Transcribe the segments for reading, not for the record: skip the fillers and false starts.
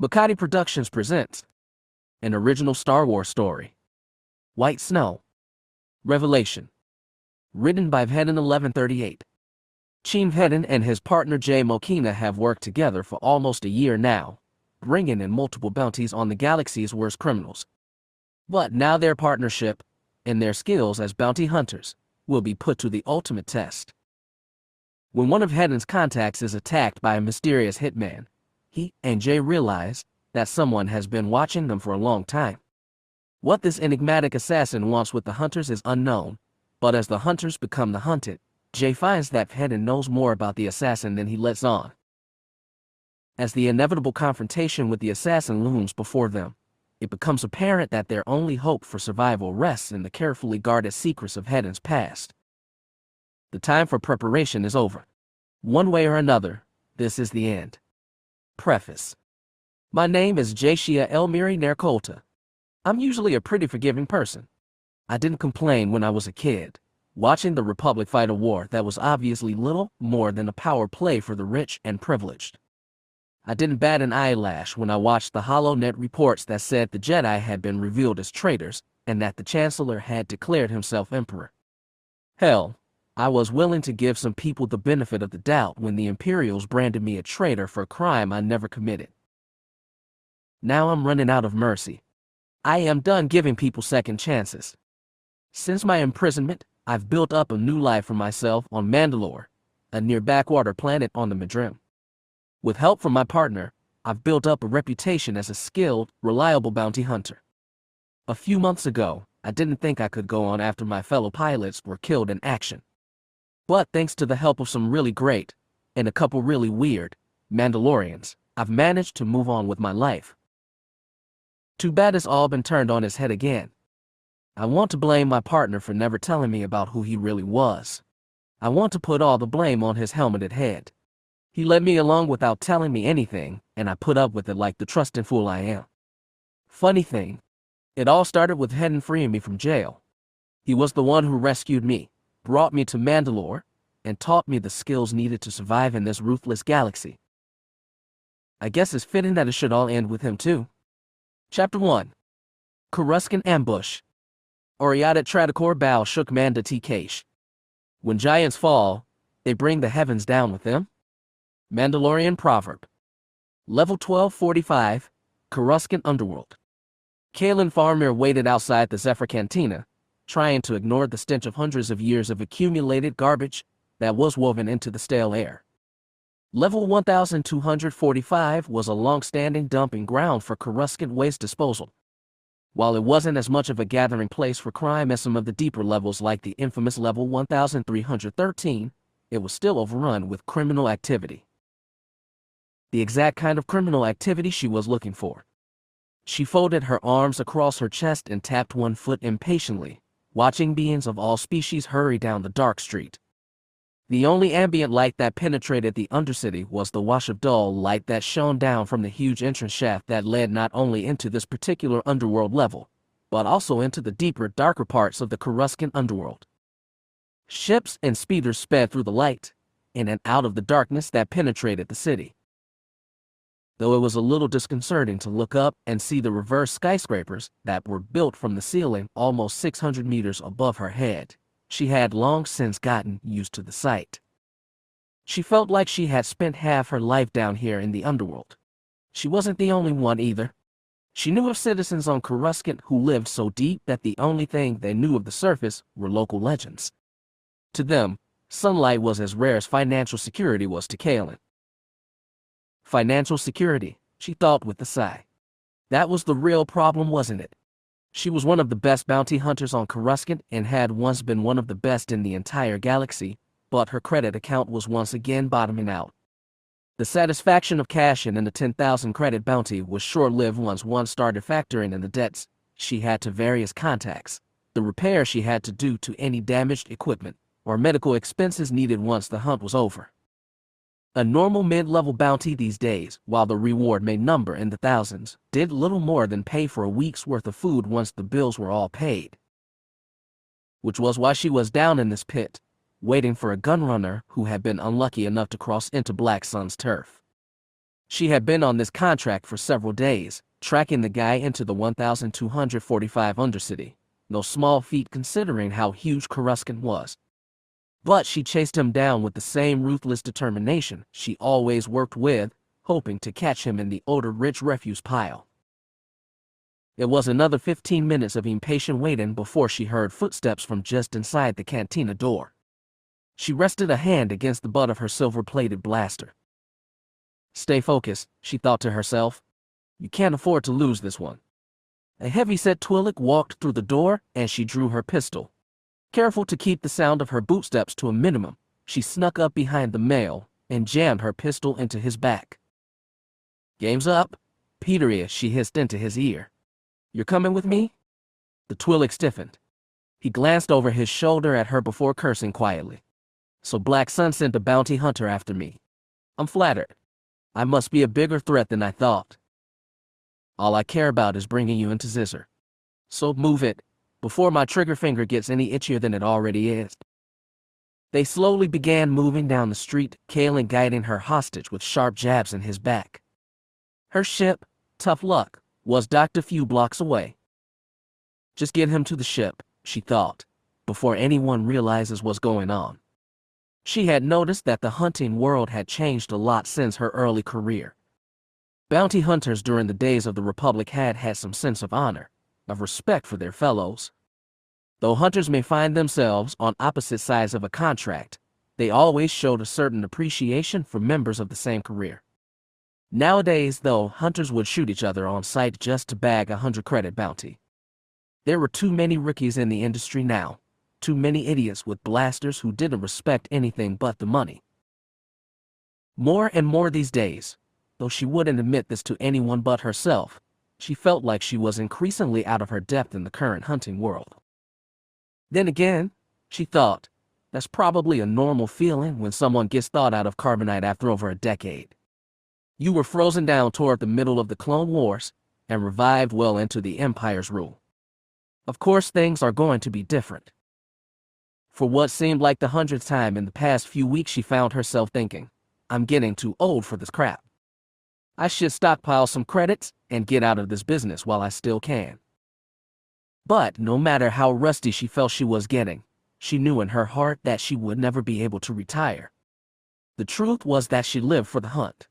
Makati Productions presents an original Star Wars story. White Snow. Revelation. Written by Vhetin 1138. Cin Vhetin and his partner Jay Moqena have worked together for almost a year now, bringing in multiple bounties on the galaxy's worst criminals. But now their partnership, and their skills as bounty hunters, will be put to the ultimate test. When one of Vhetin's contacts is attacked by a mysterious hitman, he and Jay realize that someone has been watching them for a long time. What this enigmatic assassin wants with the hunters is unknown, but as the hunters become the hunted, Jay finds that Vhetin knows more about the assassin than he lets on. As the inevitable confrontation with the assassin looms before them, it becomes apparent that their only hope for survival rests in the carefully guarded secrets of Vhetin's past. The time for preparation is over. One way or another, this is the end. Preface. My name is Jay Moqena. I'm usually a pretty forgiving person. I didn't complain when I was a kid, watching the Republic fight a war that was obviously little more than a power play for the rich and privileged. I didn't bat an eyelash when I watched the HoloNet reports that said the Jedi had been revealed as traitors and that the Chancellor had declared himself Emperor. Hell, I was willing to give some people the benefit of the doubt when the Imperials branded me a traitor for a crime I never committed. Now I'm running out of mercy. I am done giving people second chances. Since my imprisonment, I've built up a new life for myself on Mandalore, a near backwater planet on the Midrim. With help from my partner, I've built up a reputation as a skilled, reliable bounty hunter. A few months ago, I didn't think I could go on after my fellow pilots were killed in action. But thanks to the help of some really great, and a couple really weird, Mandalorians, I've managed to move on with my life. Too bad it's all been turned on its head again. I want to blame my partner for never telling me about who he really was. I want to put all the blame on his helmeted head. He led me along without telling me anything, and I put up with it like the trusting fool I am. Funny thing, it all started with Vhetin freeing me from jail. He was the one who rescued me, brought me to Mandalore, and taught me the skills needed to survive in this ruthless galaxy. I guess it's fitting that it should all end with him too. Chapter 1. Coruscant Ambush. Oriadat Tradicor Bow Shook Manda Tkash. When giants fall, they bring the heavens down with them. Mandalorian Proverb. Level 1245, Coruscant Underworld. Kalen Farmir waited outside the Zephyr Cantina, trying to ignore the stench of hundreds of years of accumulated garbage that was woven into the stale air. Level 1245 was a long-standing dumping ground for Coruscant waste disposal. While it wasn't as much of a gathering place for crime as some of the deeper levels like the infamous level 1313, it was still overrun with criminal activity. The exact kind of criminal activity she was looking for. She folded her arms across her chest and tapped one foot impatiently, watching beings of all species hurry down the dark street. The only ambient light that penetrated the Undercity was the wash of dull light that shone down from the huge entrance shaft that led not only into this particular underworld level, but also into the deeper, darker parts of the Coruscant underworld. Ships and speeders sped through the light, in and out of the darkness that penetrated the city. Though it was a little disconcerting to look up and see the reverse skyscrapers that were built from the ceiling almost 600 meters above her head, she had long since gotten used to the sight. She felt like she had spent half her life down here in the underworld. She wasn't the only one either. She knew of citizens on Coruscant who lived so deep that the only thing they knew of the surface were local legends. To them, sunlight was as rare as financial security was to Kalen. Financial security, she thought with a sigh. That was the real problem, wasn't it? She was one of the best bounty hunters on Coruscant and had once been one of the best in the entire galaxy, but her credit account was once again bottoming out. The satisfaction of cashing in the 10,000 credit bounty was short-lived once one started factoring in the debts she had to various contacts, the repair she had to do to any damaged equipment, or medical expenses needed once the hunt was over. A normal mid-level bounty these days, while the reward may number in the thousands, did little more than pay for a week's worth of food once the bills were all paid. Which was why she was down in this pit, waiting for a gunrunner who had been unlucky enough to cross into Black Sun's turf. She had been on this contract for several days, tracking the guy into the 1,245 Undercity. No small feat considering how huge Coruscant was. But she chased him down with the same ruthless determination she always worked with, hoping to catch him in the odor-rich refuse pile. It was another 15 minutes of impatient waiting before she heard footsteps from just inside the cantina door. She rested a hand against the butt of her silver-plated blaster. Stay focused, she thought to herself. You can't afford to lose this one. A heavy-set Twi'lek walked through the door, and she drew her pistol. Careful to keep the sound of her bootsteps to a minimum, she snuck up behind the male and jammed her pistol into his back. Game's up, Peteria, she hissed into his ear. You're coming with me? The Twi'lek stiffened. He glanced over his shoulder at her before cursing quietly. So Black Sun sent a bounty hunter after me. I'm flattered. I must be a bigger threat than I thought. All I care about is bringing you into Zizzer. So move it, before my trigger finger gets any itchier than it already is. They slowly began moving down the street, Kaelin guiding her hostage with sharp jabs in his back. Her ship, tough luck, was docked a few blocks away. Just get him to the ship, she thought, before anyone realizes what's going on. She had noticed that the hunting world had changed a lot since her early career. Bounty hunters during the days of the Republic had some sense of honor, of respect for their fellows. Though hunters may find themselves on opposite sides of a contract, they always showed a certain appreciation for members of the same career. Nowadays, though, hunters would shoot each other on sight just to bag a 100-credit bounty. There were too many rookies in the industry now, too many idiots with blasters who didn't respect anything but the money. More and more these days, though she wouldn't admit this to anyone but herself, she felt like she was increasingly out of her depth in the current hunting world. Then again, she thought, that's probably a normal feeling when someone gets thawed out of carbonite after over a decade. You were frozen down toward the middle of the Clone Wars and revived well into the Empire's rule. Of course, things are going to be different. For what seemed like the 100th time in the past few weeks, she found herself thinking, I'm getting too old for this crap. I should stockpile some credits and get out of this business while I still can. But no matter how rusty she felt she was getting, she knew in her heart that she would never be able to retire. The truth was that she lived for the hunt.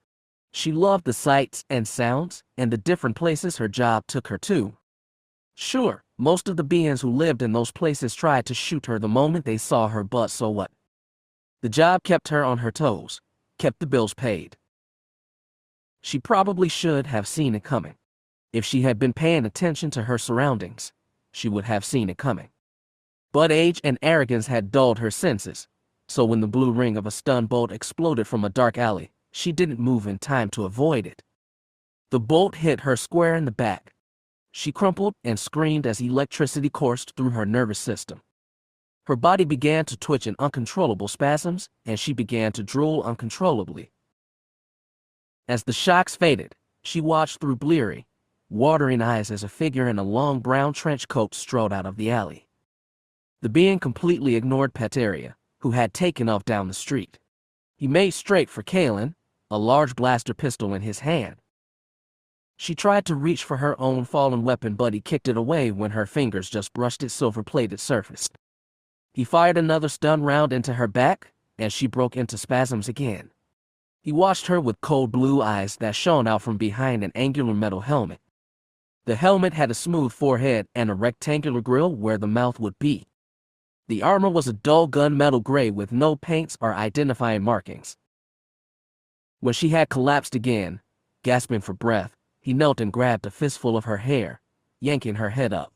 She loved the sights and sounds and the different places her job took her to. Sure, most of the beings who lived in those places tried to shoot her the moment they saw her, but so what? The job kept her on her toes, kept the bills paid. She probably should have seen it coming. If she had been paying attention to her surroundings, she would have seen it coming. But age and arrogance had dulled her senses, so when the blue ring of a stun bolt exploded from a dark alley, she didn't move in time to avoid it. The bolt hit her square in the back. She crumpled and screamed as electricity coursed through her nervous system. Her body began to twitch in uncontrollable spasms, and she began to drool uncontrollably. As the shocks faded, she watched through bleary, watering eyes as a figure in a long brown trench coat strode out of the alley. The being completely ignored Peteria, who had taken off down the street. He made straight for Kaelin, a large blaster pistol in his hand. She tried to reach for her own fallen weapon, but he kicked it away when her fingers just brushed its silver-plated surface. He fired another stun round into her back, and she broke into spasms again. He watched her with cold blue eyes that shone out from behind an angular metal helmet. The helmet had a smooth forehead and a rectangular grill where the mouth would be. The armor was a dull gunmetal gray with no paints or identifying markings. When she had collapsed again, gasping for breath, he knelt and grabbed a fistful of her hair, yanking her head up.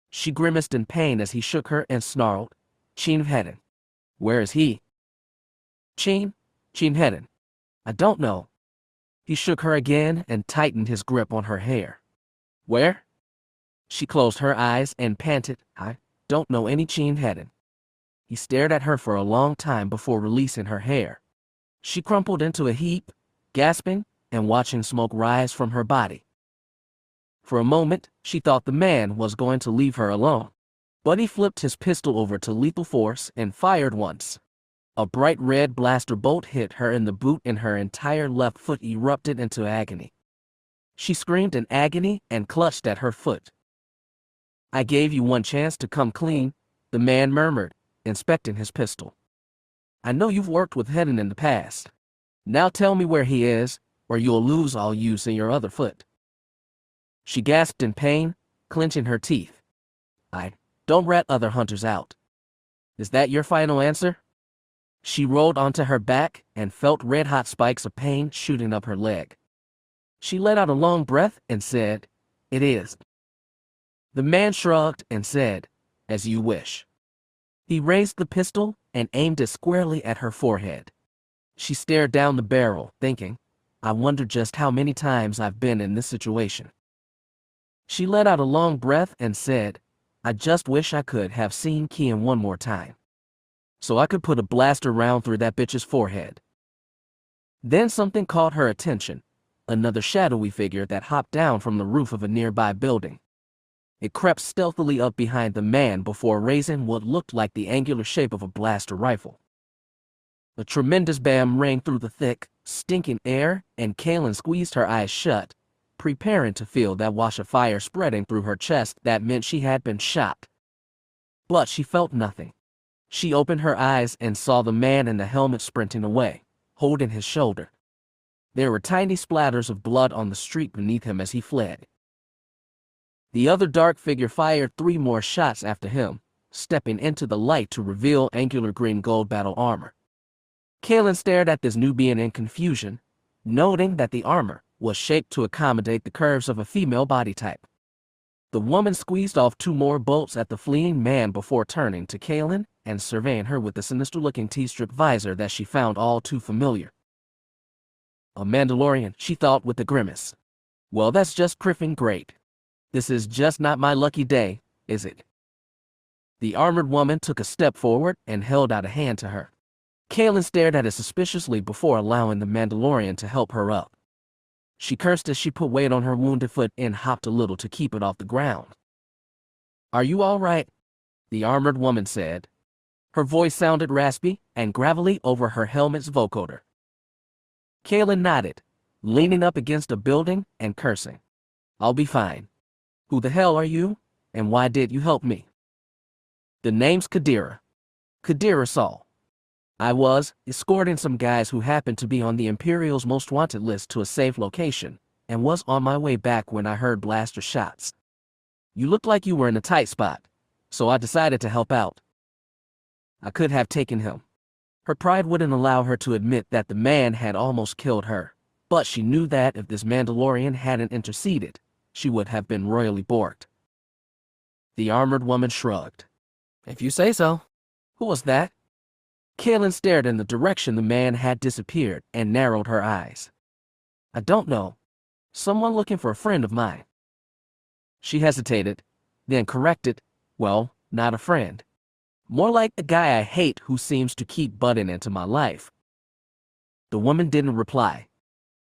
She grimaced in pain as he shook her and snarled, Cin Vhetin. Where is he? Cin Vhetin. I don't know. He shook her again and tightened his grip on her hair. Where? She closed her eyes and panted, I don't know any Cin Vhetin. He stared at her for a long time before releasing her hair. She crumpled into a heap, gasping and watching smoke rise from her body. For a moment, she thought the man was going to leave her alone, but he flipped his pistol over to lethal force and fired once. A bright red blaster bolt hit her in the boot and her entire left foot erupted into agony. She screamed in agony and clutched at her foot. "I gave you one chance to come clean," the man murmured, inspecting his pistol. "I know you've worked with Vhetin in the past. Now tell me where he is, or you'll lose all use in your other foot." She gasped in pain, clenching her teeth. "I don't rat other hunters out. Is that your final answer?" She rolled onto her back and felt red-hot spikes of pain shooting up her leg. She let out a long breath and said, "It is." The man shrugged and said, "As you wish." He raised the pistol and aimed it squarely at her forehead. She stared down the barrel, thinking, "I wonder just how many times I've been in this situation." She let out a long breath and said, "I just wish I could have seen Cin one more time, so I could put a blaster round through that bitch's forehead." Then something caught her attention, another shadowy figure that hopped down from the roof of a nearby building. It crept stealthily up behind the man before raising what looked like the angular shape of a blaster rifle. A tremendous bam rang through the thick, stinking air, and Kaylin squeezed her eyes shut, preparing to feel that wash of fire spreading through her chest that meant she had been shot. But she felt nothing. She opened her eyes and saw the man in the helmet sprinting away, holding his shoulder. There were tiny splatters of blood on the street beneath him as he fled. The other dark figure fired 3 more shots after him, stepping into the light to reveal angular green gold battle armor. Kaylin stared at this new being in confusion, noting that the armor was shaped to accommodate the curves of a female body type. The woman squeezed off 2 more bolts at the fleeing man before turning to Kaylin and surveying her with the sinister-looking T-strip visor that she found all too familiar. "A Mandalorian," she thought with a grimace. "Well, that's just criffing great. This is just not my lucky day, is it?" The armored woman took a step forward and held out a hand to her. Kaylin stared at it suspiciously before allowing the Mandalorian to help her up. She cursed as she put weight on her wounded foot and hopped a little to keep it off the ground. "Are you all right?" the armored woman said. Her voice sounded raspy and gravelly over her helmet's vocoder. Kaylin nodded, leaning up against a building and cursing. "I'll be fine. Who the hell are you, and why did you help me?" "The name's Kadira. Kadira Saul. I was escorting some guys who happened to be on the Imperial's most wanted list to a safe location, and was on my way back when I heard blaster shots. You looked like you were in a tight spot, so I decided to help out. I could have taken him." Her pride wouldn't allow her to admit that the man had almost killed her, but she knew that if this Mandalorian hadn't interceded, she would have been royally borked. The armored woman shrugged. "If you say so." "Who was that?" Kaylin stared in the direction the man had disappeared and narrowed her eyes. "I don't know. Someone looking for a friend of mine." She hesitated, then corrected, "Well, not a friend. More like a guy I hate who seems to keep butting into my life." The woman didn't reply.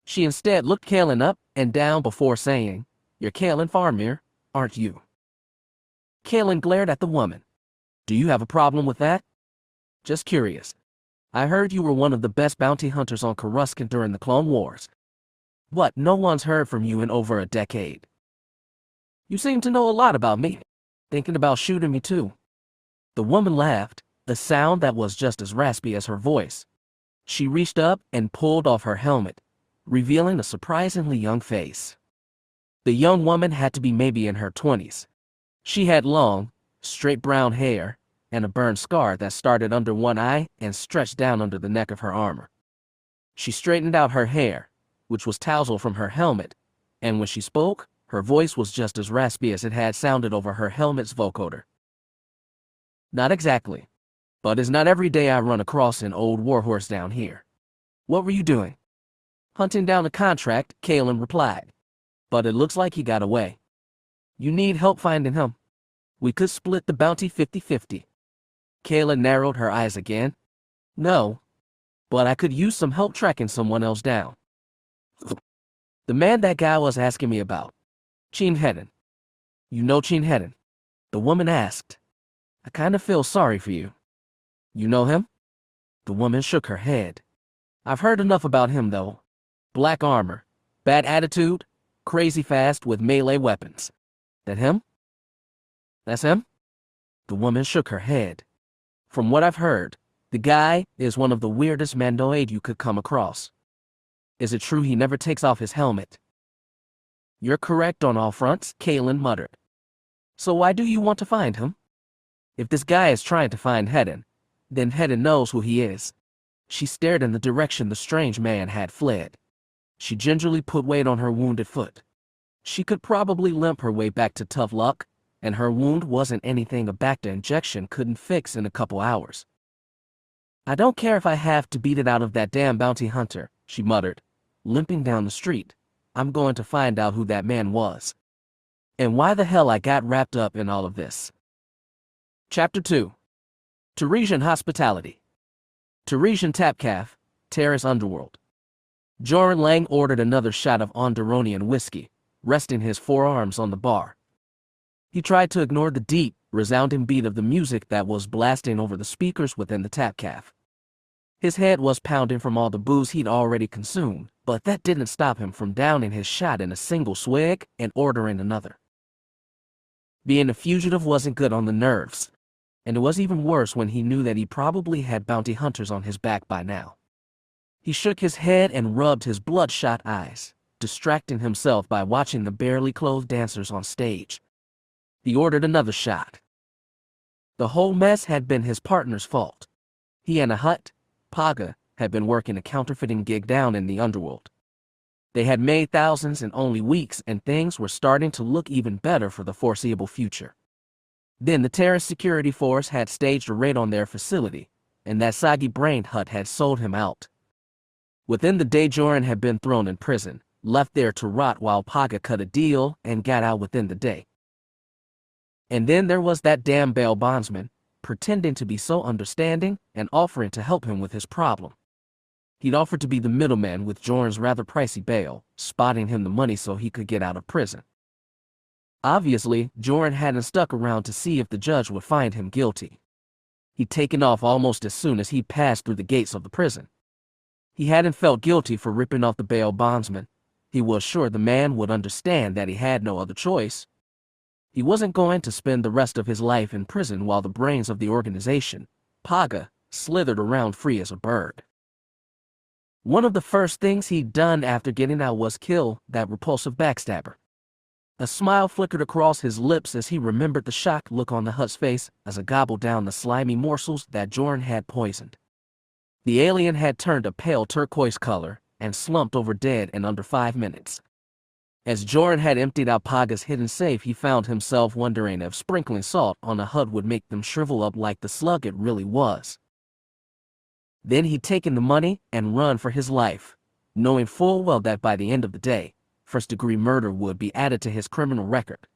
She instead looked Kaylin up and down before saying, "You're Kaylin Farmir, aren't you?" Kaylin glared at the woman. "Do you have a problem with that?" "Just curious. I heard you were one of the best bounty hunters on Coruscant during the Clone Wars. What, no one's heard from you in over a decade? You seem to know a lot about me. Thinking about shooting me too." The woman laughed, a sound that was just as raspy as her voice. She reached up and pulled off her helmet, revealing a surprisingly young face. The young woman had to be maybe in her 20s. She had long, straight brown hair, and a burn scar that started under one eye and stretched down under the neck of her armor. She straightened out her hair, which was tousled from her helmet, and when she spoke, her voice was just as raspy as it had sounded over her helmet's vocoder. "Not exactly, but it's not every day I run across an old warhorse down here. What were you doing?" "Hunting down a contract," Kaylin replied. "But it looks like he got away. You need help finding him. We could split the bounty 50-50. Kaylin narrowed her eyes again. "No, but I could use some help tracking someone else down." "The man that guy was asking me about. Cin Vhetin." "You know Cin Vhetin?" the woman asked. "I kind of feel sorry for you." "You know him?" The woman shook her head. I've heard enough about him, though. Black armor, bad attitude, crazy fast with melee weapons. That him? That's him? The woman shook her head. From what I've heard, the guy is one of the weirdest mandoid you could come across. Is it true he never takes off his helmet? You're correct on all fronts, Kalen muttered. So why do you want to find him? If this guy is trying to find Vhetin, then Vhetin knows who he is. She stared in the direction the strange man had fled. She gingerly put weight on her wounded foot. She could probably limp her way back to tough luck, and her wound wasn't anything a Bacta injection couldn't fix in a couple hours. I don't care if I have to beat it out of that damn bounty hunter, she muttered, limping down the street. I'm going to find out who that man was. And why the hell I got wrapped up in all of this. Chapter 2. Teresian Hospitality. Teresian Tapcaf, Terrace Underworld. Joran Lang ordered another shot of Onderonian whiskey, resting his forearms on the bar. He tried to ignore the deep, resounding beat of the music that was blasting over the speakers within the Tapcaf. His head was pounding from all the booze he'd already consumed, but that didn't stop him from downing his shot in a single swig and ordering another. Being a fugitive wasn't good on the nerves, and it was even worse when he knew that he probably had bounty hunters on his back by now. He shook his head and rubbed his bloodshot eyes, distracting himself by watching the barely clothed dancers on stage. He ordered another shot. The whole mess had been his partner's fault. He and a hut, Paga, had been working a counterfeiting gig down in the underworld. They had made thousands in only weeks, and things were starting to look even better for the foreseeable future. Then the Terrace security force had staged a raid on their facility, and that soggy-brained hut had sold him out. Within the day, Joran had been thrown in prison, left there to rot while Paga cut a deal and got out within the day. And then there was that damn bail bondsman, pretending to be so understanding and offering to help him with his problem. He'd offered to be the middleman with Joran's rather pricey bail, spotting him the money so he could get out of prison. Obviously, Joran hadn't stuck around to see if the judge would find him guilty. He'd taken off almost as soon as he passed through the gates of the prison. He hadn't felt guilty for ripping off the bail bondsman. He was sure the man would understand that he had no other choice. He wasn't going to spend the rest of his life in prison while the brains of the organization, Paga, slithered around free as a bird. One of the first things he'd done after getting out was kill that repulsive backstabber. A smile flickered across his lips as he remembered the shocked look on the hut's face as it gobbled down the slimy morsels that Joran had poisoned. The alien had turned a pale turquoise color and slumped over dead in under 5 minutes. As Joran had emptied out Paga's hidden safe, he found himself wondering if sprinkling salt on a hut would make them shrivel up like the slug it really was. Then he'd taken the money and run for his life, knowing full well that by the end of the day, first-degree murder would be added to his criminal record.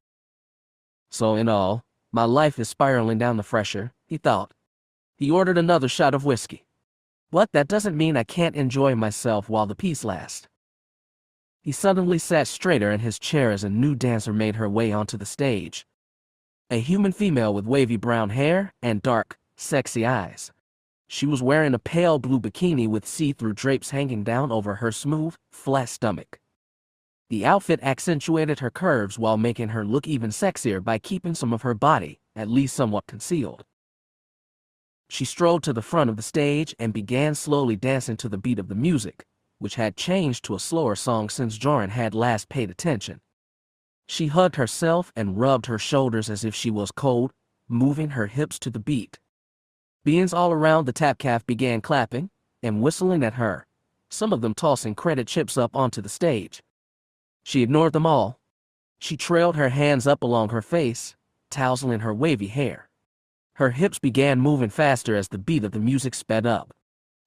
So in all, my life is spiraling down the fresher, he thought. He ordered another shot of whiskey. But that doesn't mean I can't enjoy myself while the peace lasts. He suddenly sat straighter in his chair as a new dancer made her way onto the stage. A human female with wavy brown hair and dark, sexy eyes. She was wearing a pale blue bikini with see-through drapes hanging down over her smooth, flat stomach. The outfit accentuated her curves while making her look even sexier by keeping some of her body, at least somewhat, concealed. She strolled to the front of the stage and began slowly dancing to the beat of the music, which had changed to a slower song since Joran had last paid attention. She hugged herself and rubbed her shoulders as if she was cold, moving her hips to the beat. Beings all around the Tapcaf began clapping and whistling at her, some of them tossing credit chips up onto the stage. She ignored them all. She trailed her hands up along her face, tousling her wavy hair. Her hips began moving faster as the beat of the music sped up.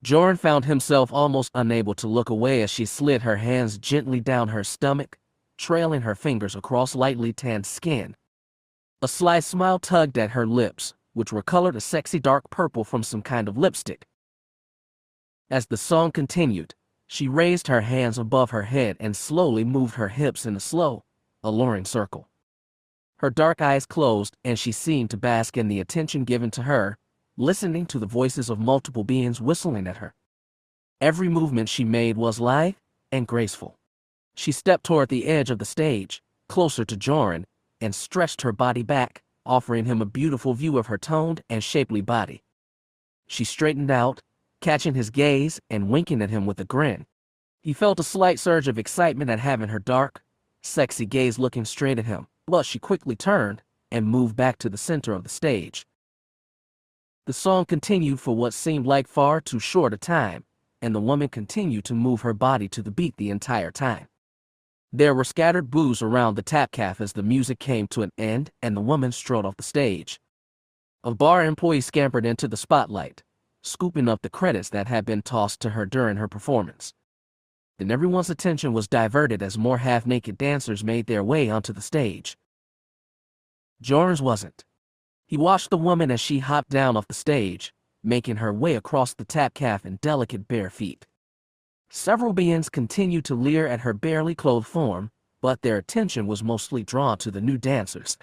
Joran found himself almost unable to look away as she slid her hands gently down her stomach, trailing her fingers across lightly tanned skin. A sly smile tugged at her lips, which were colored a sexy dark purple from some kind of lipstick. As the song continued, she raised her hands above her head and slowly moved her hips in a slow, alluring circle. Her dark eyes closed and she seemed to bask in the attention given to her, listening to the voices of multiple beings whistling at her. Every movement she made was lithe and graceful. She stepped toward the edge of the stage, closer to Joran, and stretched her body back, offering him a beautiful view of her toned and shapely body. She straightened out, catching his gaze and winking at him with a grin. He felt a slight surge of excitement at having her dark, sexy gaze looking straight at him, but she quickly turned and moved back to the center of the stage. The song continued for what seemed like far too short a time, and the woman continued to move her body to the beat the entire time. There were scattered boos around the tap calf as the music came to an end and the woman strode off the stage. A bar employee scampered into the spotlight, scooping up the credits that had been tossed to her during her performance. Then everyone's attention was diverted as more half-naked dancers made their way onto the stage. Joran's wasn't. He watched the woman as she hopped down off the stage, making her way across the tap calf in delicate bare feet. Several beings continued to leer at her barely clothed form, but their attention was mostly drawn to the new dancers.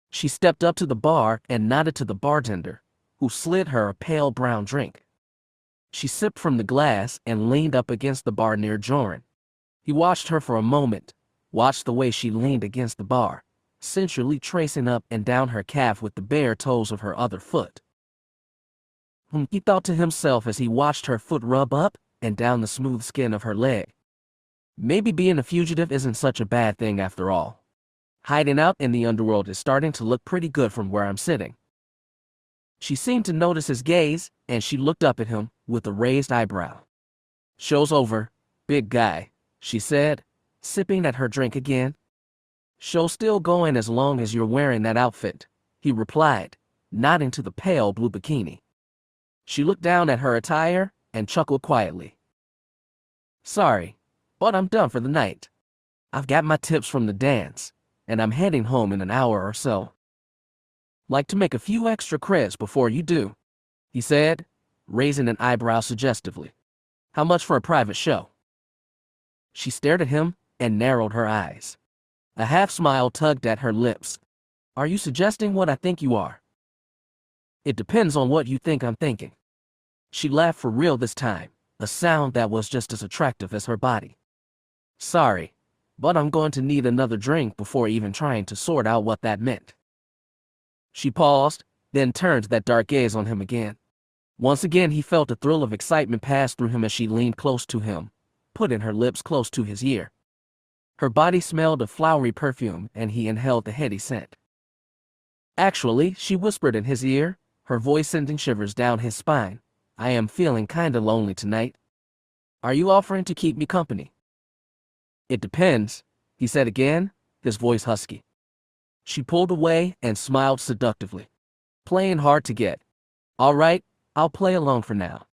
She stepped up to the bar and nodded to the bartender, who slid her a pale brown drink. She sipped from the glass and leaned up against the bar near Joran. He watched her for a moment, watched the way she leaned against the bar, sensually tracing up and down her calf with the bare toes of her other foot. He thought to himself as he watched her foot rub up and down the smooth skin of her leg. Maybe being a fugitive isn't such a bad thing after all. Hiding out in the underworld is starting to look pretty good from where I'm sitting. She seemed to notice his gaze, and she looked up at him with a raised eyebrow. "Show's over, big guy," she said, sipping at her drink again. "Show's still going as long as you're wearing that outfit," he replied, nodding to the pale blue bikini. She looked down at her attire and chuckled quietly. "Sorry, but I'm done for the night. I've got my tips from the dance, and I'm heading home in an hour or so. Like to make a few extra creds before you do," he said, raising an eyebrow suggestively. "How much for a private show?" She stared at him and narrowed her eyes. A half-smile tugged at her lips. "Are you suggesting what I think you are?" "It depends on what you think I'm thinking." She laughed for real this time, a sound that was just as attractive as her body. "Sorry, but I'm going to need another drink before even trying to sort out what that meant." She paused, then turned that dark gaze on him again. Once again he felt a thrill of excitement pass through him as she leaned close to him, putting her lips close to his ear. Her body smelled of flowery perfume and he inhaled the heady scent. "Actually," she whispered in his ear, her voice sending shivers down his spine, "I am feeling kinda lonely tonight. Are you offering to keep me company?" "It depends," he said again, his voice husky. She pulled away and smiled seductively. "Playing hard to get. All right, I'll play along for now.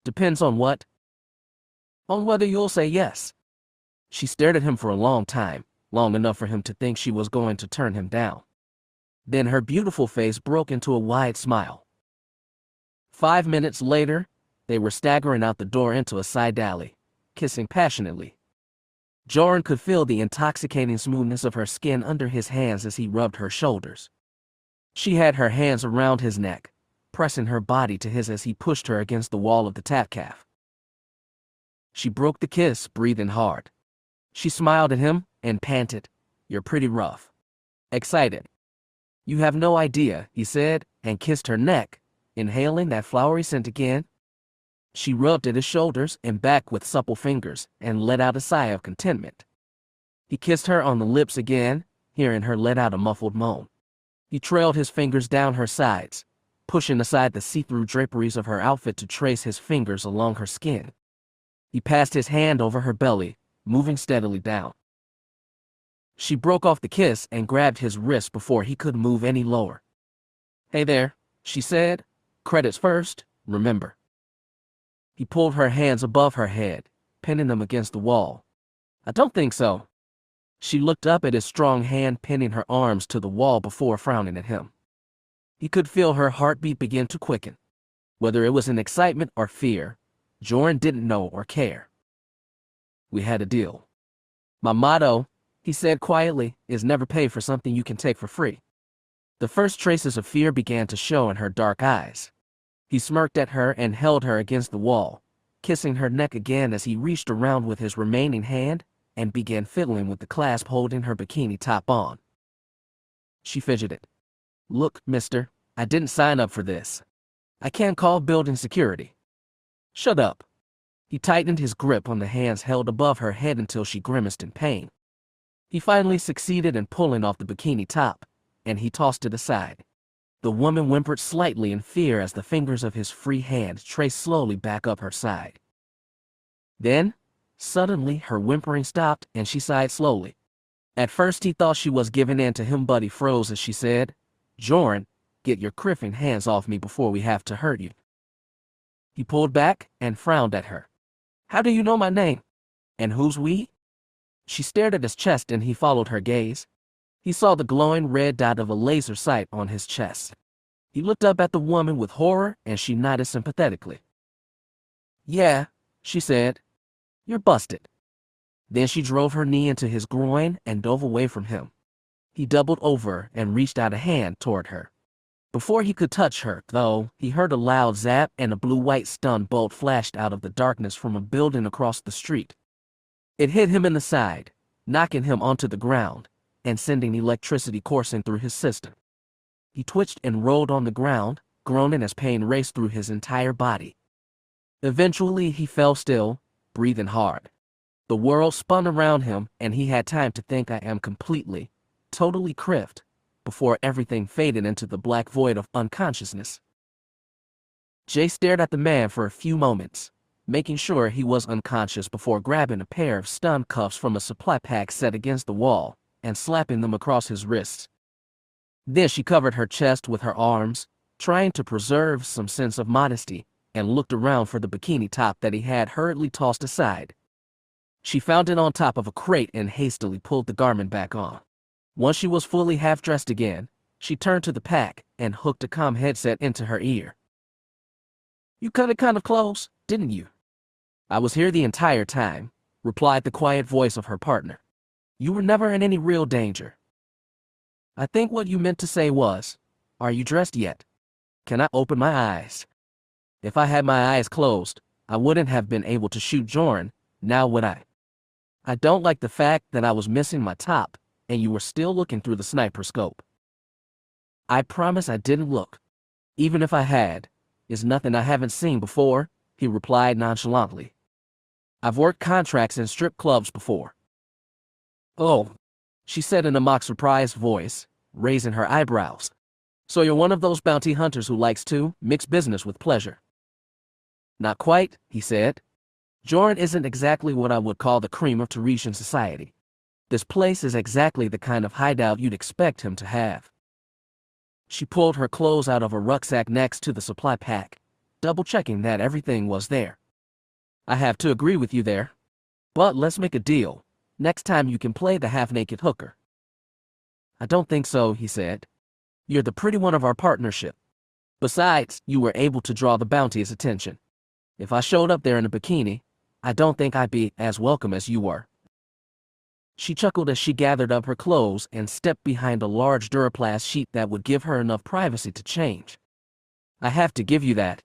Depends on what?" "On whether you'll say yes." She stared at him for a long time, long enough for him to think she was going to turn him down. Then her beautiful face broke into a wide smile. 5 minutes later, they were staggering out the door into a side alley, kissing passionately. Joran could feel the intoxicating smoothness of her skin under his hands as he rubbed her shoulders. She had her hands around his neck, pressing her body to his as he pushed her against the wall of the tap calf. She broke the kiss, breathing hard. She smiled at him and panted, "You're pretty rough." Excited. "You have no idea," he said, and kissed her neck, inhaling that flowery scent again. She rubbed at his shoulders and back with supple fingers and let out a sigh of contentment. He kissed her on the lips again, hearing her let out a muffled moan. He trailed his fingers down her sides, pushing aside the see-through draperies of her outfit to trace his fingers along her skin. He passed his hand over her belly, moving steadily down. She broke off the kiss and grabbed his wrist before he could move any lower. "Hey there," she said. "Credits first, remember." He pulled her hands above her head, pinning them against the wall. "I don't think so." She looked up at his strong hand pinning her arms to the wall before frowning at him. He could feel her heartbeat begin to quicken. Whether it was in excitement or fear, Joran didn't know or care. "We had a deal. My motto," he said quietly, "is never pay for something you can take for free." The first traces of fear began to show in her dark eyes. He smirked at her and held her against the wall, kissing her neck again as he reached around with his remaining hand and began fiddling with the clasp holding her bikini top on. She fidgeted. "Look, mister, I didn't sign up for this. I can't call building security." "Shut up." He tightened his grip on the hands held above her head until she grimaced in pain. He finally succeeded in pulling off the bikini top, and he tossed it aside. The woman whimpered slightly in fear as the fingers of his free hand traced slowly back up her side. Then, suddenly, her whimpering stopped and she sighed slowly. At first he thought she was giving in to him, but he froze as she said, "Joran, get your criffing hands off me before we have to hurt you." He pulled back and frowned at her. "How do you know my name? And who's we?" She stared at his chest and he followed her gaze. He saw the glowing red dot of a laser sight on his chest. He looked up at the woman with horror and she nodded sympathetically. "Yeah," she said. "You're busted." Then she drove her knee into his groin and dove away from him. He doubled over and reached out a hand toward her. Before he could touch her, though, he heard a loud zap and a blue-white stun bolt flashed out of the darkness from a building across the street. It hit him in the side, knocking him onto the ground and sending electricity coursing through his system. He twitched and rolled on the ground, groaning as pain raced through his entire body. Eventually, he fell still, breathing hard. The world spun around him, and he had time to think, "I am completely, totally criffed," before everything faded into the black void of unconsciousness. Jay stared at the man for a few moments, making sure he was unconscious before grabbing a pair of stun cuffs from a supply pack set against the wall and slapping them across his wrists. Then she covered her chest with her arms, trying to preserve some sense of modesty, and looked around for the bikini top that he had hurriedly tossed aside. She found it on top of a crate and hastily pulled the garment back on. Once she was fully half-dressed again, she turned to the pack and hooked a comm headset into her ear. "You cut it kind of close, didn't you?" "I was here the entire time," replied the quiet voice of her partner. "You were never in any real danger." "I think what you meant to say was, are you dressed yet? Can I open my eyes?" "If I had my eyes closed, I wouldn't have been able to shoot Joran, now would I? I don't like the fact that I was missing my top, and you were still looking through the sniper scope." "I promise I didn't look. Even if I had, it's nothing I haven't seen before," he replied nonchalantly. "I've worked contracts in strip clubs before." "Oh," she said in a mock surprised voice, raising her eyebrows. "So you're one of those bounty hunters who likes to mix business with pleasure." "Not quite," he said. "Joran isn't exactly what I would call the cream of Teresian society. This place is exactly the kind of hideout you'd expect him to have." She pulled her clothes out of a rucksack next to the supply pack, double-checking that everything was there. "I have to agree with you there. But let's make a deal. Next time you can play the half-naked hooker." "I don't think so," he said. "You're the pretty one of our partnership. Besides, you were able to draw the bounty's attention. If I showed up there in a bikini, I don't think I'd be as welcome as you were." She chuckled as she gathered up her clothes and stepped behind a large Duraplast sheet that would give her enough privacy to change. "I have to give you that."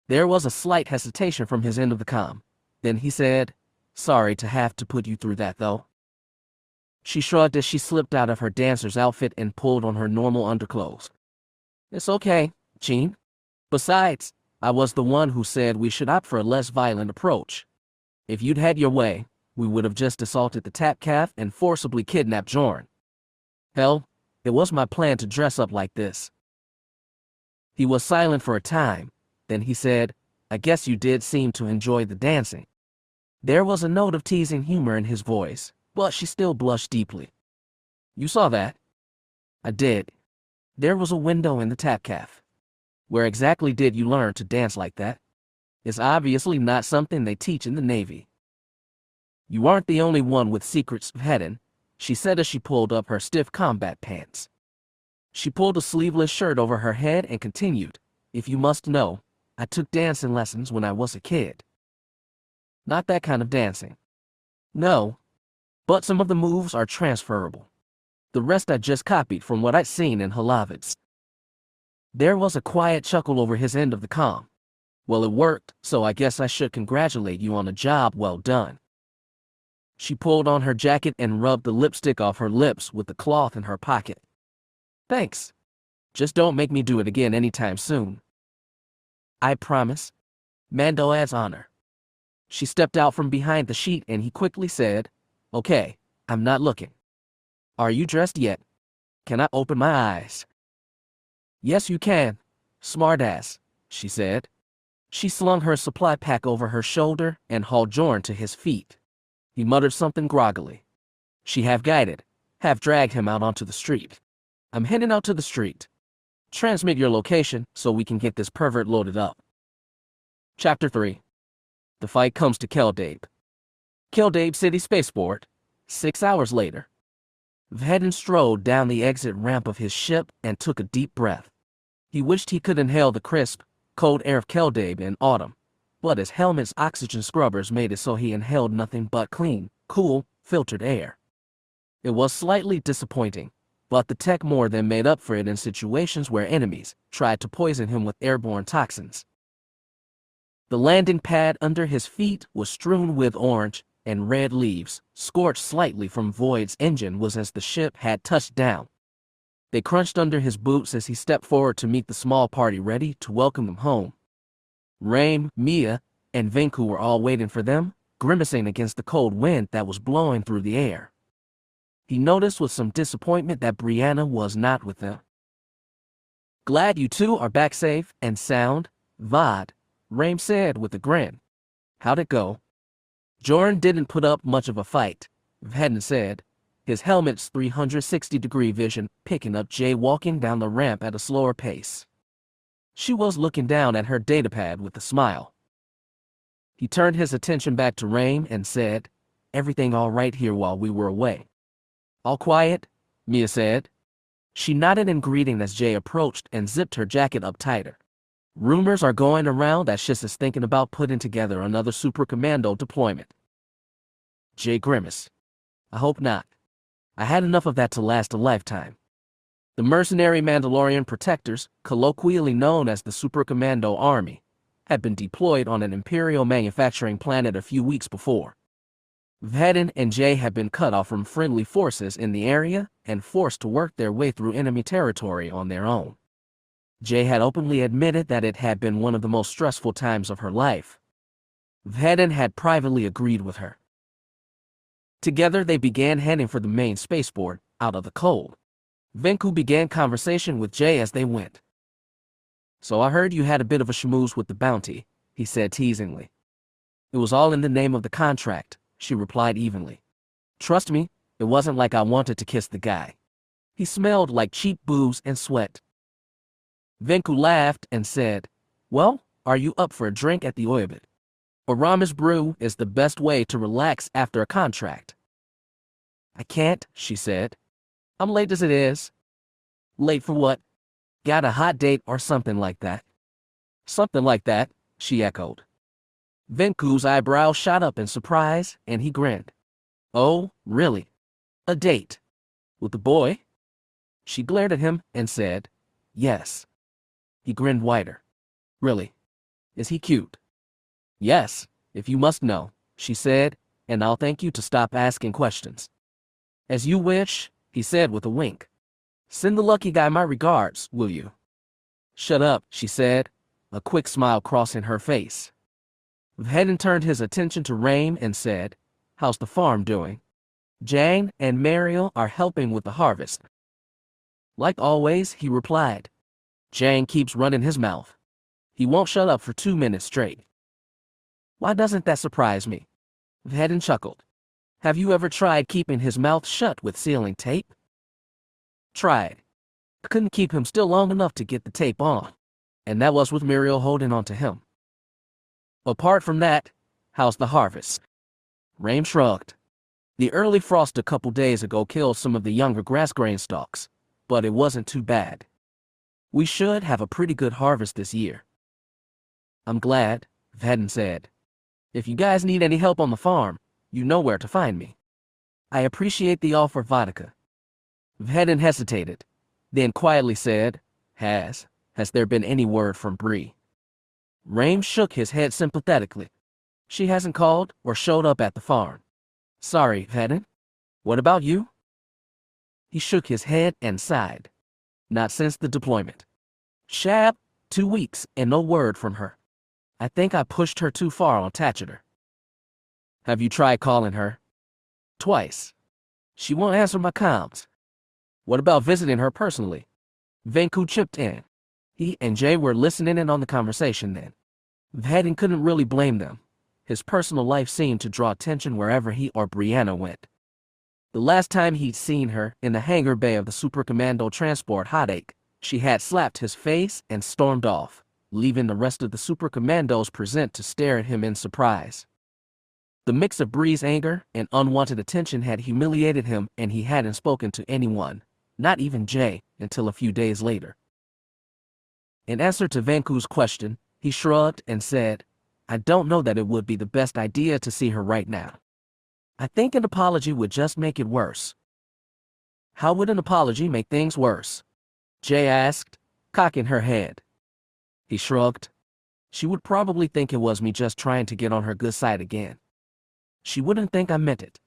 There was a slight hesitation from his end of the comm. Then he said, "Sorry to have to put you through that, though." She shrugged as she slipped out of her dancer's outfit and pulled on her normal underclothes. "It's okay, Cin. Besides, I was the one who said we should opt for a less violent approach. If you'd had your way, we would have just assaulted the tap calf and forcibly kidnapped Joran. Hell, it was my plan to dress up like this." He was silent for a time. Then he said, "I guess you did seem to enjoy the dancing." There was a note of teasing humor in his voice, but she still blushed deeply. "You saw that?" "I did. There was a window in the tap calf. Where exactly did you learn to dance like that? It's obviously not something they teach in the Navy." "You aren't the only one with secrets, Vhetin," she said as she pulled up her stiff combat pants. She pulled a sleeveless shirt over her head and continued, "If you must know, I took dancing lessons when I was a kid." "Not that kind of dancing." "No, but some of the moves are transferable. The rest I just copied from what I'd seen in Halavid's. There was a quiet chuckle over his end of the comm. Well, it worked, so I guess I should congratulate you on a job well done. She pulled on her jacket and rubbed the lipstick off her lips with the cloth in her pocket. Thanks. Just don't make me do it again anytime soon. I promise. Mando adds honor. She stepped out from behind the sheet and he quickly said, Okay, I'm not looking. Are you dressed yet? Can I open my eyes? Yes, you can, smartass, she said. She slung her supply pack over her shoulder and hauled Jorn to his feet. He muttered something groggily. She half-guided, half-dragged him out onto the street. I'm heading out to the street. Transmit your location so we can get this pervert loaded up. Chapter 3. The fight comes to Keldabe. Keldabe City Spaceport, 6 hours later. Vhetin strode down the exit ramp of his ship and took a deep breath. He wished he could inhale the crisp, cold air of Keldabe in autumn, but his helmet's oxygen scrubbers made it so he inhaled nothing but clean, cool, filtered air. It was slightly disappointing, but the tech more than made up for it in situations where enemies tried to poison him with airborne toxins. The landing pad under his feet was strewn with orange and red leaves, scorched slightly from Void's engine was as the ship had touched down. They crunched under his boots as he stepped forward to meet the small party ready to welcome him home. Raim, Mia, and Venku were all waiting for them, grimacing against the cold wind that was blowing through the air. He noticed with some disappointment that Brianna was not with them. Glad you two are back safe and sound, Vod, Raim said with a grin. How'd it go? Jorn didn't put up much of a fight, Vhetin said, his helmet's 360-degree vision picking up Jay walking down the ramp at a slower pace. She was looking down at her datapad with a smile. He turned his attention back to Raim and said, Everything all right here while we were away? All quiet, Mia said. She nodded in greeting as Jay approached and zipped her jacket up tighter. Rumors are going around that Shiz is thinking about putting together another super commando deployment. Jay grimaced. I hope not. I had enough of that to last a lifetime. The mercenary Mandalorian protectors, colloquially known as the Super Commando Army, had been deployed on an Imperial manufacturing planet a few weeks before. Vhetin and Jay had been cut off from friendly forces in the area and forced to work their way through enemy territory on their own. Jay had openly admitted that it had been one of the most stressful times of her life. Vhetin had privately agreed with her. Together they began heading for the main spaceport, out of the cold. Venku began conversation with Jay as they went. So I heard you had a bit of a schmooze with the bounty, he said teasingly. It was all in the name of the contract, she replied evenly. Trust me, it wasn't like I wanted to kiss the guy. He smelled like cheap booze and sweat. Venku laughed and said, Well, are you up for a drink at the Audiobook? Aramis brew is the best way to relax after a contract. I can't, she said. I'm late as it is. Late for what? Got a hot date or something like that? Something like that, she echoed. Venku's eyebrows shot up in surprise, and he grinned. Oh, really? A date? With the boy? She glared at him and said, Yes. He grinned wider. Really? Is he cute? Yes, if you must know, she said, and I'll thank you to stop asking questions. As you wish, he said with a wink. Send the lucky guy my regards, will you? Shut up, she said, a quick smile crossing her face. Vhetin turned his attention to Raim and said, How's the farm doing? Jane and Mariel are helping with the harvest. Like always, he replied. Jane keeps running his mouth. He won't shut up for 2 minutes straight. Why doesn't that surprise me? Vhetin chuckled. Have you ever tried keeping his mouth shut with sealing tape? Tried. Couldn't keep him still long enough to get the tape on. And that was with Muriel holding on to him. Apart from that, how's the harvest? Raim shrugged. The early frost a couple days ago killed some of the younger grass grain stalks, but it wasn't too bad. We should have a pretty good harvest this year. I'm glad, Vhetin said. If you guys need any help on the farm, you know where to find me. I appreciate the offer, vodka. Vhetin hesitated, then quietly said, Has there been any word from Bree? Raim shook his head sympathetically. She hasn't called or showed up at the farm. Sorry, Vhetin. What about you? He shook his head and sighed. Not since the deployment. Shab, 2 weeks and no word from her. I think I pushed her too far on Tatcheter. Have you tried calling her? Twice. She won't answer my comms. What about visiting her personally? Venku chipped in. He and Jay were listening in on the conversation then. Vhetin couldn't really blame them. His personal life seemed to draw attention wherever he or Brianna went. The last time he'd seen her, in the hangar bay of the Super Commando transport Headache, she had slapped his face and stormed off, leaving the rest of the Super Commandos present to stare at him in surprise. The mix of Bree's anger and unwanted attention had humiliated him, and he hadn't spoken to anyone, not even Jay, until a few days later. In answer to Venku's question, he shrugged and said, I don't know that it would be the best idea to see her right now. I think an apology would just make it worse. How would an apology make things worse? Jay asked, cocking her head. He shrugged. She would probably think it was me just trying to get on her good side again. She wouldn't think I meant it.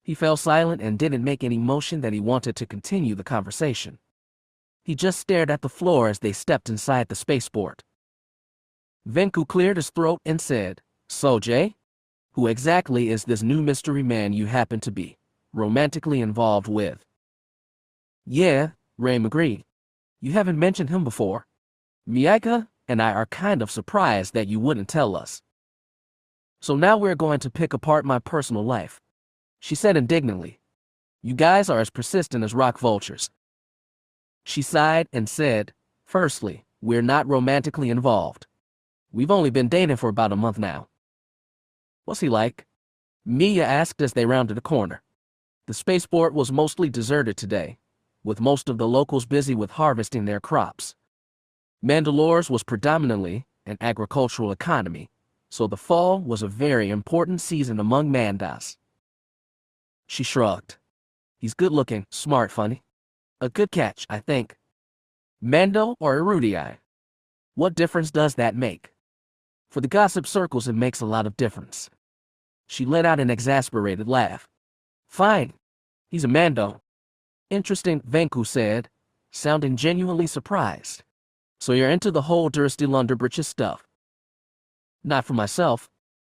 He fell silent and didn't make any motion that he wanted to continue the conversation. He just stared at the floor as they stepped inside the spaceport. Venku cleared his throat and said, So Jay, who exactly is this new mystery man you happen to be romantically involved with? Yeah, Raim agreed. You haven't mentioned him before. Miyaka and I are kind of surprised that you wouldn't tell us. So now we're going to pick apart my personal life, she said indignantly. You guys are as persistent as rock vultures. She sighed and said, Firstly, we're not romantically involved. We've only been dating for about a month now. What's he like? Mia asked as they rounded a corner. The spaceport was mostly deserted today, with most of the locals busy with harvesting their crops. Mandalore's was predominantly an agricultural economy, so the fall was a very important season among Mandas. She shrugged. He's good-looking, smart, funny. A good catch, I think. Mando or Erudii? What difference does that make? For the gossip circles, it makes a lot of difference. She let out an exasperated laugh. Fine. He's a Mando. Interesting, Venku said, sounding genuinely surprised. So you're into the whole Dursty Unabridged stuff? Not for myself,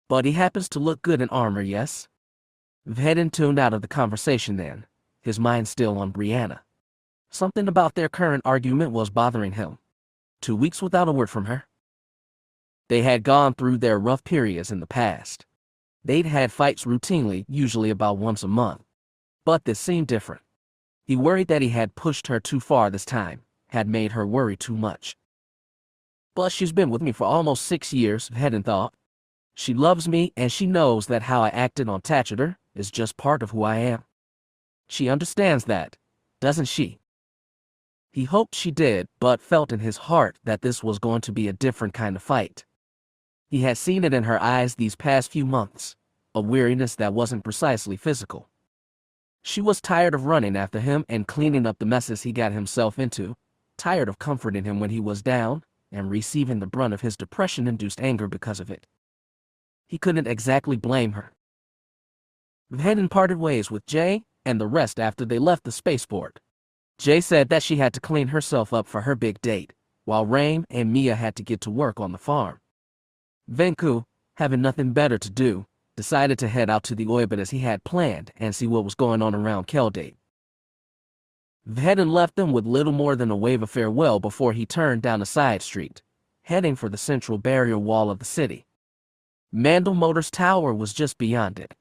but he happens to look good in armor, yes? Vhetin tuned out of the conversation then, his mind still on Brianna. Something about their current argument was bothering him. 2 weeks without a word from her. They had gone through their rough periods in the past. They'd had fights routinely, usually about once a month. But this seemed different. He worried that he had pushed her too far this time, had made her worry too much. But she's been with me for almost 6 years, Vhetin thought. She loves me, and she knows that how I acted on Tatcheter is just part of who I am. She understands that, doesn't she? He hoped she did, but felt in his heart that this was going to be a different kind of fight. He had seen it in her eyes these past few months, a weariness that wasn't precisely physical. She was tired of running after him and cleaning up the messes he got himself into, tired of comforting him when he was down, and receiving the brunt of his depression-induced anger because of it. He couldn't exactly blame her. Vhetin parted ways with Jay and the rest after they left the spaceport. Jay said that she had to clean herself up for her big date, while Raim and Mia had to get to work on the farm. Venku, having nothing better to do, decided to head out to the orbit as he had planned and see what was going on around Keldate. Vhetin left them with little more than a wave of farewell before he turned down a side street, heading for the central barrier wall of the city. Mandal Motors Tower was just beyond it.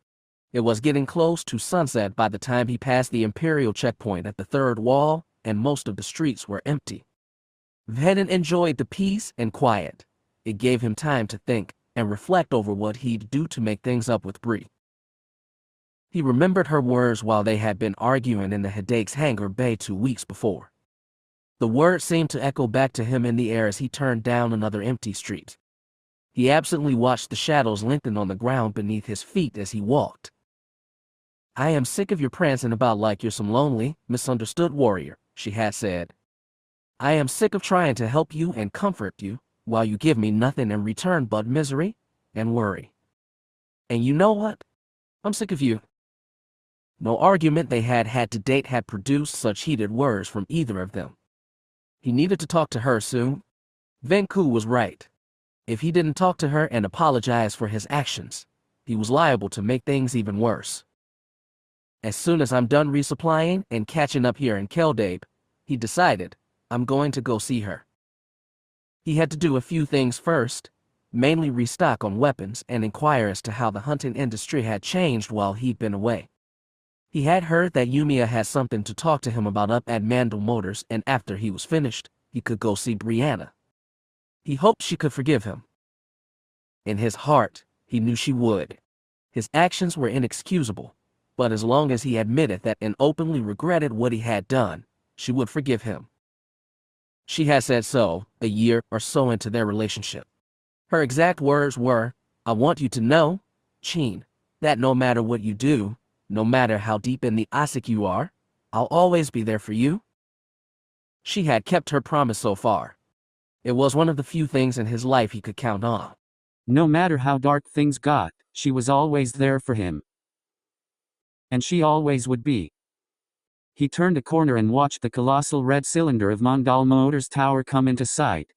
It was getting close to sunset by the time he passed the Imperial checkpoint at the third wall, and most of the streets were empty. Vhetin enjoyed the peace and quiet. It gave him time to think and reflect over what he'd do to make things up with Bree. He remembered her words while they had been arguing in the Headache's hangar bay 2 weeks before. The words seemed to echo back to him in the air as he turned down another empty street. He absently watched the shadows lengthen on the ground beneath his feet as he walked. I am sick of your prancing about like you're some lonely, misunderstood warrior, she had said. I am sick of trying to help you and comfort you, while you give me nothing in return but misery and worry. And you know what? I'm sick of you. No argument they had to date had produced such heated words from either of them. He needed to talk to her soon. Venku was right. If he didn't talk to her and apologize for his actions, he was liable to make things even worse. As soon as I'm done resupplying and catching up here in Keldabe, he decided, I'm going to go see her. He had to do a few things first, mainly restock on weapons and inquire as to how the hunting industry had changed while he'd been away. He had heard that Yumiya had something to talk to him about up at Mandel Motors, and after he was finished, he could go see Brianna. He hoped she could forgive him. In his heart, he knew she would. His actions were inexcusable, but as long as he admitted that and openly regretted what he had done, she would forgive him. She had said so, a year or so into their relationship. Her exact words were, I want you to know, Cin, that no matter what you do, no matter how deep in the Asik you are, I'll always be there for you. She had kept her promise so far. It was one of the few things in his life he could count on. No matter how dark things got, she was always there for him. And she always would be. He turned a corner and watched the colossal red cylinder of Mandal Motors Tower come into sight.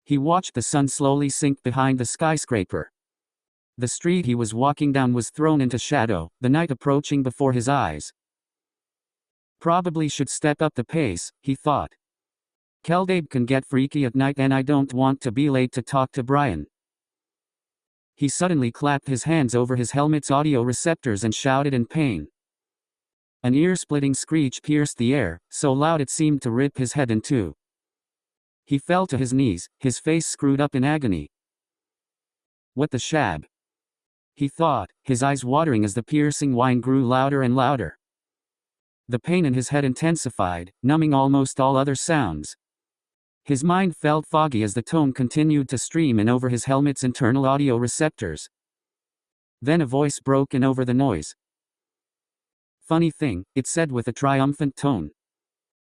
He watched the sun slowly sink behind the skyscraper. The street he was walking down was thrown into shadow, the night approaching before his eyes. Probably should step up the pace, he thought. Keldabe can get freaky at night and I don't want to be late to talk to Brian. He suddenly clapped his hands over his helmet's audio receptors and shouted in pain. An ear-splitting screech pierced the air, so loud it seemed to rip his head in two. He fell to his knees, his face screwed up in agony. What the shab? He thought, his eyes watering as the piercing whine grew louder and louder. The pain in his head intensified, numbing almost all other sounds. His mind felt foggy as the tone continued to stream in over his helmet's internal audio receptors. Then a voice broke in over the noise. Funny thing, it said with a triumphant tone.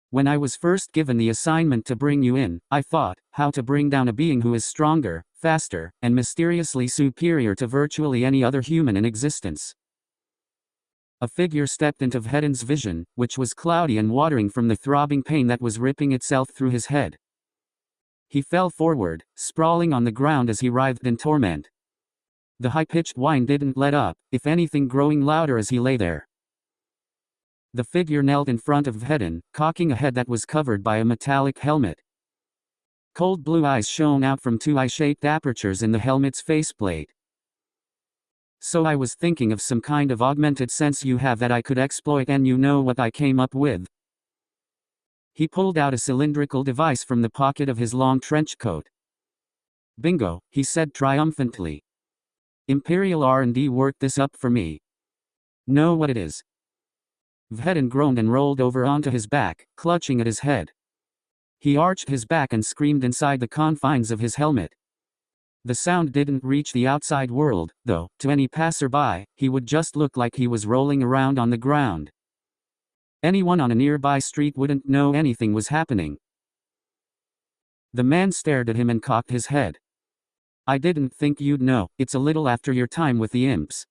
When I was first given the assignment to bring you in, I thought, how to bring down a being who is stronger, faster, and mysteriously superior to virtually any other human in existence. A figure stepped into Vhetin's vision, which was cloudy and watering from the throbbing pain that was ripping itself through his head. He fell forward, sprawling on the ground as he writhed in torment. The high-pitched whine didn't let up, if anything growing louder as he lay there. The figure knelt in front of Vhetin, cocking a head that was covered by a metallic helmet. Cold blue eyes shone out from two eye-shaped apertures in the helmet's faceplate. So I was thinking of some kind of augmented sense you have that I could exploit, and you know what I came up with? He pulled out a cylindrical device from the pocket of his long trench coat. Bingo, he said triumphantly. Imperial R&D worked this up for me. Know what it is? Vhetin groaned and rolled over onto his back, clutching at his head. He arched his back and screamed inside the confines of his helmet. The sound didn't reach the outside world, though. To any passerby, he would just look like he was rolling around on the ground. Anyone on a nearby street wouldn't know anything was happening. The man stared at him and cocked his head. I didn't think you'd know, it's a little after your time with the imps.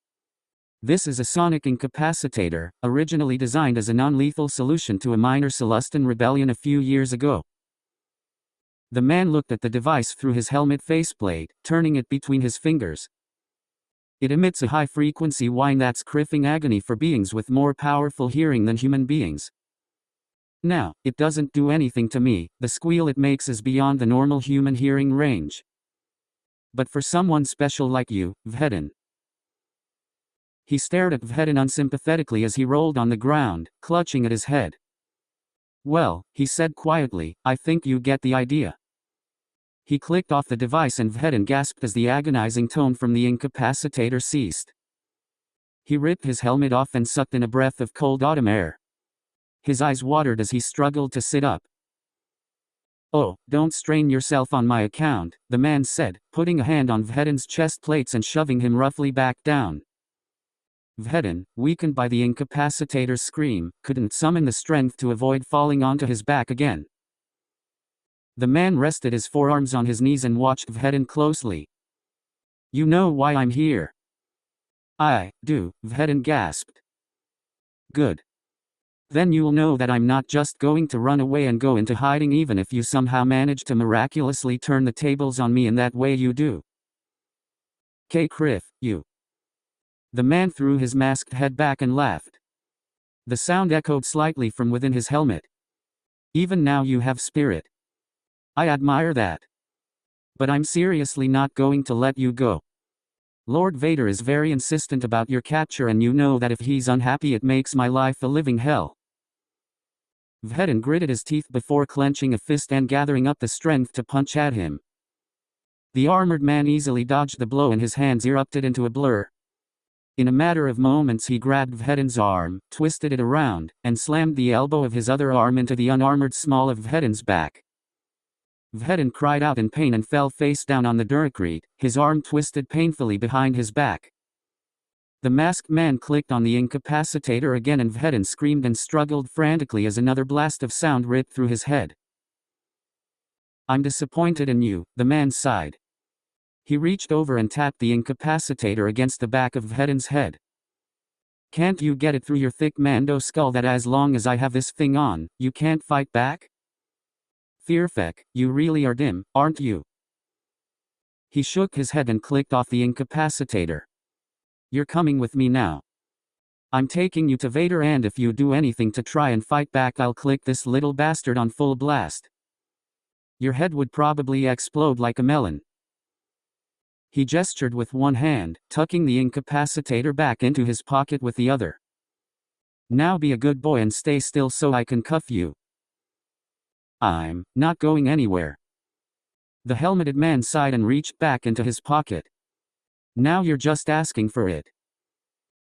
This is a sonic incapacitator, originally designed as a non-lethal solution to a minor Celestin rebellion a few years ago. The man looked at the device through his helmet faceplate, turning it between his fingers. It emits a high-frequency whine that's crippling agony for beings with more powerful hearing than human beings. Now, it doesn't do anything to me, the squeal it makes is beyond the normal human hearing range. But for someone special like you, Vhetin. He stared at Vhetin unsympathetically as he rolled on the ground, clutching at his head. Well, he said quietly, I think you get the idea. He clicked off the device and Vhetin gasped as the agonizing tone from the incapacitator ceased. He ripped his helmet off and sucked in a breath of cold autumn air. His eyes watered as he struggled to sit up. Oh, don't strain yourself on my account, the man said, putting a hand on Vhetin's chest plates and shoving him roughly back down. Vhetin, weakened by the incapacitator's scream, couldn't summon the strength to avoid falling onto his back again. The man rested his forearms on his knees and watched Vhetin closely. "You know why I'm here?" "I do," Vhetin gasped. "Good. Then you'll know that I'm not just going to run away and go into hiding even if you somehow manage to miraculously turn the tables on me in that way you do. Criff, you." The man threw his masked head back and laughed. The sound echoed slightly from within his helmet. "Even now you have spirit. I admire that. But I'm seriously not going to let you go. Lord Vader is very insistent about your capture and you know that if he's unhappy it makes my life a living hell." Vhetin gritted his teeth before clenching a fist and gathering up the strength to punch at him. The armored man easily dodged the blow and his hands erupted into a blur. In a matter of moments he grabbed Vhetin's arm, twisted it around, and slammed the elbow of his other arm into the unarmored small of Vhetin's back. Vhetin cried out in pain and fell face down on the Duracrete, his arm twisted painfully behind his back. The masked man clicked on the incapacitator again and Vhetin screamed and struggled frantically as another blast of sound ripped through his head. "I'm disappointed in you," the man sighed. He reached over and tapped the incapacitator against the back of Vhetin's head. "Can't you get it through your thick Mando skull that as long as I have this thing on, you can't fight back? Fearfeck, you really are dim, aren't you?" He shook his head and clicked off the incapacitator. "You're coming with me now. I'm taking you to Vader and if you do anything to try and fight back I'll click this little bastard on full blast. Your head would probably explode like a melon." He gestured with one hand, tucking the incapacitator back into his pocket with the other. "Now be a good boy and stay still so I can cuff you." "I'm not going anywhere." The helmeted man sighed and reached back into his pocket. "Now you're just asking for it."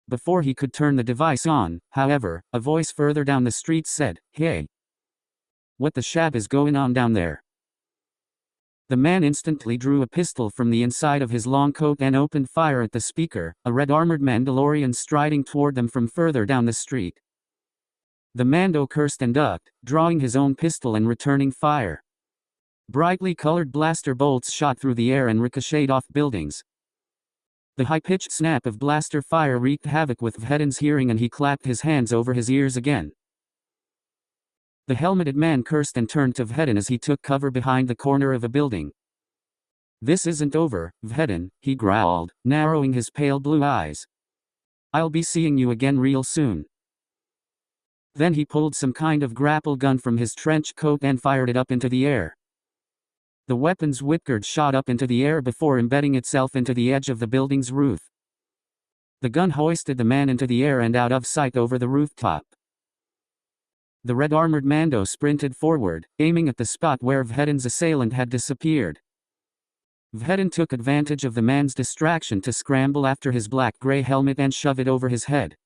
Before he could turn the device on, however, a voice further down the street said, "Hey. What the shab is going on down there?" The man instantly drew a pistol from the inside of his long coat and opened fire at the speaker, a red-armored Mandalorian striding toward them from further down the street. The Mando cursed and ducked, drawing his own pistol and returning fire. Brightly colored blaster bolts shot through the air and ricocheted off buildings. The high-pitched snap of blaster fire wreaked havoc with Vhetin's hearing and he clapped his hands over his ears again. The helmeted man cursed and turned to Vhetin as he took cover behind the corner of a building. "This isn't over, Vhetin," he growled, narrowing his pale blue eyes. "I'll be seeing you again real soon." Then he pulled some kind of grapple gun from his trench coat and fired it up into the air. The weapon's whipcord shot up into the air before embedding itself into the edge of the building's roof. The gun hoisted the man into the air and out of sight over the rooftop. The red-armored Mando sprinted forward, aiming at the spot where Vhetin's assailant had disappeared. Vhetin took advantage of the man's distraction to scramble after his black-gray helmet and shove it over his head.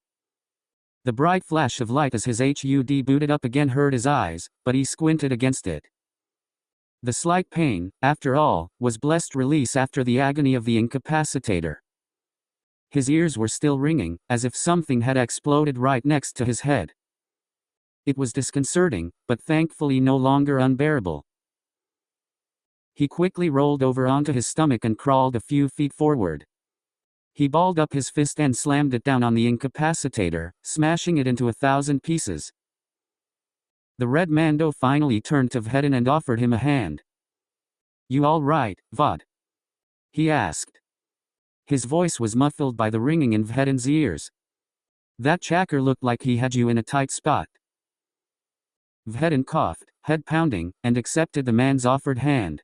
The bright flash of light as his HUD booted up again hurt his eyes, but he squinted against it. The slight pain, after all, was blessed release after the agony of the incapacitator. His ears were still ringing, as if something had exploded right next to his head. It was disconcerting, but thankfully no longer unbearable. He quickly rolled over onto his stomach and crawled a few feet forward. He balled up his fist and slammed it down on the incapacitator, smashing it into 1,000 pieces. The red Mando finally turned to Vhetin and offered him a hand. "You all right, Vod?" he asked. His voice was muffled by the ringing in Vhetin's ears. "That chacker looked like he had you in a tight spot." Vhetin coughed, head pounding, and accepted the man's offered hand.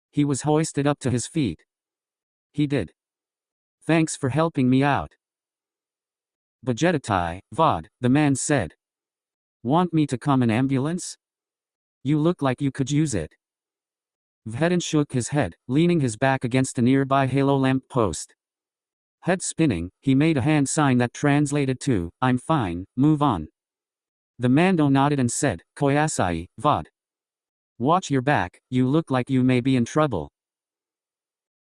He was hoisted up to his feet. He did. "Thanks for helping me out." "Bajetatai, Vod," the man said. "Want me to come an ambulance? You look like you could use it." Vhetin shook his head, leaning his back against a nearby halo lamp post. Head spinning, he made a hand sign that translated to, "I'm fine, move on." The Mando nodded and said, "Koyasai, Vod. Watch your back, you look like you may be in trouble."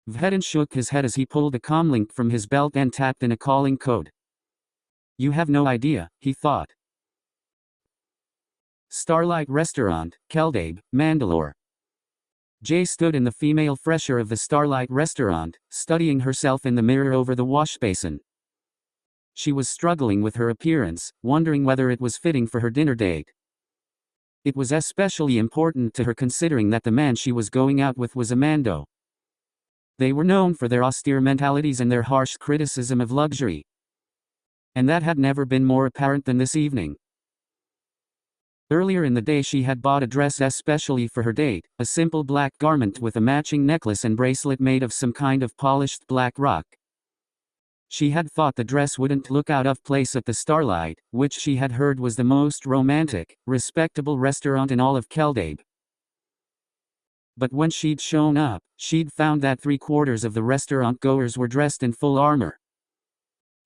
Vhetin shook his head as he pulled a comlink from his belt and tapped in a calling code. You have no idea, he thought. Starlight Restaurant, Keldabe, Mandalore. Jay stood in the female fresher of the Starlight Restaurant, studying herself in the mirror over the wash basin. She was struggling with her appearance, wondering whether it was fitting for her dinner date. It was especially important to her considering that the man she was going out with was a Mando. They were known for their austere mentalities and their harsh criticism of luxury. And that had never been more apparent than this evening. Earlier in the day she had bought a dress especially for her date, a simple black garment with a matching necklace and bracelet made of some kind of polished black rock. She had thought the dress wouldn't look out of place at the Starlight, which she had heard was the most romantic, respectable restaurant in all of Keldabe. But when she'd shown up, she'd found that 3/4 of the restaurant goers were dressed in full armor.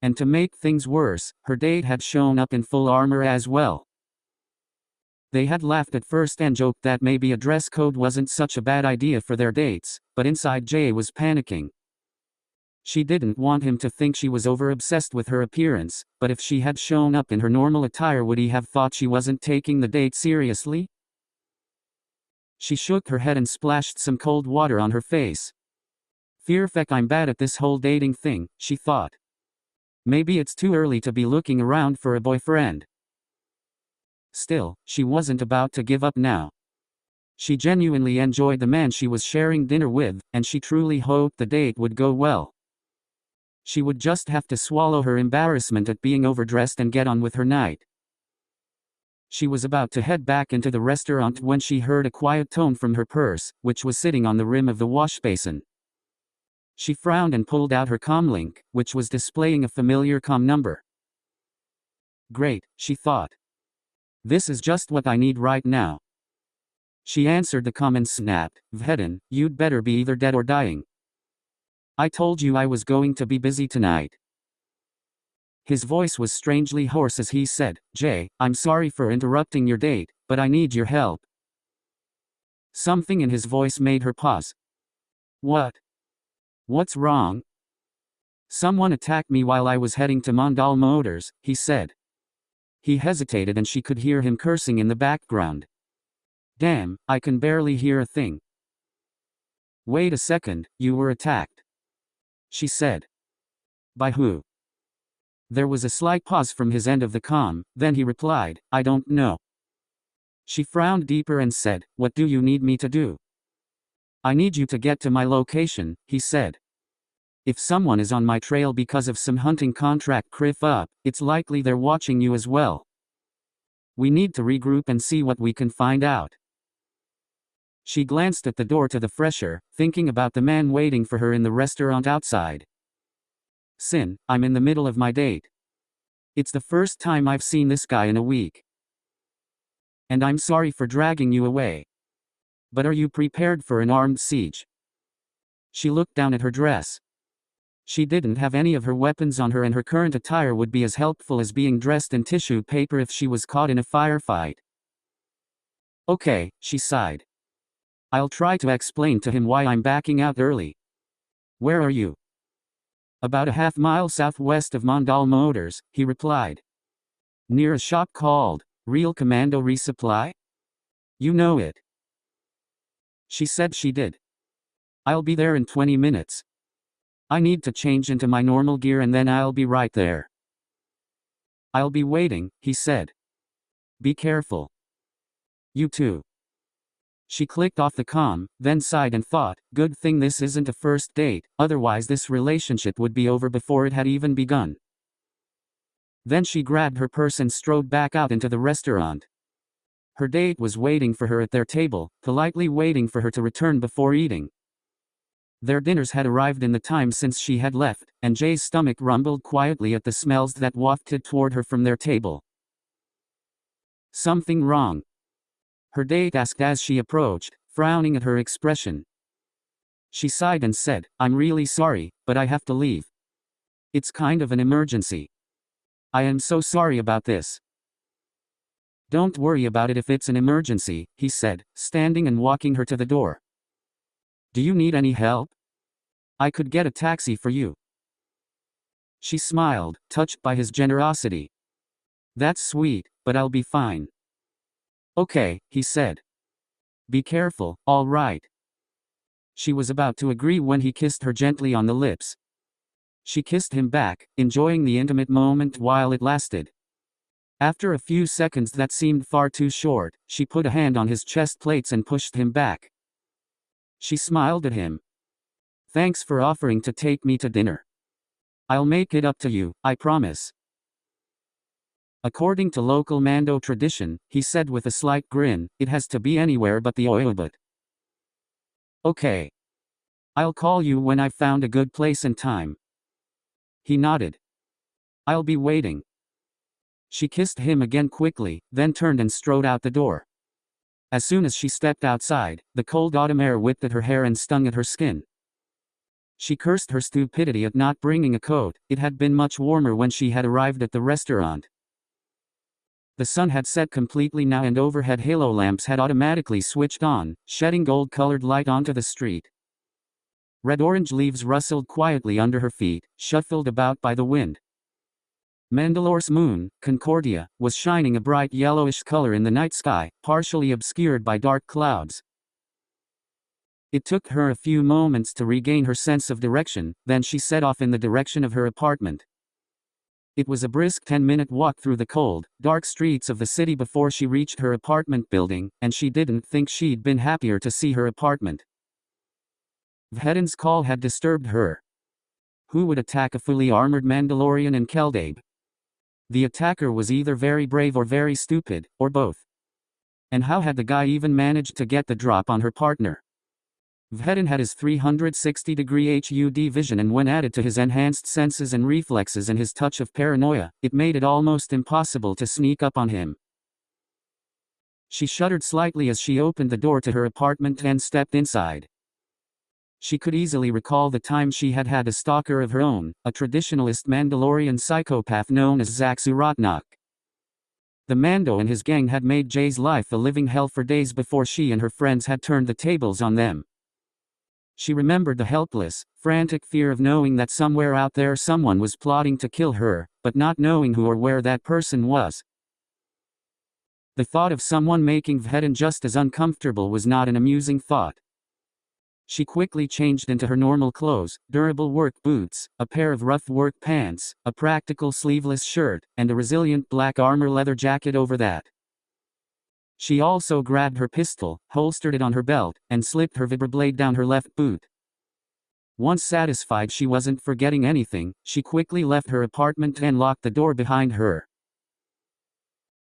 And to make things worse, her date had shown up in full armor as well. They had laughed at first and joked that maybe a dress code wasn't such a bad idea for their dates, but inside Jay was panicking. She didn't want him to think she was over-obsessed with her appearance, but if she had shown up in her normal attire would he have thought she wasn't taking the date seriously? She shook her head and splashed some cold water on her face. Feck, I'm bad at this whole dating thing, she thought. Maybe it's too early to be looking around for a boyfriend. Still, she wasn't about to give up now. She genuinely enjoyed the man she was sharing dinner with, and she truly hoped the date would go well. She would just have to swallow her embarrassment at being overdressed and get on with her night. She was about to head back into the restaurant when she heard a quiet tone from her purse, which was sitting on the rim of the wash basin. She frowned and pulled out her comlink, which was displaying a familiar com number. Great, she thought. This is just what I need right now. She answered the com and snapped, Vhetin, you'd better be either dead or dying. I told you I was going to be busy tonight. His voice was strangely hoarse as he said, Jay, I'm sorry for interrupting your date, but I need your help. Something in his voice made her pause. What? What's wrong? Someone attacked me while I was heading to Mondal Motors, he said. He hesitated and she could hear him cursing in the background. Damn, I can barely hear a thing. Wait a second, you were attacked, she said. By who? There was a slight pause from his end of the comm, then he replied, I don't know. She frowned deeper and said, what do you need me to do? I need you to get to my location, he said. If someone is on my trail because of some hunting contract criff up, it's likely they're watching you as well. We need to regroup and see what we can find out. She glanced at the door to the fresher, thinking about the man waiting for her in the restaurant outside. Cin, I'm in the middle of my date. It's the first time I've seen this guy in a week. And I'm sorry for dragging you away. But are you prepared for an armed siege? She looked down at her dress. She didn't have any of her weapons on her and her current attire would be as helpful as being dressed in tissue paper if she was caught in a firefight. Okay, she sighed. I'll try to explain to him why I'm backing out early. Where are you? About a half-mile southwest of Mondal Motors, he replied. Near a shop called Real Commando Resupply? You know it. She said she did. I'll be there in 20 minutes. I need to change into my normal gear and then I'll be right there. I'll be waiting, he said. Be careful. You too. She clicked off the comm, then sighed and thought, good thing this isn't a first date, otherwise this relationship would be over before it had even begun. Then she grabbed her purse and strode back out into the restaurant. Her date was waiting for her at their table, politely waiting for her to return before eating. Their dinners had arrived in the time since she had left, and Jay's stomach rumbled quietly at the smells that wafted toward her from their table. Something wrong? Her date asked as she approached, frowning at her expression. She sighed and said, I'm really sorry, but I have to leave. It's kind of an emergency. I am so sorry about this. Don't worry about it if it's an emergency, he said, standing and walking her to the door. Do you need any help? I could get a taxi for you. She smiled, touched by his generosity. That's sweet, but I'll be fine. Okay, he said. Be careful, all right. She was about to agree when he kissed her gently on the lips. She kissed him back, enjoying the intimate moment while it lasted. After a few seconds that seemed far too short, she put a hand on his chest plates and pushed him back. She smiled at him. Thanks for offering to take me to dinner. I'll make it up to you, I promise. According to local Mando tradition, he said with a slight grin, it has to be anywhere but the Audiobook. Okay. I'll call you when I've found a good place and time. He nodded. I'll be waiting. She kissed him again quickly, then turned and strode out the door. As soon as she stepped outside, the cold autumn air whipped at her hair and stung at her skin. She cursed her stupidity at not bringing a coat. It had been much warmer when she had arrived at the restaurant. The sun had set completely now and overhead halo lamps had automatically switched on, shedding gold-colored light onto the street. Red-orange leaves rustled quietly under her feet, shuffled about by the wind. Mandalore's moon, Concordia, was shining a bright yellowish color in the night sky, partially obscured by dark clouds. It took her a few moments to regain her sense of direction, then she set off in the direction of her apartment. It was a brisk 10-minute walk through the cold, dark streets of the city before she reached her apartment building, and she didn't think she'd been happier to see her apartment. Vhetin's call had disturbed her. Who would attack a fully armored Mandalorian in Keldabe? The attacker was either very brave or very stupid, or both. And how had the guy even managed to get the drop on her partner? Vhetin had his 360-degree HUD vision, and when added to his enhanced senses and reflexes and his touch of paranoia, it made it almost impossible to sneak up on him. She shuddered slightly as she opened the door to her apartment and stepped inside. She could easily recall the time she had had a stalker of her own, a traditionalist Mandalorian psychopath known as Zaxu. The Mando and his gang had made Jay's life a living hell for days before she and her friends had turned the tables on them. She remembered the helpless, frantic fear of knowing that somewhere out there someone was plotting to kill her, but not knowing who or where that person was. The thought of someone making Vhetin just as uncomfortable was not an amusing thought. She quickly changed into her normal clothes, durable work boots, a pair of rough work pants, a practical sleeveless shirt, and a resilient black armor leather jacket over that. She also grabbed her pistol, holstered it on her belt, and slipped her vibroblade down her left boot. Once satisfied she wasn't forgetting anything, she quickly left her apartment and locked the door behind her.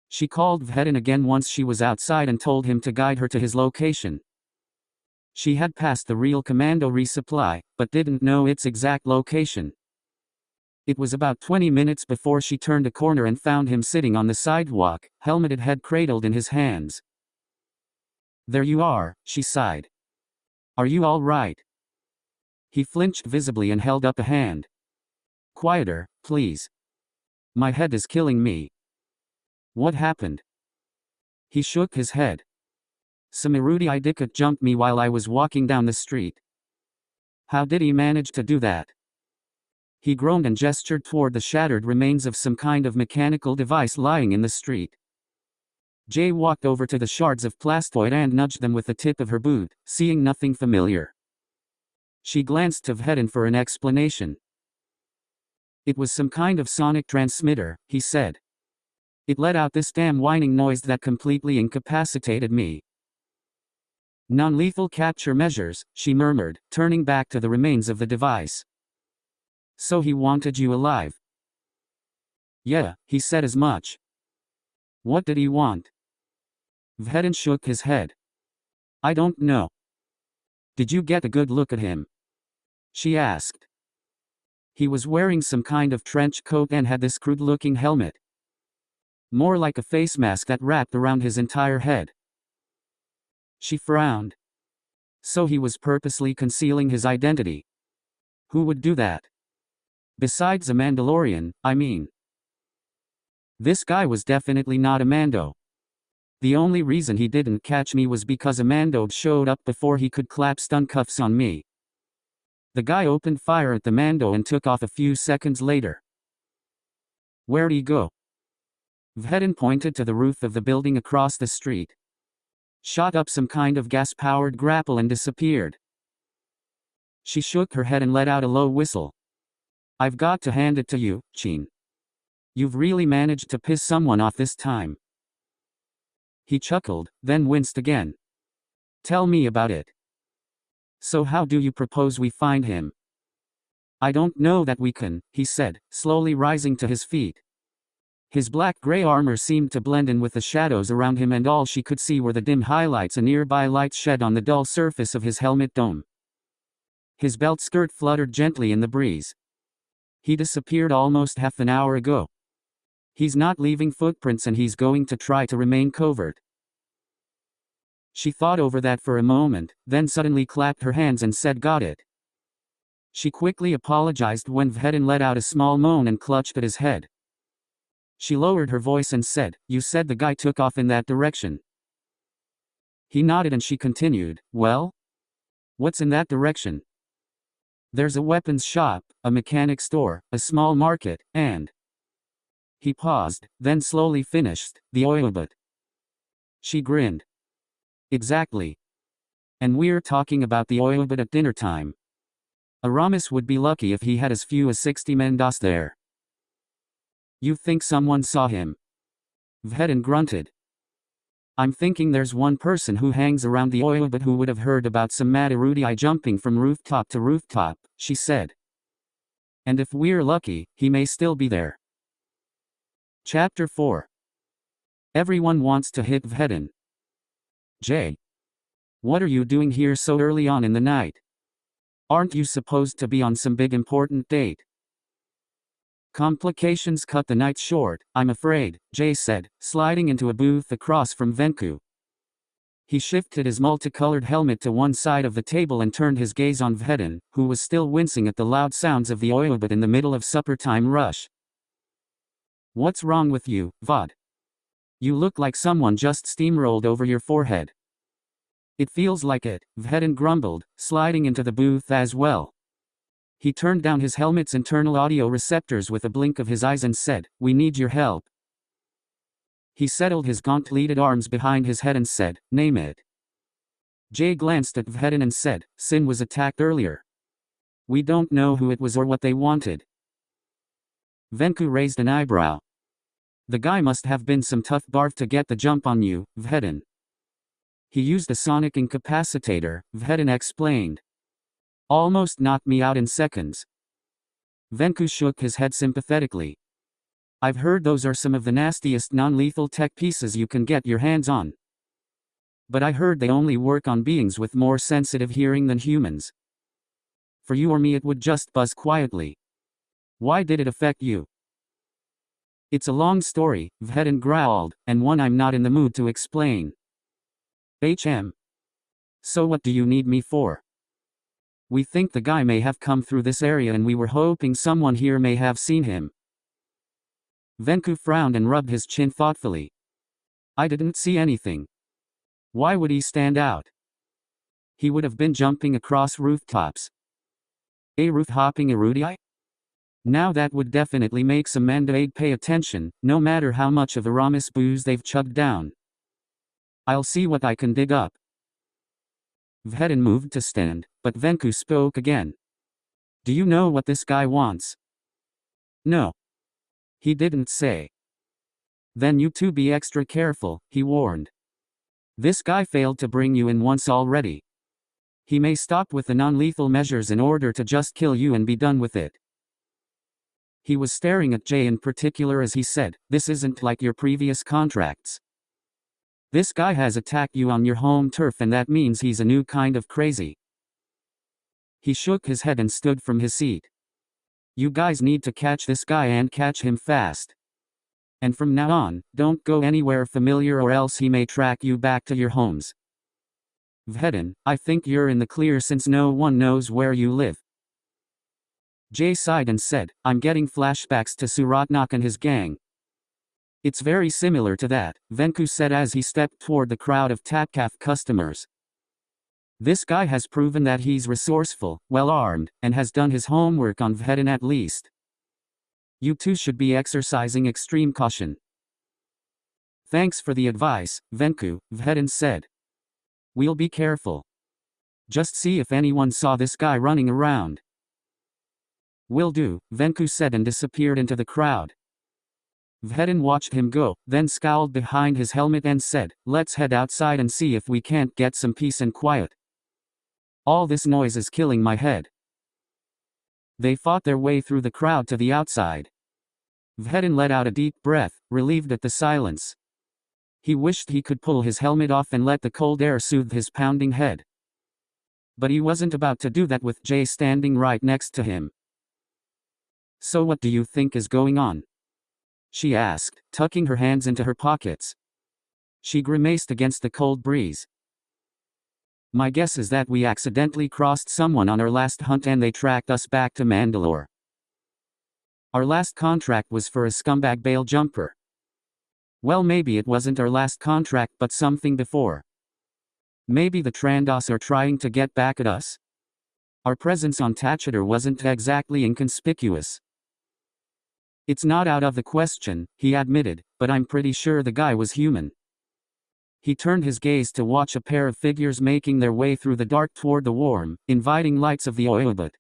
She called Vhetin again once she was outside and told him to guide her to his location. She had passed the real commando resupply, but didn't know its exact location. It was about 20 minutes before she turned a corner and found him sitting on the sidewalk, helmeted head cradled in his hands. There you are, she sighed. Are you all right? He flinched visibly and held up a hand. Quieter, please. My head is killing me. What happened? He shook his head. Some erudite idiot jumped me while I was walking down the street. How did he manage to do that? He groaned and gestured toward the shattered remains of some kind of mechanical device lying in the street. Jay walked over to the shards of plastoid and nudged them with the tip of her boot, seeing nothing familiar. She glanced to Vhetin for an explanation. It was some kind of sonic transmitter, he said. It let out this damn whining noise that completely incapacitated me. Non-lethal capture measures, she murmured, turning back to the remains of the device. So he wanted you alive? Yeah, he said as much. What did he want? Vhetin shook his head. I don't know. Did you get a good look at him? She asked. He was wearing some kind of trench coat and had this crude-looking helmet. More like a face mask that wrapped around his entire head. She frowned. So he was purposely concealing his identity. Who would do that? Besides a Mandalorian, I mean. This guy was definitely not a Mando. The only reason he didn't catch me was because a Mando showed up before he could clap stun cuffs on me. The guy opened fire at the Mando and took off a few seconds later. Where'd he go? Vhetin pointed to the roof of the building across the street. Shot up some kind of gas-powered grapple and disappeared. She shook her head and let out a low whistle. I've got to hand it to you, Cin. You've really managed to piss someone off this time. He chuckled, then winced again. Tell me about it. So how do you propose we find him? I don't know that we can, he said, slowly rising to his feet. His black-gray armor seemed to blend in with the shadows around him, and all she could see were the dim highlights a nearby light shed on the dull surface of his helmet dome. His belt skirt fluttered gently in the breeze. He disappeared almost half an hour ago. He's not leaving footprints, and he's going to try to remain covert. She thought over that for a moment, then suddenly clapped her hands and said, "Got it." She quickly apologized when Vhetin let out a small moan and clutched at his head. She lowered her voice and said, "You said the guy took off in that direction." He nodded and she continued, "Well? What's in that direction?" "There's a weapons shop, a mechanic store, a small market, and..." He paused, then slowly finished, "the Audiobook." She grinned. "Exactly. And we're talking about the Audiobook at dinner time. Aramis would be lucky if he had as few as 60 mendas there." "You think someone saw him?" Vhetin grunted. "I'm thinking there's one person who hangs around the Audiobook who would have heard about some mad erudite jumping from rooftop to rooftop," she said. "And if we're lucky, he may still be there." Chapter 4. Everyone wants to hit Vhetin. "Jay, what are you doing here so early on in the night? Aren't you supposed to be on some big important date?" "Complications cut the night short, I'm afraid," Jay said, sliding into a booth across from Venku. He shifted his multicolored helmet to one side of the table and turned his gaze on Vhetin, who was still wincing at the loud sounds of the Audiobook in the middle of supper time rush. "What's wrong with you, Vod? You look like someone just steamrolled over your forehead." "It feels like it," Vhetin grumbled, sliding into the booth as well. He turned down his helmet's internal audio receptors with a blink of his eyes and said, "We need your help." He settled his gauntleted arms behind his head and said, "Name it." Jay glanced at Vhetin and said, "Cin was attacked earlier. We don't know who it was or what they wanted." Venku raised an eyebrow. "The guy must have been some tough barf to get the jump on you, Vhetin." "He used a sonic incapacitator," Vhetin explained. "Almost knocked me out in seconds." Venku shook his head sympathetically. "I've heard those are some of the nastiest non-lethal tech pieces you can get your hands on. But I heard they only work on beings with more sensitive hearing than humans. For you or me it would just buzz quietly. Why did it affect you?" "It's a long story," Vhetin growled, "and one I'm not in the mood to explain." "So what do you need me for?" "We think the guy may have come through this area and we were hoping someone here may have seen him." Venku frowned and rubbed his chin thoughtfully. "I didn't see anything. Why would he stand out?" "He would have been jumping across rooftops." "A roof-hopping erudite? Now that would definitely make some Mandate pay attention, no matter how much of Aramis booze they've chugged down. I'll see what I can dig up." Vhetin moved to stand, but Venku spoke again. "Do you know what this guy wants?" "No. He didn't say." "Then you two be extra careful," he warned. "This guy failed to bring you in once already. He may stop with the non-lethal measures in order to just kill you and be done with it." He was staring at Jay in particular as he said, "This isn't like your previous contracts. This guy has attacked you on your home turf, and that means he's a new kind of crazy." He shook his head and stood from his seat. "You guys need to catch this guy and catch him fast. And from now on, don't go anywhere familiar or else he may track you back to your homes. Vhetin, I think you're in the clear since no one knows where you live." Jay sighed and said, "I'm getting flashbacks to Suratnak and his gang." "It's very similar to that," Venku said as he stepped toward the crowd of Tapcaf customers. This guy has proven that he's resourceful, well-armed, and has done his homework on Vhetin at least. You two should be exercising extreme caution. Thanks for the advice, Venku, Vhetin said. We'll be careful. Just see if anyone saw this guy running around. Will do, Venku said and disappeared into the crowd. Vhetin watched him go, then scowled behind his helmet and said, let's head outside and see if we can't get some peace and quiet. All this noise is killing my head. They fought their way through the crowd to the outside. Vhetin let out a deep breath, relieved at the silence. He wished he could pull his helmet off and let the cold air soothe his pounding head. But he wasn't about to do that with Jay standing right next to him. So what do you think is going on? She asked, tucking her hands into her pockets. She grimaced against the cold breeze. My guess is that we accidentally crossed someone on our last hunt and they tracked us back to Mandalore. Our last contract was for a scumbag bail jumper. Well, maybe it wasn't our last contract but something before. Maybe the Trandos are trying to get back at us? Our presence on Tachitor wasn't exactly inconspicuous. It's not out of the question, he admitted, but I'm pretty sure the guy was human. He turned his gaze to watch a pair of figures making their way through the dark toward the warm, inviting lights of the Audiobook.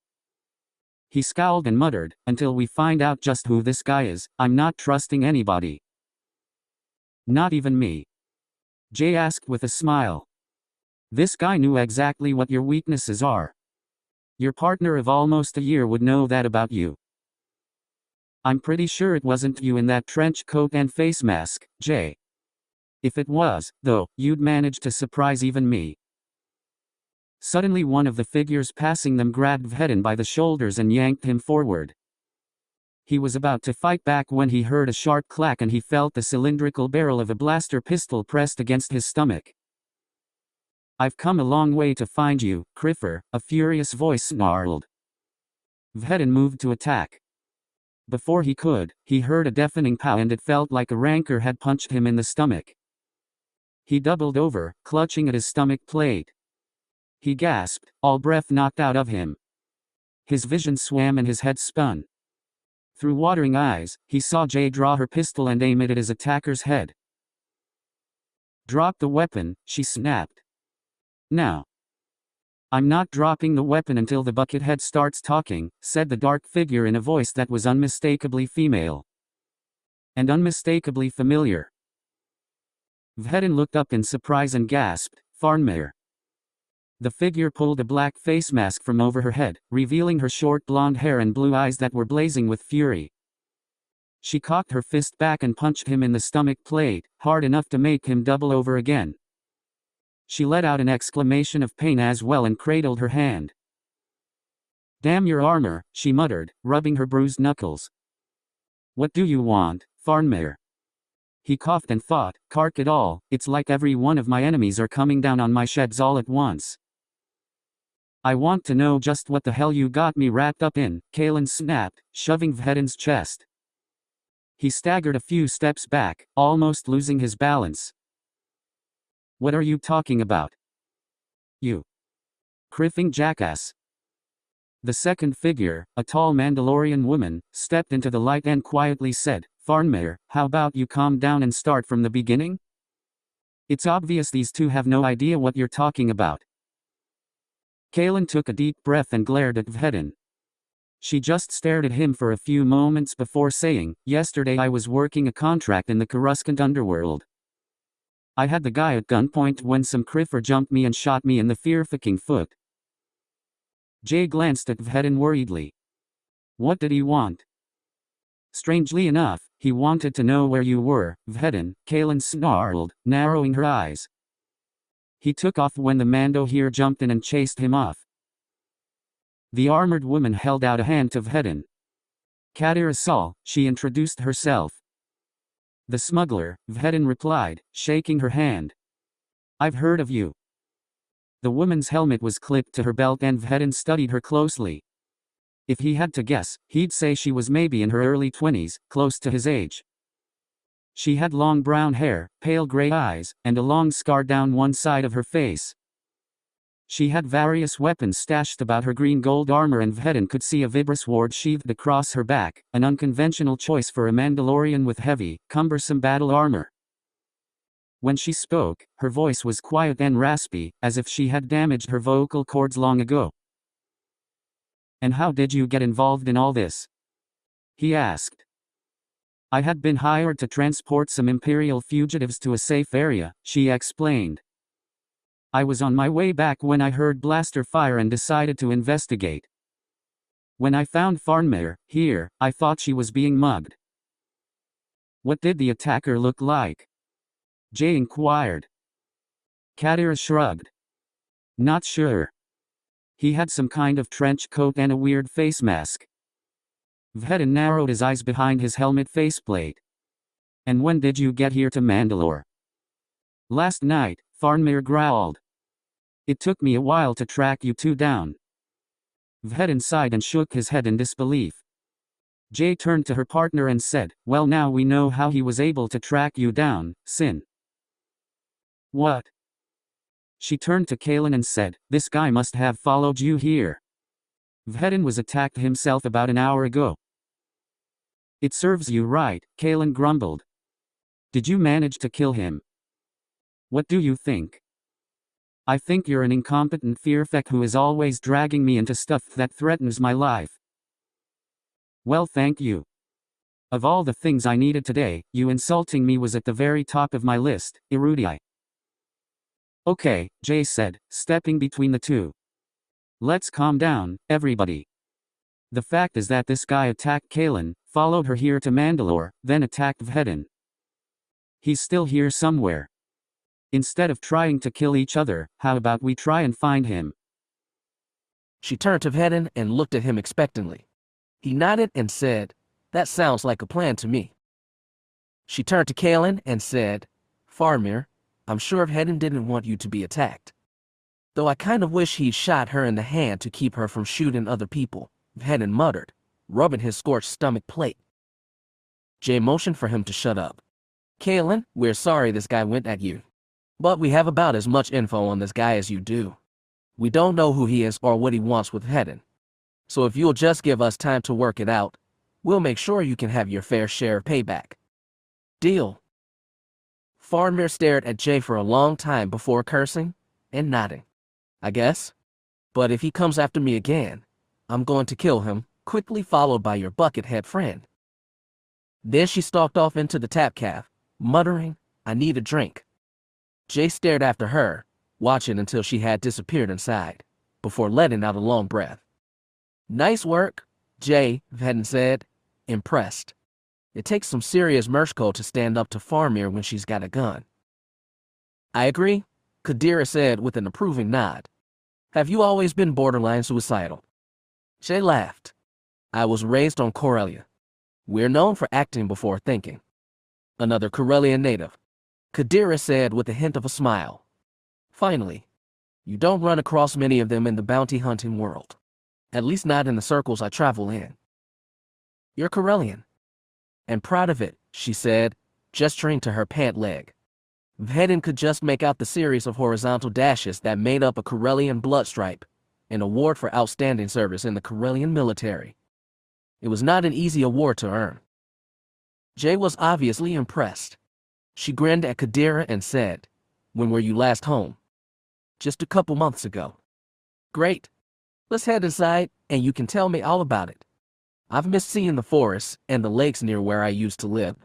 He scowled and muttered, until we find out just who this guy is, I'm not trusting anybody. Not even me. Jay asked with a smile. This guy knew exactly what your weaknesses are. Your partner of almost a year would know that about you. I'm pretty sure it wasn't you in that trench coat and face mask, Jay. If it was, though, you'd manage to surprise even me. Suddenly one of the figures passing them grabbed Vhetin by the shoulders and yanked him forward. He was about to fight back when he heard a sharp clack and he felt the cylindrical barrel of a blaster pistol pressed against his stomach. I've come a long way to find you, Criffer, a furious voice snarled. Vhetin moved to attack. Before he could, he heard a deafening pow and it felt like a rancor had punched him in the stomach. He doubled over, clutching at his stomach plate. He gasped, all breath knocked out of him. His vision swam and his head spun. Through watering eyes, he saw Jay draw her pistol and aim it at his attacker's head. Drop the weapon, she snapped. Now. I'm not dropping the weapon until the buckethead starts talking, said the dark figure in a voice that was unmistakably female. And unmistakably familiar. Vhetin looked up in surprise and gasped, Farnmere. The figure pulled a black face mask from over her head, revealing her short blonde hair and blue eyes that were blazing with fury. She cocked her fist back and punched him in the stomach plate, hard enough to make him double over again. She let out an exclamation of pain as well and cradled her hand. Damn your armor, she muttered, rubbing her bruised knuckles. What do you want, Farnmere? He coughed and thought, Kark it all, it's like every one of my enemies are coming down on my sheds all at once. I want to know just what the hell you got me wrapped up in, Kalen snapped, shoving Vhetin's chest. He staggered a few steps back, almost losing his balance. What are you talking about? You criffing jackass. The second figure, a tall Mandalorian woman, stepped into the light and quietly said, Farnmere, how about you calm down and start from the beginning? It's obvious these two have no idea what you're talking about. Kalen took a deep breath and glared at Vhetin. She just stared at him for a few moments before saying, Yesterday I was working a contract in the Coruscant underworld. I had the guy at gunpoint when some criffer jumped me and shot me in the fear-fucking foot. Jay glanced at Vhetin worriedly. What did he want? Strangely enough, he wanted to know where you were, Vhetin, Kalen snarled, narrowing her eyes. He took off when the Mando here jumped in and chased him off. The armored woman held out a hand to Vhetin. Kadir Asal, she introduced herself. The smuggler, Vhetin replied, shaking her hand. I've heard of you. The woman's helmet was clipped to her belt and Vhetin studied her closely. If he had to guess, he'd say she was maybe in her early 20s, close to his age. She had long brown hair, pale gray eyes, and a long scar down one side of her face. She had various weapons stashed about her green gold armor, and Vhetin could see a vibrous sword sheathed across her back, an unconventional choice for a Mandalorian with heavy, cumbersome battle armor. When she spoke, her voice was quiet and raspy, as if she had damaged her vocal cords long ago. "And how did you get involved in all this?" he asked. "I had been hired to transport some Imperial fugitives to a safe area," she explained. "I was on my way back when I heard blaster fire and decided to investigate. When I found Farnmere here, I thought she was being mugged." "What did the attacker look like?" Jay inquired. Kadira shrugged. "Not sure. He had some kind of trench coat and a weird face mask." Vhetin narrowed his eyes behind his helmet faceplate. "And when did you get here to Mandalore?" "Last night," Farnmere growled. "It took me a while to track you two down." Vhetin sighed and shook his head in disbelief. Jay turned to her partner and said, "Well, now we know how he was able to track you down, Cin." "What?" She turned to Kalen and said, "This guy must have followed you here. Vhetin was attacked himself about an hour ago." "It serves you right," Kalen grumbled. "Did you manage to kill him?" "What do you think?" "I think you're an incompetent fearfeck who is always dragging me into stuff that threatens my life." "Well, thank you. Of all the things I needed today, you insulting me was at the very top of my list, Erudii." "Okay," Jay said, stepping between the two. "Let's calm down, everybody. The fact is that this guy attacked Kalen, followed her here to Mandalore, then attacked Vhetin. He's still here somewhere. Instead of trying to kill each other, how about we try and find him?" She turned to Vhetin and looked at him expectantly. He nodded and said, "That sounds like a plan to me." She turned to Kalen and said, "Farnmere, I'm sure Vhetin didn't want you to be attacked. Though I kind of wish he'd shot her in the hand to keep her from shooting other people," Vhetin muttered, rubbing his scorched stomach plate. Jay motioned for him to shut up. "Kalen, we're sorry this guy went at you. But we have about as much info on this guy as you do. We don't know who he is or what he wants with Vhetin. So if you'll just give us time to work it out, we'll make sure you can have your fair share of payback. Deal?" Farnmere stared at Jay for a long time before cursing and nodding. "I guess. But if he comes after me again, I'm going to kill him," quickly followed by your buckethead friend. Then she stalked off into the tap caf, muttering, "I need a drink." Jay stared after her, watching until she had disappeared inside, before letting out a long breath. "Nice work, Jay," Vhetin said, impressed. "It takes some serious mershko to stand up to Farnmere when she's got a gun." "I agree," Kadira said with an approving nod. "Have you always been borderline suicidal?" Jay laughed. "I was raised on Corellia. We're known for acting before thinking." "Another Corellian native," Kadira said with a hint of a smile. "Finally, you don't run across many of them in the bounty hunting world. At least not in the circles I travel in." "You're Corellian. And proud of it," she said, gesturing to her pant leg. Vhetin could just make out the series of horizontal dashes that made up a Corellian blood stripe, an award for outstanding service in the Corellian military. It was not an easy award to earn. Jay was obviously impressed. She grinned at Kadira and said, "When were you last home?" "Just a couple months ago." "Great. Let's head inside, and you can tell me all about it. I've missed seeing the forests and the lakes near where I used to live."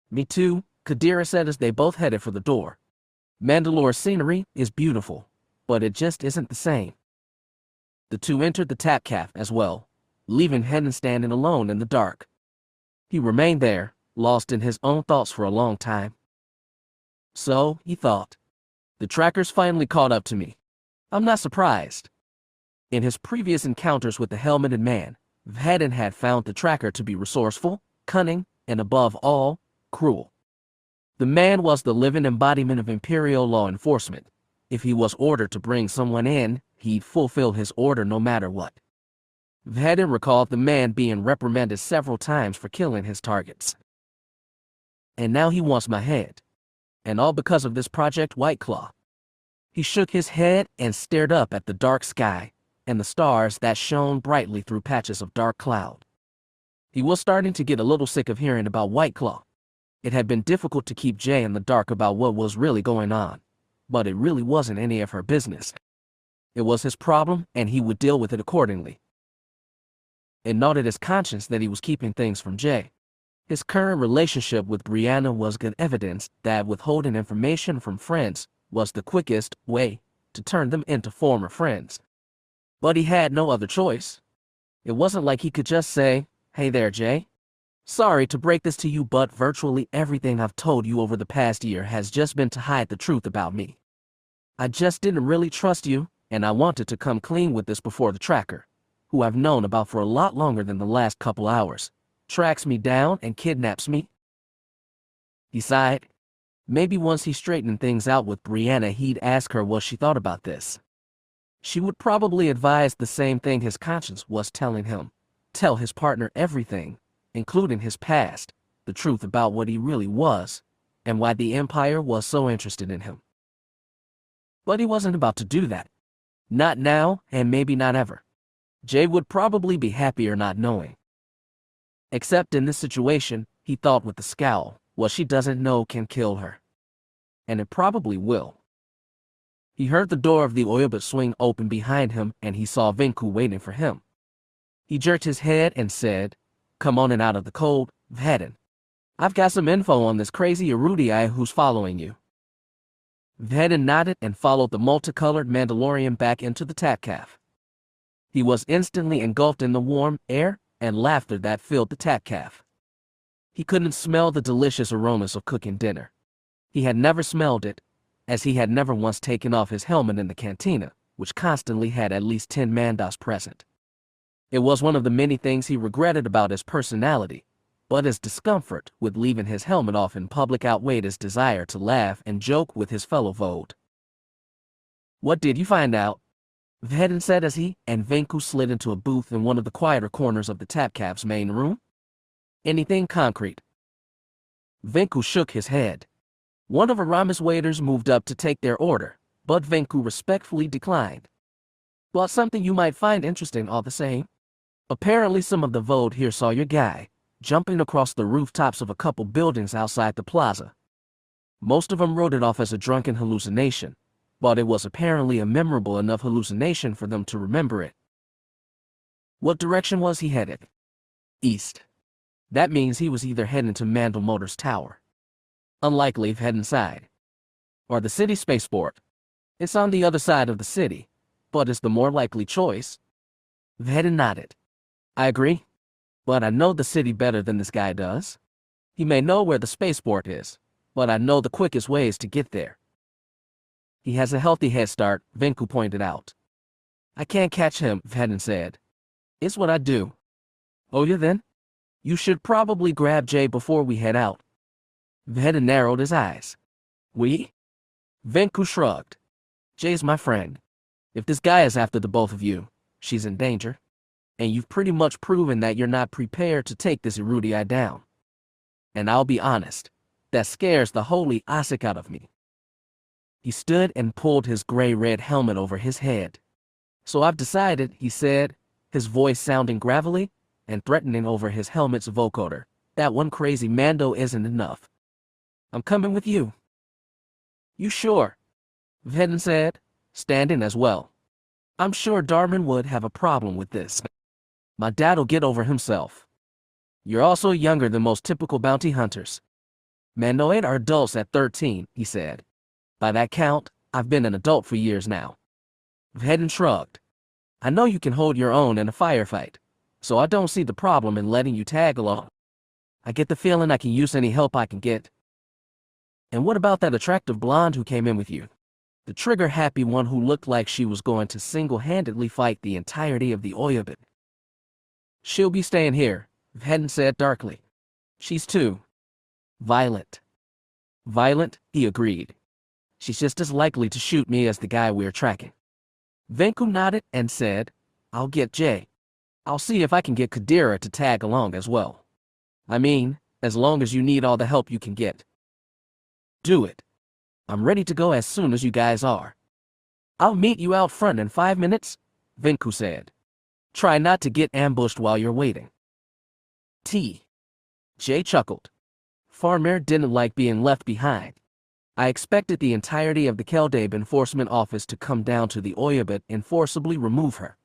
"Me too," Kadira said as they both headed for the door. "Mandalore's scenery is beautiful, but it just isn't the same." The two entered the tap caf as well, leaving Vhetin standing alone in the dark. He remained there, lost in his own thoughts for a long time. "So," he thought, "the trackers finally caught up to me. I'm not surprised." In his previous encounters with the helmeted man, Vhetin had found the tracker to be resourceful, cunning, and above all, cruel. The man was the living embodiment of Imperial law enforcement. If he was ordered to bring someone in, he'd fulfill his order no matter what. Vhetin recalled the man being reprimanded several times for killing his targets. "And now he wants my head. And all because of this Project White Claw." He shook his head and stared up at the dark sky and the stars that shone brightly through patches of dark cloud. He was starting to get a little sick of hearing about White Claw. It had been difficult to keep Jay in the dark about what was really going on, but it really wasn't any of her business. It was his problem, and he would deal with it accordingly. It gnawed at his conscience that he was keeping things from Jay. His current relationship with Brianna was good evidence that withholding information from friends was the quickest way to turn them into former friends. But he had no other choice. It wasn't like he could just say, "Hey there, Jay. Sorry to break this to you, but virtually everything I've told you over the past year has just been to hide the truth about me. I just didn't really trust you, and I wanted to come clean with this before the tracker, who I've known about for a lot longer than the last couple hours, tracks me down and kidnaps me." He sighed. Maybe once he straightened things out with Brianna, he'd ask her what she thought about this. She would probably advise the same thing his conscience was telling him. Tell his partner everything, including his past, the truth about what he really was, and why the Empire was so interested in him. But he wasn't about to do that. Not now, and maybe not ever. Jay would probably be happier not knowing. Except in this situation, he thought with a scowl, what she doesn't know can kill her. And it probably will. He heard the door of the Audiobook swing open behind him, and he saw Vhetin waiting for him. He jerked his head and said, "Come on in out of the cold, Vhetin. I've got some info on this crazy erudite who's following you." Vhetin nodded and followed the multicolored Mandalorian back into the tap caf. He was instantly engulfed in the warm air and laughter that filled the tap caf. He couldn't smell the delicious aromas of cooking dinner. He had never smelled it, as he had never once taken off his helmet in the cantina, which constantly had at least 10 Mandos present. It was one of the many things he regretted about his personality, but his discomfort with leaving his helmet off in public outweighed his desire to laugh and joke with his fellow Vode. "What did you find out?" Vhetin said as he and Vhetin slid into a booth in one of the quieter corners of the tap caf's main room. "Anything concrete?" Vhetin shook his head. One of Arama's waiters moved up to take their order, but Vhetin respectfully declined. "Well, something you might find interesting all the same. Apparently some of the Vode here saw your guy jumping across the rooftops of a couple buildings outside the plaza. Most of them wrote it off as a drunken hallucination, but it was apparently a memorable enough hallucination for them to remember it." "What direction was he headed?" "East. That means he was either heading to Mandel Motors Tower." "Unlikely if heading inside. Or the city spaceport. It's on the other side of the city, but it's the more likely choice." Vhetin nodded. "I agree. But I know the city better than this guy does. He may know where the spaceport is, but I know the quickest ways to get there." "He has a healthy head start," Vhetin pointed out. "I can't catch him," Vhetin said. "It's what I do." "Oh yeah then? You should probably grab Jay before we head out." Vhetin narrowed his eyes. "We?" Vhetin shrugged. "Jay's my friend. If this guy is after the both of you, she's in danger. And you've pretty much proven that you're not prepared to take this erudite down. And I'll be honest, that scares the holy Isaac out of me." He stood and pulled his gray-red helmet over his head. "So I've decided," he said, his voice sounding gravelly and threatening over his helmet's vocoder, "that one crazy Mando isn't enough. I'm coming with you." "You sure?" Vhetin said, standing as well. "I'm sure Darman would have a problem with this. My dad'll get over himself. You're also younger than most typical bounty hunters. Mandoid are adults at 13, he said. By that count, I've been an adult for years now." Vhetin shrugged. "I know you can hold your own in a firefight, so I don't see the problem in letting you tag along. I get the feeling I can use any help I can get." "And what about that attractive blonde who came in with you? The trigger-happy one who looked like she was going to single-handedly fight the entirety of the Audiobook?" "She'll be staying here," Vhetin said darkly. "She's too violent." "Violent," he agreed. "She's just as likely to shoot me as the guy we're tracking." Vhetin nodded and said, "I'll get Jay. I'll see if I can get Kadira to tag along as well. I mean, as long as you need all the help you can get." "Do it. I'm ready to go as soon as you guys are." I'll meet you out front in 5 minutes, Vinku said. Try not to get ambushed while you're waiting. Jay chuckled. Farmer didn't like being left behind. I expected the entirety of the Keldabe enforcement office to come down to the Oyabit and forcibly remove her.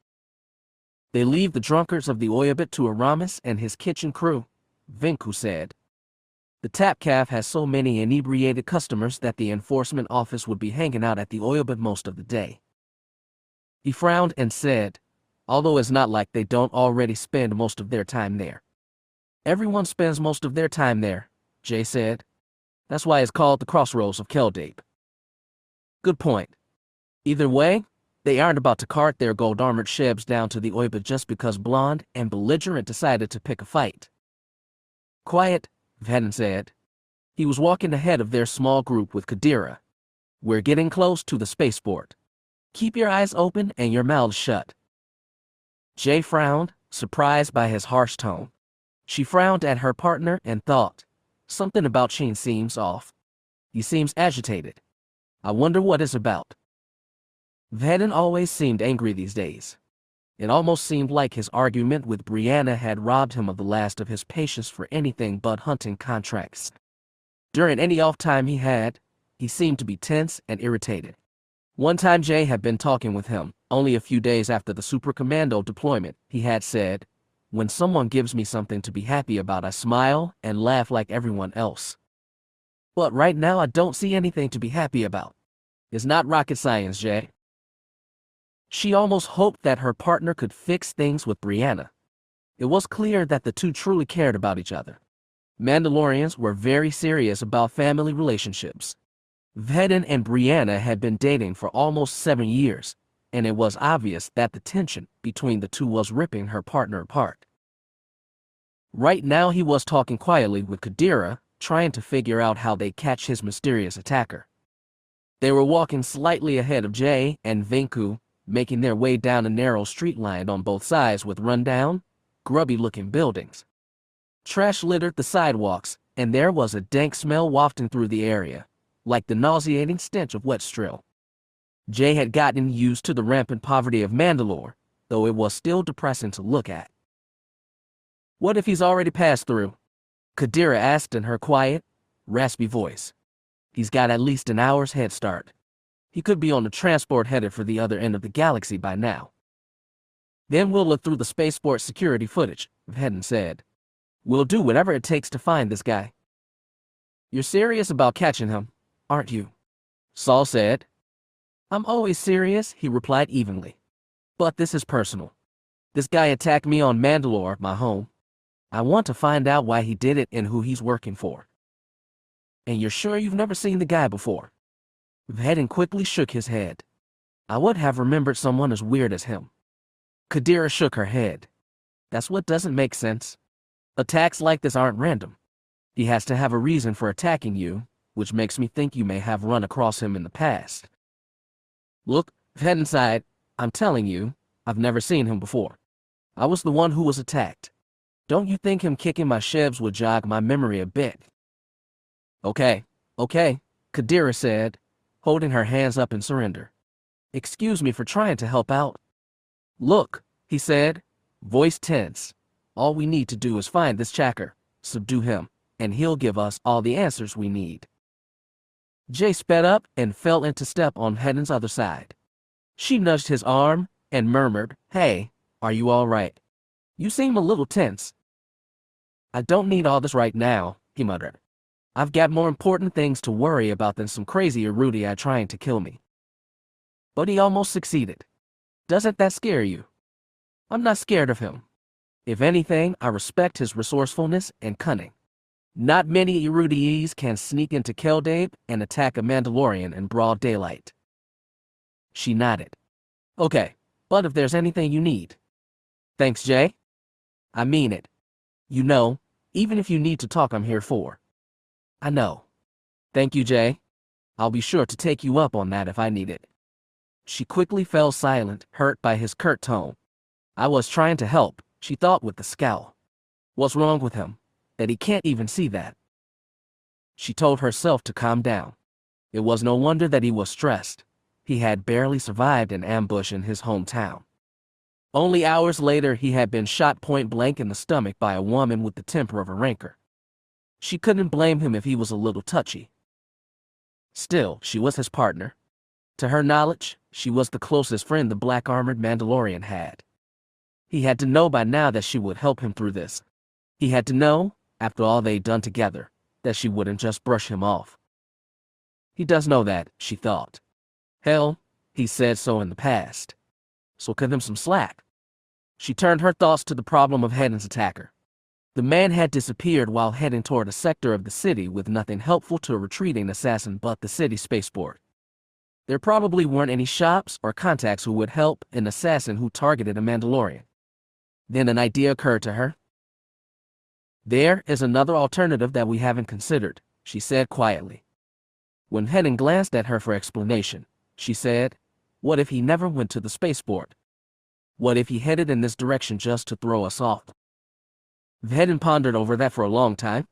They leave the drunkards of the Oyabit to Aramis and his kitchen crew, Vinku said. The tap calf has so many inebriated customers that the enforcement office would be hanging out at the Oyabit most of the day. He frowned and said, although it's not like they don't already spend most of their time there. Everyone spends most of their time there, Jay said. That's why it's called the Crossroads of Keldabe. Good point. Either way, they aren't about to cart their gold-armored shebs down to the Oyabit just because Blonde and Belligerent decided to pick a fight. Quiet, Vhetin said. He was walking ahead of their small group with Kadira. We're getting close to the spaceport. Keep your eyes open and your mouths shut. Jay frowned, surprised by his harsh tone. She frowned at her partner and thought, something about Cin seems off. He seems agitated. I wonder what it's about. Vhetin always seemed angry these days. It almost seemed like his argument with Brianna had robbed him of the last of his patience for anything but hunting contracts. During any off time he had, he seemed to be tense and irritated. One time Jay had been talking with him, only a few days after the Super Commando deployment. He had said, when someone gives me something to be happy about, I smile and laugh like everyone else. But right now I don't see anything to be happy about. It's not rocket science, Jay. She almost hoped that her partner could fix things with Brianna. It was clear that the two truly cared about each other. Mandalorians were very serious about family relationships. Vhetin and Brianna had been dating for almost 7 years, and it was obvious that the tension between the two was ripping her partner apart. Right now he was talking quietly with Kadira, trying to figure out how they'd catch his mysterious attacker. They were walking slightly ahead of Jay and Vinku, making their way down a narrow street lined on both sides with rundown, grubby-looking buildings. Trash littered the sidewalks, and there was a dank smell wafting through the area, like the nauseating stench of wet strill. Jay had gotten used to the rampant poverty of Mandalore, though it was still depressing to look at. What if he's already passed through? Kadira asked in her quiet, raspy voice. He's got at least an hour's head start. He could be on the transport headed for the other end of the galaxy by now. Then we'll look through the spaceport security footage, Vhetin said. We'll do whatever it takes to find this guy. You're serious about catching him, aren't you? Saul said. I'm always serious, he replied evenly. But this is personal. This guy attacked me on Mandalore, my home. I want to find out why he did it and who he's working for. And you're sure you've never seen the guy before? Vhetin quickly shook his head. I would have remembered someone as weird as him. Kadira shook her head. That's what doesn't make sense. Attacks like this aren't random. He has to have a reason for attacking you, which makes me think you may have run across him in the past. Look, Vhetin sighed, I'm telling you, I've never seen him before. I was the one who was attacked. Don't you think him kicking my shebs would jog my memory a bit? Okay, Kadira said, holding her hands up in surrender. Excuse me for trying to help out. Look, he said, voice tense. All we need to do is find this chacker, subdue him, and he'll give us all the answers we need. Jay sped up and fell into step on Vhetin's other side. She nudged his arm and murmured, Hey, are you all right? You seem a little tense. I don't need all this right now, he muttered. I've got more important things to worry about than some crazy Erudii trying to kill me. But he almost succeeded. Doesn't that scare you? I'm not scared of him. If anything, I respect his resourcefulness and cunning. Not many Erudii can sneak into Keldabe and attack a Mandalorian in broad daylight. She nodded. Okay, but if there's anything you need. Thanks, Jay. I mean it. You know, even if you need to talk, I'm here for. I know. Thank you, Jay. I'll be sure to take you up on that if I need it. She quickly fell silent, hurt by his curt tone. I was trying to help, she thought with a scowl. What's wrong with him? That he can't even see that. She told herself to calm down. It was no wonder that he was stressed. he had barely survived an ambush in his hometown. Only hours later, he had been shot point blank in the stomach by a woman with the temper of a rancor. She couldn't blame him if he was a little touchy. Still, she was his partner. To her knowledge, she was the closest friend the black armored Mandalorian had. He had to know by now that she would help him through this. He had to know, after all they'd done together, that she wouldn't just brush him off. He does know that, she thought. Hell, he said so in the past. So cut him some slack. She turned her thoughts to the problem of Vhetin's attacker. The man had disappeared while heading toward a sector of the city with nothing helpful to a retreating assassin but the city spaceport. There probably weren't any shops or contacts who would help an assassin who targeted a Mandalorian. Then an idea occurred to her. There is another alternative that we haven't considered, she said quietly. When Vhetin glanced at her for explanation, she said, what if he never went to the spaceport? What if he headed in this direction just to throw us off? Vhetin pondered over that for a long time.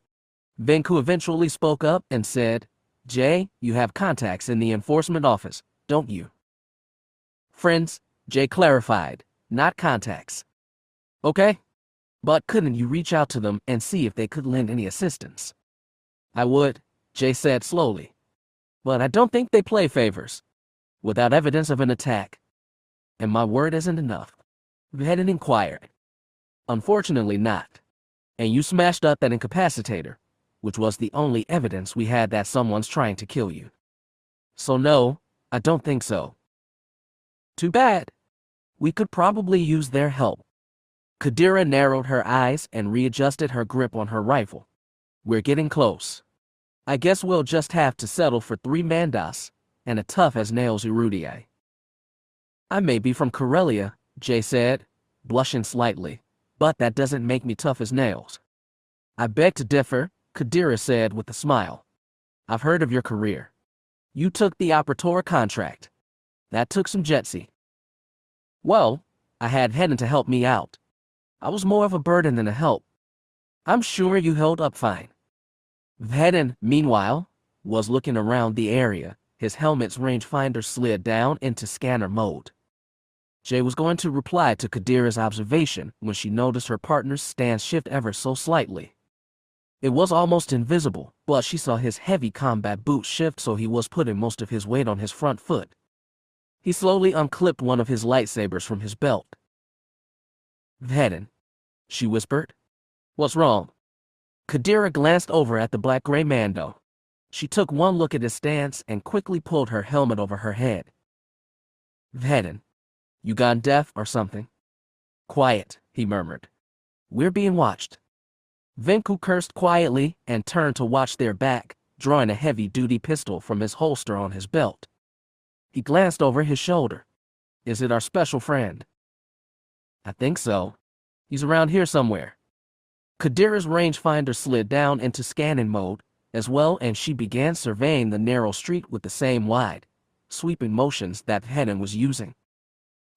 Venku eventually spoke up and said, Jay, you have contacts in the enforcement office, don't you? Friends, Jay clarified, not contacts. Okay. But couldn't you reach out to them and see if they could lend any assistance? I would, Jay said slowly. But I don't think they play favors. Without evidence of an attack. And my word isn't enough. Vhetin inquired. Unfortunately not. And you smashed up that incapacitator, which was the only evidence we had that someone's trying to kill you. So no, I don't think so. Too bad. We could probably use their help. Qadira narrowed her eyes and readjusted her grip on her rifle. We're getting close. I guess we'll just have to settle for 3 mandas, and a tough-as-nails erudii. I may be from Corellia, Jay said, blushing slightly, but that doesn't make me tough as nails. I beg to differ, Qadira said with a smile. I've heard of your career. You took the operator contract. That took some jetsy. Well, I had Vhetin to help me out. I was more of a burden than a help. I'm sure you held up fine. Vhetin, meanwhile, was looking around the area. His helmet's rangefinder slid down into scanner mode. Jay was going to reply to Qadira's observation when she noticed her partner's stance shift ever so slightly. It was almost invisible, but she saw his heavy combat boots shift, so he was putting most of his weight on his front foot. He slowly unclipped one of his lightsabers from his belt. Vhetin, she whispered. What's wrong? Qadira glanced over at the black-gray Mando. She took one look at his stance and quickly pulled her helmet over her head. Vhetin, you gone deaf or something? Quiet, he murmured. We're being watched. Venku cursed quietly and turned to watch their back, drawing a heavy-duty pistol from his holster on his belt. He glanced over his shoulder. Is it our special friend? I think so. He's around here somewhere. Qadira's rangefinder slid down into scanning mode as well, and she began surveying the narrow street with the same wide, sweeping motions that Vhetin was using.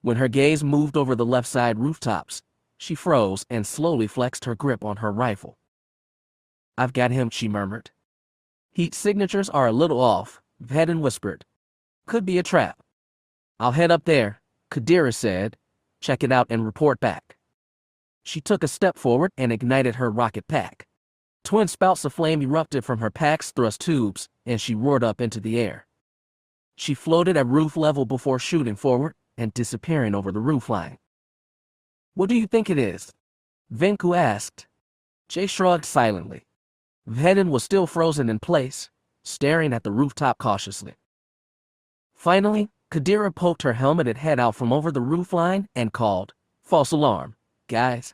When her gaze moved over the left side rooftops, she froze and slowly flexed her grip on her rifle. I've got him, she murmured. Heat signatures are a little off, Vhetin whispered. Could be a trap. I'll head up there, Qadira said. Check it out and report back. She took a step forward and ignited her rocket pack. Twin spouts of flame erupted from her pack's thrust tubes, and she roared up into the air. She floated at roof level before shooting forward and disappearing over the roofline. What do you think it is? Venku asked. Jay shrugged silently. Vhetin was still frozen in place, staring at the rooftop cautiously. Finally, Qadira poked her helmeted head out from over the roofline and called, False alarm, guys.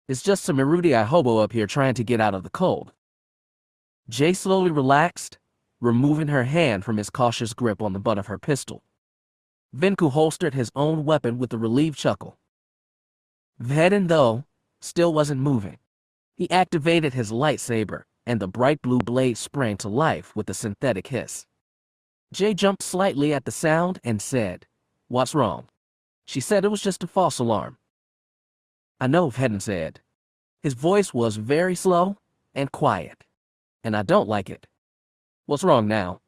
It's just some erudii hobo up here trying to get out of the cold. Jay slowly relaxed, removing her hand from his cautious grip on the butt of her pistol. Venku holstered his own weapon with a relieved chuckle. Vhetin, though, still wasn't moving. He activated his lightsaber, and the bright blue blade sprang to life with a synthetic hiss. Jay jumped slightly at the sound and said, What's wrong? She said it was just a false alarm. I know, Vhetin said. His voice was very slow and quiet, and I don't like it. What's wrong now?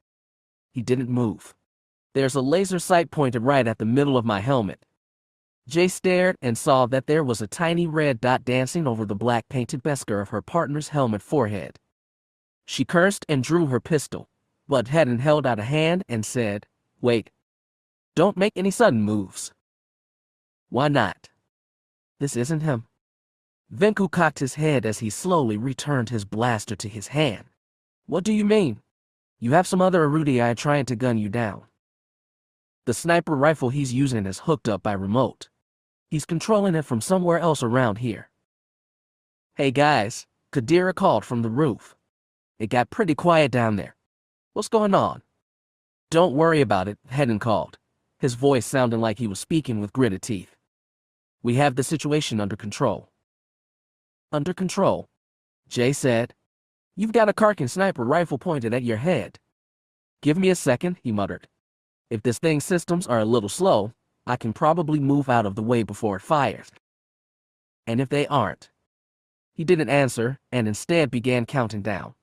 He didn't move. There's a laser sight pointed right at the middle of my helmet. Jay stared and saw that there was a tiny red dot dancing over the black painted besker of her partner's helmet forehead. She cursed and drew her pistol, but Vhetin held out a hand and said, "Wait. Don't make any sudden moves." "Why not?" "This isn't him." Venku cocked his head as he slowly returned his blaster to his hand. "What do you mean? You have some other Erudii trying to gun you down. The sniper rifle he's using is hooked up by remote. He's controlling it from somewhere else around here." "Hey guys," Kadira called from the roof. "It got pretty quiet down there. What's going on?" "Don't worry about it," Vhetin called, his voice sounding like he was speaking with gritted teeth. "We have the situation under control." "Under control?" Jay said. "You've got a Karkin sniper rifle pointed at your head." "Give me a second," he muttered. "If this thing's systems are a little slow, I can probably move out of the way before it fires." "And if they aren't?" He didn't answer and instead began counting down.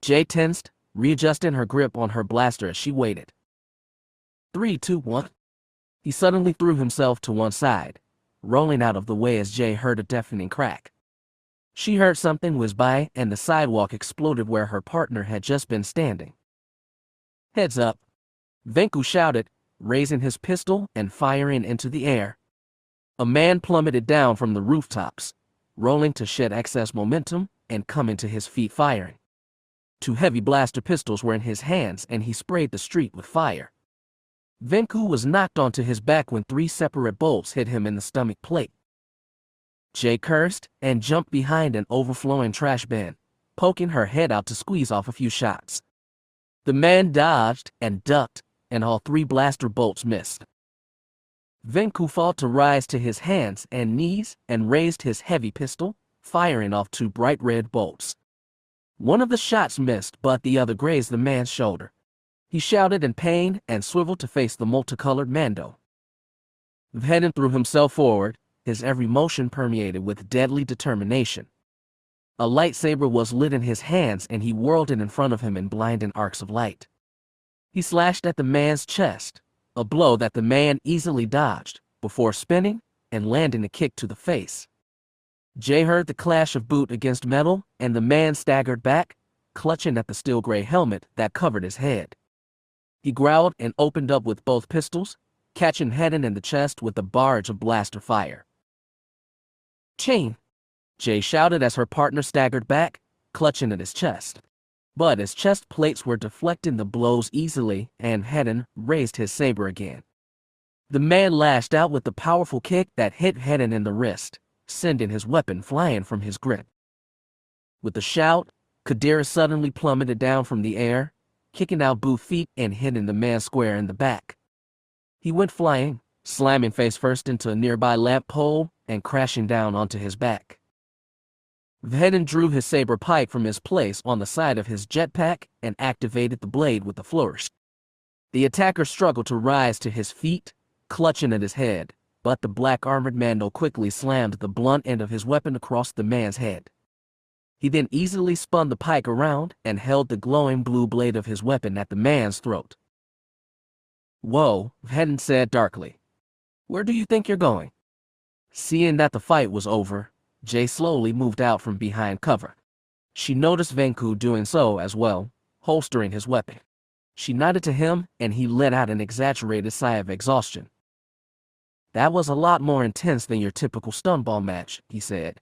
Jay tensed, readjusting her grip on her blaster as she waited. 3, 2, 1. He suddenly threw himself to one side, rolling out of the way as Jay heard a deafening crack. She heard something whiz by and the sidewalk exploded where her partner had just been standing. "Heads up," Venku shouted, raising his pistol and firing into the air. A man plummeted down from the rooftops, rolling to shed excess momentum and coming to his feet firing. 2 heavy blaster pistols were in his hands and he sprayed the street with fire. Venku was knocked onto his back when 3 separate bolts hit him in the stomach plate. Jay cursed and jumped behind an overflowing trash bin, poking her head out to squeeze off a few shots. The man dodged and ducked, and all 3 blaster bolts missed. Venku fought to rise to his hands and knees and raised his heavy pistol, firing off 2 bright red bolts. One of the shots missed, but the other grazed the man's shoulder. He shouted in pain and swiveled to face the multicolored Mando. Vhetin threw himself forward, his every motion permeated with deadly determination. A lightsaber was lit in his hands and he whirled it in front of him in blinding arcs of light. He slashed at the man's chest, a blow that the man easily dodged, before spinning and landing a kick to the face. Jay heard the clash of boot against metal, and the man staggered back, clutching at the steel gray helmet that covered his head. He growled and opened up with both pistols, catching Vhetin in the chest with a barrage of blaster fire. "Cin!" Jay shouted as her partner staggered back, clutching at his chest. But his chest plates were deflecting the blows easily, and Vhetin raised his saber again. The man lashed out with a powerful kick that hit Vhetin in the wrist, sending his weapon flying from his grip. With a shout, Kadira suddenly plummeted down from the air, kicking out both feet and hitting the man square in the back. He went flying, slamming face first into a nearby lamp pole and crashing down onto his back. Vhetin drew his saber pike from his place on the side of his jetpack and activated the blade with a flourish. The attacker struggled to rise to his feet, clutching at his head, but the black armored Mando quickly slammed the blunt end of his weapon across the man's head. He then easily spun the pike around and held the glowing blue blade of his weapon at the man's throat. "Whoa," Vhetin said darkly. "Where do you think you're going?" Seeing that the fight was over, Jay slowly moved out from behind cover. She noticed Venku doing so as well, holstering his weapon. She nodded to him and he let out an exaggerated sigh of exhaustion. "That was a lot more intense than your typical stunball match," he said.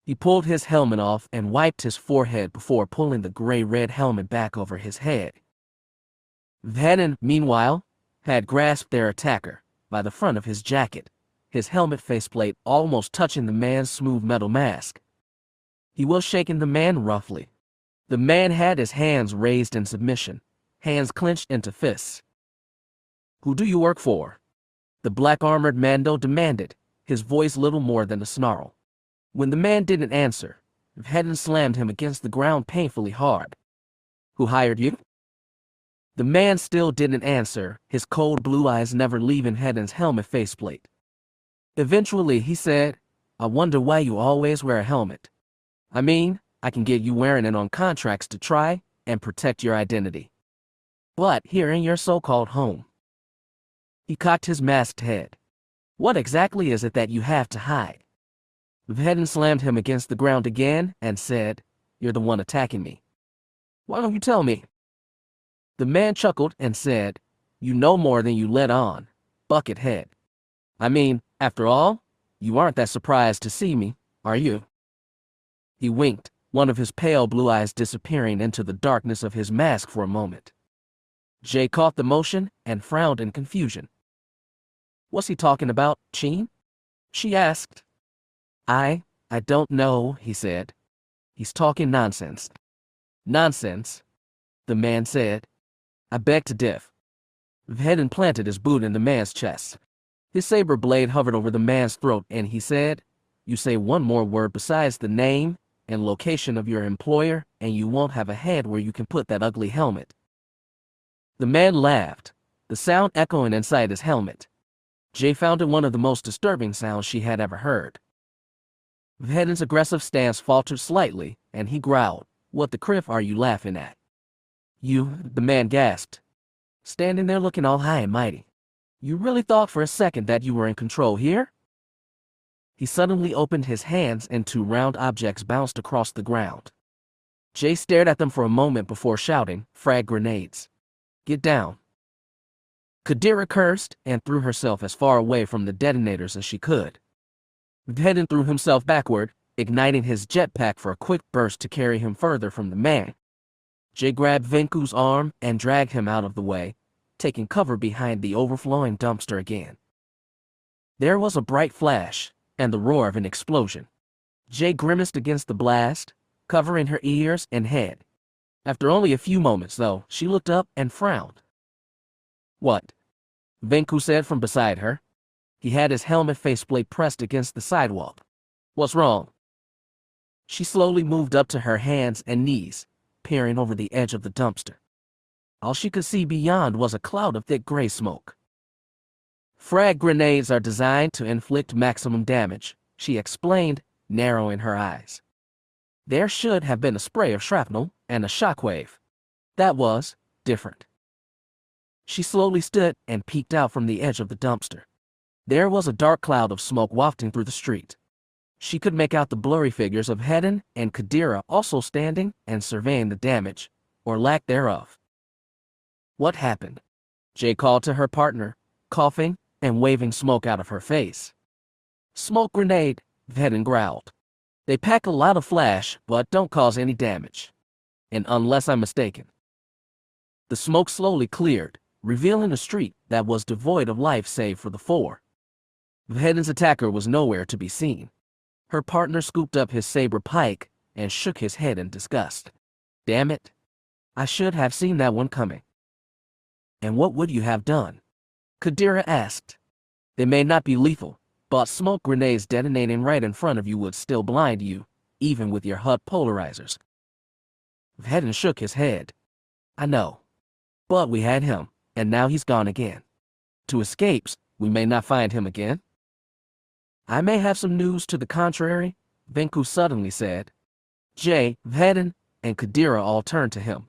He pulled his helmet off and wiped his forehead before pulling the gray-red helmet back over his head. Vhetin, meanwhile, had grasped their attacker by the front of his jacket, his helmet faceplate almost touching the man's smooth metal mask. He was shaking the man roughly. The man had his hands raised in submission, hands clenched into fists. "Who do you work for?" the black-armored Mando demanded, his voice little more than a snarl. When the man didn't answer, Vhetin slammed him against the ground painfully hard. "Who hired you?" The man still didn't answer, his cold blue eyes never leaving Vhetin's helmet faceplate. Eventually, he said, "I wonder why you always wear a helmet. I mean, I can get you wearing it on contracts to try and protect your identity. But here in your so-called home, He cocked his masked head. What exactly is it that you have to hide? Vhetin slammed him against the ground again and said, You're the one attacking me. Why don't you tell me? The man chuckled and said, You know more than you let on, buckethead. I mean, after all, you aren't that surprised to see me, are you? He winked, one of his pale blue eyes disappearing into the darkness of his mask for a moment. Jay caught the motion and frowned in confusion. What's he talking about, Cin? She asked. I don't know, he said. He's talking nonsense. Nonsense, the man said. I beg to differ. Vhetin planted his boot in the man's chest. His saber blade hovered over the man's throat and he said, You say one more word besides the name and location of your employer and you won't have a head where you can put that ugly helmet. The man laughed, the sound echoing inside his helmet. Jay found it one of the most disturbing sounds she had ever heard. Vhetin's aggressive stance faltered slightly, and he growled, What the criff are you laughing at? You, the man gasped, standing there looking all high and mighty. You really thought for a second that you were in control here? He suddenly opened his hands and two round objects bounced across the ground. Jay stared at them for a moment before shouting, Frag grenades. Get down. Kadira cursed and threw herself as far away from the detonators as she could. Vhetin threw himself backward, igniting his jetpack for a quick burst to carry him further from the man. Jay grabbed Venku's arm and dragged him out of the way, taking cover behind the overflowing dumpster again. There was a bright flash and the roar of an explosion. Jay grimaced against the blast, covering her ears and head. After only a few moments, though, she looked up and frowned. What? Venku said from beside her. He had his helmet faceplate pressed against the sidewalk. What's wrong? She slowly moved up to her hands and knees, peering over the edge of the dumpster. All she could see beyond was a cloud of thick gray smoke. Frag grenades are designed to inflict maximum damage, she explained, narrowing her eyes. There should have been a spray of shrapnel and a shockwave. That was different. She slowly stood and peeked out from the edge of the dumpster. There was a dark cloud of smoke wafting through the street. She could make out the blurry figures of Vhetin and Kadira also standing and surveying the damage, or lack thereof. What happened? Jay called to her partner, coughing and waving smoke out of her face. Smoke grenade, Vhetin growled. They pack a lot of flash, but don't cause any damage. And unless I'm mistaken. The smoke slowly cleared, revealing a street that was devoid of life save for the four. Vhetin's attacker was nowhere to be seen. Her partner scooped up his saber pike and shook his head in disgust. Damn it. I should have seen that one coming. And what would you have done? Kadira asked. They may not be lethal, but smoke grenades detonating right in front of you would still blind you, even with your HUD polarizers. Vhetin shook his head. I know. But we had him, and now he's gone again. To escapes, we may not find him again. I may have some news to the contrary, Venku suddenly said. Jay, Vhetin, and Kadira all turned to him.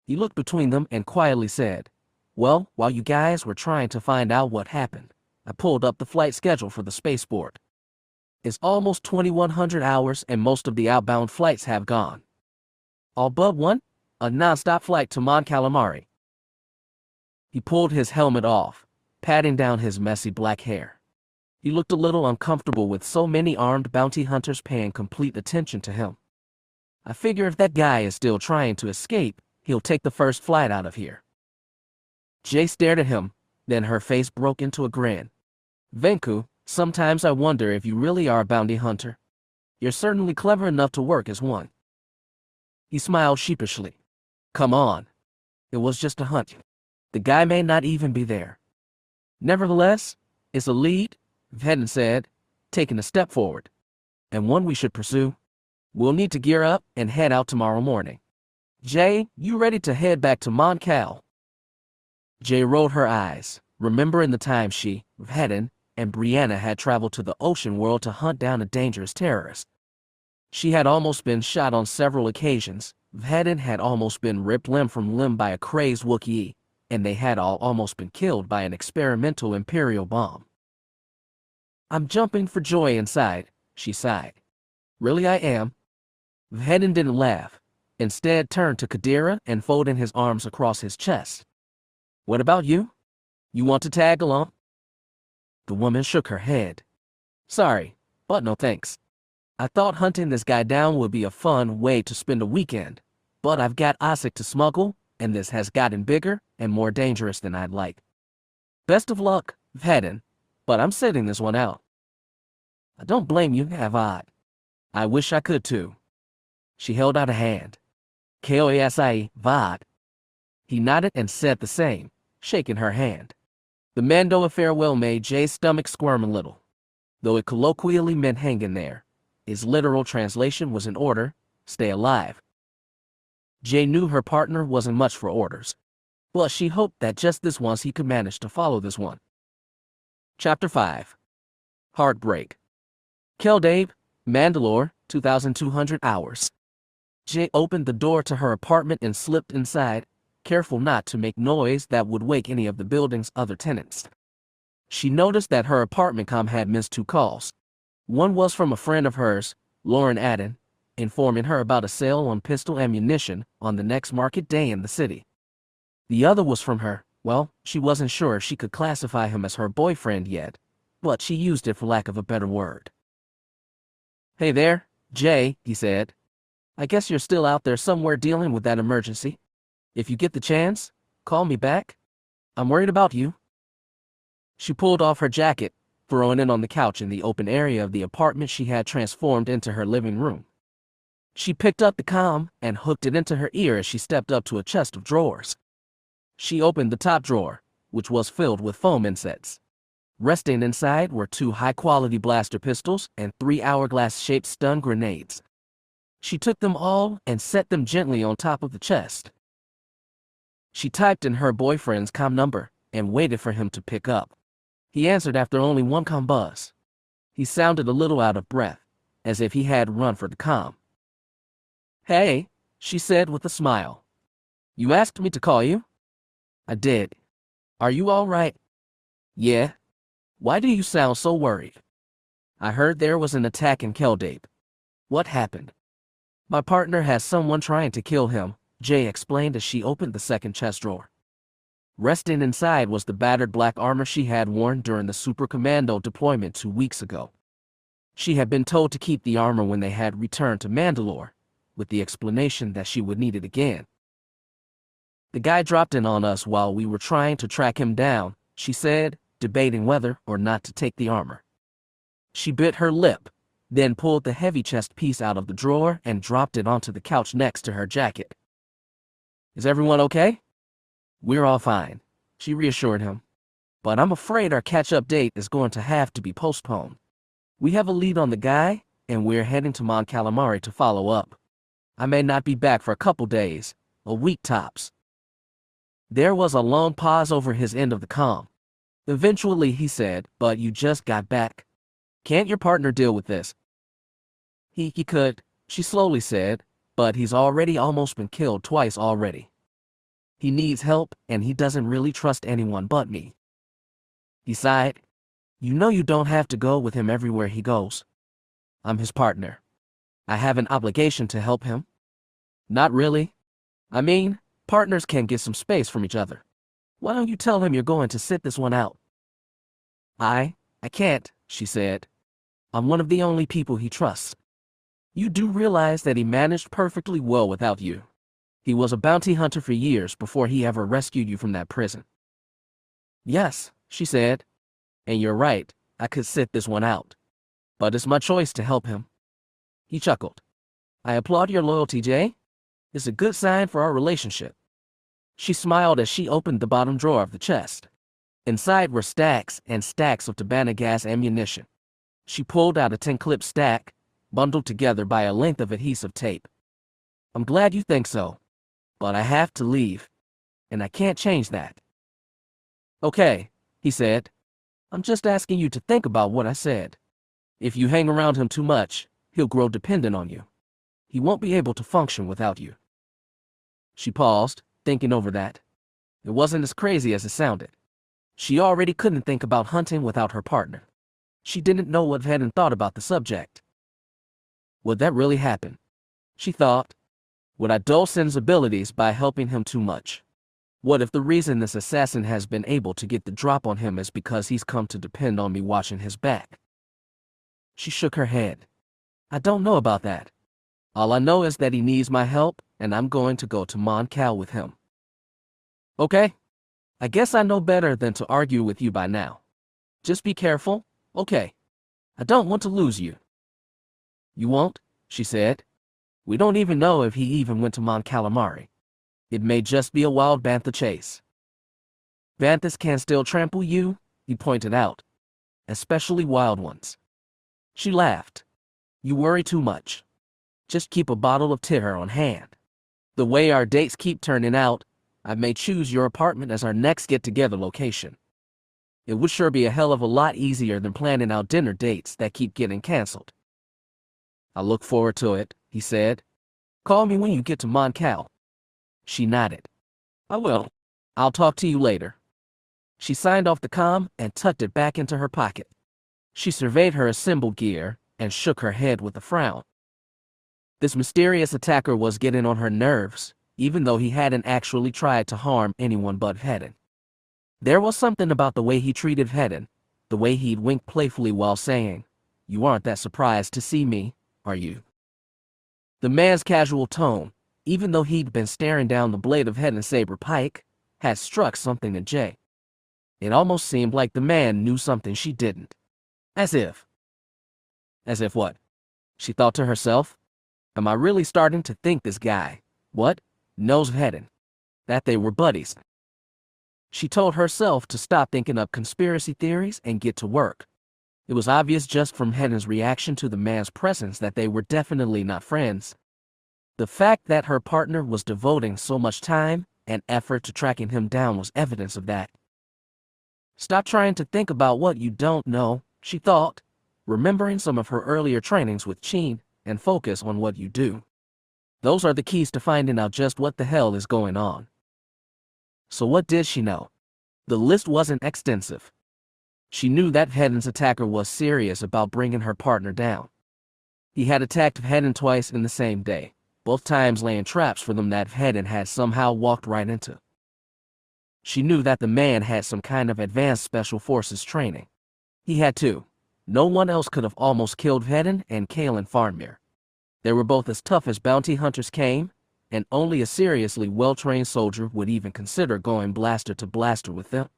He looked between them and quietly said, Well, while you guys were trying to find out what happened, I pulled up the flight schedule for the spaceport. It's almost 2100 hours and most of the outbound flights have gone. All but one, a non-stop flight to Mon Calamari. He pulled his helmet off, patting down his messy black hair. He looked a little uncomfortable with so many armed bounty hunters paying complete attention to him. I figure if that guy is still trying to escape, he'll take the first flight out of here. Jay stared at him, then her face broke into a grin. Venku, sometimes I wonder if you really are a bounty hunter. You're certainly clever enough to work as one. He smiled sheepishly. Come on. It was just a hunch. The guy may not even be there. Nevertheless, it's a lead, Vhetin said, taking a step forward. And one we should pursue. We'll need to gear up and head out tomorrow morning. Jay, you ready to head back to Mon Cal? Jay rolled her eyes, remembering the time she, Vhetin, and Brianna had traveled to the ocean world to hunt down a dangerous terrorist. She had almost been shot on several occasions. Vhetin had almost been ripped limb from limb by a crazed Wookiee, and they had all almost been killed by an experimental Imperial bomb. "I'm jumping for joy inside," she sighed. "Really I am." Vhetin didn't laugh, instead turned to Kadira and folded his arms across his chest. "What about you? You want to tag along?" The woman shook her head. "Sorry, but no thanks. I thought hunting this guy down would be a fun way to spend a weekend, but I've got Osik to smuggle, and this has gotten bigger and more dangerous than I'd like. Best of luck, Vhetin, but I'm sitting this one out." "I don't blame you, Avad. I wish I could too." She held out a hand. "Kosi, Vad." He nodded and said the same, shaking her hand. The Mandoa farewell made Jay's stomach squirm a little. Though it colloquially meant hang in there, its literal translation was in order, stay alive. Jay knew her partner wasn't much for orders, but she hoped that just this once he could manage to follow this one. Chapter 5. Heartbreak. Keldabe, Mandalore, 2,200 hours. Jay opened the door to her apartment and slipped inside, careful not to make noise that would wake any of the building's other tenants. She noticed that her apartment comm had missed 2 calls. One was from a friend of hers, Lauren Adden, informing her about a sale on pistol ammunition on the next market day in the city. The other was from her, well, she wasn't sure if she could classify him as her boyfriend yet, but she used it for lack of a better word. "Hey there, Jay," he said. "I guess you're still out there somewhere dealing with that emergency. If you get the chance, call me back. I'm worried about you." She pulled off her jacket, throwing it on the couch in the open area of the apartment she had transformed into her living room. She picked up the comm and hooked it into her ear as she stepped up to a chest of drawers. She opened the top drawer, which was filled with foam insets. Resting inside were 2 high-quality blaster pistols and 3 hourglass-shaped stun grenades. She took them all and set them gently on top of the chest. She typed in her boyfriend's comm number and waited for him to pick up. He answered after only 1 comm buzz. He sounded a little out of breath, as if he had run for the comm. "Hey," she said with a smile. "You asked me to call you?" "I did. Are you all right?" "Yeah. Why do you sound so worried?" "I heard there was an attack in Keldabe." "What happened?" "My partner has someone trying to kill him," Jay explained as she opened the second chest drawer. Resting inside was the battered black armor she had worn during the Super Commando deployment 2 weeks ago. She had been told to keep the armor when they had returned to Mandalore, with the explanation that she would need it again. "The guy dropped in on us while we were trying to track him down," she said, debating whether or not to take the armor. She bit her lip, then pulled the heavy chest piece out of the drawer and dropped it onto the couch next to her jacket. "Is everyone okay?" "We're all fine," she reassured him. "But I'm afraid our catch-up date is going to have to be postponed. We have a lead on the guy, and we're heading to Mon Calamari to follow up. I may not be back for a couple days, a week tops." There was a long pause over his end of the comm. Eventually he said, "But you just got back. Can't your partner deal with this?" He could," she slowly said, "but he's already almost been killed twice already. He needs help, and he doesn't really trust anyone but me." He sighed. "You know you don't have to go with him everywhere he goes. I'm his partner. I have an obligation to help him." "Not really. I mean, partners can get some space from each other. Why don't you tell him you're going to sit this one out?" I can't," she said. "I'm one of the only people he trusts. You do realize that he managed perfectly well without you. He was a bounty hunter for years before he ever rescued you from that prison." "Yes," she said. "And you're right, I could sit this one out. But it's my choice to help him." He chuckled. "I applaud your loyalty, Jay. It's a good sign for our relationship." She smiled as she opened the bottom drawer of the chest. Inside were stacks and stacks of Tabana gas ammunition. She pulled out a 10-clip stack, bundled together by a length of adhesive tape. "I'm glad you think so. But I have to leave. And I can't change that." "Okay," he said. "I'm just asking you to think about what I said. If you hang around him too much, he'll grow dependent on you. He won't be able to function without you." She paused, thinking over that. It wasn't as crazy as it sounded. She already couldn't think about hunting without her partner. She didn't know what Vhetin thought about the subject. Would that really happen? She thought. Would I dull Cin's abilities by helping him too much? What if the reason this assassin has been able to get the drop on him is because he's come to depend on me watching his back? She shook her head. I don't know about that. All I know is that he needs my help, and I'm going to go to Mon Cal with him. Okay? I guess I know better than to argue with you by now. Just be careful, okay? I don't want to lose you. You won't, she said. We don't even know if he even went to Mon Calamari. It may just be a wild bantha chase. Banthas can still trample you, he pointed out. Especially wild ones. She laughed. You worry too much. Just keep a bottle of Titter on hand. The way our dates keep turning out, I may choose your apartment as our next get-together location. It would sure be a hell of a lot easier than planning out dinner dates that keep getting canceled. I look forward to it, he said. Call me when you get to Mon Cal. She nodded. I will. I'll talk to you later. She signed off the comm and tucked it back into her pocket. She surveyed her assembled gear and shook her head with a frown. This mysterious attacker was getting on her nerves, even though he hadn't actually tried to harm anyone but Vhetin. There was something about the way he treated Vhetin, the way he'd wink playfully while saying, You aren't that surprised to see me, are you? The man's casual tone, even though he'd been staring down the blade of Vhetin's saber pike, had struck something in Jay. It almost seemed like the man knew something she didn't. As if what? She thought to herself. Am I really starting to think this guy, knows Vhetin? That they were buddies? She told herself to stop thinking up conspiracy theories and get to work. It was obvious just from Vhetin's reaction to the man's presence that they were definitely not friends. The fact that her partner was devoting so much time and effort to tracking him down was evidence of that. Stop trying to think about what you don't know, she thought, remembering some of her earlier trainings with Cin, and focus on what you do. Those are the keys to finding out just what the hell is going on. So what did she know? The list wasn't extensive. She knew that Vhetin's attacker was serious about bringing her partner down. He had attacked Vhetin twice in the same day, both times laying traps for them that Vhetin had somehow walked right into. She knew that the man had some kind of advanced special forces training. He had too. No one else could have almost killed Vhetin and Kalen Farmir. They were both as tough as bounty hunters came, and only a seriously well-trained soldier would even consider going blaster to blaster with them.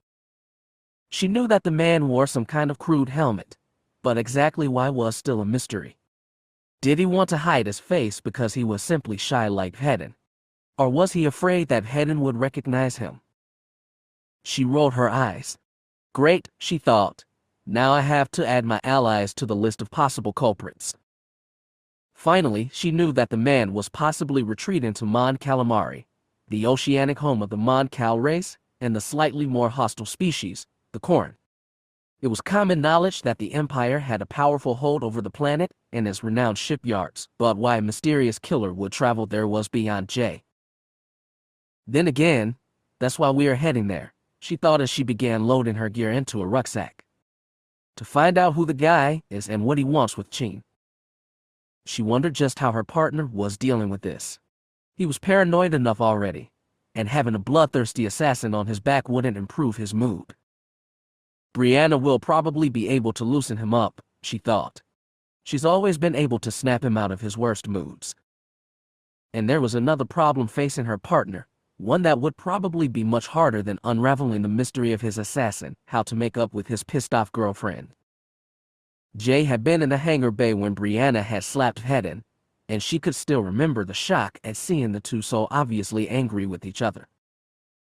She knew that the man wore some kind of crude helmet, but exactly why was still a mystery. Did he want to hide his face because he was simply shy like Vhetin? Or was he afraid that Vhetin would recognize him? She rolled her eyes. Great, she thought. Now I have to add my allies to the list of possible culprits. Finally, she knew that the man was possibly retreating to Mon Calamari, the oceanic home of the Mon Cal race and the slightly more hostile species, the Corn. It was common knowledge that the Empire had a powerful hold over the planet and its renowned shipyards, but why a mysterious killer would travel there was beyond Jay. Then again, that's why we are heading there, she thought as she began loading her gear into a rucksack. To find out who the guy is and what he wants with Cin. She wondered just how her partner was dealing with this. He was paranoid enough already, and having a bloodthirsty assassin on his back wouldn't improve his mood. Brianna will probably be able to loosen him up, she thought. She's always been able to snap him out of his worst moods. And there was another problem facing her partner, one that would probably be much harder than unraveling the mystery of his assassin, how to make up with his pissed-off girlfriend. Jay had been in the hangar bay when Brianna had slapped Vhetin, and she could still remember the shock at seeing the two so obviously angry with each other.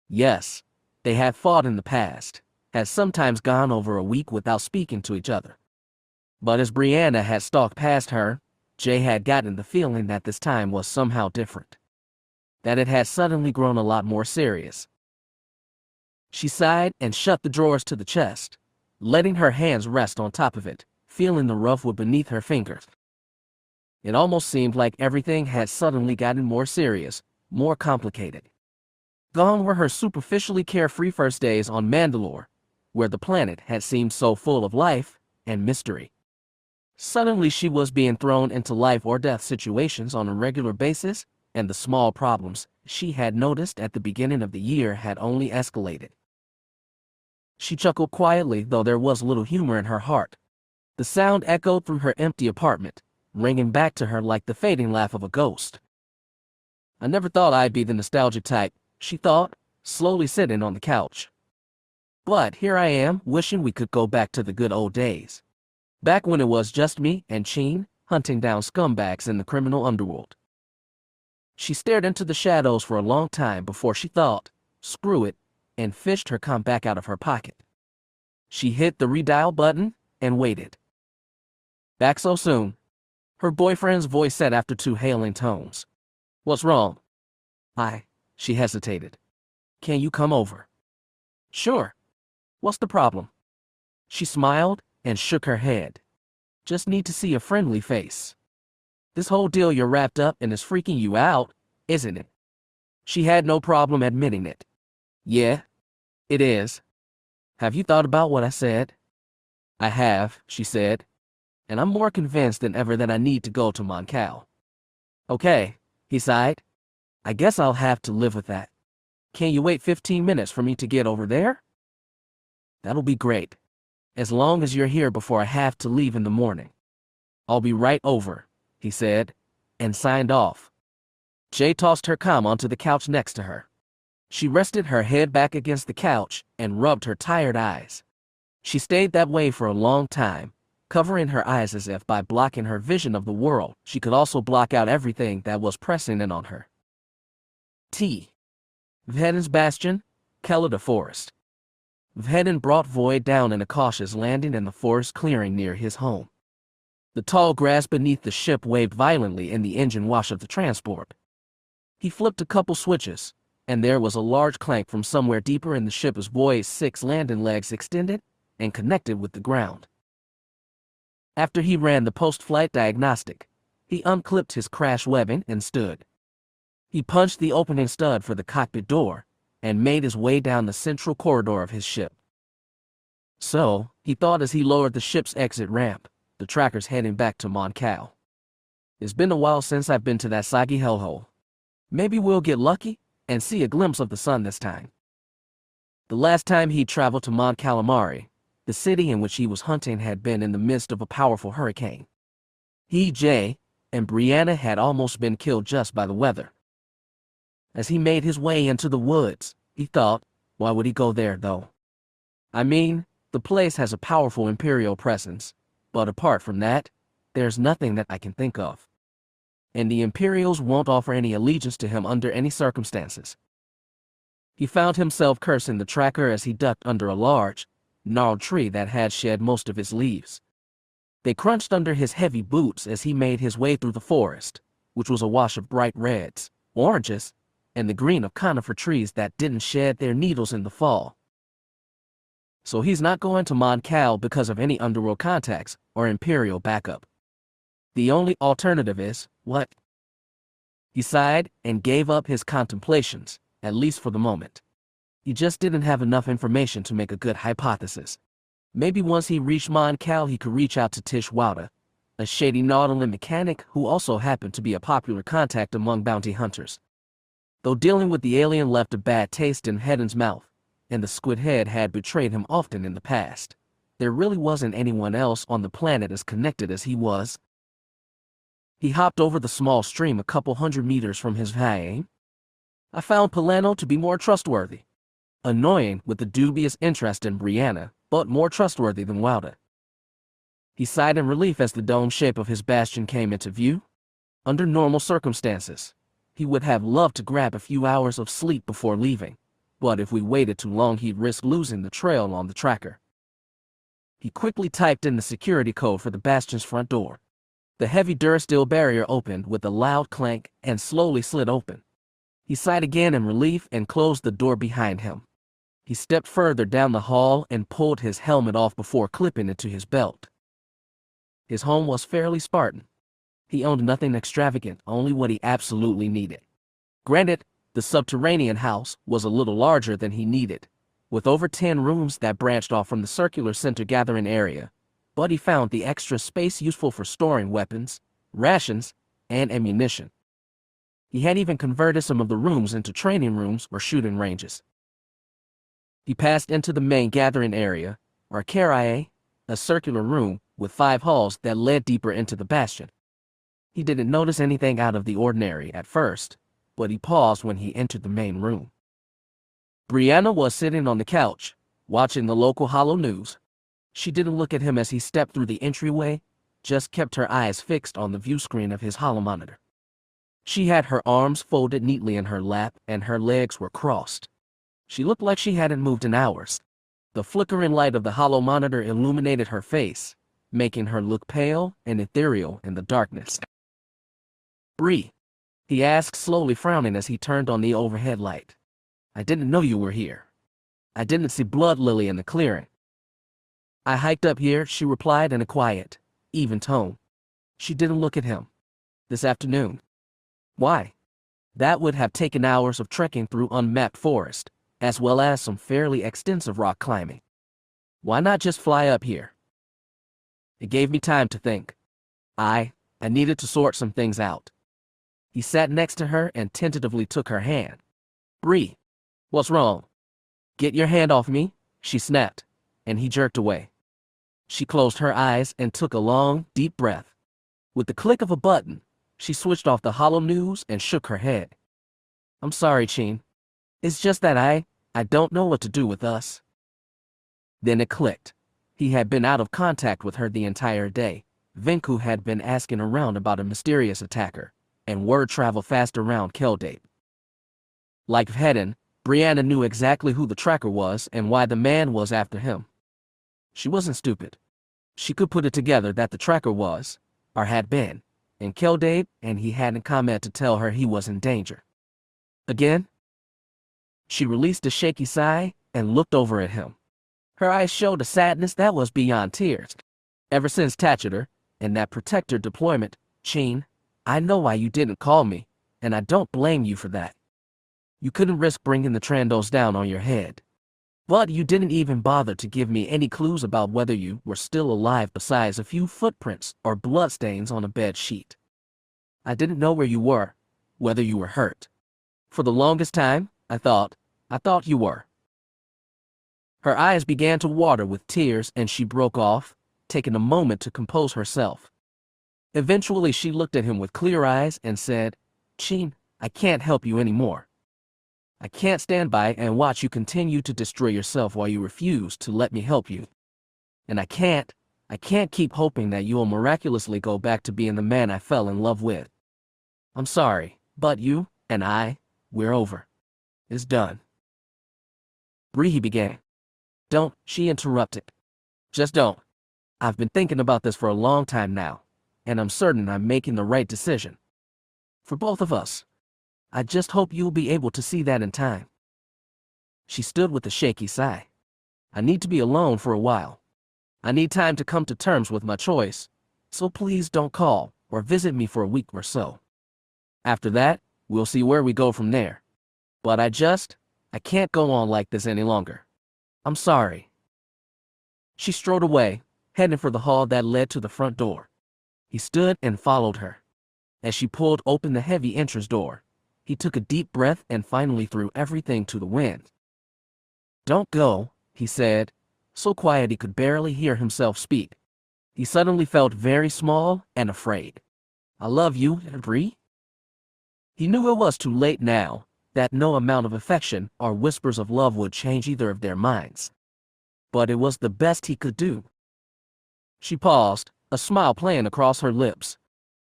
Yes, they had fought in the past, had sometimes gone over a week without speaking to each other. But as Brianna had stalked past her, Jay had gotten the feeling that this time was somehow different. That it had suddenly grown a lot more serious. She sighed and shut the drawers to the chest, letting her hands rest on top of it, feeling the rough wood beneath her fingers. It almost seemed like everything had suddenly gotten more serious, more complicated. Gone were her superficially carefree first days on Mandalore, where the planet had seemed so full of life and mystery. Suddenly she was being thrown into life or death situations on a regular basis, and the small problems she had noticed at the beginning of the year had only escalated. She chuckled quietly, though there was little humor in her heart. The sound echoed through her empty apartment, ringing back to her like the fading laugh of a ghost. I never thought I'd be the nostalgic type, she thought, slowly sitting on the couch. But here I am, wishing we could go back to the good old days. Back when it was just me and Cin, hunting down scumbags in the criminal underworld. She stared into the shadows for a long time before she thought, screw it, and fished her comb back out of her pocket. She hit the redial button and waited. Back so soon? Her boyfriend's voice said after two hailing tones. What's wrong? She hesitated. Can you come over? Sure. What's the problem? She smiled and shook her head. Just need to see a friendly face. This whole deal you're wrapped up in is freaking you out, isn't it? She had no problem admitting it. Yeah, it is. Have you thought about what I said? I have, she said, and I'm more convinced than ever that I need to go to Moncal. Okay, he sighed. I guess I'll have to live with that. Can you wait 15 minutes for me to get over there? That'll be great. As long as you're here before I have to leave in the morning. I'll be right over, he said, and signed off. Jay tossed her comm onto the couch next to her. She rested her head back against the couch and rubbed her tired eyes. She stayed that way for a long time, covering her eyes as if by blocking her vision of the world, she could also block out everything that was pressing in on her. Cin Vhetin's bastion, Kelida Forest. Vhetin brought Void down in a cautious landing in the forest clearing near his home. The tall grass beneath the ship waved violently in the engine wash of the transport. He flipped a couple switches, and there was a large clank from somewhere deeper in the ship as Void's 6 landing legs extended and connected with the ground. After he ran the post-flight diagnostic, he unclipped his crash webbing and stood. He punched the opening stud for the cockpit door and made his way down the central corridor of his ship. So, he thought as he lowered the ship's exit ramp, the trackers heading back to Moncal. It's been a while since I've been to that soggy hellhole. Maybe we'll get lucky and see a glimpse of the sun this time. The last time he traveled to Mont Calamari, the city in which he was hunting had been in the midst of a powerful hurricane. He, Jay, and Brianna had almost been killed just by the weather. As he made his way into the woods, he thought, why would he go there, though? I mean, the place has a powerful Imperial presence, but apart from that, there's nothing that I can think of. And the Imperials won't offer any allegiance to him under any circumstances. He found himself cursing the tracker as he ducked under a large, gnarled tree that had shed most of its leaves. They crunched under his heavy boots as he made his way through the forest, which was awash of bright reds, oranges, and the green of conifer trees that didn't shed their needles in the fall. So he's not going to Moncal because of any underworld contacts or Imperial backup. The only alternative is, what? He sighed and gave up his contemplations, at least for the moment. He just didn't have enough information to make a good hypothesis. Maybe once he reached Moncal he could reach out to Tish Wada, a shady Nautilin mechanic who also happened to be a popular contact among bounty hunters. Though dealing with the alien left a bad taste in Vhetin's mouth, and the squid head had betrayed him often in the past, there really wasn't anyone else on the planet as connected as he was. He hopped over the small stream a couple hundred meters from his home. I found Polano to be more trustworthy. Annoying with the dubious interest in Brianna, but more trustworthy than Wada. He sighed in relief as the dome shape of his bastion came into view. Under normal circumstances, he would have loved to grab a few hours of sleep before leaving, but if we waited too long he'd risk losing the trail on the tracker. He quickly typed in the security code for the bastion's front door. The heavy durasteel barrier opened with a loud clank and slowly slid open. He sighed again in relief and closed the door behind him. He stepped further down the hall and pulled his helmet off before clipping it to his belt. His home was fairly Spartan. He owned nothing extravagant, only what he absolutely needed. Granted, The subterranean house was a little larger than he needed, with over 10 rooms that branched off from the circular center gathering area, but he found the extra space useful for storing weapons, rations, and ammunition. He had even converted some of the rooms into training rooms or shooting ranges. He passed into the main gathering area, or Carrier, a circular room with 5 halls that led deeper into the bastion. He didn't notice anything out of the ordinary at first, but he paused when he entered the main room. Brianna was sitting on the couch, watching the local Hollow News. She didn't look at him as he stepped through the entryway, just kept her eyes fixed on the view screen of his holo monitor. She had her arms folded neatly in her lap and her legs were crossed. She looked like she hadn't moved in hours. The flickering light of the holo monitor illuminated her face, making her look pale and ethereal in the darkness. "Bree," he asked, slowly frowning as he turned on the overhead light. "I didn't know you were here. I didn't see Blood Lily in the clearing." "I hiked up here," she replied in a quiet, even tone. She didn't look at him. "This afternoon." "Why?" "That would have taken hours of trekking through unmapped forest, as well as some fairly extensive rock climbing. Why not just fly up here?" It gave me time to think. I needed to sort some things out. He sat next to her and tentatively took her hand. "Bree, what's wrong?" "Get your hand off me," she snapped, and he jerked away. She closed her eyes and took a long, deep breath. With the click of a button, she switched off the Hollow News and shook her head. "I'm sorry, Cin. It's just that I don't know what to do with us." Then it clicked. He had been out of contact with her the entire day. Venku had been asking around about a mysterious attacker, and word traveled fast around Keldate. Like Vhetin, Brianna knew exactly who the tracker was and why the man was after him. She wasn't stupid. She could put it together that the tracker was, or had been, in Keldate, and he hadn't come to tell her he was in danger. Again? She released a shaky sigh and looked over at him. Her eyes showed a sadness that was beyond tears. "Ever since Tacheter and that protector deployment, Cin, I know why you didn't call me, and I don't blame you for that. You couldn't risk bringing the Trandos down on your head. But you didn't even bother to give me any clues about whether you were still alive besides a few footprints or bloodstains on a bed sheet. I didn't know where you were, whether you were hurt. For the longest time, I thought you were." Her eyes began to water with tears and she broke off, taking a moment to compose herself. Eventually she looked at him with clear eyes and said, "Cin, I can't help you anymore. I can't stand by and watch you continue to destroy yourself while you refuse to let me help you. And I can't keep hoping that you'll miraculously go back to being the man I fell in love with. I'm sorry, but you and we're over. It's done." "Bree," he began. "Don't," she interrupted. "Just don't. I've been thinking about this for a long time now, and I'm certain I'm making the right decision. For both of us. I just hope you'll be able to see that in time." She stood with a shaky sigh. "I need to be alone for a while. I need time to come to terms with my choice, so please don't call or visit me for a week or so. After that, we'll see where we go from there. But I can't go on like this any longer. I'm sorry." She strode away, heading for the hall that led to the front door. He stood and followed her. As she pulled open the heavy entrance door, he took a deep breath and finally threw everything to the wind. "Don't go," he said, so quiet he could barely hear himself speak. He suddenly felt very small and afraid. "I love you, Bree." He knew it was too late now, that no amount of affection or whispers of love would change either of their minds. But it was the best he could do. She paused, a smile playing across her lips.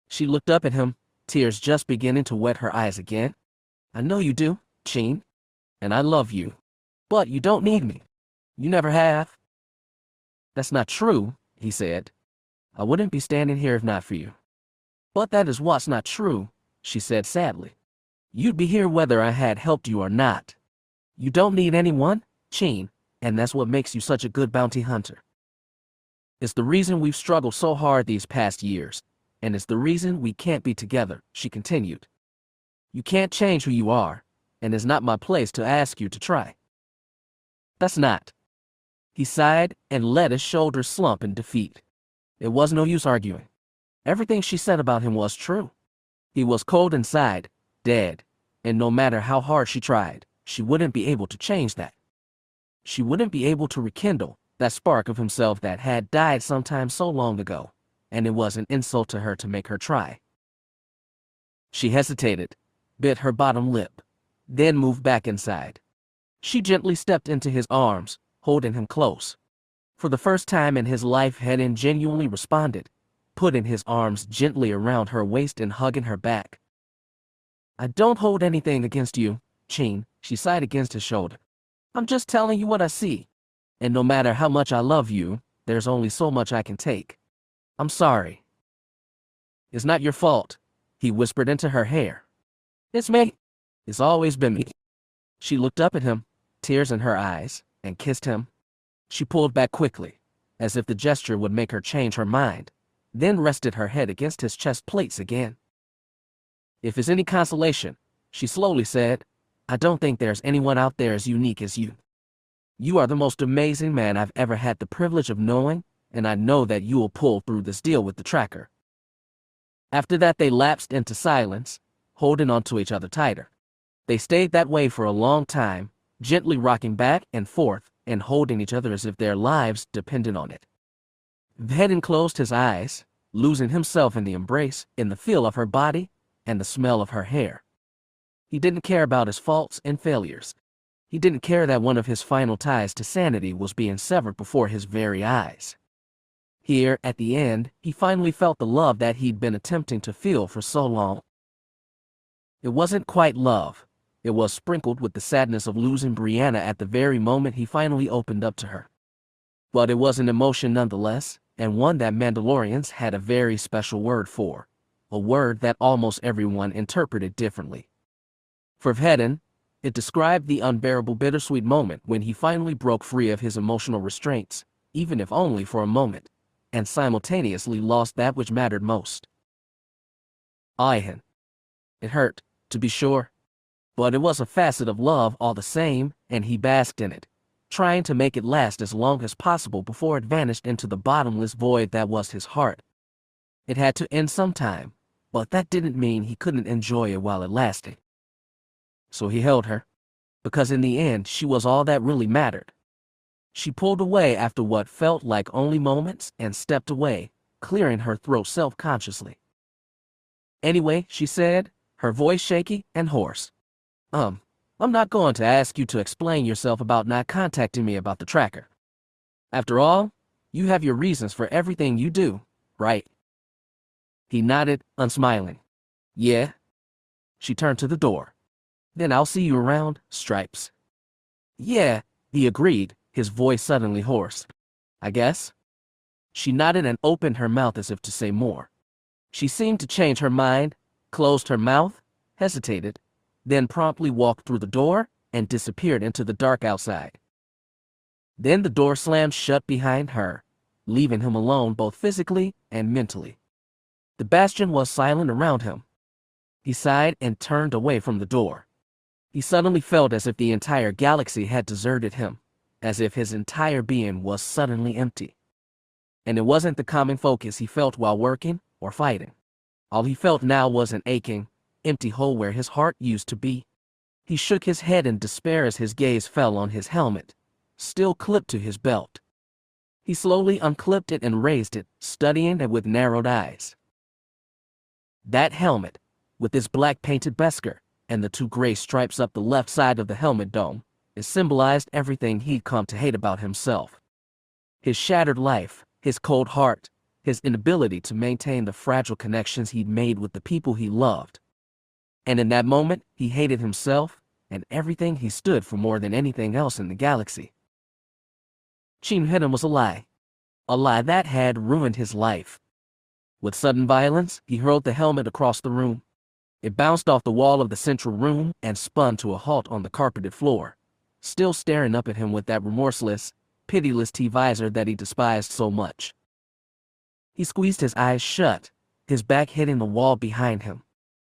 She looked up at him, tears just beginning to wet her eyes again. "I know you do, Cin, and I love you. But you don't need me. You never have." "That's not true," he said. "I wouldn't be standing here if not for you." "But that is what's not true," she said sadly. "You'd be here whether I had helped you or not. You don't need anyone, Cin, and that's what makes you such a good bounty hunter. It's the reason we've struggled so hard these past years, and it's the reason we can't be together," she continued. "You can't change who you are, and it's not my place to ask you to try. That's not. He sighed and let his shoulders slump in defeat. It was no use arguing. Everything she said about him was true. He was cold inside, dead, and no matter how hard she tried, she wouldn't be able to change that. She wouldn't be able to rekindle that spark of himself that had died sometime so long ago, and it was an insult to her to make her try. She hesitated, bit her bottom lip, then moved back inside. She gently stepped into his arms, holding him close. For the first time in his life, Vhetin genuinely responded, putting his arms gently around her waist and hugging her back. I don't hold anything against you, Cin, she sighed against his shoulder. I'm just telling you what I see. And no matter how much I love you, there's only so much I can take. I'm sorry. It's not your fault, he whispered into her hair. It's me. It's always been me. She looked up at him, tears in her eyes, and kissed him. She pulled back quickly, as if the gesture would make her change her mind, then rested her head against his chest plates again. If it's any consolation, she slowly said, I don't think there's anyone out there as unique as you. You are the most amazing man I've ever had the privilege of knowing, and I know that you will pull through this deal with the tracker. After that, they lapsed into silence, holding onto each other tighter. They stayed that way for a long time, gently rocking back and forth and holding each other as if their lives depended on it. Vhetin closed his eyes, losing himself in the embrace, in the feel of her body, and the smell of her hair. He didn't care about his faults and failures. He didn't care that one of his final ties to sanity was being severed before his very eyes. Here, at the end, he finally felt the love that he'd been attempting to feel for so long. It wasn't quite love. It was sprinkled with the sadness of losing Brianna at the very moment he finally opened up to her. But it was an emotion nonetheless, and one that Mandalorians had a very special word for, a word that almost everyone interpreted differently. For Vhetin, it described the unbearable bittersweet moment when he finally broke free of his emotional restraints, even if only for a moment, and simultaneously lost that which mattered most. It hurt, to be sure, but it was a facet of love all the same, and he basked in it, trying to make it last as long as possible before it vanished into the bottomless void that was his heart. It had to end sometime, but that didn't mean he couldn't enjoy it while it lasted. So he held her, because in the end she was all that really mattered. She pulled away after what felt like only moments and stepped away, clearing her throat self-consciously. Anyway, she said, her voice shaky and hoarse. I'm not going to ask you to explain yourself about not contacting me about the tracker. After all, you have your reasons for everything you do, right? He nodded, unsmiling. Yeah. She turned to the door. Then I'll see you around, Stripes. Yeah, he agreed, his voice suddenly hoarse. I guess. She nodded and opened her mouth as if to say more. She seemed to change her mind, closed her mouth, hesitated, then promptly walked through the door and disappeared into the dark outside. Then the door slammed shut behind her, leaving him alone both physically and mentally. The bastion was silent around him. He sighed and turned away from the door. He suddenly felt as if the entire galaxy had deserted him, as if his entire being was suddenly empty. And it wasn't the common focus he felt while working or fighting. All he felt now was an aching, empty hole where his heart used to be. He shook his head in despair as his gaze fell on his helmet, still clipped to his belt. He slowly unclipped it and raised it, studying it with narrowed eyes. That helmet, with its black painted besker, and the two gray stripes up the left side of the helmet dome, it symbolized everything he'd come to hate about himself. His shattered life, his cold heart, his inability to maintain the fragile connections he'd made with the people he loved. And in that moment, he hated himself and everything he stood for more than anything else in the galaxy. Cin Vhetin was a lie that had ruined his life. With sudden violence, he hurled the helmet across the room. It bounced off the wall of the central room and spun to a halt on the carpeted floor, still staring up at him with that remorseless, pitiless T-visor that he despised so much. He squeezed his eyes shut, his back hitting the wall behind him.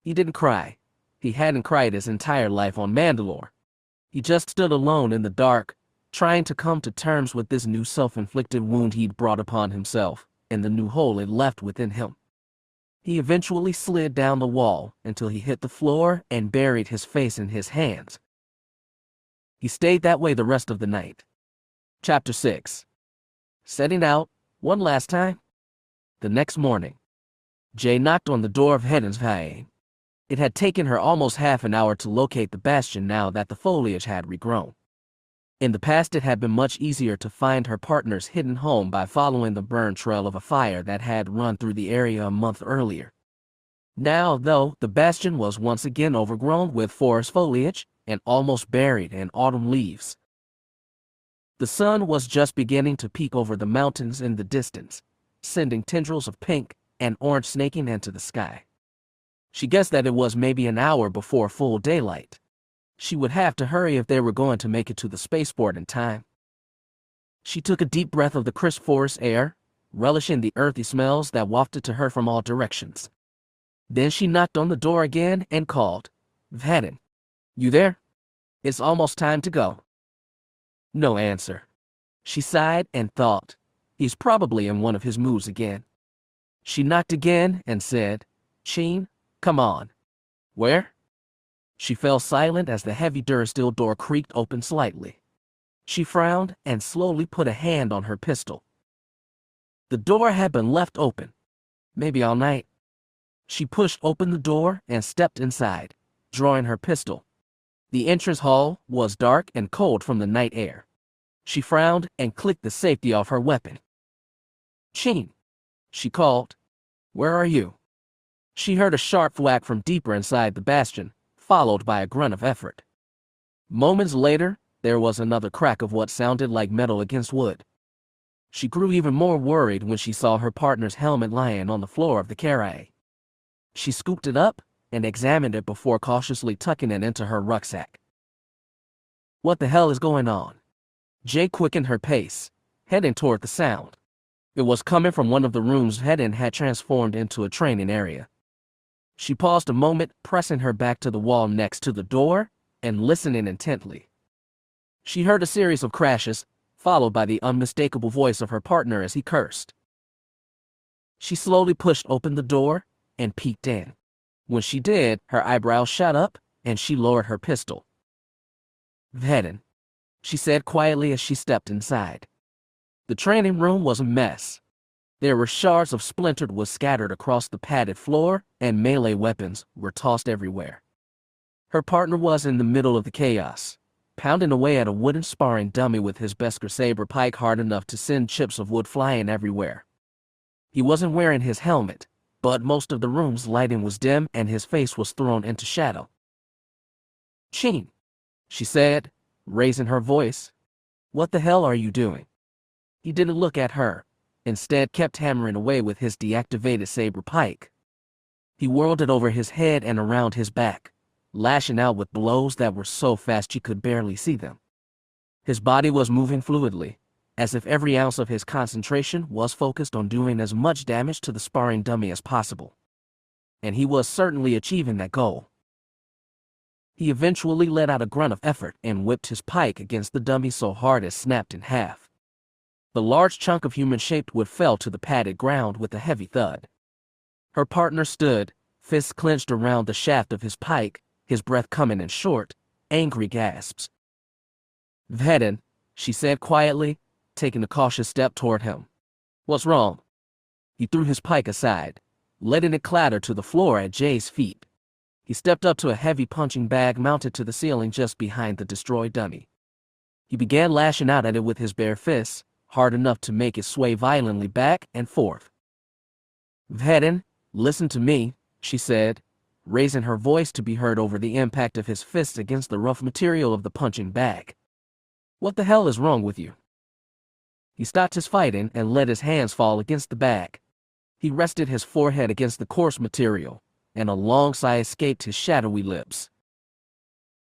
He didn't cry, He hadn't cried his entire life on Mandalore. He just stood alone in the dark, trying to come to terms with this new self-inflicted wound he'd brought upon himself, and the new hole it left within him. He eventually slid down the wall until he hit the floor and buried his face in his hands. He stayed that way the rest of the night. Chapter 6. Setting out, one last time. The next morning, Jay knocked on the door of Cin Vhetin. It had taken her almost half an hour to locate the bastion now that the foliage had regrown. In the past, it had been much easier to find her partner's hidden home by following the burn trail of a fire that had run through the area a month earlier. Now, though, the bastion was once again overgrown with forest foliage and almost buried in autumn leaves. The sun was just beginning to peek over the mountains in the distance, sending tendrils of pink and orange snaking into the sky. She guessed that it was maybe an hour before full daylight. She would have to hurry if they were going to make it to the spaceport in time. She took a deep breath of the crisp forest air, relishing the earthy smells that wafted to her from all directions. Then she knocked on the door again and called, "Vhetin, you there? It's almost time to go." No answer. She sighed and thought, he's probably in one of his moods again. She knocked again and said, "Cin, come on." "Where?" She fell silent as the heavy durasteel door creaked open slightly. She frowned and slowly put a hand on her pistol. The door had been left open, maybe all night. She pushed open the door and stepped inside, drawing her pistol. The entrance hall was dark and cold from the night air. She frowned and clicked the safety off her weapon. "Cin," she called. "Where are you?" She heard a sharp whack from deeper inside the bastion, followed by a grunt of effort. Moments later, there was another crack of what sounded like metal against wood. She grew even more worried when she saw her partner's helmet lying on the floor of the carriage. She scooped it up and examined it before cautiously tucking it into her rucksack. "What the hell is going on?" Jay quickened her pace, heading toward the sound. It was coming from one of the rooms Vhetin had transformed into a training area. She paused a moment, pressing her back to the wall next to the door and listening intently. She heard a series of crashes, followed by the unmistakable voice of her partner as he cursed. She slowly pushed open the door and peeked in. When she did, her eyebrows shot up and she lowered her pistol. "Vhetin," she said quietly as she stepped inside. The training room was a mess. There were shards of splintered wood scattered across the padded floor, and melee weapons were tossed everywhere. Her partner was in the middle of the chaos, pounding away at a wooden sparring dummy with his Beskar saber pike hard enough to send chips of wood flying everywhere. He wasn't wearing his helmet, but most of the room's lighting was dim and his face was thrown into shadow. "Cin," she said, raising her voice. "What the hell are you doing?" He didn't look at her. Instead kept hammering away with his deactivated saber pike. He whirled it over his head and around his back, lashing out with blows that were so fast she could barely see them. His body was moving fluidly, as if every ounce of his concentration was focused on doing as much damage to the sparring dummy as possible. And he was certainly achieving that goal. He eventually let out a grunt of effort and whipped his pike against the dummy so hard it snapped in half. The large chunk of human-shaped wood fell to the padded ground with a heavy thud. Her partner stood, fists clenched around the shaft of his pike, his breath coming in short, angry gasps. "Vhetin," she said quietly, taking a cautious step toward him. "What's wrong?" He threw his pike aside, letting it clatter to the floor at Jay's feet. He stepped up to a heavy punching bag mounted to the ceiling just behind the destroyed dummy. He began lashing out at it with his bare fists, hard enough to make it sway violently back and forth. "Vhetin, listen to me," she said, raising her voice to be heard over the impact of his fists against the rough material of the punching bag. "What the hell is wrong with you?" He stopped his fighting and let his hands fall against the bag. He rested his forehead against the coarse material, and a long sigh escaped his shadowy lips.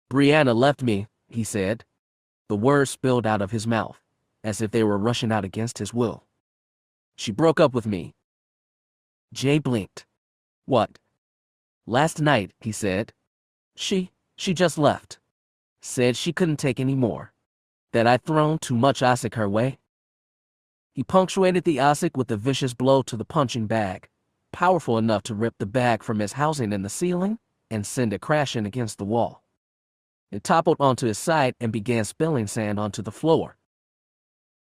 "Brianna left me," he said. The words spilled out of his mouth, as if they were rushing out against his will. "She broke up with me." Jay blinked. "What?" "Last night," he said. She just left. Said she couldn't take any more. That I'd thrown too much acid her way. He punctuated the acid with a vicious blow to the punching bag, powerful enough to rip the bag from his housing in the ceiling and send it crashing against the wall. It toppled onto his side and began spilling sand onto the floor.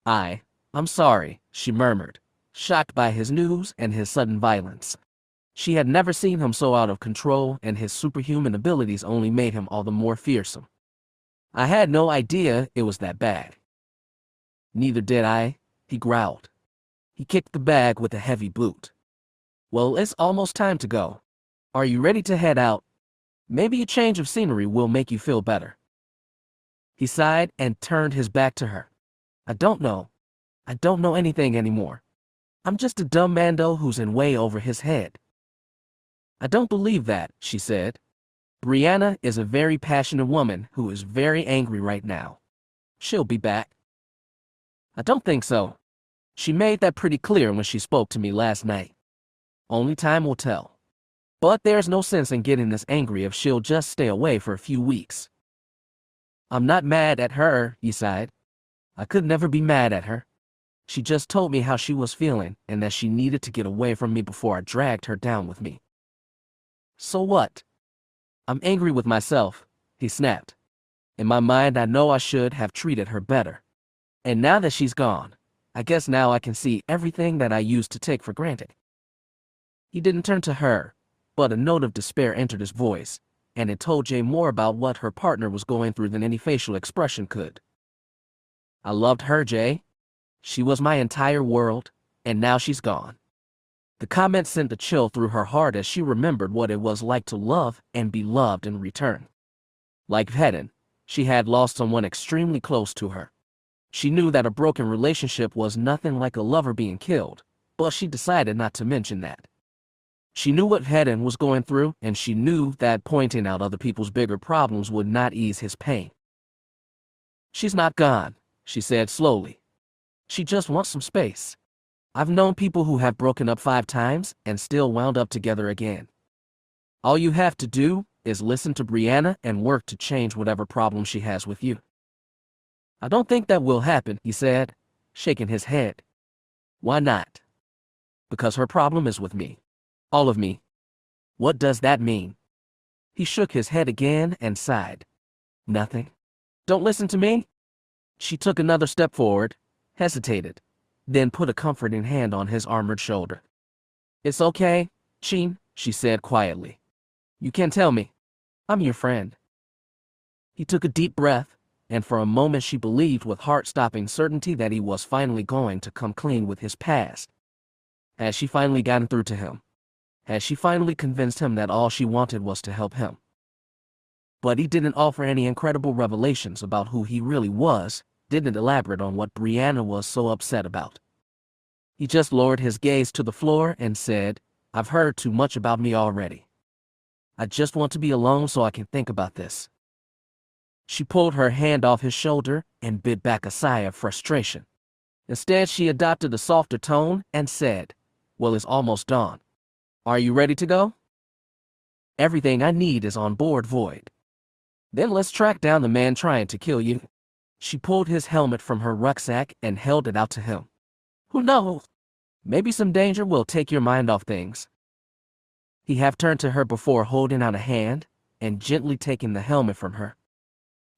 I'm sorry, she murmured, shocked by his news and his sudden violence. She had never seen him so out of control, and his superhuman abilities only made him all the more fearsome. I had no idea it was that bad. Neither did I, he growled. He kicked the bag with a heavy boot. Well, it's almost time to go. Are you ready to head out? Maybe a change of scenery will make you feel better. He sighed and turned his back to her. I don't know anything anymore. I'm just a dumb Mando who's in way over his head. I don't believe that, she said. Brianna is a very passionate woman who is very angry right now. She'll be back. I don't think so. She made that pretty clear when she spoke to me last night. Only time will tell. But there's no sense in getting this angry if she'll just stay away for a few weeks. I'm not mad at her, he sighed. I could never be mad at her. She just told me how she was feeling and that she needed to get away from me before I dragged her down with me. So what? I'm angry with myself, he snapped. In my mind, I know I should have treated her better. And now that she's gone, I guess now I can see everything that I used to take for granted. He didn't turn to her, but a note of despair entered his voice, and it told Jay more about what her partner was going through than any facial expression could. I loved her, Jay. She was my entire world, and now she's gone. The comment sent a chill through her heart as she remembered what it was like to love and be loved in return. Like Vhetin, she had lost someone extremely close to her. She knew that a broken relationship was nothing like a lover being killed, but she decided not to mention that. She knew what Vhetin was going through, and she knew that pointing out other people's bigger problems would not ease his pain. She's not gone, she said slowly. She just wants some space. I've known people who have broken up 5 times and still wound up together again. All you have to do is listen to Brianna and work to change whatever problem she has with you. I don't think that will happen, he said, shaking his head. Why not? Because her problem is with me. All of me. What does that mean? He shook his head again and sighed. Nothing. Don't listen to me? She took another step forward, hesitated, then put a comforting hand on his armored shoulder. It's okay, Cin, she said quietly. You can tell me. I'm your friend. He took a deep breath, and for a moment she believed with heart-stopping certainty that he was finally going to come clean with his past. Had she finally gotten through to him? Had she finally convinced him that all she wanted was to help him? But he didn't offer any incredible revelations about who he really was, didn't elaborate on what Brianna was so upset about. He just lowered his gaze to the floor and said, I've heard too much about me already. I just want to be alone so I can think about this. She pulled her hand off his shoulder and bit back a sigh of frustration. Instead, she adopted a softer tone and said, Well, it's almost dawn. Are you ready to go? Everything I need is on board, Void. Then let's track down the man trying to kill you. She pulled his helmet from her rucksack and held it out to him. Who knows? Maybe some danger will take your mind off things. He half turned to her before holding out a hand and gently taking the helmet from her.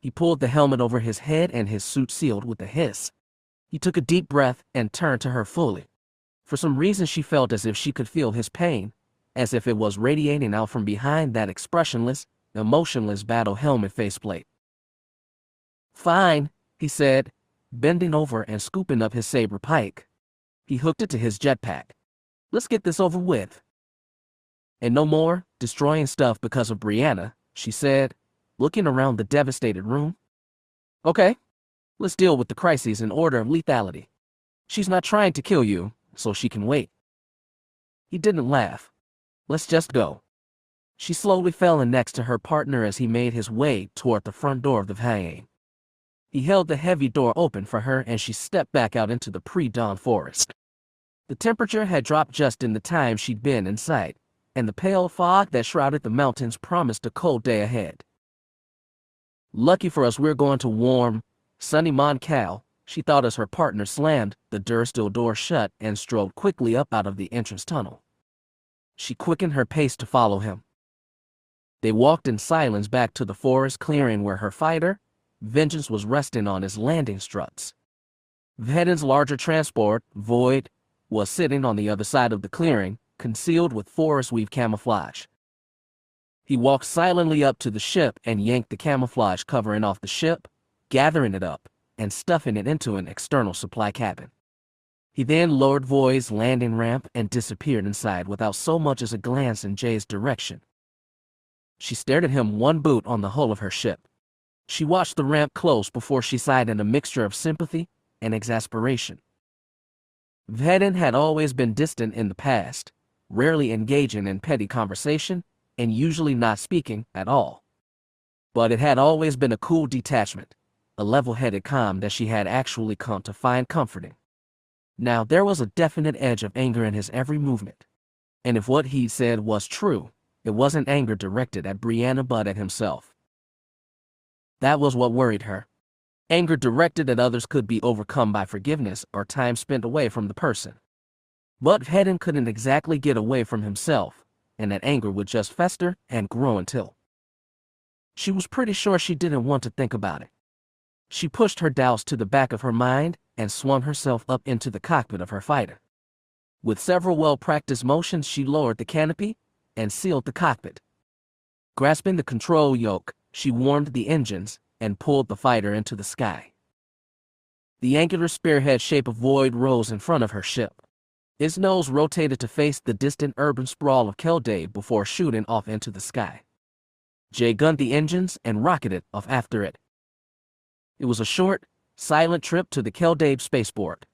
He pulled the helmet over his head and his suit sealed with a hiss. He took a deep breath and turned to her fully. For some reason she felt as if she could feel his pain, as if it was radiating out from behind that expressionless, emotionless battle helmet faceplate. Fine, he said, bending over and scooping up his saber pike. He hooked it to his jetpack. Let's get this over with. And no more destroying stuff because of Brianna, she said, looking around the devastated room. Okay, let's deal with the crises in order of lethality. She's not trying to kill you, so she can wait. He didn't laugh. Let's just go. She slowly fell in next to her partner as he made his way toward the front door of the van. He held the heavy door open for her and she stepped back out into the pre-dawn forest. The temperature had dropped just in the time she'd been inside, and the pale fog that shrouded the mountains promised a cold day ahead. Lucky for us, we're going to warm, sunny Moncal, she thought as her partner slammed the dursteel door shut and strode quickly up out of the entrance tunnel. She quickened her pace to follow him. They walked in silence back to the forest clearing where her fighter, Vengeance, was resting on his landing struts. Vhetin's larger transport, Void, was sitting on the other side of the clearing, concealed with forest weave camouflage. He walked silently up to the ship and yanked the camouflage covering off the ship, gathering it up and stuffing it into an external supply cabin. He then lowered Void's landing ramp and disappeared inside without so much as a glance in Jay's direction. She stared at him, one boot on the hull of her ship. She watched the ramp close before she sighed in a mixture of sympathy and exasperation. Vhetin had always been distant in the past, rarely engaging in petty conversation and usually not speaking at all. But it had always been a cool detachment, a level-headed calm that she had actually come to find comforting. Now there was a definite edge of anger in his every movement. And if what he said was true, it wasn't anger directed at Brianna but at himself. That was what worried her. Anger directed at others could be overcome by forgiveness or time spent away from the person. But Vhetin couldn't exactly get away from himself, and that anger would just fester and grow until she was pretty sure she didn't want to think about it. She pushed her doubts to the back of her mind and swung herself up into the cockpit of her fighter. With several well-practiced motions, she lowered the canopy and sealed the cockpit. Grasping the control yoke, she warmed the engines and pulled the fighter into the sky. The angular spearhead shape of Void rose in front of her ship. Its nose rotated to face the distant urban sprawl of Keldade before shooting off into the sky. Jay gunned the engines and rocketed off after it. It was a short, silent trip to the Keldade spaceport.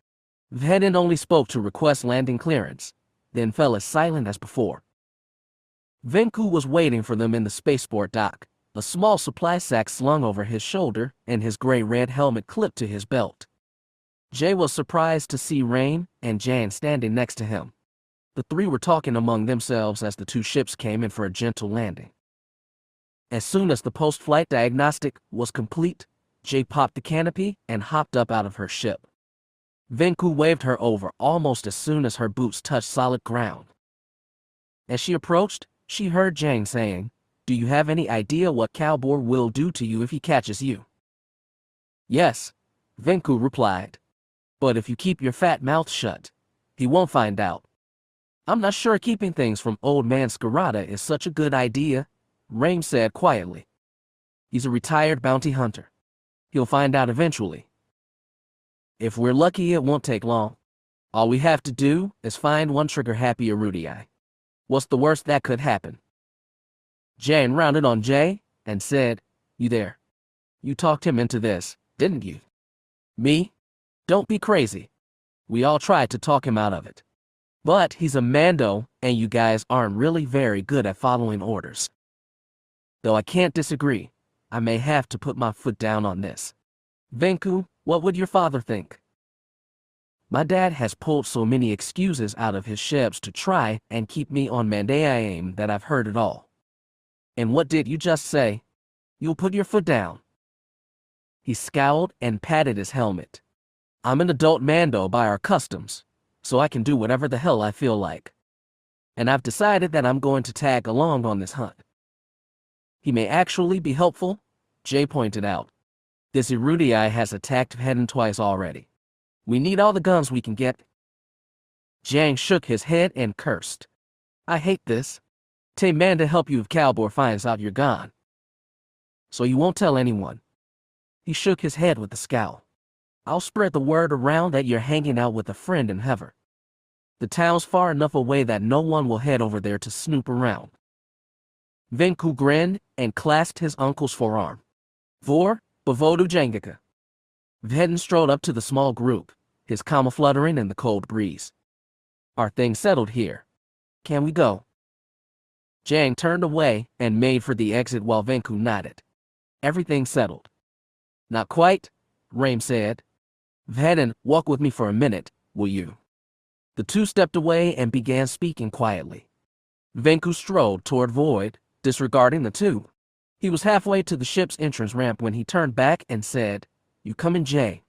Vhetin only spoke to request landing clearance, then fell as silent as before. Venku was waiting for them in the spaceport dock, a small supply sack slung over his shoulder and his gray-red helmet clipped to his belt. Jay was surprised to see Rain and Jan standing next to him. The three were talking among themselves as the two ships came in for a gentle landing. As soon as the post-flight diagnostic was complete, Jay popped the canopy and hopped up out of her ship. Venku waved her over almost as soon as her boots touched solid ground. As she approached, she heard Jane saying, "Do you have any idea what Cowboy will do to you if he catches you?" "Yes," Venku replied. "But if you keep your fat mouth shut, he won't find out." "I'm not sure keeping things from old man Scarada is such a good idea," Rain said quietly. "He's a retired bounty hunter. He'll find out eventually. If we're lucky, it won't take long. All we have to do is find one trigger-happy Erudii. What's the worst that could happen?" Jane rounded on Jay and said, "You there? You talked him into this, didn't you?" "Me? Don't be crazy. We all tried to talk him out of it. But he's a Mando, and you guys aren't really very good at following orders. Though I can't disagree, I may have to put my foot down on this. Venku, what would your father think?" "My dad has pulled so many excuses out of his ships to try and keep me on Mandaeim that I've heard it all." "And what did you just say? You'll put your foot down?" He scowled and patted his helmet. "I'm an adult Mando by our customs, so I can do whatever the hell I feel like. And I've decided that I'm going to tag along on this hunt." "He may actually be helpful," Jay pointed out. "This Erudii has attacked Vhetin twice already. We need all the guns we can get." Jang shook his head and cursed. "I hate this. Tay man to help you if Cowboy finds out you're gone. So you won't tell anyone?" He shook his head with a scowl. "I'll spread the word around that you're hanging out with a friend in Hever. The town's far enough away that no one will head over there to snoop around." Venku grinned and clasped his uncle's forearm. "Vor, Bavodu Jangika." Vhetin strode up to the small group, his comma fluttering in the cold breeze. "Are things settled here? Can we go?" Jang turned away and made for the exit while Venku nodded. "Everything's settled." "Not quite," Raim said. "Vhetin, walk with me for a minute, will you?" The two stepped away and began speaking quietly. Venku strode toward Void, disregarding the two. He was halfway to the ship's entrance ramp when he turned back and said, "You coming, Jay?"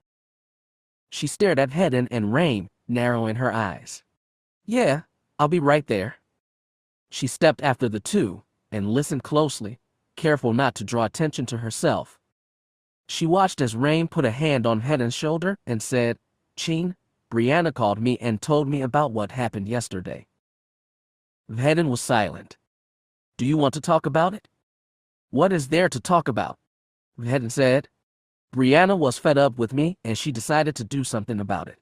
She stared at Vhetin and Rain, narrowing her eyes. "Yeah, I'll be right there." She stepped after the two and listened closely, careful not to draw attention to herself. She watched as Rain put a hand on Vhetin's shoulder and said, "Cin, Brianna called me and told me about what happened yesterday." Vhetin was silent. "Do you want to talk about it?" "What is there to talk about?" Vhetin said. "Brianna was fed up with me and she decided to do something about it.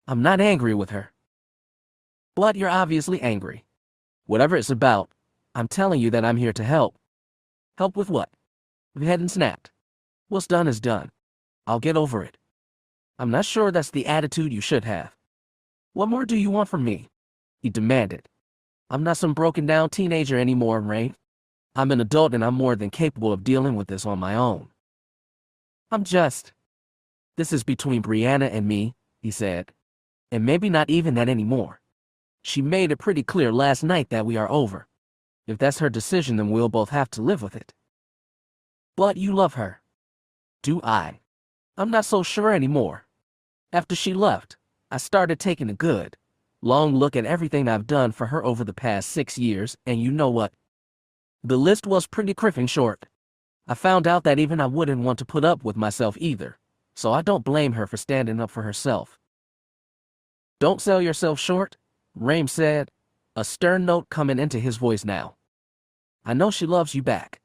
I'm not angry with her." "But you're obviously angry. Whatever it's about, I'm telling you that I'm here to help." "Help with what?" Vhetin snapped. "What's done is done. I'll get over it." "I'm not sure that's the attitude you should have." "What more do you want from me?" he demanded. "I'm not some broken down teenager anymore, Rain. I'm an adult and I'm more than capable of dealing with this on my own. This is between Brianna and me," he said. "And maybe not even that anymore. She made it pretty clear last night that we are over. If that's her decision, then we'll both have to live with it." "But you love her." "Do I? I'm not so sure anymore. After she left, I started taking a good, long look at everything I've done for her over the past 6 years, and you know what? The list was pretty cripping short. I found out that even I wouldn't want to put up with myself either, so I don't blame her for standing up for herself." "Don't sell yourself short," Rain said, a stern note coming into his voice now. "I know she loves you back.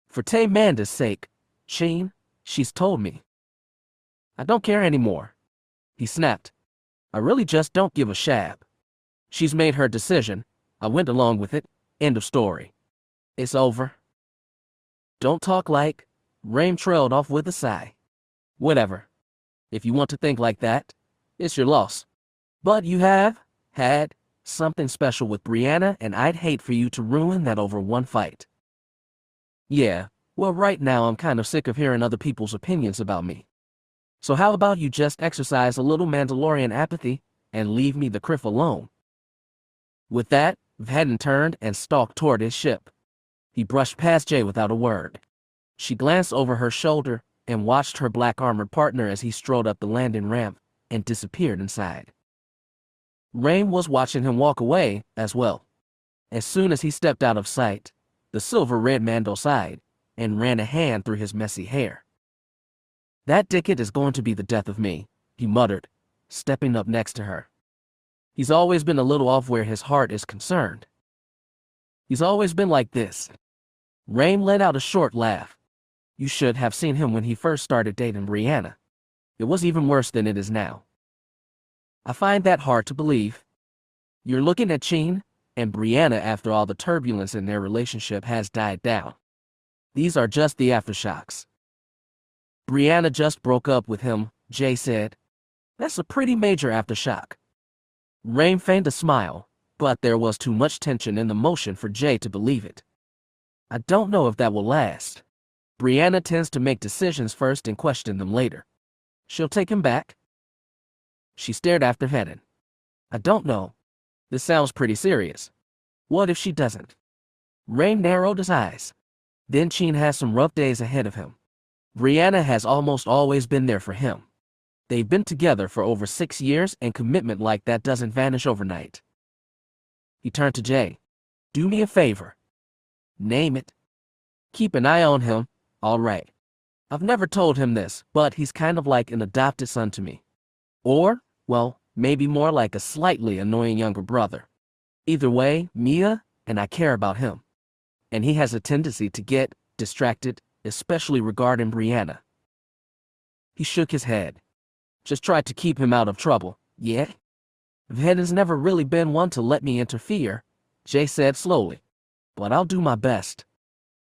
For Tay Manda's sake, Cin, she's told me." "I don't care anymore," he snapped. "I really just don't give a shab. She's made her decision. I went along with it. End of story. It's over." "Don't talk like," Rain trailed off with a sigh. "Whatever. If you want to think like that, it's your loss. But you have had something special with Brianna, and I'd hate for you to ruin that over one fight." "Yeah, well, right now I'm kind of sick of hearing other people's opinions about me. So how about you just exercise a little Mandalorian apathy and leave me the criff alone?" With that, Vhetin turned and stalked toward his ship. He brushed past Jay without a word. She glanced over her shoulder and watched her black-armored partner as he strode up the landing ramp and disappeared inside. Rain was watching him walk away as well. As soon as he stepped out of sight, the silver-red Mando sighed and ran a hand through his messy hair. "That dickhead is going to be the death of me," he muttered, stepping up next to her. "He's always been a little off where his heart is concerned. He's always been like this." Rain let out a short laugh. "You should have seen him when he first started dating Brianna. It was even worse than it is now." "I find that hard to believe. You're looking at Cin and Brianna after all the turbulence in their relationship has died down. These are just the aftershocks." "Brianna just broke up with him," Jay said. "That's a pretty major aftershock." Rain feigned a smile, but there was too much tension in the motion for Jay to believe it. "I don't know if that will last. Brianna tends to make decisions first and question them later. She'll take him back." She stared after Vhetin. "I don't know. This sounds pretty serious. What if she doesn't?" Rain narrowed his eyes. "Then Cin has some rough days ahead of him. Brianna has almost always been there for him. They've been together for over 6 years, and commitment like that doesn't vanish overnight." He turned to Jay. "Do me a favor. Name it. Keep an eye on him, all right. I've never told him this, but he's kind of like an adopted son to me. Or, well, maybe more like a slightly annoying younger brother. Either way, Mia and I care about him. And he has a tendency to get distracted, especially regarding Brianna." He shook his head. "Just try to keep him out of trouble, yeah?" "Vhetin's never really been one to let me interfere," Jay said slowly. "But I'll do my best."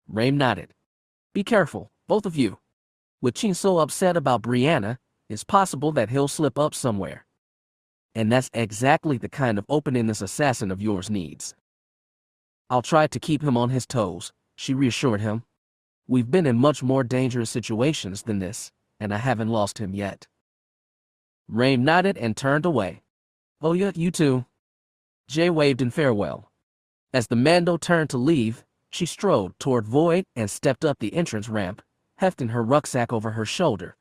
Rain nodded. "Be careful, both of you. With Cin so upset about Brianna, it's possible that he'll slip up somewhere. And that's exactly the kind of opening this assassin of yours needs." "I'll try to keep him on his toes," she reassured him. "We've been in much more dangerous situations than this, and I haven't lost him yet." Rain nodded and turned away. "Oh yeah, you too." Jay waved in farewell. As the Mando turned to leave, she strode toward Void and stepped up the entrance ramp, hefting her rucksack over her shoulder.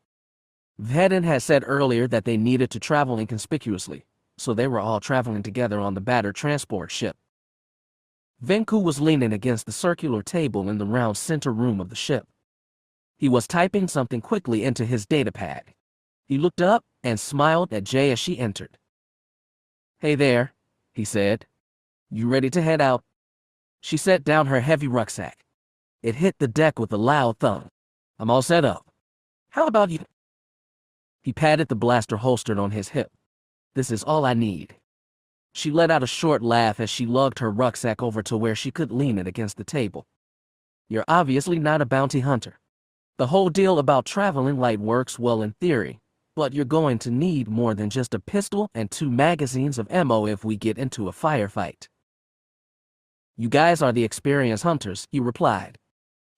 Vhetin had said earlier that they needed to travel inconspicuously, so they were all traveling together on the battered transport ship. Venku was leaning against the circular table in the round center room of the ship. He was typing something quickly into his datapad. He looked up and smiled at Jay as she entered. "Hey there," he said. "You ready to head out?" She set down her heavy rucksack. It hit the deck with a loud thump. "I'm all set up. How about you?" He patted the blaster holstered on his hip. "This is all I need." She let out a short laugh as she lugged her rucksack over to where she could lean it against the table. "You're obviously not a bounty hunter. The whole deal about traveling light works well in theory, but you're going to need more than just a pistol and 2 magazines of ammo if we get into a firefight." "You guys are the experienced hunters," he replied.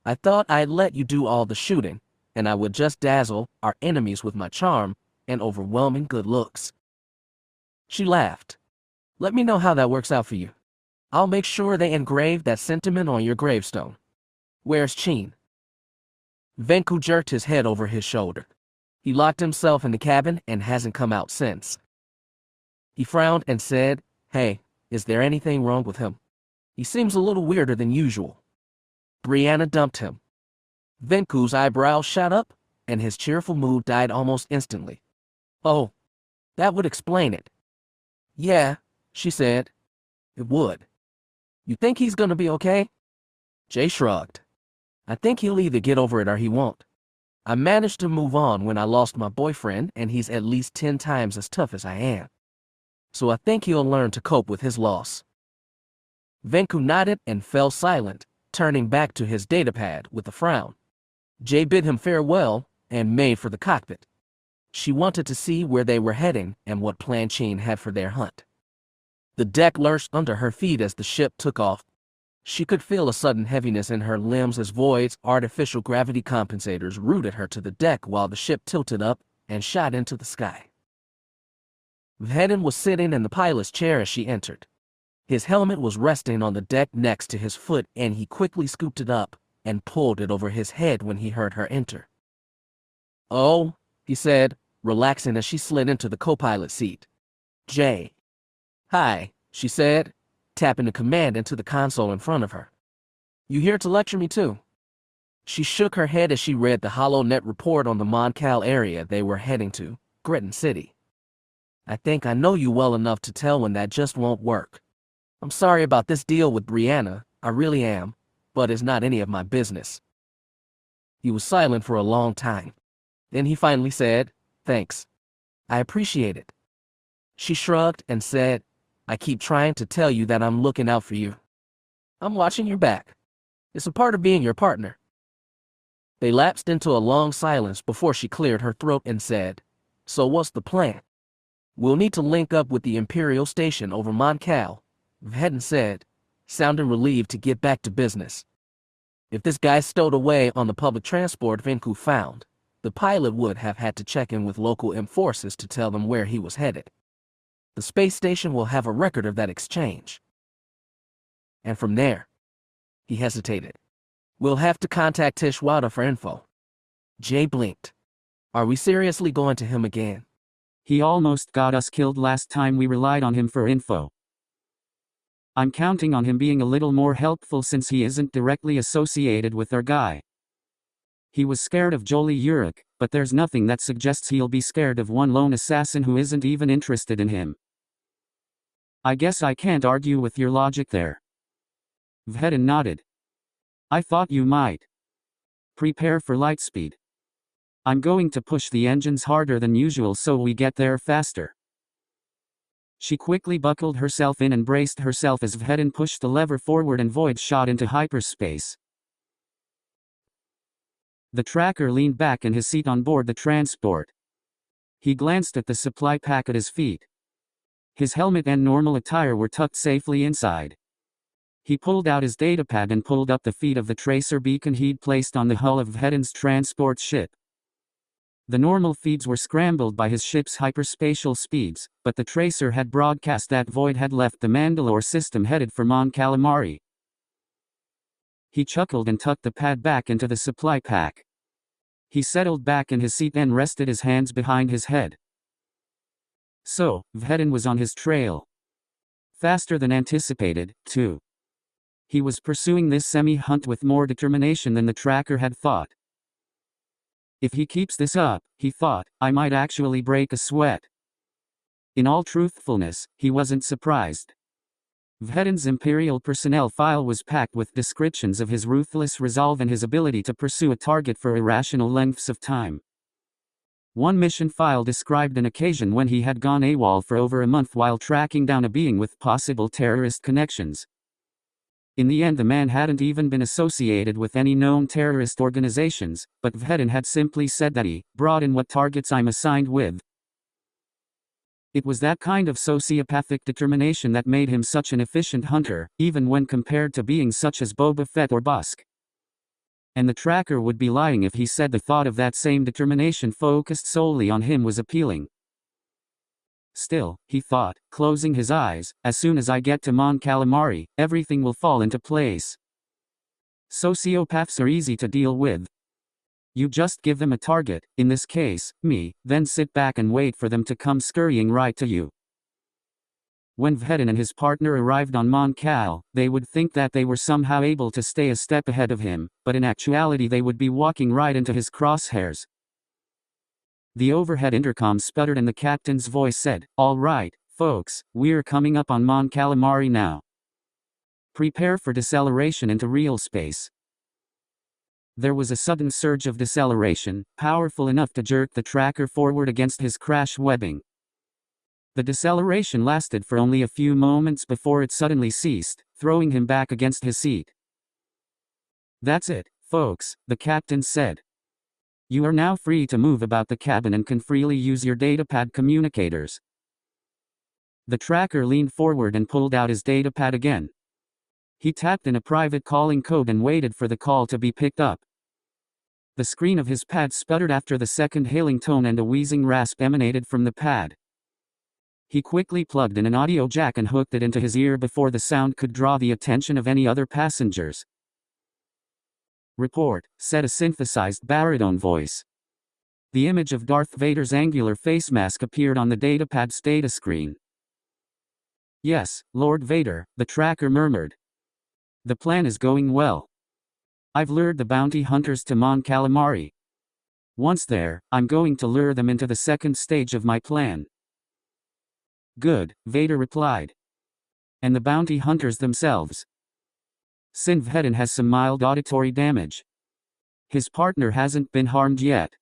"I thought I'd let you do all the shooting, and I would just dazzle our enemies with my charm and overwhelming good looks." She laughed. "Let me know how that works out for you. I'll make sure they engrave that sentiment on your gravestone. Where's Cin?" Venku jerked his head over his shoulder. He locked himself in the cabin and hasn't come out since. He frowned and said, "Hey, is there anything wrong with him? He seems a little weirder than usual." Brianna dumped him. Venku's eyebrows shot up, and his cheerful mood died almost instantly. "Oh, that would explain it." "Yeah," she said. "It would. You think he's gonna be okay?" Jay shrugged. "I think he'll either get over it or he won't. I managed to move on when I lost my boyfriend, and he's at least 10 times as tough as I am. So I think he'll learn to cope with his loss." Venku nodded and fell silent, turning back to his datapad with a frown. Jay bid him farewell and made for the cockpit. She wanted to see where they were heading and what plan Cin had for their hunt. The deck lurched under her feet as the ship took off. She could feel a sudden heaviness in her limbs as Void's artificial gravity compensators rooted her to the deck while the ship tilted up and shot into the sky. Vhetin was sitting in the pilot's chair as she entered. His helmet was resting on the deck next to his foot, and he quickly scooped it up and pulled it over his head when he heard her enter. "Oh," he said, relaxing as she slid into the co-pilot seat. "Jay." "Hi," she said, tapping the command into the console in front of her. "You here to lecture me too?" She shook her head as she read the HoloNet report on the Moncal area they were heading to, Gritton City. "I think I know you well enough to tell when that just won't work. I'm sorry about this deal with Brianna, I really am, but it's not any of my business." He was silent for a long time. Then he finally said, "Thanks. I appreciate it." She shrugged and said, "I keep trying to tell you that I'm looking out for you. I'm watching your back. It's a part of being your partner." They lapsed into a long silence before she cleared her throat and said, "So what's the plan?" "We'll need to link up with the Imperial Station over Moncal," Vhetin said, sounding relieved to get back to business. If this guy stowed away on the public transport Venku found, the pilot would have had to check in with local M forces to tell them where he was headed. The space station will have a record of that exchange. And from there, he hesitated. "We'll have to contact Tishwada for info." Jay blinked. "Are we seriously going to him again?" He almost got us killed last time we relied on him for info. I'm counting on him being a little more helpful since he isn't directly associated with our guy. He was scared of Jolie Urich, but there's nothing that suggests he'll be scared of one lone assassin who isn't even interested in him. I guess I can't argue with your logic there. Vhetin nodded. I thought you might. Prepare for lightspeed. I'm going to push the engines harder than usual so we get there faster. She quickly buckled herself in and braced herself as Vhetin pushed the lever forward and Void shot into hyperspace. The tracker leaned back in his seat on board the transport. He glanced at the supply pack at his feet. His helmet and normal attire were tucked safely inside. He pulled out his datapad and pulled up the feed of the tracer beacon he'd placed on the hull of Vhetin's transport ship. The normal feeds were scrambled by his ship's hyperspatial speeds, but the tracer had broadcast that Void had left the Mandalore system headed for Mon Calamari. He chuckled and tucked the pad back into the supply pack. He settled back in his seat and rested his hands behind his head. So, Vhetin was on his trail. Faster than anticipated, too. He was pursuing this semi-hunt with more determination than the tracker had thought. If he keeps this up, he thought, I might actually break a sweat. In all truthfulness, he wasn't surprised. Vhetin's Imperial personnel file was packed with descriptions of his ruthless resolve and his ability to pursue a target for irrational lengths of time. One mission file described an occasion when he had gone AWOL for over a month while tracking down a being with possible terrorist connections. In the end, the man hadn't even been associated with any known terrorist organizations, but Vhetin had simply said that he brought in what targets I'm assigned with. It was that kind of sociopathic determination that made him such an efficient hunter, even when compared to beings such as Boba Fett or Busk. And the tracker would be lying if he said the thought of that same determination focused solely on him was appealing. Still, he thought, closing his eyes, as soon as I get to Mon Calamari, everything will fall into place. Sociopaths are easy to deal with. You just give them a target, in this case, me, then sit back and wait for them to come scurrying right to you. When Vhetin and his partner arrived on Mon Cal, they would think that they were somehow able to stay a step ahead of him, but in actuality they would be walking right into his crosshairs. The overhead intercom sputtered and the captain's voice said, "All right, folks, we're coming up on Mon Calamari now. Prepare for deceleration into real space." There was a sudden surge of deceleration, powerful enough to jerk the tracker forward against his crash webbing. The deceleration lasted for only a few moments before it suddenly ceased, throwing him back against his seat. "That's it, folks," the captain said. "You are now free to move about the cabin and can freely use your datapad communicators." The tracker leaned forward and pulled out his datapad again. He tapped in a private calling code and waited for the call to be picked up. The screen of his pad sputtered after the second hailing tone and a wheezing rasp emanated from the pad. He quickly plugged in an audio jack and hooked it into his ear before the sound could draw the attention of any other passengers. "Report," said a synthesized baritone voice. The image of Darth Vader's angular face mask appeared on the datapad's data screen. "Yes, Lord Vader," the tracker murmured. "The plan is going well. I've lured the bounty hunters to Mon Calamari. Once there, I'm going to lure them into the second stage of my plan." "Good," Vader replied. "And the bounty hunters themselves?" "Cin Vhetin has some mild auditory damage. His partner hasn't been harmed yet."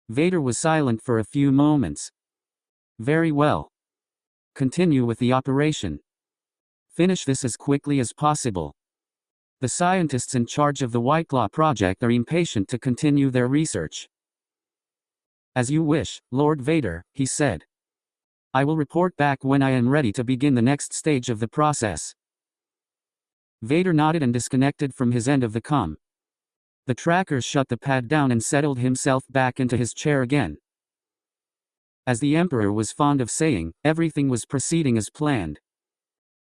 Vader was silent for a few moments. "Very well. Continue with the operation. Finish this as quickly as possible. The scientists in charge of the White Claw project are impatient to continue their research." "As you wish, Lord Vader," he said. "I will report back when I am ready to begin the next stage of the process." Vader nodded and disconnected from his end of the comm. The tracker shut the pad down and settled himself back into his chair again. As the Emperor was fond of saying, everything was proceeding as planned.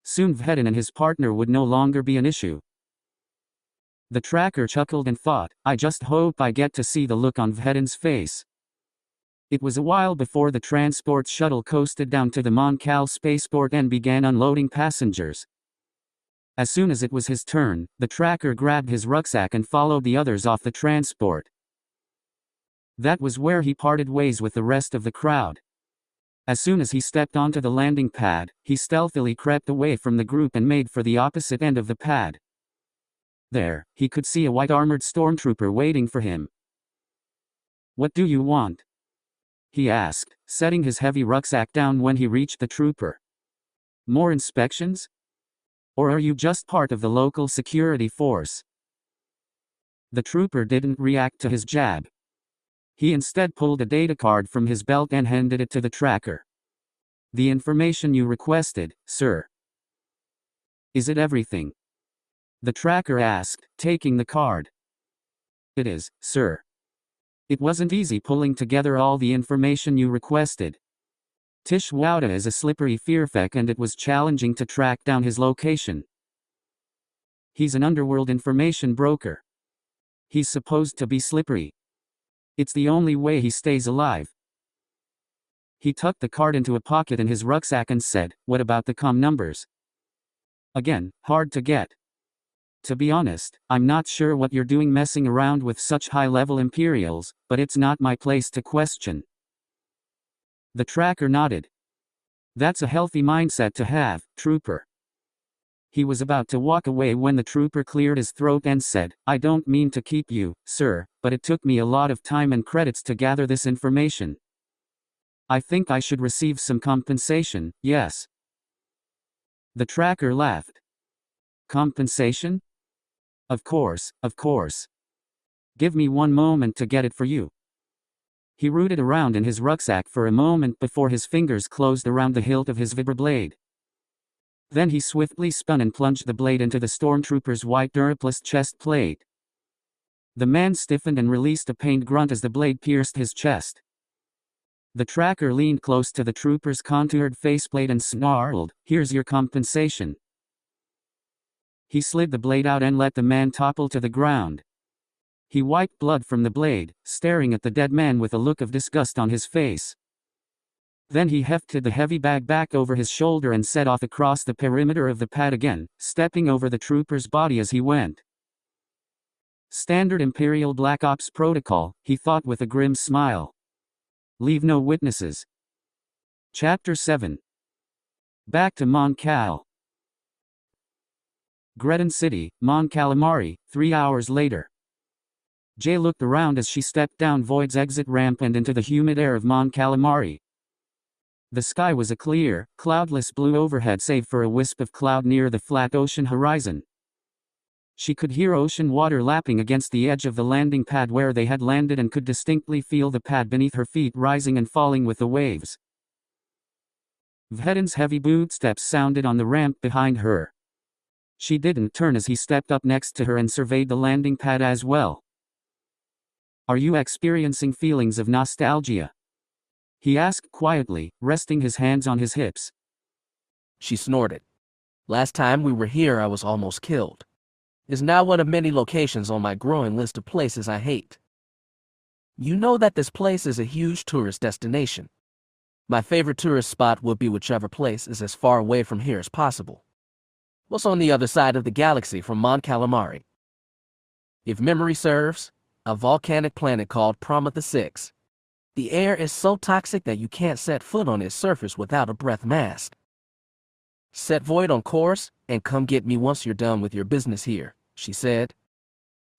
Soon Vhetin and his partner would no longer be an issue. The tracker chuckled and thought, "I just hope I get to see the look on Vhetin's face." It was a while before the transport shuttle coasted down to the Mon Cal spaceport and began unloading passengers. As soon as it was his turn, the tracker grabbed his rucksack and followed the others off the transport. That was where he parted ways with the rest of the crowd. As soon as he stepped onto the landing pad, he stealthily crept away from the group and made for the opposite end of the pad. There, he could see a white-armored stormtrooper waiting for him. "What do you want?" he asked, setting his heavy rucksack down when he reached the trooper. "More inspections? Or are you just part of the local security force?" The trooper didn't react to his jab. He instead pulled a data card from his belt and handed it to the tracker. "The information you requested, sir." "Is it everything?" the tracker asked, taking the card. "It is, sir. It wasn't easy pulling together all the information you requested. Tish Wouda is a slippery fearfeck and it was challenging to track down his location. He's an underworld information broker. He's supposed to be slippery. It's the only way he stays alive. He tucked the card into a pocket in his rucksack and said, "What about the comm numbers?" Again, hard to get. To be honest, I'm not sure what you're doing messing around with such high-level Imperials, but it's not my place to question. The tracker nodded. That's a healthy mindset to have, Trooper. He was about to walk away when the trooper cleared his throat and said, "I don't mean to keep you, sir, but it took me a lot of time and credits to gather this information. I think I should receive some compensation, yes." The tracker laughed. Compensation? Of course, of course. Give me one moment to get it for you. He rooted around in his rucksack for a moment before his fingers closed around the hilt of his vibroblade. Then he swiftly spun and plunged the blade into the stormtrooper's white Duraplast chest plate. The man stiffened and released a pained grunt as the blade pierced his chest. The tracker leaned close to the trooper's contoured faceplate and snarled, "Here's your compensation." He slid the blade out and let the man topple to the ground. He wiped blood from the blade, staring at the dead man with a look of disgust on his face. Then he hefted the heavy bag back over his shoulder and set off across the perimeter of the pad again, stepping over the trooper's body as he went. Standard Imperial Black Ops protocol, he thought with a grim smile. Leave no witnesses. Chapter 7. Back to Mon Cal. Greton City, Mon Calamari, 3 hours later. Jay looked around as she stepped down Void's exit ramp and into the humid air of Mon Calamari. The sky was a clear, cloudless blue overhead save for a wisp of cloud near the flat ocean horizon. She could hear ocean water lapping against the edge of the landing pad where they had landed and could distinctly feel the pad beneath her feet rising and falling with the waves. Vhetin's heavy bootsteps sounded on the ramp behind her. She didn't turn as he stepped up next to her and surveyed the landing pad as well. "Are you experiencing feelings of nostalgia?" he asked quietly, resting his hands on his hips. She snorted. "Last time we were here I was almost killed. It's now one of many locations on my growing list of places I hate. You know that this place is a huge tourist destination. My favorite tourist spot would be whichever place is as far away from here as possible. What's on the other side of the galaxy from Mon Calamari? If memory serves, a volcanic planet called Prometha 6. The air is so toxic that you can't set foot on its surface without a breath mask. Set Void on course, and come get me once you're done with your business here," she said.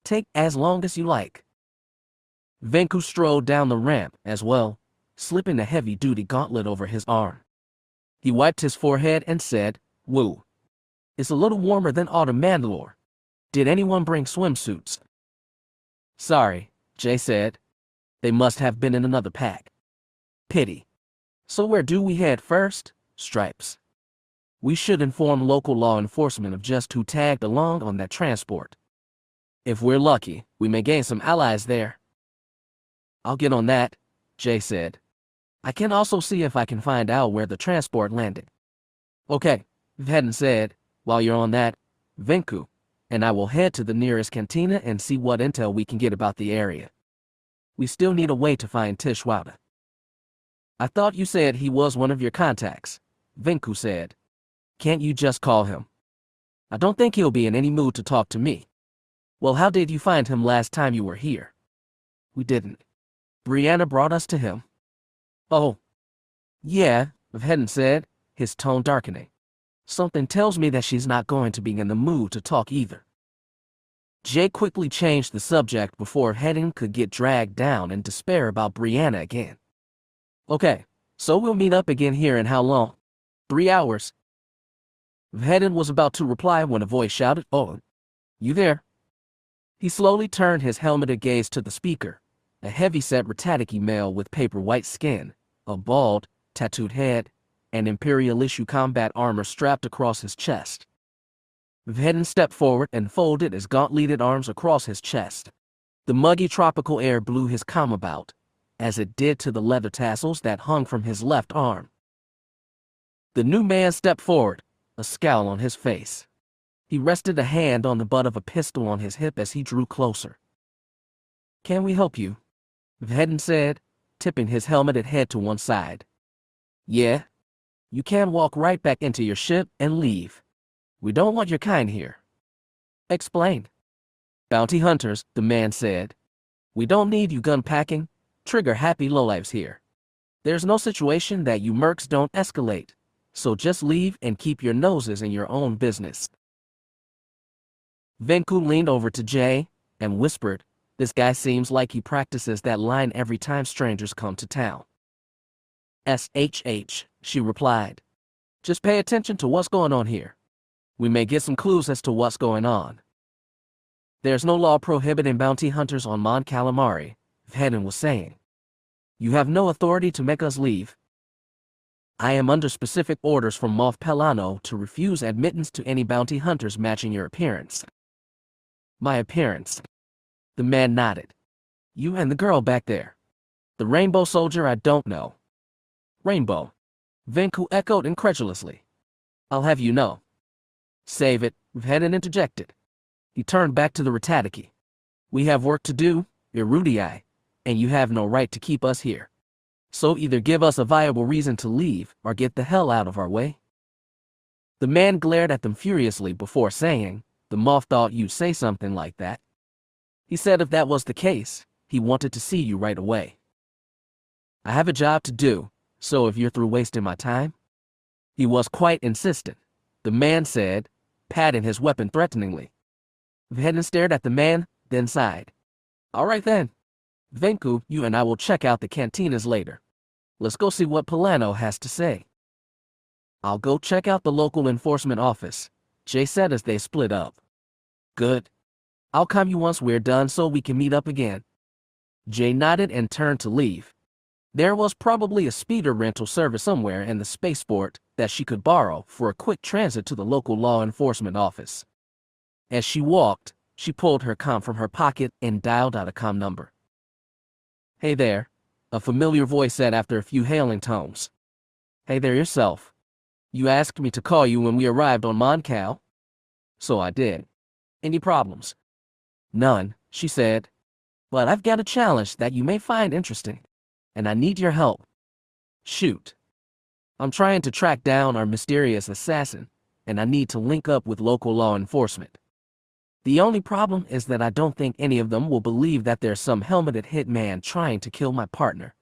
"Take as long as you like." Venku strolled down the ramp as well, slipping a heavy-duty gauntlet over his arm. He wiped his forehead and said, "Woo. It's a little warmer than autumn Mandalore. Did anyone bring swimsuits?" "Sorry," Jay said. "They must have been in another pack." "Pity. So where do we head first, Stripes?" "We should inform local law enforcement of just who tagged along on that transport. If we're lucky, we may gain some allies there." "I'll get on that," Jay said. "I can also see if I can find out where the transport landed." "Okay," Vhetin said. "While you're on that, Venku and I will head to the nearest cantina and see what intel we can get about the area. We still need a way to find Tish Wouda." "I thought you said he was one of your contacts," Venku said. "Can't you just call him?" "I don't think he'll be in any mood to talk to me." "Well, how did you find him last time you were here?" "We didn't. Brianna brought us to him." "Oh. Yeah," Vhetin said, his tone darkening. "Something tells me that she's not going to be in the mood to talk either." Jay quickly changed the subject before Vhetin could get dragged down in despair about Brianna again. "Okay, so we'll meet up again here in how long? 3 hours?" Vhetin was about to reply when a voice shouted, "Oh, you there?" He slowly turned his helmeted gaze to the speaker, a heavy-set Ratatiki male with paper-white skin, a bald, tattooed head, and Imperial-issue combat armor strapped across his chest. Vhetin stepped forward and folded his gauntleted arms across his chest. The muggy tropical air blew his comm about, as it did to the leather tassels that hung from his left arm. The new man stepped forward, a scowl on his face. He rested a hand on the butt of a pistol on his hip as he drew closer. "Can we help you?" Vhetin said, tipping his helmeted head to one side. "Yeah. You can walk right back into your ship and leave. We don't want your kind here." "Explain." "Bounty hunters," the man said. "We don't need you gun-packing, trigger-happy lowlifes here. There's no situation that you mercs don't escalate, so just leave and keep your noses in your own business." Venku leaned over to Jay and whispered, "This guy seems like he practices that line every time strangers come to town." "SHH," she replied. "Just pay attention to what's going on here. We may get some clues as to what's going on." "There's no law prohibiting bounty hunters on Mon Calamari," Vhetin was saying. "You have no authority to make us leave. I am under specific orders from Moff Pelano to refuse admittance to any bounty hunters matching your appearance." "My appearance?" The man nodded. "You and the girl back there. The rainbow soldier I don't know." "Rainbow?" Venku echoed incredulously. "I'll have you know." "Save it," Vhetin interjected. He turned back to the Rattata. "We have work to do, Erudii, and you have no right to keep us here. So either give us a viable reason to leave or get the hell out of our way." The man glared at them furiously before saying, "The Moff thought you'd say something like that. He said if that was the case, he wanted to see you right away. I have a job to do, so if you're through wasting my time." He was quite insistent, the man said, patting his weapon threateningly. Vhetin stared at the man, then sighed. "All right then. Venku, you and I will check out the cantinas later. Let's go see what Pelano has to say." "I'll go check out the local enforcement office," Jay said as they split up. "Good. I'll come you once we're done so we can meet up again." Jay nodded and turned to leave. There was probably a speeder rental service somewhere in the spaceport that she could borrow for a quick transit to the local law enforcement office. As she walked, she pulled her comm from her pocket and dialed out a comm number. "Hey there," a familiar voice said after a few hailing tones. "Hey there yourself. You asked me to call you when we arrived on Mon Cal?" "So I did. Any problems?" "None," she said. "But I've got a challenge that you may find interesting, and I need your help." "Shoot." "I'm trying to track down our mysterious assassin, and I need to link up with local law enforcement. The only problem is that I don't think any of them will believe that there's some helmeted hitman trying to kill my partner.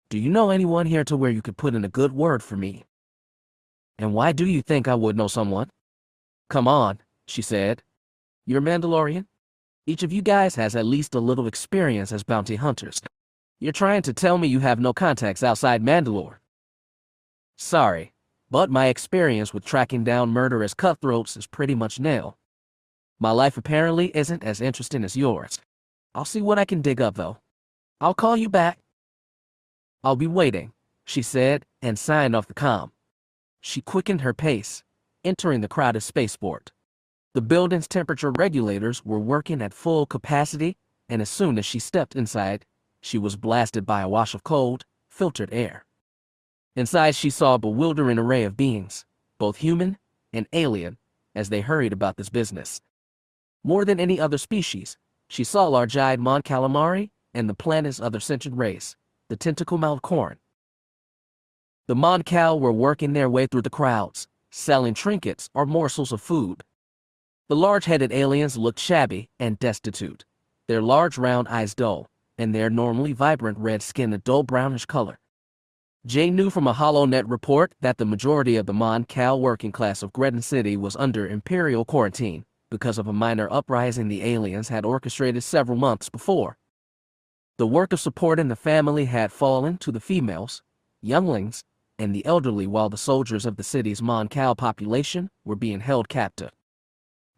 Do you know anyone here to where you could put in a good word for me?" "And why do you think I would know someone?" "Come on," she said. "You're Mandalorian. Each of you guys has at least a little experience as bounty hunters. You're trying to tell me you have no contacts outside Mandalore?" "Sorry, but my experience with tracking down murderous cutthroats is pretty much nil. My life apparently isn't as interesting as yours. I'll see what I can dig up, though. I'll call you back." "I'll be waiting," she said, and signed off the comm. She quickened her pace, entering the crowded spaceport. The building's temperature regulators were working at full capacity, and as soon as she stepped inside, she was blasted by a wash of cold, filtered air. Inside she saw a bewildering array of beings, both human and alien, as they hurried about this business. More than any other species, she saw large-eyed Mon Calamari and the planet's other sentient race, the tentacle-mouthed corn. The Mon Cal were working their way through the crowds, selling trinkets or morsels of food. The large-headed aliens looked shabby and destitute, their large round eyes dull, and their normally vibrant red skin a dull brownish color. Jay knew from a HoloNet report that the majority of the Mon Cal working class of Greton City was under imperial quarantine because of a minor uprising the aliens had orchestrated several months before. The work of supporting the family had fallen to the females, younglings, and the elderly while the soldiers of the city's Mon Cal population were being held captive.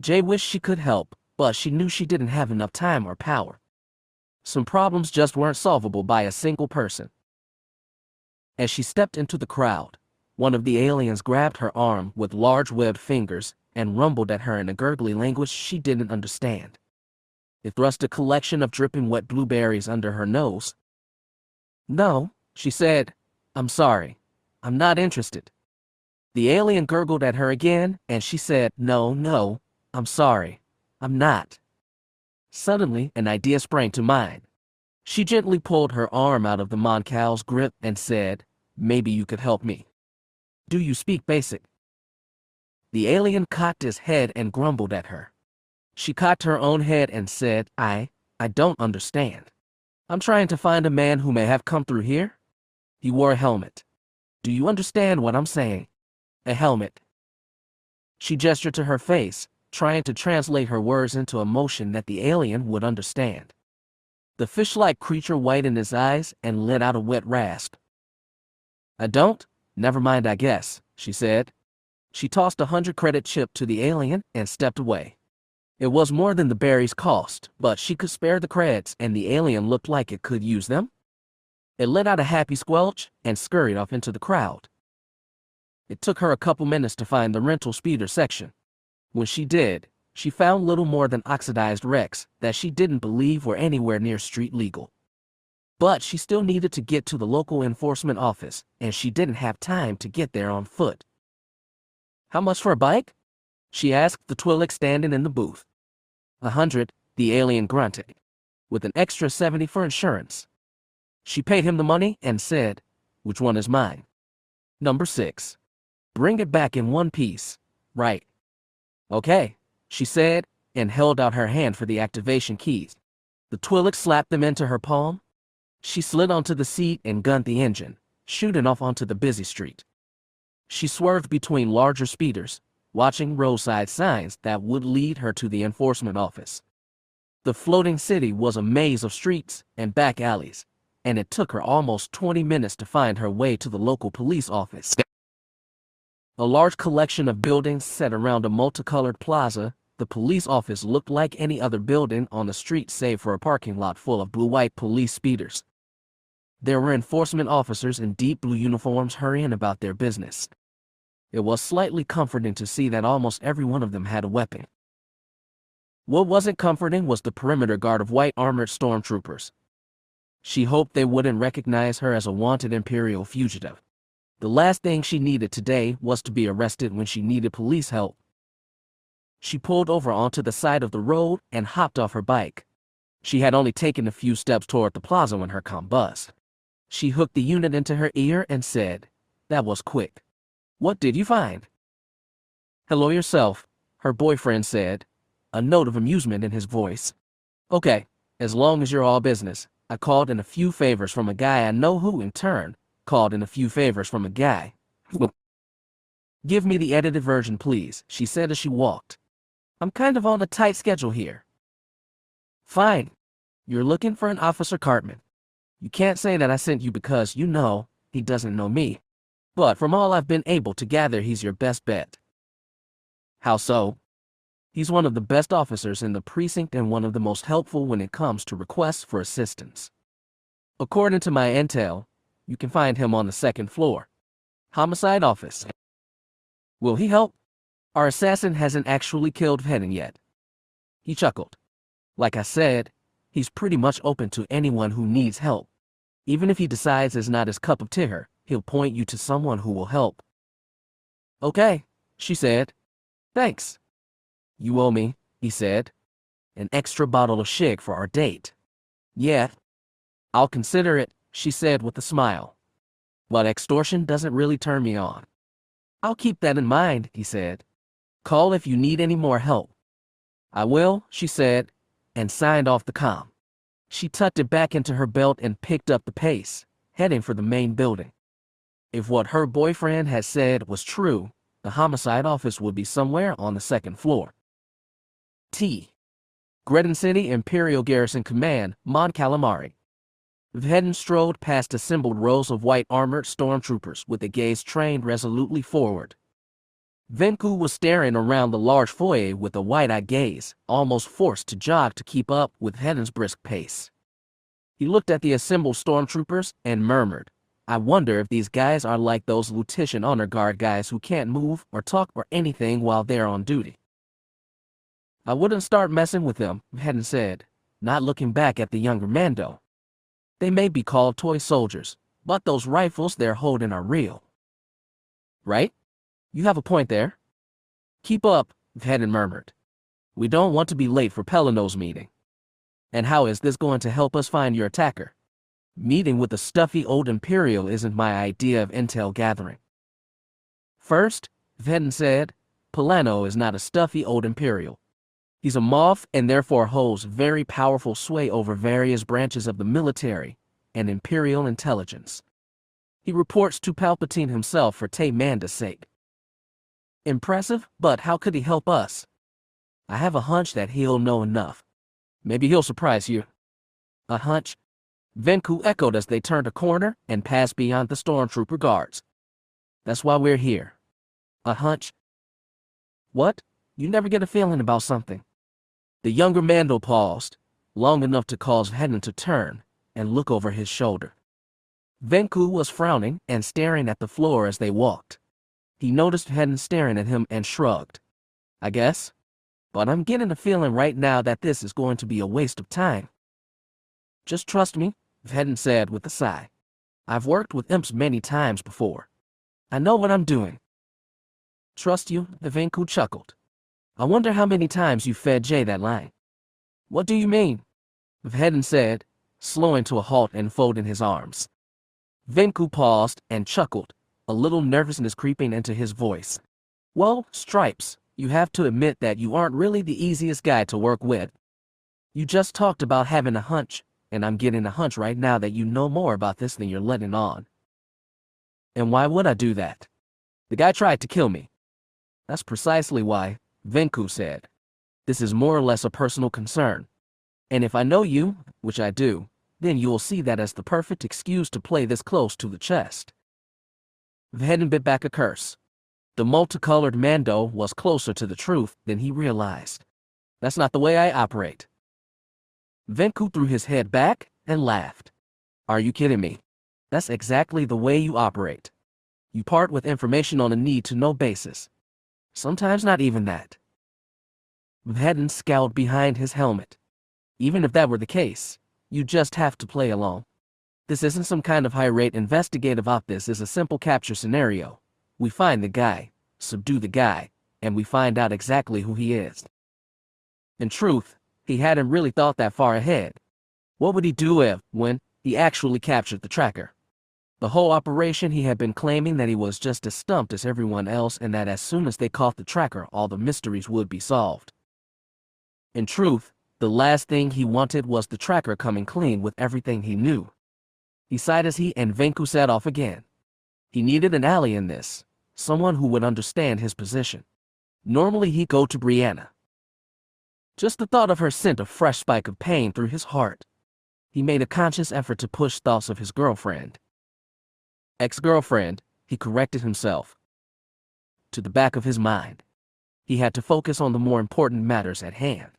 Jay wished she could help, but she knew she didn't have enough time or power. Some problems just weren't solvable by a single person. As she stepped into the crowd, one of the aliens grabbed her arm with large webbed fingers and rumbled at her in a gurgly language she didn't understand. It thrust a collection of dripping wet blueberries under her nose. "No," she said. "I'm sorry. I'm not interested." The alien gurgled at her again, and she said, "No, I'm sorry. I'm not." Suddenly, an idea sprang to mind. She gently pulled her arm out of the Moncal's grip and said, "Maybe you could help me. Do you speak basic?" The alien cocked his head and grumbled at her. She cocked her own head and said, I don't understand. I'm trying to find a man who may have come through here." He wore a helmet. "Do you understand what I'm saying? A helmet." She gestured to her face, trying to translate her words into a motion that the alien would understand. The fish-like creature widened his eyes and let out a wet rasp. "I don't? Never mind, I guess," she said. She tossed a 100-credit chip to the alien and stepped away. It was more than the berries cost, but she could spare the creds, and the alien looked like it could use them. It let out a happy squelch and scurried off into the crowd. It took her a couple minutes to find the rental speeder section. When she did, she found little more than oxidized wrecks that she didn't believe were anywhere near street legal. But she still needed to get to the local enforcement office, and she didn't have time to get there on foot. "How much for a bike?" she asked the Twi'lek standing in the booth. 100, the alien grunted, "with an extra 70 for insurance." She paid him the money and said, "Which one is mine?" "Number 6. Bring it back in one piece." "Right." "Okay," she said, and held out her hand for the activation keys. The Twi'lek slapped them into her palm. She slid onto the seat and gunned the engine, shooting off onto the busy street. She swerved between larger speeders, watching roadside signs that would lead her to the enforcement office. The floating city was a maze of streets and back alleys, and it took her almost 20 minutes to find her way to the local police office. A large collection of buildings set around a multicolored plaza, the police office looked like any other building on the street save for a parking lot full of blue-white police speeders. There were enforcement officers in deep blue uniforms hurrying about their business. It was slightly comforting to see that almost every one of them had a weapon. What wasn't comforting was the perimeter guard of white armored stormtroopers. She hoped they wouldn't recognize her as a wanted Imperial fugitive. The last thing she needed today was to be arrested when she needed police help. She pulled over onto the side of the road and hopped off her bike. She had only taken a few steps toward the plaza when her comm buzzed. She hooked the unit into her ear and said, "That was quick. What did you find?" "Hello yourself," her boyfriend said, a note of amusement in his voice. "Okay, as long as you're all business. I called in a few favors from a guy I know who, in turn, called in a few favors from a guy." "Give me the edited version, please," she said as she walked. "I'm kind of on a tight schedule here." "Fine. You're looking for an Officer Cartman. You can't say that I sent you because, you know, he doesn't know me. But from all I've been able to gather, he's your best bet." "How so?" "He's one of the best officers in the precinct and one of the most helpful when it comes to requests for assistance. According to my intel, you can find him on the 2nd floor. Homicide office." "Will he help? Our assassin hasn't actually killed Vhetin yet." He chuckled. "Like I said, he's pretty much open to anyone who needs help. Even if he decides it's not his cup of tea, he'll point you to someone who will help." "Okay," she said. "Thanks." "You owe me," he said. "An extra bottle of shig for our date." "Yeah. I'll consider it," she said with a smile. "But extortion doesn't really turn me on." "I'll keep that in mind," he said. "Call if you need any more help." "I will," she said, and signed off the comm. She tucked it back into her belt and picked up the pace, heading for the main building. If what her boyfriend had said was true, the homicide office would be somewhere on the 2nd floor. Gretin City Imperial Garrison Command, Mon Calamari. Vhetin strode past assembled rows of white armored stormtroopers with their gaze trained resolutely forward. Venku was staring around the large foyer with a wide-eyed gaze, almost forced to jog to keep up with Vhetin's brisk pace. He looked at the assembled stormtroopers and murmured, "I wonder if these guys are like those Lutetian Honor Guard guys who can't move or talk or anything while they're on duty." "I wouldn't start messing with them," Vhetin said, not looking back at the younger Mando. They may be called toy soldiers, but those rifles they're holding are real. Right? You have a point there. Keep up, Vhetin murmured. We don't want to be late for Pelino's meeting. And how is this going to help us find your attacker? Meeting with the stuffy old Imperial isn't my idea of intel gathering. First, Vhetin said, Pelino is not a stuffy old Imperial. He's a moth and therefore holds very powerful sway over various branches of the military and Imperial intelligence. He reports to Palpatine himself for Manda's sake. Impressive, but how could he help us? I have a hunch that he'll know enough. Maybe he'll surprise you. A hunch? Venku echoed as they turned a corner and passed beyond the stormtrooper guards. That's why we're here. A hunch? What? You never get a feeling about something. The younger Mando paused, long enough to cause Vhetin to turn and look over his shoulder. Venku was frowning and staring at the floor as they walked. He noticed Vhetin staring at him and shrugged. I guess. But I'm getting a feeling right now that this is going to be a waste of time. Just trust me, Vhetin said with a sigh. I've worked with imps many times before. I know what I'm doing. Trust you? Venku chuckled. I wonder how many times you fed Jay that line. What do you mean? Vhetin said, slowing to a halt and folding his arms. Venku paused and chuckled, a little nervousness creeping into his voice. Well, Stripes, you have to admit that you aren't really the easiest guy to work with. You just talked about having a hunch, and I'm getting a hunch right now that you know more about this than you're letting on. And why would I do that? The guy tried to kill me. That's precisely why, Venku said. This is more or less a personal concern. And if I know you, which I do, then you will see that as the perfect excuse to play this close to the chest. Vhetin bit back a curse. The multicolored Mando was closer to the truth than he realized. That's not the way I operate. Venku threw his head back and laughed. Are you kidding me? That's exactly the way you operate. You part with information on a need-to-know basis. Sometimes not even that. Vhetin scowled behind his helmet. Even if that were the case, you just have to play along. This isn't some kind of high-rate investigative op. This is a simple capture scenario. We find the guy, subdue the guy, and we find out exactly who he is. In truth, he hadn't really thought that far ahead. What would he do when he actually captured the tracker? The whole operation, he had been claiming that he was just as stumped as everyone else and that as soon as they caught the tracker, all the mysteries would be solved. In truth, the last thing he wanted was the tracker coming clean with everything he knew. He sighed as he and Venku set off again. He needed an ally in this, someone who would understand his position. Normally he'd go to Brianna. Just the thought of her sent a fresh spike of pain through his heart. He made a conscious effort to push thoughts of his girlfriend. Ex-girlfriend, he corrected himself. To the back of his mind. He had to focus on the more important matters at hand.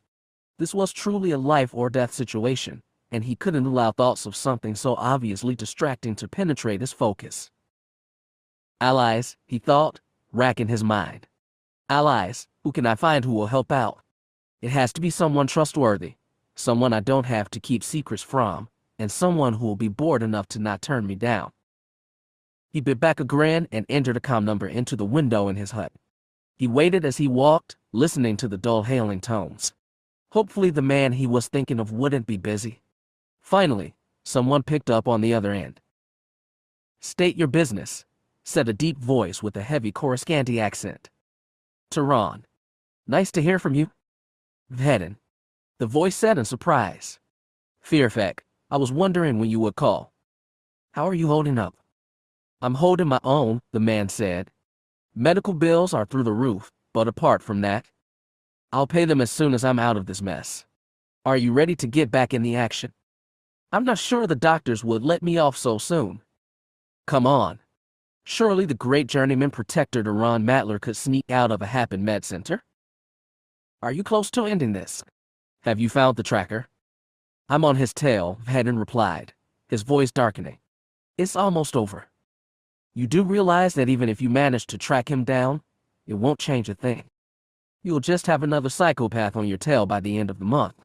This was truly a life-or-death situation, and he couldn't allow thoughts of something so obviously distracting to penetrate his focus. Allies, he thought, racking his mind. Allies, who can I find who will help out? It has to be someone trustworthy, someone I don't have to keep secrets from, and someone who will be bored enough to not turn me down. He bit back a grin and entered a comm number into the window in his hut. He waited as he walked, listening to the dull hailing tones. Hopefully the man he was thinking of wouldn't be busy. Finally, someone picked up on the other end. State your business, said a deep voice with a heavy Coruscanti accent. Tehran. Nice to hear from you. Vhetin. The voice said in surprise. Fearfek, I was wondering when you would call. How are you holding up? I'm holding my own, the man said. Medical bills are through the roof, but apart from that, I'll pay them as soon as I'm out of this mess. Are you ready to get back in the action? I'm not sure the doctors would let me off so soon. Come on. Surely the great journeyman protector Duran Matler could sneak out of a Happen Med Center? Are you close to ending this? Have you found the tracker? I'm on his tail, Vhetin replied, his voice darkening. It's almost over. You do realize that even if you manage to track him down, it won't change a thing. You'll just have another psychopath on your tail by the end of the month.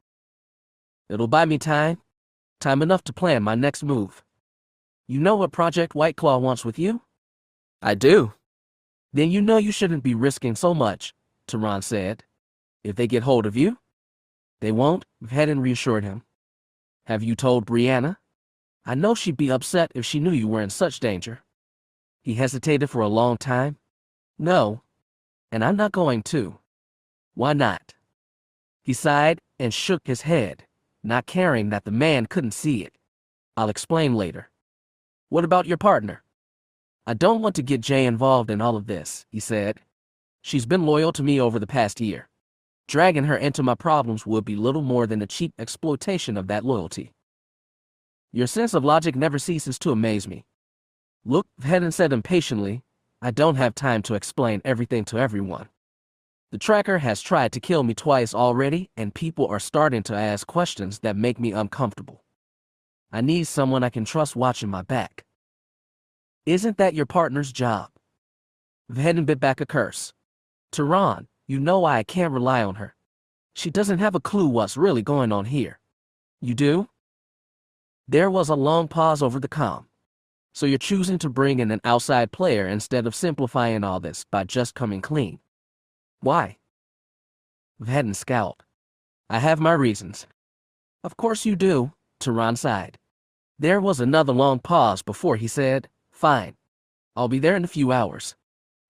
It'll buy me time. Time enough to plan my next move. You know what Project White Claw wants with you? I do. Then you know you shouldn't be risking so much, Tehran said. If they get hold of you? They won't, Vhetin reassured him. Have you told Brianna? I know she'd be upset if she knew you were in such danger. He hesitated for a long time. No, and I'm not going to. Why not? He sighed and shook his head, not caring that the man couldn't see it. I'll explain later. What about your partner? I don't want to get Jay involved in all of this, he said. She's been loyal to me over the past year. Dragging her into my problems would be little more than a cheap exploitation of that loyalty. Your sense of logic never ceases to amaze me. Look, Vhetin said impatiently, I don't have time to explain everything to everyone. The tracker has tried to kill me twice already, and people are starting to ask questions that make me uncomfortable. I need someone I can trust watching my back. Isn't that your partner's job? Vhetin bit back a curse. Tehran, you know why I can't rely on her. She doesn't have a clue what's really going on here. You do? There was a long pause over the comm. So you're choosing to bring in an outside player instead of simplifying all this by just coming clean. Why? Vhetin scowled. I have my reasons. Of course you do, Tehran sighed. There was another long pause before he said, Fine. I'll be there in a few hours.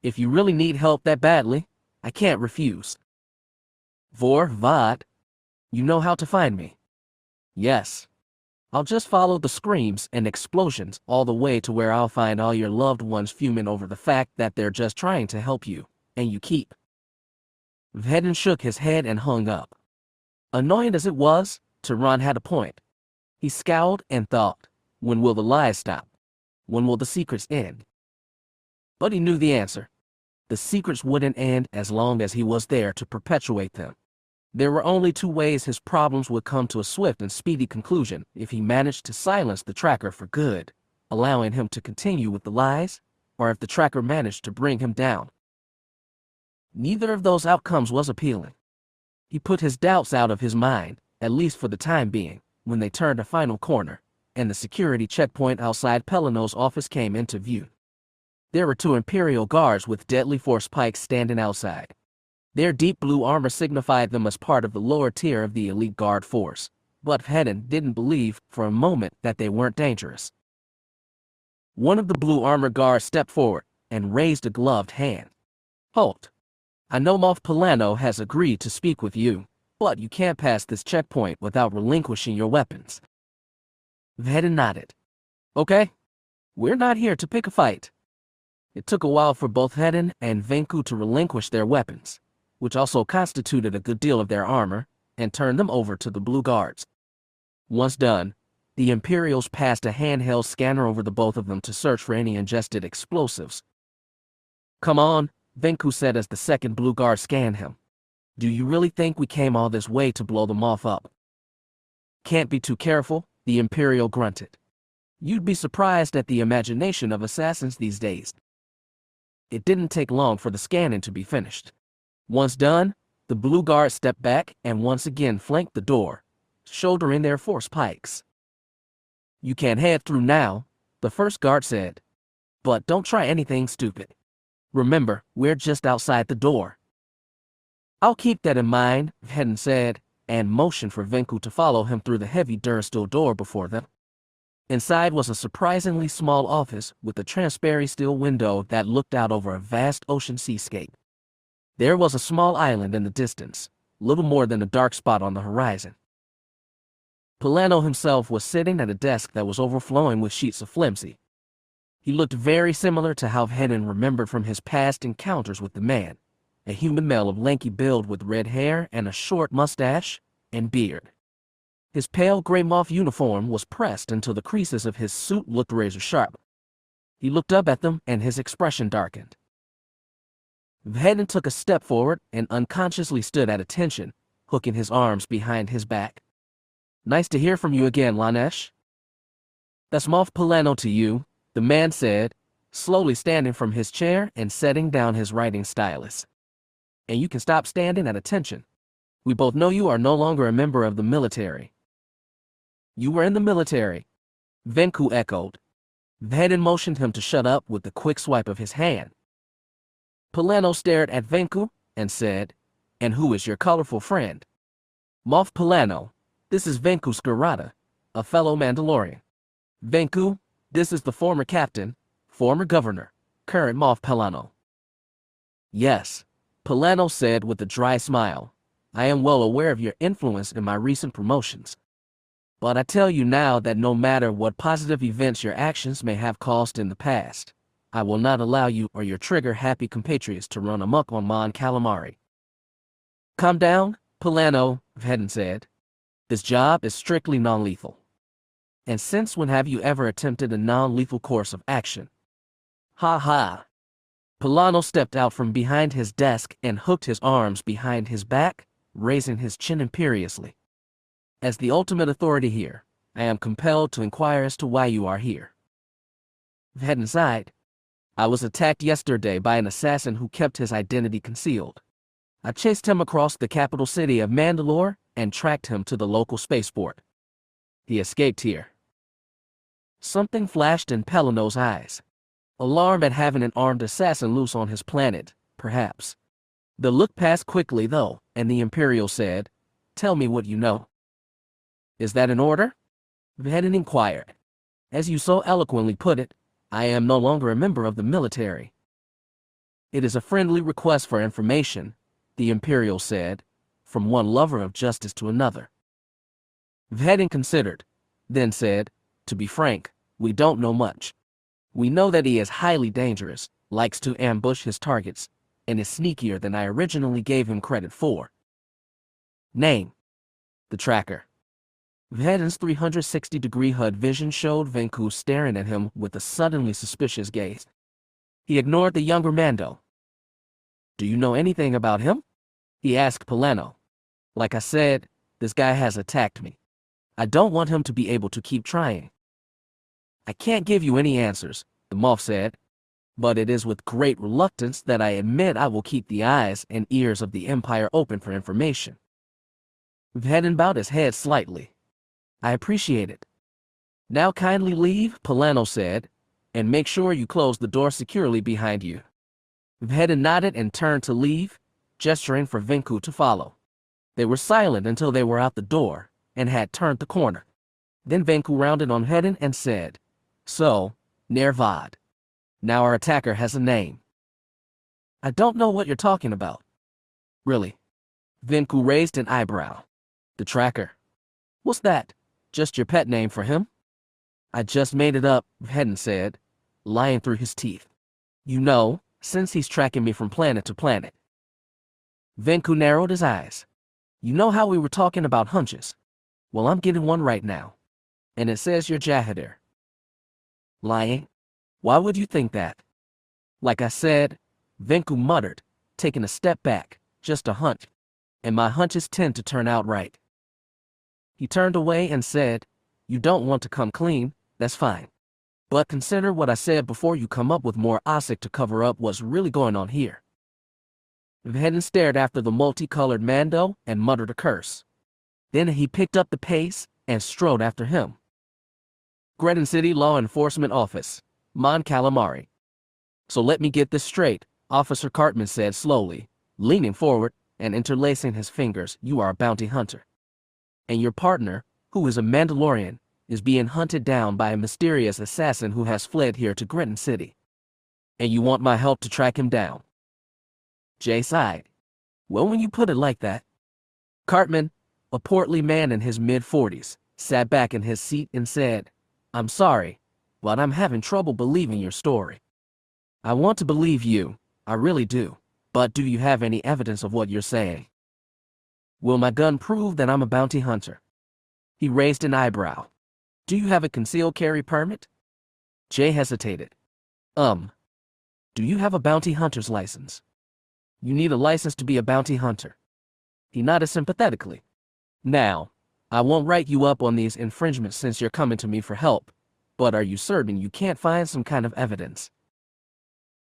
If you really need help that badly, I can't refuse. Vor vad? You know how to find me. Yes. I'll just follow the screams and explosions all the way to where I'll find all your loved ones fuming over the fact that they're just trying to help you, and you keep. Vhetin shook his head and hung up. Annoying as it was, Tehran had a point. He scowled and thought, when will the lies stop? When will the secrets end? But he knew the answer. The secrets wouldn't end as long as he was there to perpetuate them. There were only two ways his problems would come to a swift and speedy conclusion: if he managed to silence the tracker for good, allowing him to continue with the lies, or if the tracker managed to bring him down. Neither of those outcomes was appealing. He put his doubts out of his mind, at least for the time being, when they turned a final corner, and the security checkpoint outside Pelino's office came into view. There were two Imperial guards with deadly force pikes standing outside. Their deep blue armor signified them as part of the lower tier of the elite guard force, but Vhetin didn't believe for a moment that they weren't dangerous. One of the blue armor guards stepped forward and raised a gloved hand. Halt. I know Moff Polano has agreed to speak with you, but you can't pass this checkpoint without relinquishing your weapons. Vhetin nodded. Okay. We're not here to pick a fight. It took a while for both Vhetin and Venku to relinquish their weapons, which also constituted a good deal of their armor, and turn them over to the blue guards. Once done, the Imperials passed a handheld scanner over the both of them to search for any ingested explosives. Come on, Venku said as the second blue guard scanned him. Do you really think we came all this way to blow them off up? Can't be too careful, the Imperial grunted. You'd be surprised at the imagination of assassins these days. It didn't take long for the scanning to be finished. Once done, the blue guard stepped back and once again flanked the door, shouldering their force pikes. You can't head through now, the first guard said. But don't try anything stupid. Remember, we're just outside the door. I'll keep that in mind, Vhetin said, and motioned for Venku to follow him through the heavy Dursteel door before them. Inside was a surprisingly small office with a transparent steel window that looked out over a vast ocean seascape. There was a small island in the distance, little more than a dark spot on the horizon. Polano himself was sitting at a desk that was overflowing with sheets of flimsy. He looked very similar to how Vhetin remembered from his past encounters with the man, a human male of lanky build with red hair and a short mustache and beard. His pale gray moth uniform was pressed until the creases of his suit looked razor sharp. He looked up at them and his expression darkened. Vhetin took a step forward and unconsciously stood at attention, hooking his arms behind his back. Nice to hear from you again, Lanesh. That's Moff Polano to you, the man said, slowly standing from his chair and setting down his writing stylus. And you can stop standing at attention. We both know you are no longer a member of the military. You were in the military, Venku echoed. Vhetin motioned him to shut up with a quick swipe of his hand. Polano stared at Venku and said, "And who is your colorful friend?" "Moff Polano, this is Venku Scarata, a fellow Mandalorian." "Venku, this is the former captain, former governor, current Moff Polano." "Yes," Polano said with a dry smile. "I am well aware of your influence in my recent promotions. But I tell you now that no matter what positive events your actions may have caused in the past, I will not allow you or your trigger-happy compatriots to run amok on Mon Calamari." "Calm down, Polano," Vhetin said. "This job is strictly non-lethal." "And since when have you ever attempted a non-lethal course of action?" "Ha ha." Polano stepped out from behind his desk and hooked his arms behind his back, raising his chin imperiously. "As the ultimate authority here, I am compelled to inquire as to why you are here." Vhetin sighed. "I was attacked yesterday by an assassin who kept his identity concealed. I chased him across the capital city of Mandalore and tracked him to the local spaceport. He escaped here." Something flashed in Polano's eyes. Alarm at having an armed assassin loose on his planet, perhaps. The look passed quickly, though, and the Imperial said, "Tell me what you know." "Is that an order?" Vhetin inquired. "As you so eloquently put it, I am no longer a member of the military." "It is a friendly request for information," the Imperial said, "from one lover of justice to another." Vhetin considered, then said, "To be frank, we don't know much. We know that he is highly dangerous, likes to ambush his targets, and is sneakier than I originally gave him credit for." "Name?" "The Tracker." Vhetin's 360-degree HUD vision showed Venku staring at him with a suddenly suspicious gaze. He ignored the younger Mando. "Do you know anything about him?" he asked Polano. "Like I said, this guy has attacked me. I don't want him to be able to keep trying." "I can't give you any answers," the Moff said, "but it is with great reluctance that I admit I will keep the eyes and ears of the Empire open for information." Vhetin bowed his head slightly. "I appreciate it." "Now kindly leave," Polano said, "and make sure you close the door securely behind you." Vhetin nodded and turned to leave, gesturing for Venku to follow. They were silent until they were out the door and had turned the corner. Then Venku rounded on Vhetin and said, "So, Nervad. Now our attacker has a name." "I don't know what you're talking about." "Really?" Venku raised an eyebrow. "The Tracker. What's that? Just your pet name for him?" "I just made it up," Vhetin said, lying through his teeth. "You know, since he's tracking me from planet to planet." Venku narrowed his eyes. "You know how we were talking about hunches? Well, I'm getting one right now. And it says you're Jahadir." "Lying? Why would you think that?" "Like I said," Venku muttered, taking a step back, "just a hunch. And my hunches tend to turn out right." He turned away and said, "You don't want to come clean, that's fine. But consider what I said before you come up with more Osik to cover up what's really going on here." Vhetin stared after the multicolored Mando and muttered a curse. Then he picked up the pace and strode after him. Gretin City Law Enforcement Office, Mon Calamari. "So let me get this straight," Officer Cartman said slowly, leaning forward and interlacing his fingers. "You are a bounty hunter. And your partner, who is a Mandalorian, is being hunted down by a mysterious assassin who has fled here to Gretin City. And you want my help to track him down." Jay sighed. "Well, when you put it like that." Cartman, a portly man in his mid-40s, sat back in his seat and said, "I'm sorry, but I'm having trouble believing your story. I want to believe you, I really do, but do you have any evidence of what you're saying?" "Will my gun prove that I'm a bounty hunter?" He raised an eyebrow. "Do you have a concealed carry permit?" Jay hesitated. Do you have a bounty hunter's license?" "You need a license to be a bounty hunter." He nodded sympathetically. "Now, I won't write you up on these infringements since you're coming to me for help, but are you certain you can't find some kind of evidence?"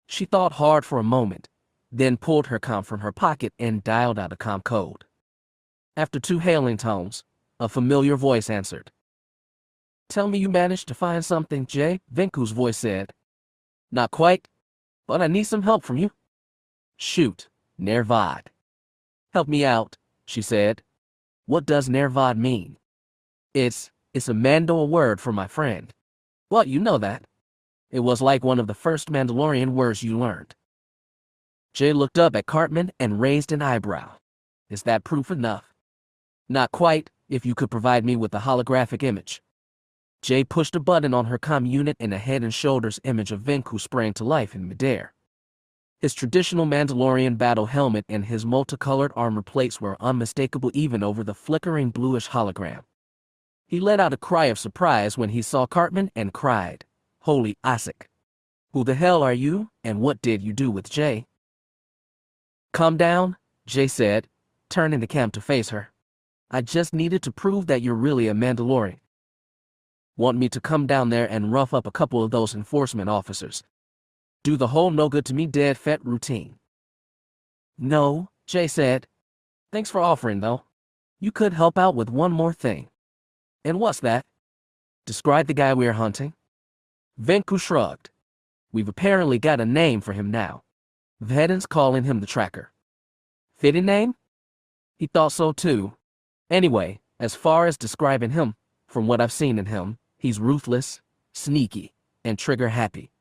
She thought hard for a moment, then pulled her comm from her pocket and dialed out a comm code. After 2 hailing tones, a familiar voice answered. Tell me you managed to find something, Jay, Venku's voice said. Not quite, but I need some help from you. Shoot, Nervad. Help me out, she said. What does Nervad mean? It's a Mandal word for my friend. Well, you know that. It was like one of the first Mandalorian words you learned. Jay looked up at Cartman and raised an eyebrow. Is that proof enough? Not quite, if you could provide me with a holographic image. Jay pushed a button on her comm unit and a head and shoulders image of Venku sprang to life in midair. His traditional Mandalorian battle helmet and his multicolored armor plates were unmistakable even over the flickering bluish hologram. He let out a cry of surprise when he saw Cartman and cried, Holy Isaac! Who the hell are you, and what did you do with Jay? Calm down, Jay said, turning the cam to face her. I just needed to prove that you're really a Mandalorian. Want me to come down there and rough up a couple of those enforcement officers? Do the whole no good to me dead Fett routine? No, Jay said. Thanks for offering, though. You could help out with one more thing. And what's that? Describe the guy we're hunting. Venku shrugged. We've apparently got a name for him now. Vhetin's calling him the Tracker. Fitting name? He thought so too. Anyway, as far as describing him, from what I've seen in him, he's ruthless, sneaky, and trigger-happy.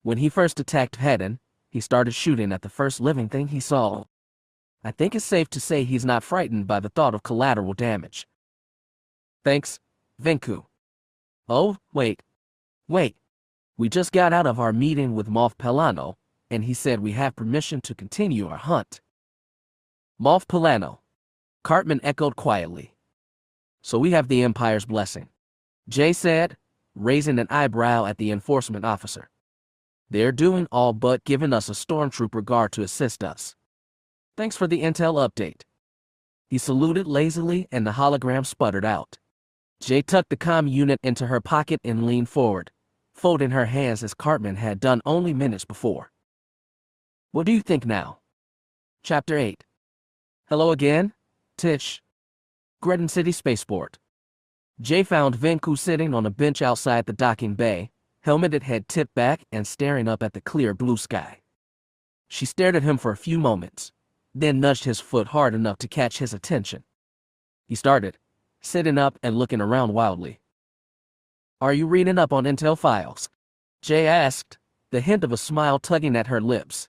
When he first attacked Vhetin, he started shooting at the first living thing he saw. I think it's safe to say he's not frightened by the thought of collateral damage. Thanks, Venku. Oh, wait. We just got out of our meeting with Moff Pelano, and he said we have permission to continue our hunt. Moff Pelano. Cartman echoed quietly. So we have the Empire's blessing, Jay said, raising an eyebrow at the enforcement officer. They're doing all but giving us a stormtrooper guard to assist us. Thanks for the intel update. He saluted lazily and the hologram sputtered out. Jay tucked the comm unit into her pocket and leaned forward, folding her hands as Cartman had done only minutes before. What do you think now? Chapter 8. Hello again, Tish. Greton City Spaceport. Jay found Venku sitting on a bench outside the docking bay, helmeted head tipped back and staring up at the clear blue sky. She stared at him for a few moments, then nudged his foot hard enough to catch his attention. He started, sitting up and looking around wildly. Are you reading up on intel files? Jay asked, the hint of a smile tugging at her lips.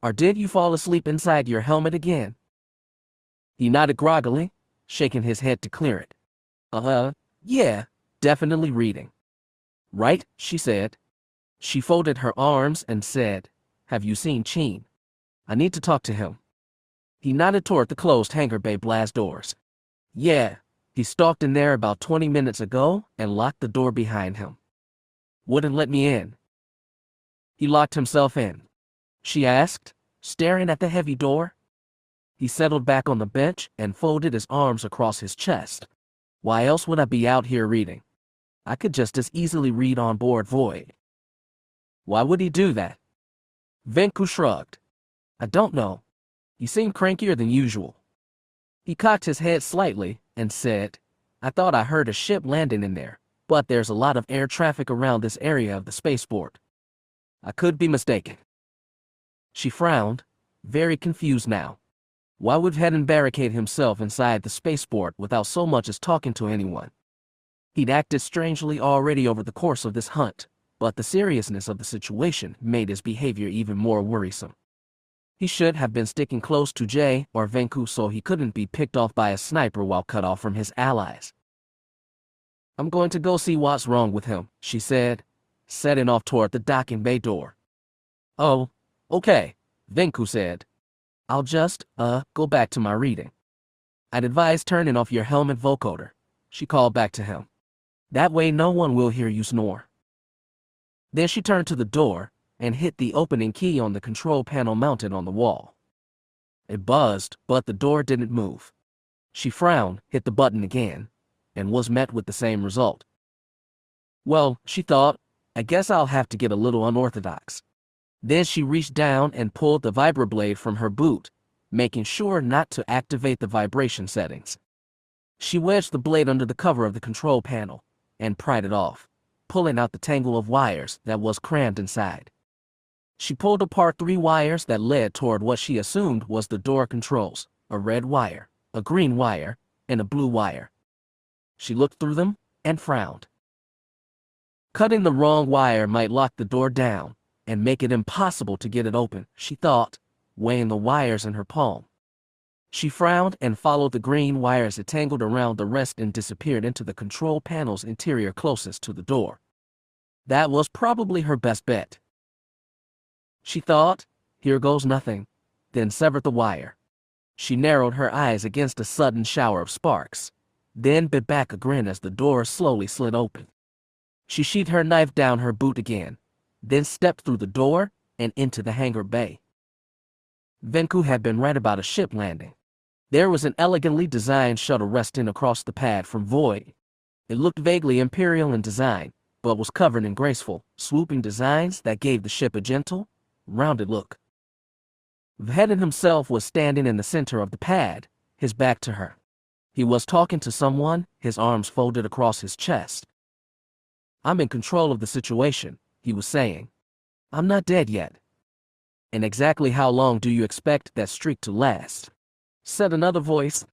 Or did you fall asleep inside your helmet again? He nodded groggily, shaking his head to clear it. Yeah, definitely reading. Right, she said. She folded her arms and said, Have you seen Cin? I need to talk to him. He nodded toward the closed hangar bay blast doors. Yeah, he stalked in there about 20 minutes ago and locked the door behind him. Wouldn't let me in. He locked himself in? She asked, staring at the heavy door. He settled back on the bench and folded his arms across his chest. Why else would I be out here reading? I could just as easily read on board Void. Why would he do that? Venku shrugged. I don't know. He seemed crankier than usual. He cocked his head slightly and said, I thought I heard a ship landing in there, but there's a lot of air traffic around this area of the spaceport. I could be mistaken. She frowned, very confused now. Why would Vhetin barricade himself inside the spaceport without so much as talking to anyone? He'd acted strangely already over the course of this hunt, but the seriousness of the situation made his behavior even more worrisome. He should have been sticking close to Jay or Venku so he couldn't be picked off by a sniper while cut off from his allies. I'm going to go see what's wrong with him, she said, setting off toward the docking bay door. Oh, okay, Venku said. I'll just, go back to my reading. I'd advise turning off your helmet vocoder, she called back to him. That way no one will hear you snore. Then she turned to the door and hit the opening key on the control panel mounted on the wall. It buzzed, but the door didn't move. She frowned, hit the button again, and was met with the same result. Well, she thought, I guess I'll have to get a little unorthodox. Then she reached down and pulled the vibroblade from her boot, making sure not to activate the vibration settings. She wedged the blade under the cover of the control panel, and pried it off, pulling out the tangle of wires that was crammed inside. She pulled apart 3 wires that led toward what she assumed was the door controls, a red wire, a green wire, and a blue wire. She looked through them and frowned. Cutting the wrong wire might lock the door down and make it impossible to get it open, she thought, weighing the wires in her palm. She frowned and followed the green wire as it tangled around the rest and disappeared into the control panel's interior closest to the door. That was probably her best bet. She thought, here goes nothing, then severed the wire. She narrowed her eyes against a sudden shower of sparks, then bit back a grin as the door slowly slid open. She sheathed her knife down her boot again, then stepped through the door and into the hangar bay. Venku had been right about a ship landing. There was an elegantly designed shuttle resting across the pad from Void. It looked vaguely imperial in design, but was covered in graceful, swooping designs that gave the ship a gentle, rounded look. Vhetin himself was standing in the center of the pad, his back to her. He was talking to someone, his arms folded across his chest. "I'm in control of the situation," he was saying. "I'm not dead yet." "And exactly how long do you expect that streak to last?" said another voice.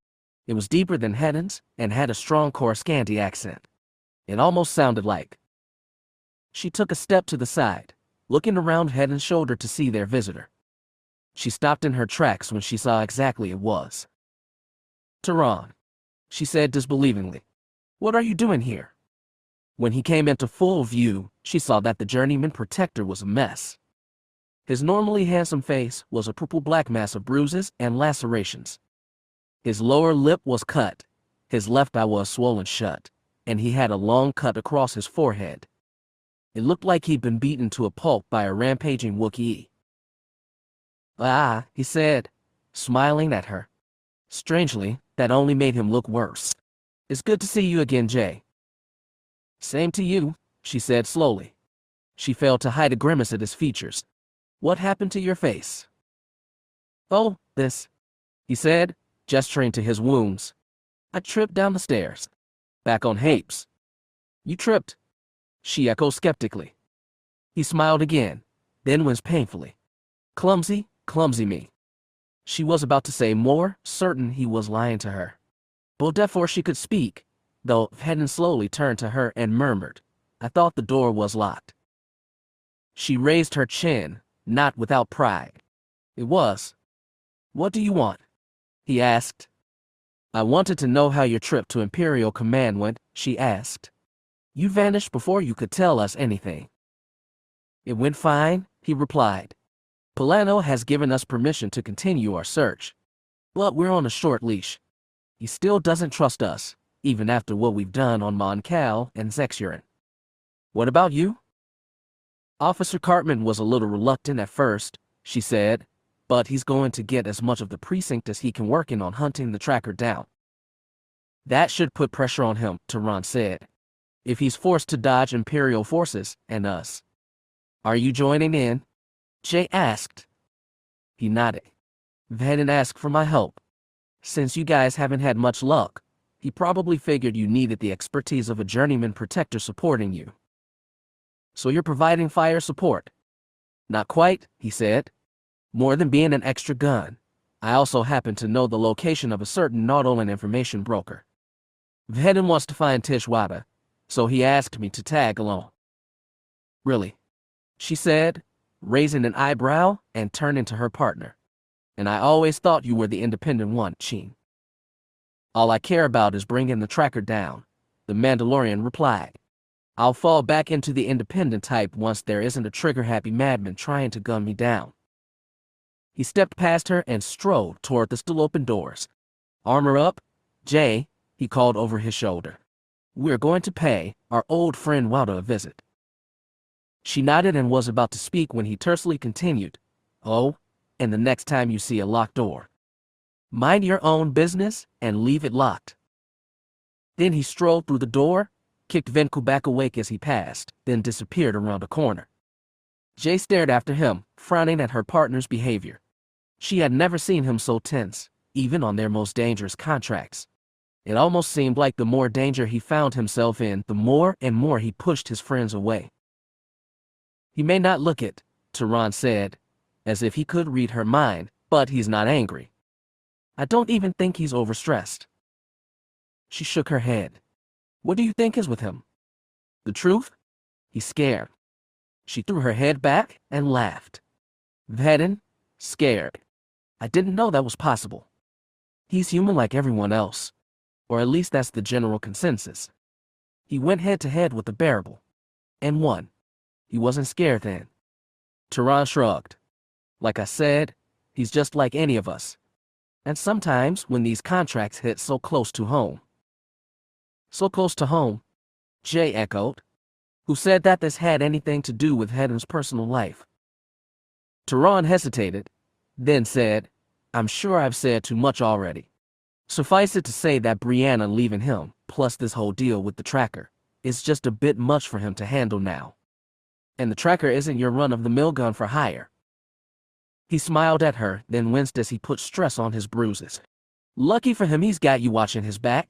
It was deeper than Vhetin's and had a strong Coruscanti accent. It almost sounded like. She took a step to the side, looking around Vhetin's shoulder to see their visitor. She stopped in her tracks when she saw exactly it was. "Tehran," she said disbelievingly. "What are you doing here?" When he came into full view, she saw that the journeyman protector was a mess. His normally handsome face was a purple-black mass of bruises and lacerations. His lower lip was cut, his left eye was swollen shut, and he had a long cut across his forehead. It looked like he'd been beaten to a pulp by a rampaging Wookiee. "Ah," he said, smiling at her. Strangely, that only made him look worse. "It's good to see you again, Jay." "Same to you," she said slowly. She failed to hide a grimace at his features. "What happened to your face?" "Oh, this," he said, gesturing to his wounds. "I tripped down the stairs. Back on Hapes." "You tripped?" she echoed skeptically. He smiled again, then winced painfully. "Clumsy, clumsy me." She was about to say more, certain he was lying to her. But before she could speak, though, Vhetin slowly turned to her and murmured, "I thought the door was locked." She raised her chin, not without pride. "It was." "What do you want?" he asked. "I wanted to know how your trip to Imperial Command went," she asked. "You vanished before you could tell us anything." "It went fine," he replied. "Polano has given us permission to continue our search. But we're on a short leash. He still doesn't trust us, even after what we've done on Mon Cal and Zexurin." "What about you?" "Officer Cartman was a little reluctant at first," she said, "but he's going to get as much of the precinct as he can working on hunting the tracker down." "That should put pressure on him," Tehran said. "If he's forced to dodge Imperial forces and us." "Are you joining in?" Jay asked. He nodded. "Vhetin asked for my help. Since you guys haven't had much luck, he probably figured you needed the expertise of a journeyman protector supporting you." "So you're providing fire support?" "Not quite," he said. "More than being an extra gun, I also happen to know the location of a certain Nautolan information broker. Vhetin wants to find Tishwada, so he asked me to tag along." "Really?" she said, raising an eyebrow and turning to her partner. "And I always thought you were the independent one, Cin." "All I care about is bringing the tracker down," the Mandalorian replied. "I'll fall back into the independent type once there isn't a trigger-happy madman trying to gun me down." He stepped past her and strode toward the still-open doors. "Armor up, Jay," he called over his shoulder. "We're going to pay our old friend Wada a visit." She nodded and was about to speak when he tersely continued, "Oh, and the next time you see a locked door, mind your own business and leave it locked." Then he strolled through the door, kicked Venku back awake as he passed, then disappeared around a corner. Jay stared after him, frowning at her partner's behavior. She had never seen him so tense, even on their most dangerous contracts. It almost seemed like the more danger he found himself in, the more and more he pushed his friends away. He may not look it, Tehran said, as if he could read her mind, but he's not angry. I don't even think he's overstressed. She shook her head. What do you think is with him? The truth? He's scared. She threw her head back and laughed. Vhetin, scared. I didn't know that was possible. He's human like everyone else. Or at least that's the general consensus. He went head to head with the bearable. And won. He wasn't scared then. Tehran shrugged. Like I said, he's just like any of us. And sometimes when these contracts hit so close to home. So close to home, Jay echoed. Who said that this had anything to do with Vhetin's personal life? Tehran hesitated, then said, I'm sure I've said too much already. Suffice it to say that Brianna leaving him, plus this whole deal with the tracker, is just a bit much for him to handle now. And the tracker isn't your run-of-the-mill gun for hire. He smiled at her, then winced as he put stress on his bruises. Lucky for him he's got you watching his back.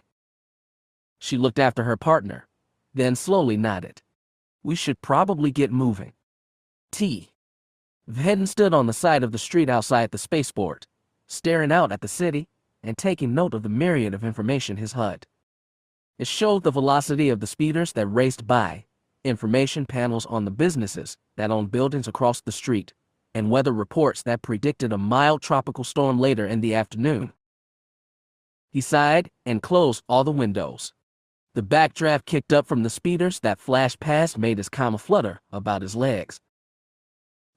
She looked after her partner, then slowly nodded. We should probably get moving. Vhetin stood on the side of the street outside the spaceport, staring out at the city and taking note of the myriad of information his HUD. It showed the velocity of the speeders that raced by, information panels on the businesses that owned buildings across the street, and weather reports that predicted a mild tropical storm later in the afternoon. He sighed and closed all the windows. The backdraft kicked up from the speeders that flashed past made his comma flutter about his legs.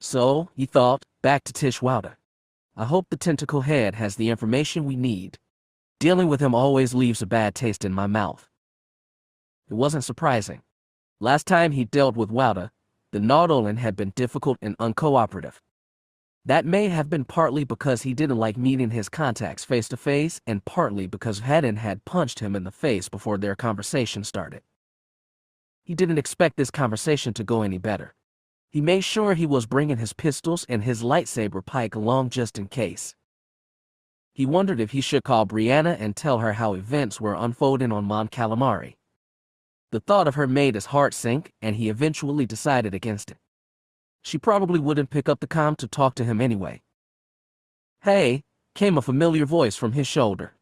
So, he thought, back to Tishwauda. I hope the tentacle head has the information we need. Dealing with him always leaves a bad taste in my mouth. It wasn't surprising. Last time he dealt with Wauda, the Nautolan had been difficult and uncooperative. That may have been partly because he didn't like meeting his contacts face to face, and partly because Vhetin had punched him in the face before their conversation started. He didn't expect this conversation to go any better. He made sure he was bringing his pistols and his lightsaber pike along just in case. He wondered if he should call Brianna and tell her how events were unfolding on Mon Calamari. The thought of her made his heart sink, and he eventually decided against it. She probably wouldn't pick up the comm to talk to him anyway. Hey, came a familiar voice from his shoulder.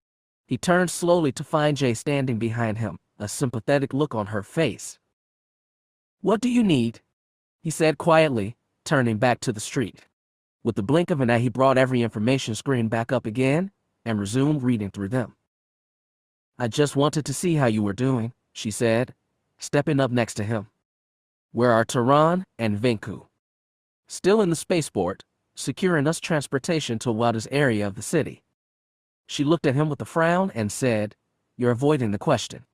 He turned slowly to find Jay standing behind him, a sympathetic look on her face. What do you need? He said quietly, turning back to the street. With the blink of an eye, he brought every information screen back up again and resumed reading through them. I just wanted to see how you were doing, she said, stepping up next to him. Where are Tehran and Vinku? Still in the spaceport, securing us transportation to Wauda's area of the city. She looked at him with a frown and said, You're avoiding the question.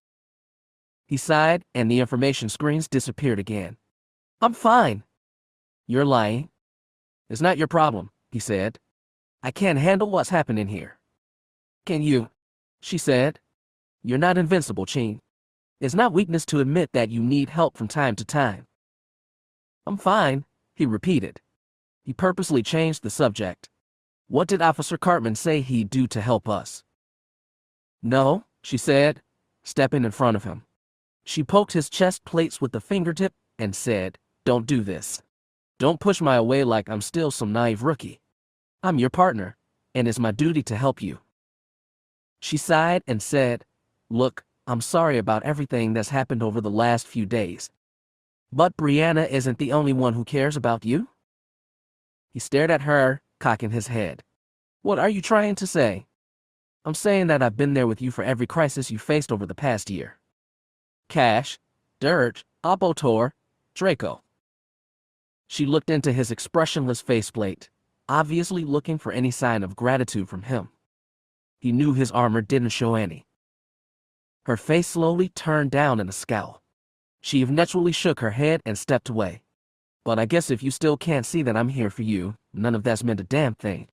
He sighed, and the information screens disappeared again. I'm fine. You're lying. It's not your problem, he said. I can't handle what's happening here. Can you? She said. You're not invincible, Cin. It's not weakness to admit that you need help from time to time. I'm fine, he repeated. He purposely changed the subject. What did Officer Cartman say he'd do to help us? No, she said, stepping in front of him. She poked his chest plates with the fingertip and said, Don't do this. Don't push my away like I'm still some naive rookie. I'm your partner, and it's my duty to help you. She sighed and said, Look, I'm sorry about everything that's happened over the last few days. But Brianna isn't the only one who cares about you. He stared at her, cocking his head. What are you trying to say? I'm saying that I've been there with you for every crisis you faced over the past year. Cash, Dirge, Abotor, Draco. She looked into his expressionless faceplate, obviously looking for any sign of gratitude from him. He knew his armor didn't show any. Her face slowly turned down in a scowl. She eventually shook her head and stepped away. But I guess if you still can't see that I'm here for you, none of that's meant a damn thing.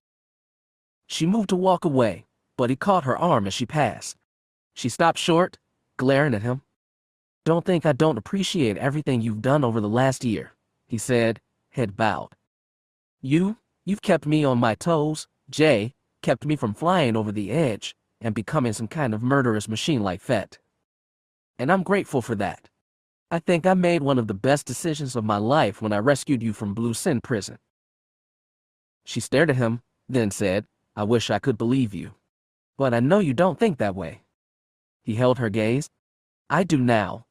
She moved to walk away, but he caught her arm as she passed. She stopped short, glaring at him. Don't think I don't appreciate everything you've done over the last year, he said, head bowed. You've kept me on my toes, Jay, kept me from flying over the edge, and becoming some kind of murderous machine like Fett. And I'm grateful for that. I think I made one of the best decisions of my life when I rescued you from Blue Sin prison. She stared at him, then said, I wish I could believe you. But I know you don't think that way. He held her gaze. I do now.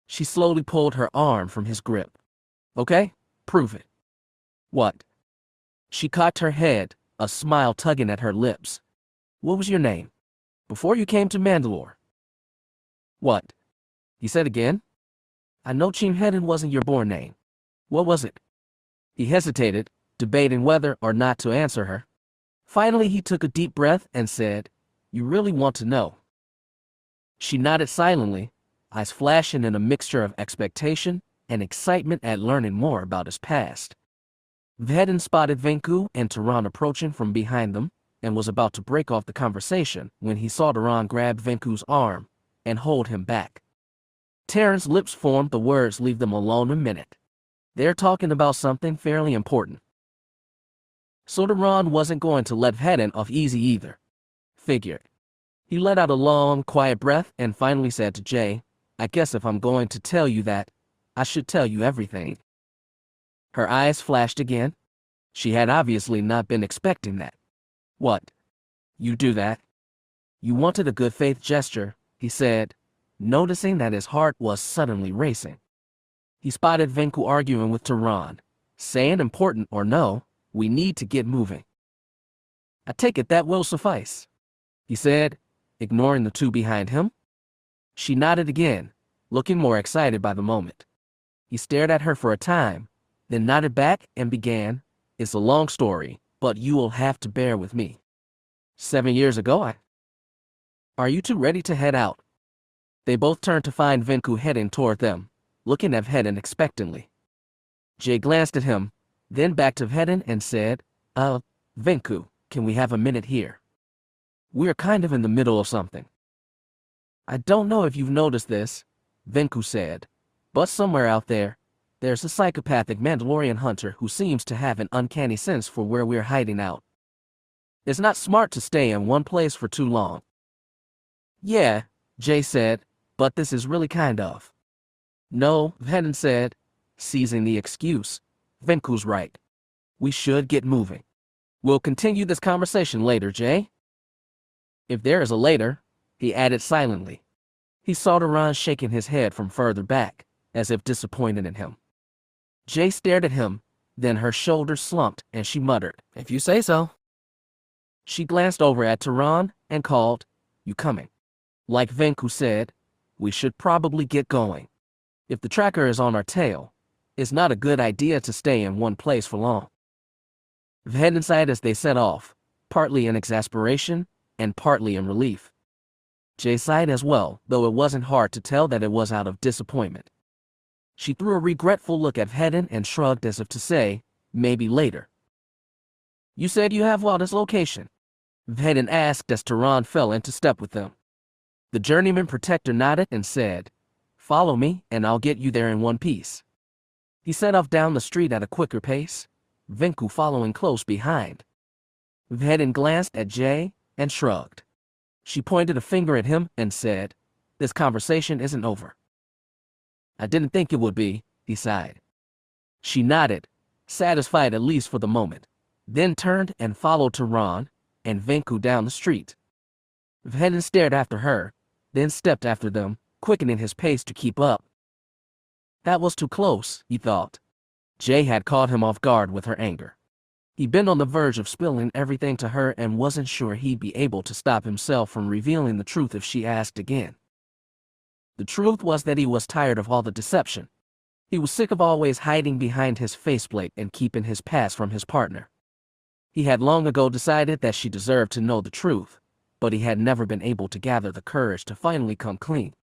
She slowly pulled her arm from his grip. Okay, prove it. What? She cocked her head, a smile tugging at her lips. What was your name? Before you came to Mandalore? What? He said again. I know Cin Vhetin wasn't your born name. What was it? He hesitated, debating whether or not to answer her. Finally, he took a deep breath and said, You really want to know? She nodded silently, eyes flashing in a mixture of expectation and excitement at learning more about his past. Vhetin spotted Venku and Tehran approaching from behind them and was about to break off the conversation when he saw Tehran grab Venku's arm and hold him back. Terran's lips formed the words, Leave them alone a minute. They're talking about something fairly important. So Tehran wasn't going to let Vhetin off easy either. Figured. He let out a long, quiet breath and finally said to Jay, I guess if I'm going to tell you that, I should tell you everything. Her eyes flashed again. She had obviously not been expecting that. What? You do that? You wanted a good faith gesture, he said, noticing that his heart was suddenly racing. He spotted Venku arguing with Tehran, saying important or no, we need to get moving. I take it that will suffice, he said, ignoring the two behind him. She nodded again, looking more excited by the moment. He stared at her for a time, then nodded back and began, It's a long story, but you will have to bear with me. 7 years ago Are you two ready to head out? They both turned to find Venku heading toward them, looking at Vhetin expectantly. Jay glanced at him, then back to Vhetin and said, Venku, can we have a minute here? We're kind of in the middle of something. I don't know if you've noticed this, Venku said, but somewhere out there, there's a psychopathic Mandalorian hunter who seems to have an uncanny sense for where we're hiding out. It's not smart to stay in one place for too long. Yeah, Jay said, but this is really kind of. No, Vhetin said, seizing the excuse. Venku's right. We should get moving. We'll continue this conversation later, Jay. If there is a later, he added silently. He saw Tehran shaking his head from further back, as if disappointed in him. Jay stared at him, then her shoulders slumped and she muttered, If you say so. She glanced over at Tehran and called, You coming? Like Venku said, we should probably get going. If the tracker is on our tail, it's not a good idea to stay in one place for long. Vhetin sighed as they set off, partly in exasperation and partly in relief. Jay sighed as well, though it wasn't hard to tell that it was out of disappointment. She threw a regretful look at Vhetin and shrugged as if to say, maybe later. You said you have Walda's location? Vhetin asked as Tehran fell into step with them. The journeyman protector nodded and said, Follow me and I'll get you there in one piece. He set off down the street at a quicker pace, Venku following close behind. Vhetin glanced at Jay and shrugged. She pointed a finger at him and said, This conversation isn't over. I didn't think it would be, he sighed. She nodded, satisfied at least for the moment, then turned and followed Tehran and Venku down the street. Vhetin stared after her, then stepped after them, quickening his pace to keep up. That was too close, he thought. Jay had caught him off guard with her anger. He'd been on the verge of spilling everything to her and wasn't sure he'd be able to stop himself from revealing the truth if she asked again. The truth was that he was tired of all the deception. He was sick of always hiding behind his faceplate and keeping his past from his partner. He had long ago decided that she deserved to know the truth, but he had never been able to gather the courage to finally come clean.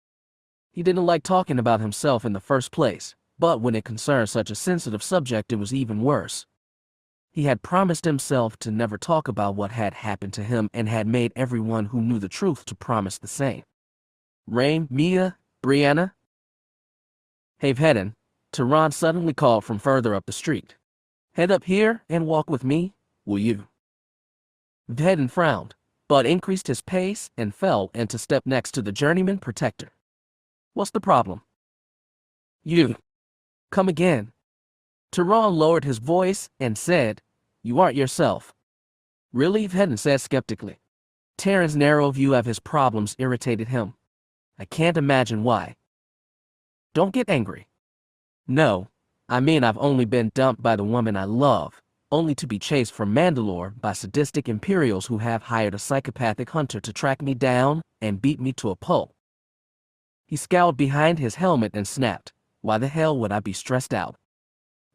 He didn't like talking about himself in the first place, but when it concerned such a sensitive subject, it was even worse. He had promised himself to never talk about what had happened to him and had made everyone who knew the truth to promise the same. Rain, Mia, Brianna? Hey Vhetin, Tehran suddenly called from further up the street. Head up here and walk with me, will you? Vhetin frowned, but increased his pace and fell into step next to the journeyman protector. What's the problem? You. Come again. Tehran lowered his voice and said, You aren't yourself. Really? Vhetin said skeptically. Terran's narrow view of his problems irritated him. I can't imagine why. Don't get angry. No, I mean I've only been dumped by the woman I love, only to be chased from Mandalore by sadistic Imperials who have hired a psychopathic hunter to track me down and beat me to a pulp. He scowled behind his helmet and snapped, Why the hell would I be stressed out?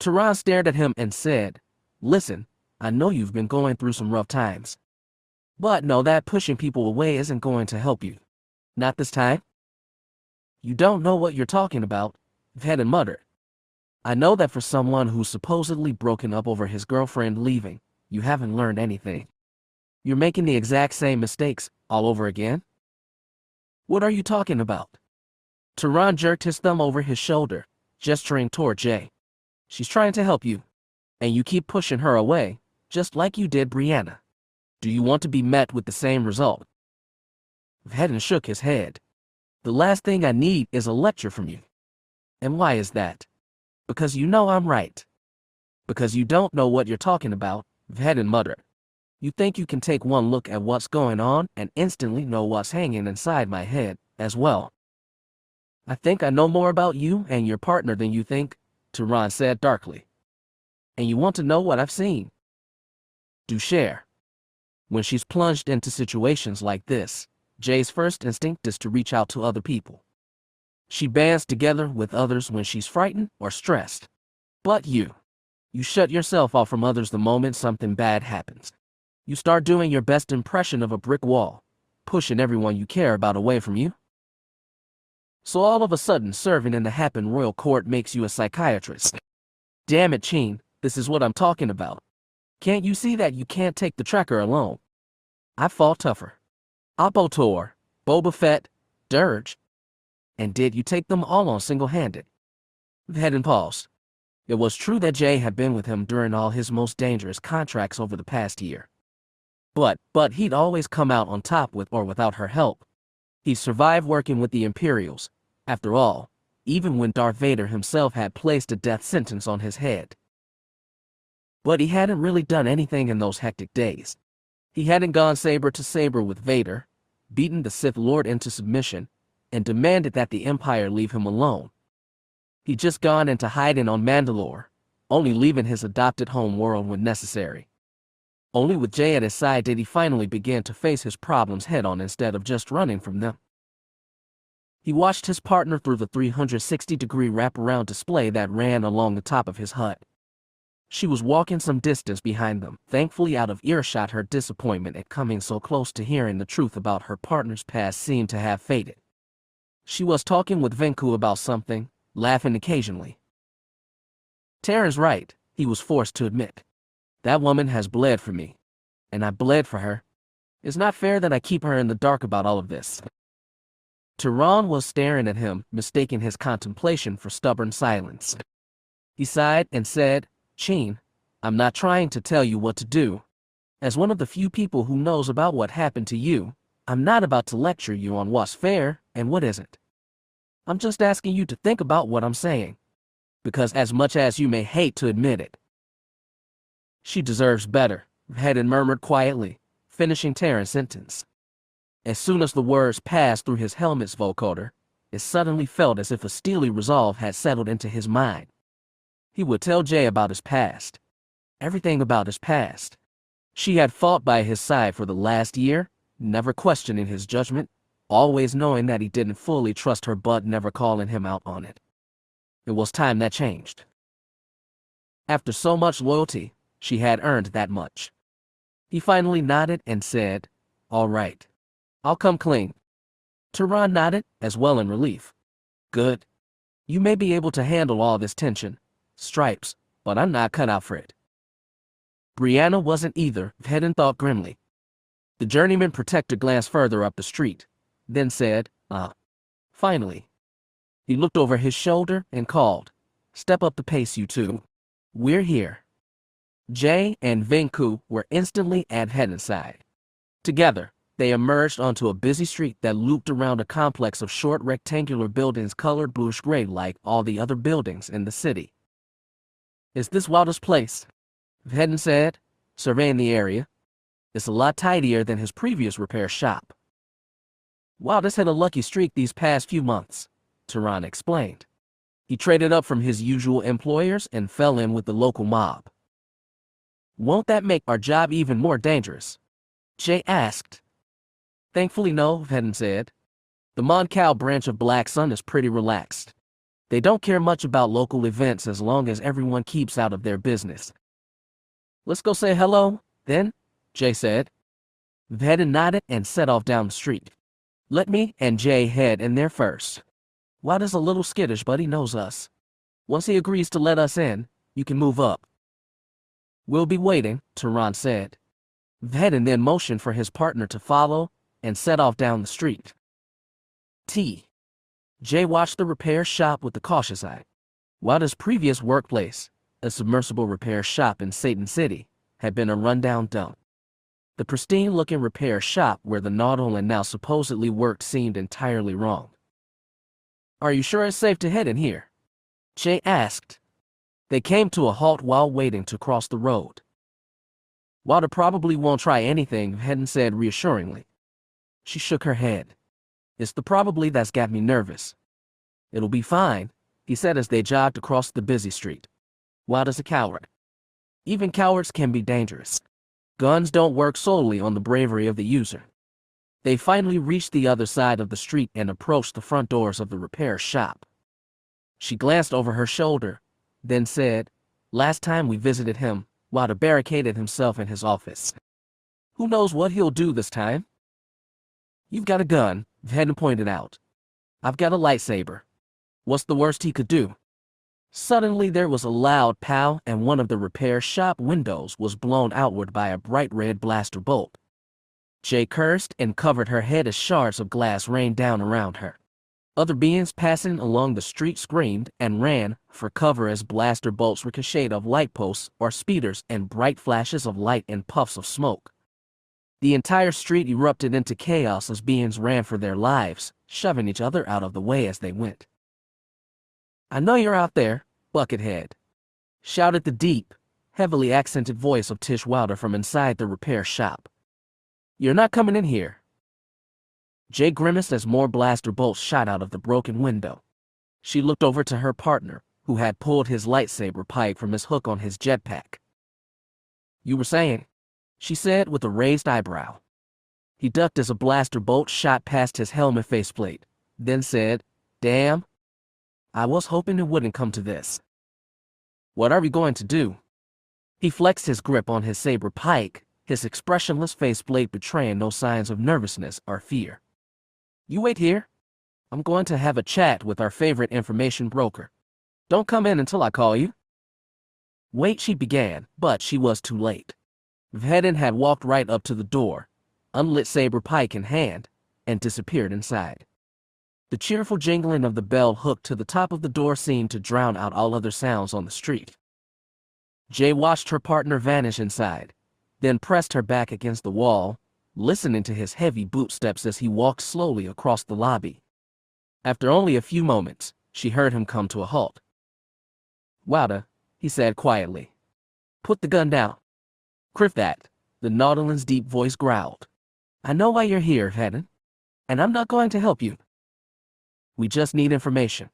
Tehran stared at him and said, Listen, I know you've been going through some rough times. But know that pushing people away isn't going to help you. Not this time. You don't know what you're talking about, Vhetin muttered. I know that for someone who's supposedly broken up over his girlfriend leaving, you haven't learned anything. You're making the exact same mistakes all over again? What are you talking about? Tehran jerked his thumb over his shoulder, gesturing toward Jay. She's trying to help you, and you keep pushing her away, just like you did Brianna. Do you want to be met with the same result? Vhetin shook his head. The last thing I need is a lecture from you. And why is that? Because you know I'm right. Because you don't know what you're talking about, Vhetin muttered. You think you can take one look at what's going on and instantly know what's hanging inside my head, as well. I think I know more about you and your partner than you think, Tehran said darkly. And you want to know what I've seen? Do share. When she's plunged into situations like this, Jay's first instinct is to reach out to other people. She bands together with others when she's frightened or stressed. But you shut yourself off from others the moment something bad happens. You start doing your best impression of a brick wall, pushing everyone you care about away from you. So all of a sudden serving in the Happen Royal Court makes you a psychiatrist. Damn it, Cin, this is what I'm talking about. Can't you see that you can't take the tracker alone? I fought tougher. Apotor, Boba Fett, Dirge. And did you take them all on single-handed? Vhetin paused. It was true that Jay had been with him during all his most dangerous contracts over the past year. But he'd always come out on top with or without her help. He survived working with the Imperials, after all, even when Darth Vader himself had placed a death sentence on his head. But he hadn't really done anything in those hectic days. He hadn't gone saber to saber with Vader, beaten the Sith Lord into submission, and demanded that the Empire leave him alone. He'd just gone into hiding on Mandalore, only leaving his adopted home world when necessary. Only with Jay at his side did he finally begin to face his problems head-on instead of just running from them. He watched his partner through the 360-degree wraparound display that ran along the top of his hut. She was walking some distance behind them, thankfully out of earshot. Her disappointment at coming so close to hearing the truth about her partner's past seemed to have faded. She was talking with Venku about something, laughing occasionally. Terran's right, he was forced to admit. That woman has bled for me, and I bled for her. It's not fair that I keep her in the dark about all of this. Tehran was staring at him, mistaking his contemplation for stubborn silence. He sighed and said, Cin, I'm not trying to tell you what to do. As one of the few people who knows about what happened to you, I'm not about to lecture you on what's fair and what isn't. I'm just asking you to think about what I'm saying. Because as much as you may hate to admit it, she deserves better, Vhetin murmured quietly, finishing Terran's sentence. As soon as the words passed through his helmet's vocoder, it suddenly felt as if a steely resolve had settled into his mind. He would tell Jay about his past. Everything about his past. She had fought by his side for the last year, never questioning his judgment, always knowing that he didn't fully trust her but never calling him out on it. It was time that changed. After so much loyalty, she had earned that much. He finally nodded and said, All right. I'll come clean. Tehran nodded, as well in relief. Good. You may be able to handle all this tension, stripes, but I'm not cut out for it. Brianna wasn't either, Vhetin thought grimly. The journeyman protector glanced further up the street, then said, Finally. He looked over his shoulder and called, Step up the pace, you two. We're here. Jay and Venku were instantly at Vhetin's side. Together, They emerged onto a busy street that looped around a complex of short rectangular buildings colored bluish-gray like all the other buildings in the city. "Is this Wilder's place?" Vhetin said, surveying the area. "It's a lot tidier than his previous repair shop." "Wilder's had a lucky streak these past few months," Tehran explained. "He traded up from his usual employers and fell in with the local mob." "Won't that make our job even more dangerous?" Jay asked. "Thankfully no," Vhetin said. "The Moncal branch of Black Sun is pretty relaxed. They don't care much about local events as long as everyone keeps out of their business." "Let's go say hello, then," Jay said. Vhetin nodded and set off down the street. "Let me and Jay head in there first. Wilder's a little skittish, but he knows us. Once he agrees to let us in, you can move up." "We'll be waiting," Tehran said. Vhetin then motioned for his partner to follow and set off down the street. Jay watched the repair shop with a cautious eye. Wilder's previous workplace, a submersible repair shop in Satan City, had been a rundown dump. The pristine-looking repair shop where the Nautilin now supposedly worked seemed entirely wrong. "Are you sure it's safe to head in here?" Jay asked. They came to a halt while waiting to cross the road. "Wilder probably won't try anything," Vhetin said reassuringly. She shook her head. "It's the probably that's got me nervous." "It'll be fine," he said as they jogged across the busy street. "Wilder's a coward. Even cowards can be dangerous. Guns don't work solely on the bravery of the user." They finally reached the other side of the street and approached the front doors of the repair shop. She glanced over her shoulder, then said, "Last time we visited him, Wilder barricaded himself in his office. Who knows what he'll do this time?" "You've got a gun," Vhetin pointed out. "I've got a lightsaber. What's the worst he could do?" Suddenly there was a loud pow and one of the repair shop windows was blown outward by a bright red blaster bolt. Jay cursed and covered her head as shards of glass rained down around her. Other beings passing along the street screamed and ran for cover as blaster bolts ricocheted off light posts or speeders and bright flashes of light and puffs of smoke. The entire street erupted into chaos as beings ran for their lives, shoving each other out of the way as they went. "I know you're out there, Buckethead," shouted the deep, heavily accented voice of Tish Wilder from inside the repair shop. "You're not coming in here." Jay grimaced as more blaster bolts shot out of the broken window. She looked over to her partner, who had pulled his lightsaber pipe from his hook on his jetpack. "You were saying?" she said with a raised eyebrow. He ducked as a blaster bolt shot past his helmet faceplate, then said, "Damn. I was hoping it wouldn't come to this." "What are we going to do?" He flexed his grip on his saber pike, his expressionless faceplate betraying no signs of nervousness or fear. "You wait here. I'm going to have a chat with our favorite information broker. Don't come in until I call you." "Wait," she began, but she was too late. Vhetin had walked right up to the door, unlit saber pike in hand, and disappeared inside. The cheerful jingling of the bell hooked to the top of the door seemed to drown out all other sounds on the street. Jay watched her partner vanish inside, then pressed her back against the wall, listening to his heavy bootsteps as he walked slowly across the lobby. After only a few moments, she heard him come to a halt. "Wilder," he said quietly. "Put the gun down." "Criff that," the Nautilin's deep voice growled. "I know why you're here, Vhetin, and I'm not going to help you. We just need information.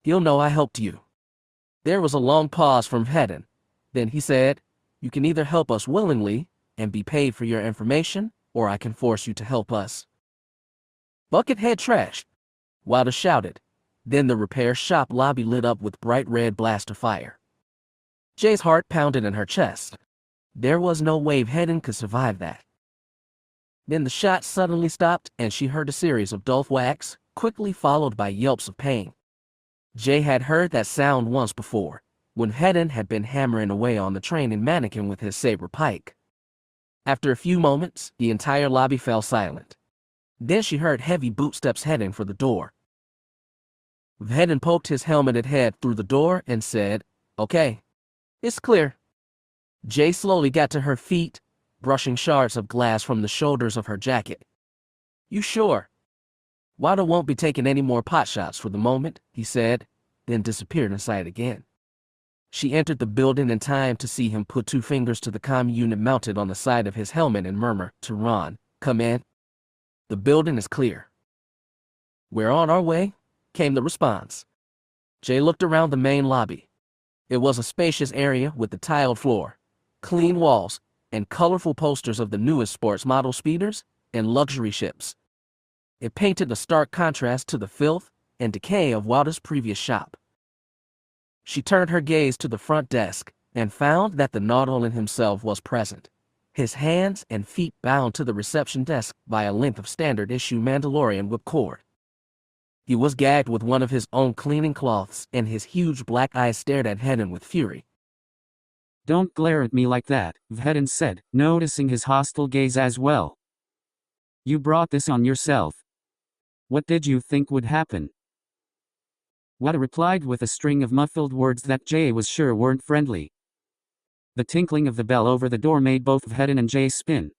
He'll know I helped you." There was a long pause from Vhetin. Then he said, "You can either help us willingly and be paid for your information, or I can force you to help us." "Buckethead trash," Wilder shouted. Then the repair shop lobby lit up with bright red blaster fire. Jay's heart pounded in her chest. There was no way Vhetin could survive that. Then the shot suddenly stopped and she heard a series of dull whacks, quickly followed by yelps of pain. Jay had heard that sound once before, when Vhetin had been hammering away on the training mannequin with his saber pike. After a few moments, the entire lobby fell silent. Then she heard heavy bootsteps heading for the door. Vhetin poked his helmeted head through the door and said, "Okay, it's clear." Jay slowly got to her feet, brushing shards of glass from the shoulders of her jacket. "You sure?" "Wada won't be taking any more pot shots for the moment," he said, then disappeared inside again. She entered the building in time to see him put 2 fingers to the comm unit mounted on the side of his helmet and murmur, "Tehran, come in. The building is clear." "We're on our way," came the response. Jay looked around the main lobby. It was a spacious area with a tiled floor, clean walls, and colorful posters of the newest sports model speeders and luxury ships. It painted a stark contrast to the filth and decay of Wada's previous shop. She turned her gaze to the front desk and found that the Nautilin himself was present, his hands and feet bound to the reception desk by a length of standard-issue Mandalorian whipcord. He was gagged with one of his own cleaning cloths, and his huge black eyes stared at Vhetin with fury. "Don't glare at me like that," Vhetin said, noticing his hostile gaze as well. "You brought this on yourself. What did you think would happen?" Wada replied with a string of muffled words that Jay was sure weren't friendly. The tinkling of the bell over the door made both Vhetin and Jay spin.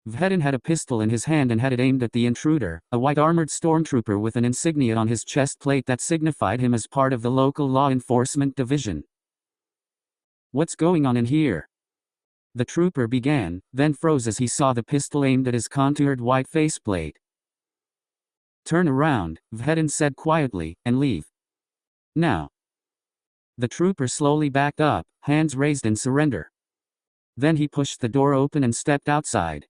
Vhetin had a pistol in his hand and had it aimed at the intruder, a white-armored stormtrooper with an insignia on his chest plate that signified him as part of the local law enforcement division. "What's going on in here?" the trooper began, then froze as he saw the pistol aimed at his contoured white faceplate. "Turn around," Vhetin said quietly, "and leave. Now." The trooper slowly backed up, hands raised in surrender. Then he pushed the door open and stepped outside.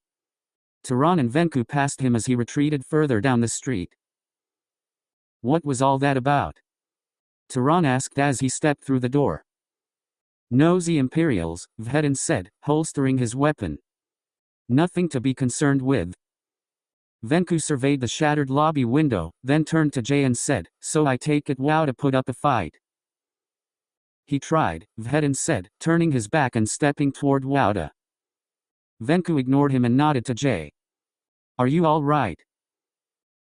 Tehran and Venku passed him as he retreated further down the street. "What was all that about?" Tehran asked as he stepped through the door. "Nosy Imperials," Vhetin said, holstering his weapon. "Nothing to be concerned with." Venku surveyed the shattered lobby window, then turned to Jay and said, "So I take it Wada put up a fight." "He tried," Vhetin said, turning his back and stepping toward Wada. Venku ignored him and nodded to Jay. "Are you all right?"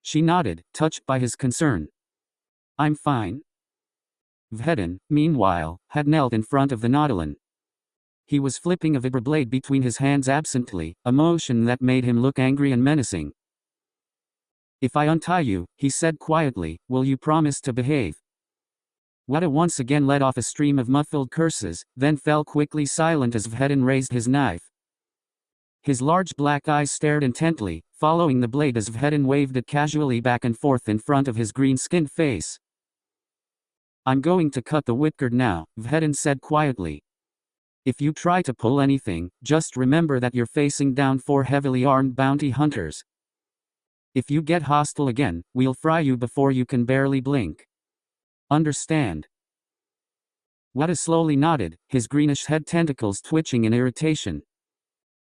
She nodded, touched by his concern. "I'm fine." Vhetin, meanwhile, had knelt in front of the Nautilin. He was flipping a vibroblade between his hands absently, a motion that made him look angry and menacing. "If I untie you," he said quietly, "will you promise to behave?" Wada once again let off a stream of muffled curses, then fell quickly silent as Vhetin raised his knife. His large black eyes stared intently, following the blade as Vhetin waved it casually back and forth in front of his green-skinned face. "I'm going to cut the whipcord now," Vhetin said quietly. "If you try to pull anything, just remember that you're facing down 4 heavily armed bounty hunters. If you get hostile again, we'll fry you before you can barely blink. Understand?" Wada slowly nodded, his greenish head tentacles twitching in irritation.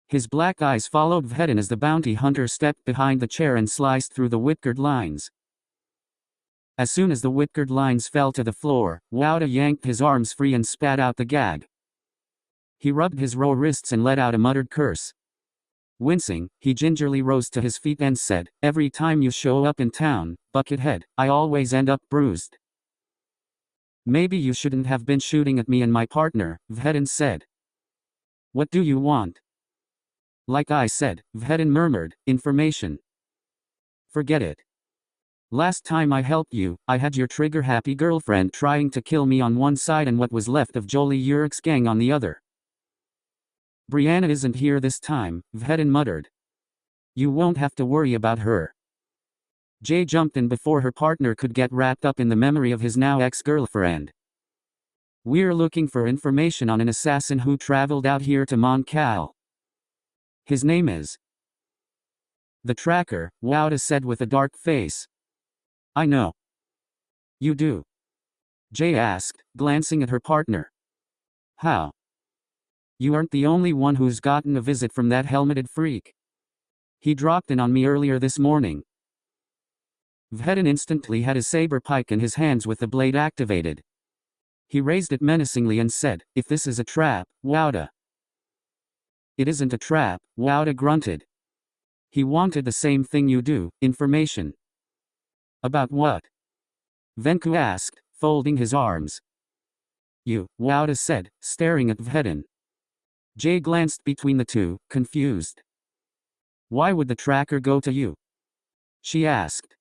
His black eyes followed Vhetin as the bounty hunter stepped behind the chair and sliced through the whipcord lines. As soon as the whipcord lines fell to the floor, Wada yanked his arms free and spat out the gag. He rubbed his raw wrists and let out a muttered curse. Wincing, he gingerly rose to his feet and said, "Every time you show up in town, Buckethead, I always end up bruised." "Maybe you shouldn't have been shooting at me and my partner," Vhetin said. "What do you want?" "Like I said," Vhetin murmured, "information." "Forget it. Last time I helped you, I had your trigger-happy girlfriend trying to kill me on one side and what was left of Jolie Urich's gang on the other." "Brianna isn't here this time," Vhetin muttered. "You won't have to worry about her." Jay jumped in before her partner could get wrapped up in the memory of his now ex-girlfriend. "We're looking for information on an assassin who traveled out here to Mon Cal. His name is..." "The Tracker," Wada said with a dark face. "I know." "You do?" Jay asked, glancing at her partner. "How?" "You aren't the only one who's gotten a visit from that helmeted freak. He dropped in on me earlier this morning." Vhetin instantly had his saber pike in his hands with the blade activated. He raised it menacingly and said, "If this is a trap, Wada." "It isn't a trap," Wada grunted. "He wanted the same thing you do, information." "About what?" Venku asked, folding his arms. "You," Wada said, staring at Vhetin. Jay glanced between the two, confused. Why would the tracker go to you? She asked.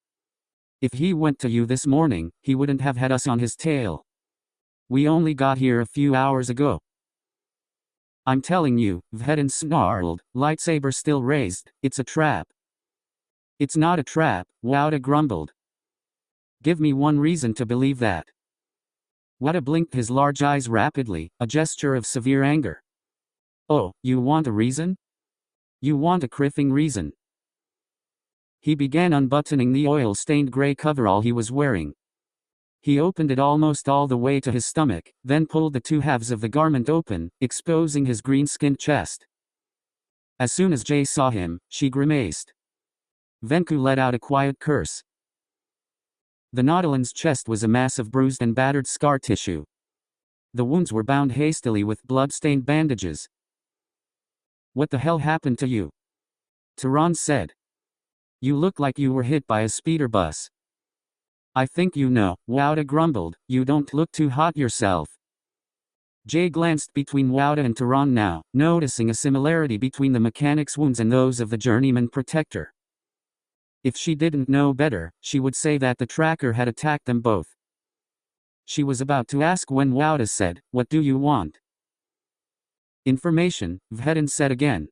If he went to you this morning, he wouldn't have had us on his tail. We only got here a few hours ago. I'm telling you, Vhetin snarled, lightsaber still raised, it's a trap. It's not a trap, Wada grumbled. Give me one reason to believe that. Wada blinked his large eyes rapidly, a gesture of severe anger. Oh, you want a reason? You want a criffing reason. He began unbuttoning the oil-stained gray coverall he was wearing. He opened it almost all the way to his stomach, then pulled the two halves of the garment open, exposing his green-skinned chest. As soon as Jay saw him, she grimaced. Venku let out a quiet curse. The Nautilan's chest was a mass of bruised and battered scar tissue. The wounds were bound hastily with blood-stained bandages. What the hell happened to you? Tehran said. You look like you were hit by a speeder bus. I think you know, Wada grumbled, you don't look too hot yourself. Jay glanced between Wada and Tehran now, noticing a similarity between the mechanic's wounds and those of the journeyman protector. If she didn't know better, she would say that the tracker had attacked them both. She was about to ask when Wada said, "What do you want?" Information, Vhetin said again.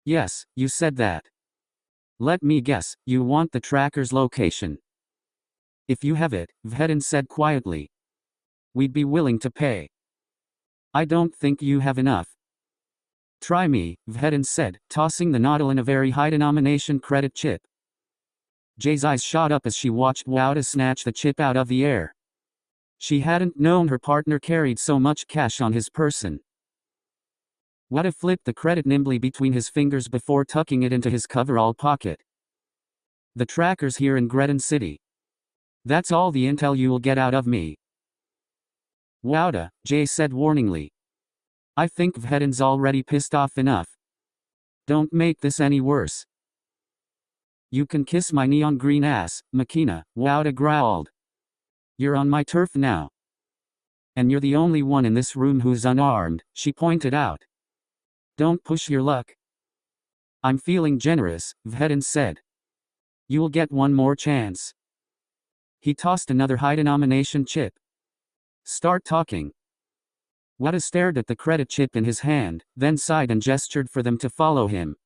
Yes, you said that. Let me guess, you want the tracker's location. If you have it, Vhetin said quietly. We'd be willing to pay. I don't think you have enough. Try me, Vhetin said, tossing the Nautilan a very high-denomination credit chip. Jay's eyes shot up as she watched Wada snatch the chip out of the air. She hadn't known her partner carried so much cash on his person. Wada flipped the credit nimbly between his fingers before tucking it into his coverall pocket. The tracker's here in Greton City. That's all the intel you'll get out of me. Wada, Jay said warningly. I think Vhetin's already pissed off enough. Don't make this any worse. You can kiss my neon green ass, Moqena, Wada growled. You're on my turf now. And you're the only one in this room who's unarmed, she pointed out. Don't push your luck. I'm feeling generous, Vhetin said. You'll get one more chance. He tossed another high-denomination chip. Start talking. Wada stared at the credit chip in his hand, then sighed and gestured for them to follow him.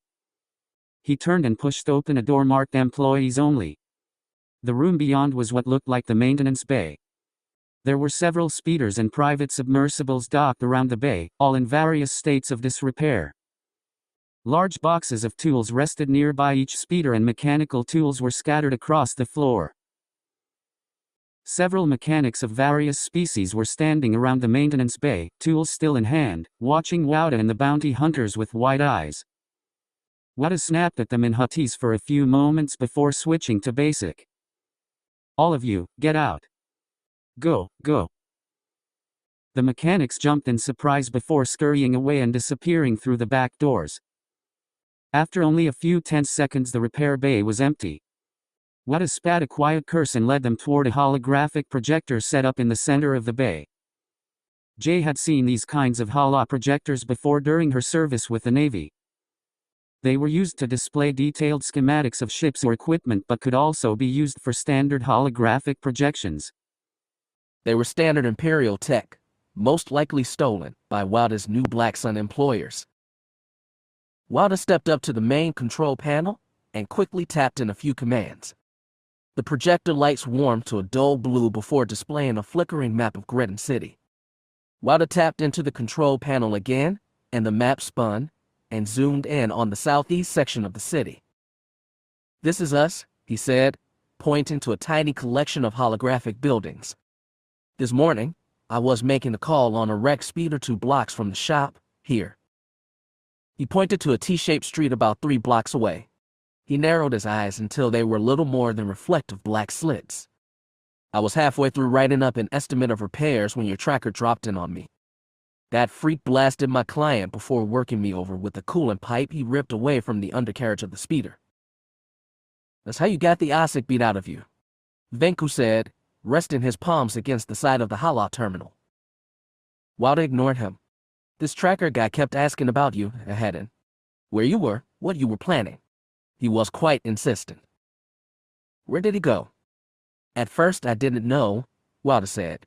He turned and pushed open a door marked Employees Only. The room beyond was what looked like the maintenance bay. There were several speeders and private submersibles docked around the bay, all in various states of disrepair. Large boxes of tools rested nearby each speeder and mechanical tools were scattered across the floor. Several mechanics of various species were standing around the maintenance bay, tools still in hand, watching Wada and the bounty hunters with wide eyes. Wada snapped at them in Huttese for a few moments before switching to basic. All of you, get out. Go, go. The mechanics jumped in surprise before scurrying away and disappearing through the back doors. After only a few tense seconds the repair bay was empty. Wada spat a quiet curse and led them toward a holographic projector set up in the center of the bay. Jay had seen these kinds of holo projectors before during her service with the Navy. They were used to display detailed schematics of ships or equipment but could also be used for standard holographic projections. They were standard Imperial tech, most likely stolen by Wada's new Black Sun employers. Wada stepped up to the main control panel and quickly tapped in a few commands. The projector lights warmed to a dull blue before displaying a flickering map of Greton City. Wada tapped into the control panel again, and the map spun and zoomed in on the southeast section of the city. This is us, he said, pointing to a tiny collection of holographic buildings. This morning, I was making a call on a wrecked speeder 2 blocks from the shop, here. He pointed to a T-shaped street about 3 blocks away. He narrowed his eyes until they were little more than reflective black slits. I was halfway through writing up an estimate of repairs when your tracker dropped in on me. That freak blasted my client before working me over with the coolant pipe he ripped away from the undercarriage of the speeder. That's how you got the OSIC beat out of you, Venku said, resting his palms against the side of the holo terminal. Wada ignored him. This tracker guy kept asking about you, Vhetin. Where you were, what you were planning. He was quite insistent. Where did he go? At first I didn't know, Wilder said.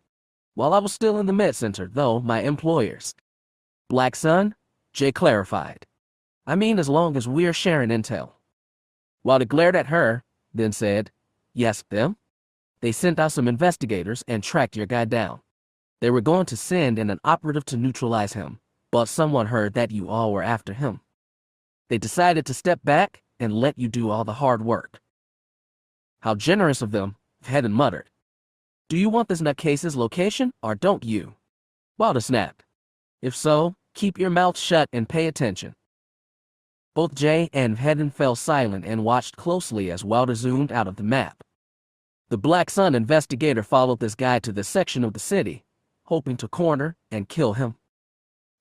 While I was still in the med center, though, my employers. Black Sun? Jay clarified. I mean, as long as we're sharing intel. Wilder glared at her, then said, Yes, them? They sent out some investigators and tracked your guy down. They were going to send in an operative to neutralize him, but someone heard that you all were after him. They decided to step back and let you do all the hard work. How generous of them, Vhetin muttered. Do you want this nutcase's location, or don't you? Wilder snapped. If so, keep your mouth shut and pay attention. Both Jay and Vhetin fell silent and watched closely as Wilder zoomed out of the map. The Black Sun investigator followed this guy to this section of the city, hoping to corner and kill him.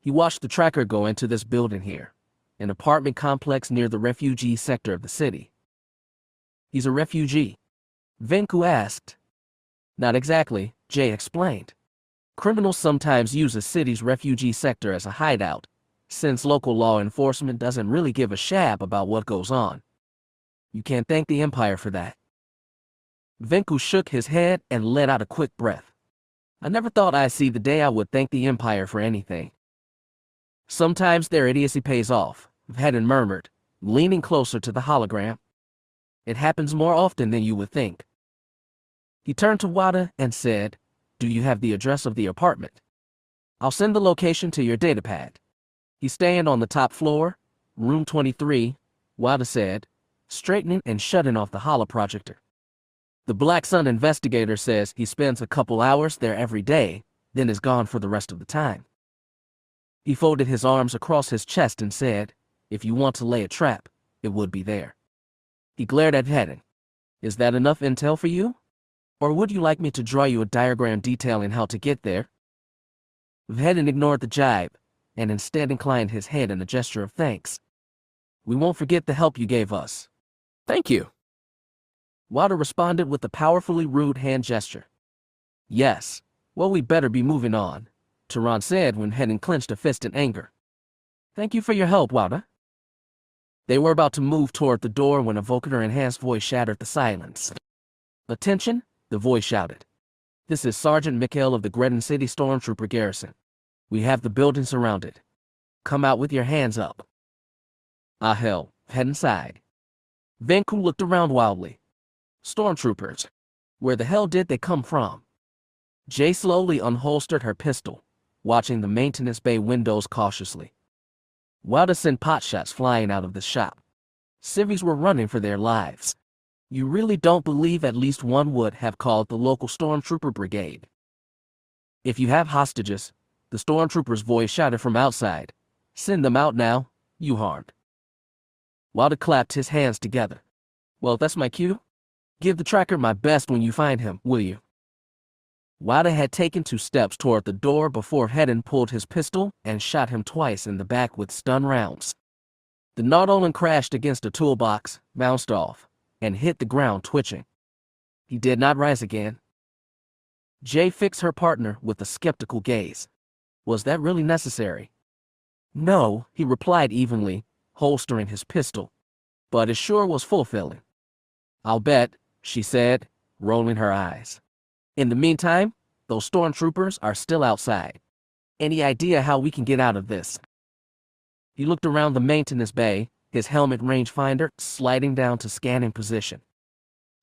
He watched the tracker go into this building here, an apartment complex near the refugee sector of the city. He's a refugee? Venku asked. Not exactly, Jay explained. Criminals sometimes use a city's refugee sector as a hideout, since local law enforcement doesn't really give a shab about what goes on. You can't thank the Empire for that. Venku shook his head and let out a quick breath. I never thought I'd see the day I would thank the Empire for anything. Sometimes their idiocy pays off, Vhetin murmured, leaning closer to the hologram. It happens more often than you would think. He turned to Wada and said, Do you have the address of the apartment? I'll send the location to your datapad. He's staying on the top floor, room 23, Wada said, straightening and shutting off the holoprojector. The Black Sun investigator says he spends a couple hours there every day, then is gone for the rest of the time. He folded his arms across his chest and said, If you want to lay a trap, it would be there. He glared at Vhetin. Is that enough intel for you? Or would you like me to draw you a diagram detailing how to get there? Vhetin ignored the jibe, and instead inclined his head in a gesture of thanks. We won't forget the help you gave us. Thank you. Wilder responded with a powerfully rude hand gesture. Yes, well, we better be moving on, Tehran said when Vhetin clenched a fist in anger. Thank you for your help, Wilder. They were about to move toward the door when a vocoder-enhanced voice shattered the silence. Attention, the voice shouted. This is Sergeant Mikhail of the Gretin City Stormtrooper Garrison. We have the building surrounded. Come out with your hands up. Ah hell, Vhetin sighed. Venku looked around wildly. Stormtroopers. Where the hell did they come from? Jay slowly unholstered her pistol, watching the maintenance bay windows cautiously. Wilder sent potshots flying out of the shop. Civvies were running for their lives. You really don't believe at least one would have called the local stormtrooper brigade? If you have hostages, the stormtrooper's voice shouted from outside. Send them out now, you harmed. Wilder clapped his hands together. Well, that's my cue. Give the tracker my best when you find him, will you? Wilder had taken 2 steps toward the door before Vhetin pulled his pistol and shot him twice in the back with stun rounds. The Nautolan crashed against a toolbox, bounced off, and hit the ground twitching. He did not rise again. Jay fixed her partner with a skeptical gaze. Was that really necessary? No, he replied evenly, holstering his pistol. But it sure was fulfilling. I'll bet, she said, rolling her eyes. In the meantime, those stormtroopers are still outside. Any idea how we can get out of this? He looked around the maintenance bay, his helmet rangefinder sliding down to scanning position.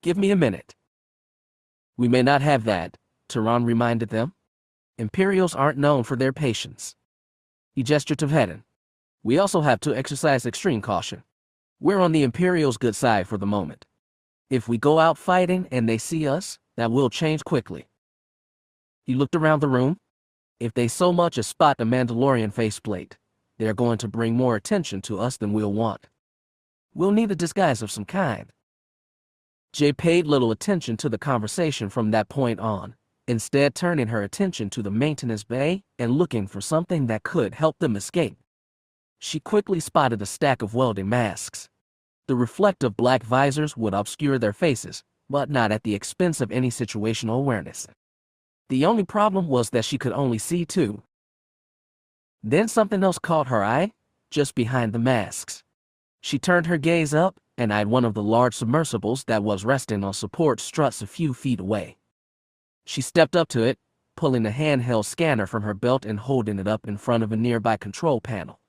Give me a minute. We may not have that, Tehran reminded them. Imperials aren't known for their patience. He gestured to Vhetin. We also have to exercise extreme caution. We're on the Imperials' good side for the moment. If we go out fighting and they see us, that will change quickly. He looked around the room. If they so much as spot the Mandalorian faceplate, they're going to bring more attention to us than we'll want. We'll need a disguise of some kind. Jay paid little attention to the conversation from that point on, instead turning her attention to the maintenance bay and looking for something that could help them escape. She quickly spotted a stack of welding masks. The reflective black visors would obscure their faces, but not at the expense of any situational awareness. The only problem was that she could only see 2. Then something else caught her eye, just behind the masks. She turned her gaze up and eyed one of the large submersibles that was resting on support struts a few feet away. She stepped up to it, pulling a handheld scanner from her belt and holding it up in front of a nearby control panel.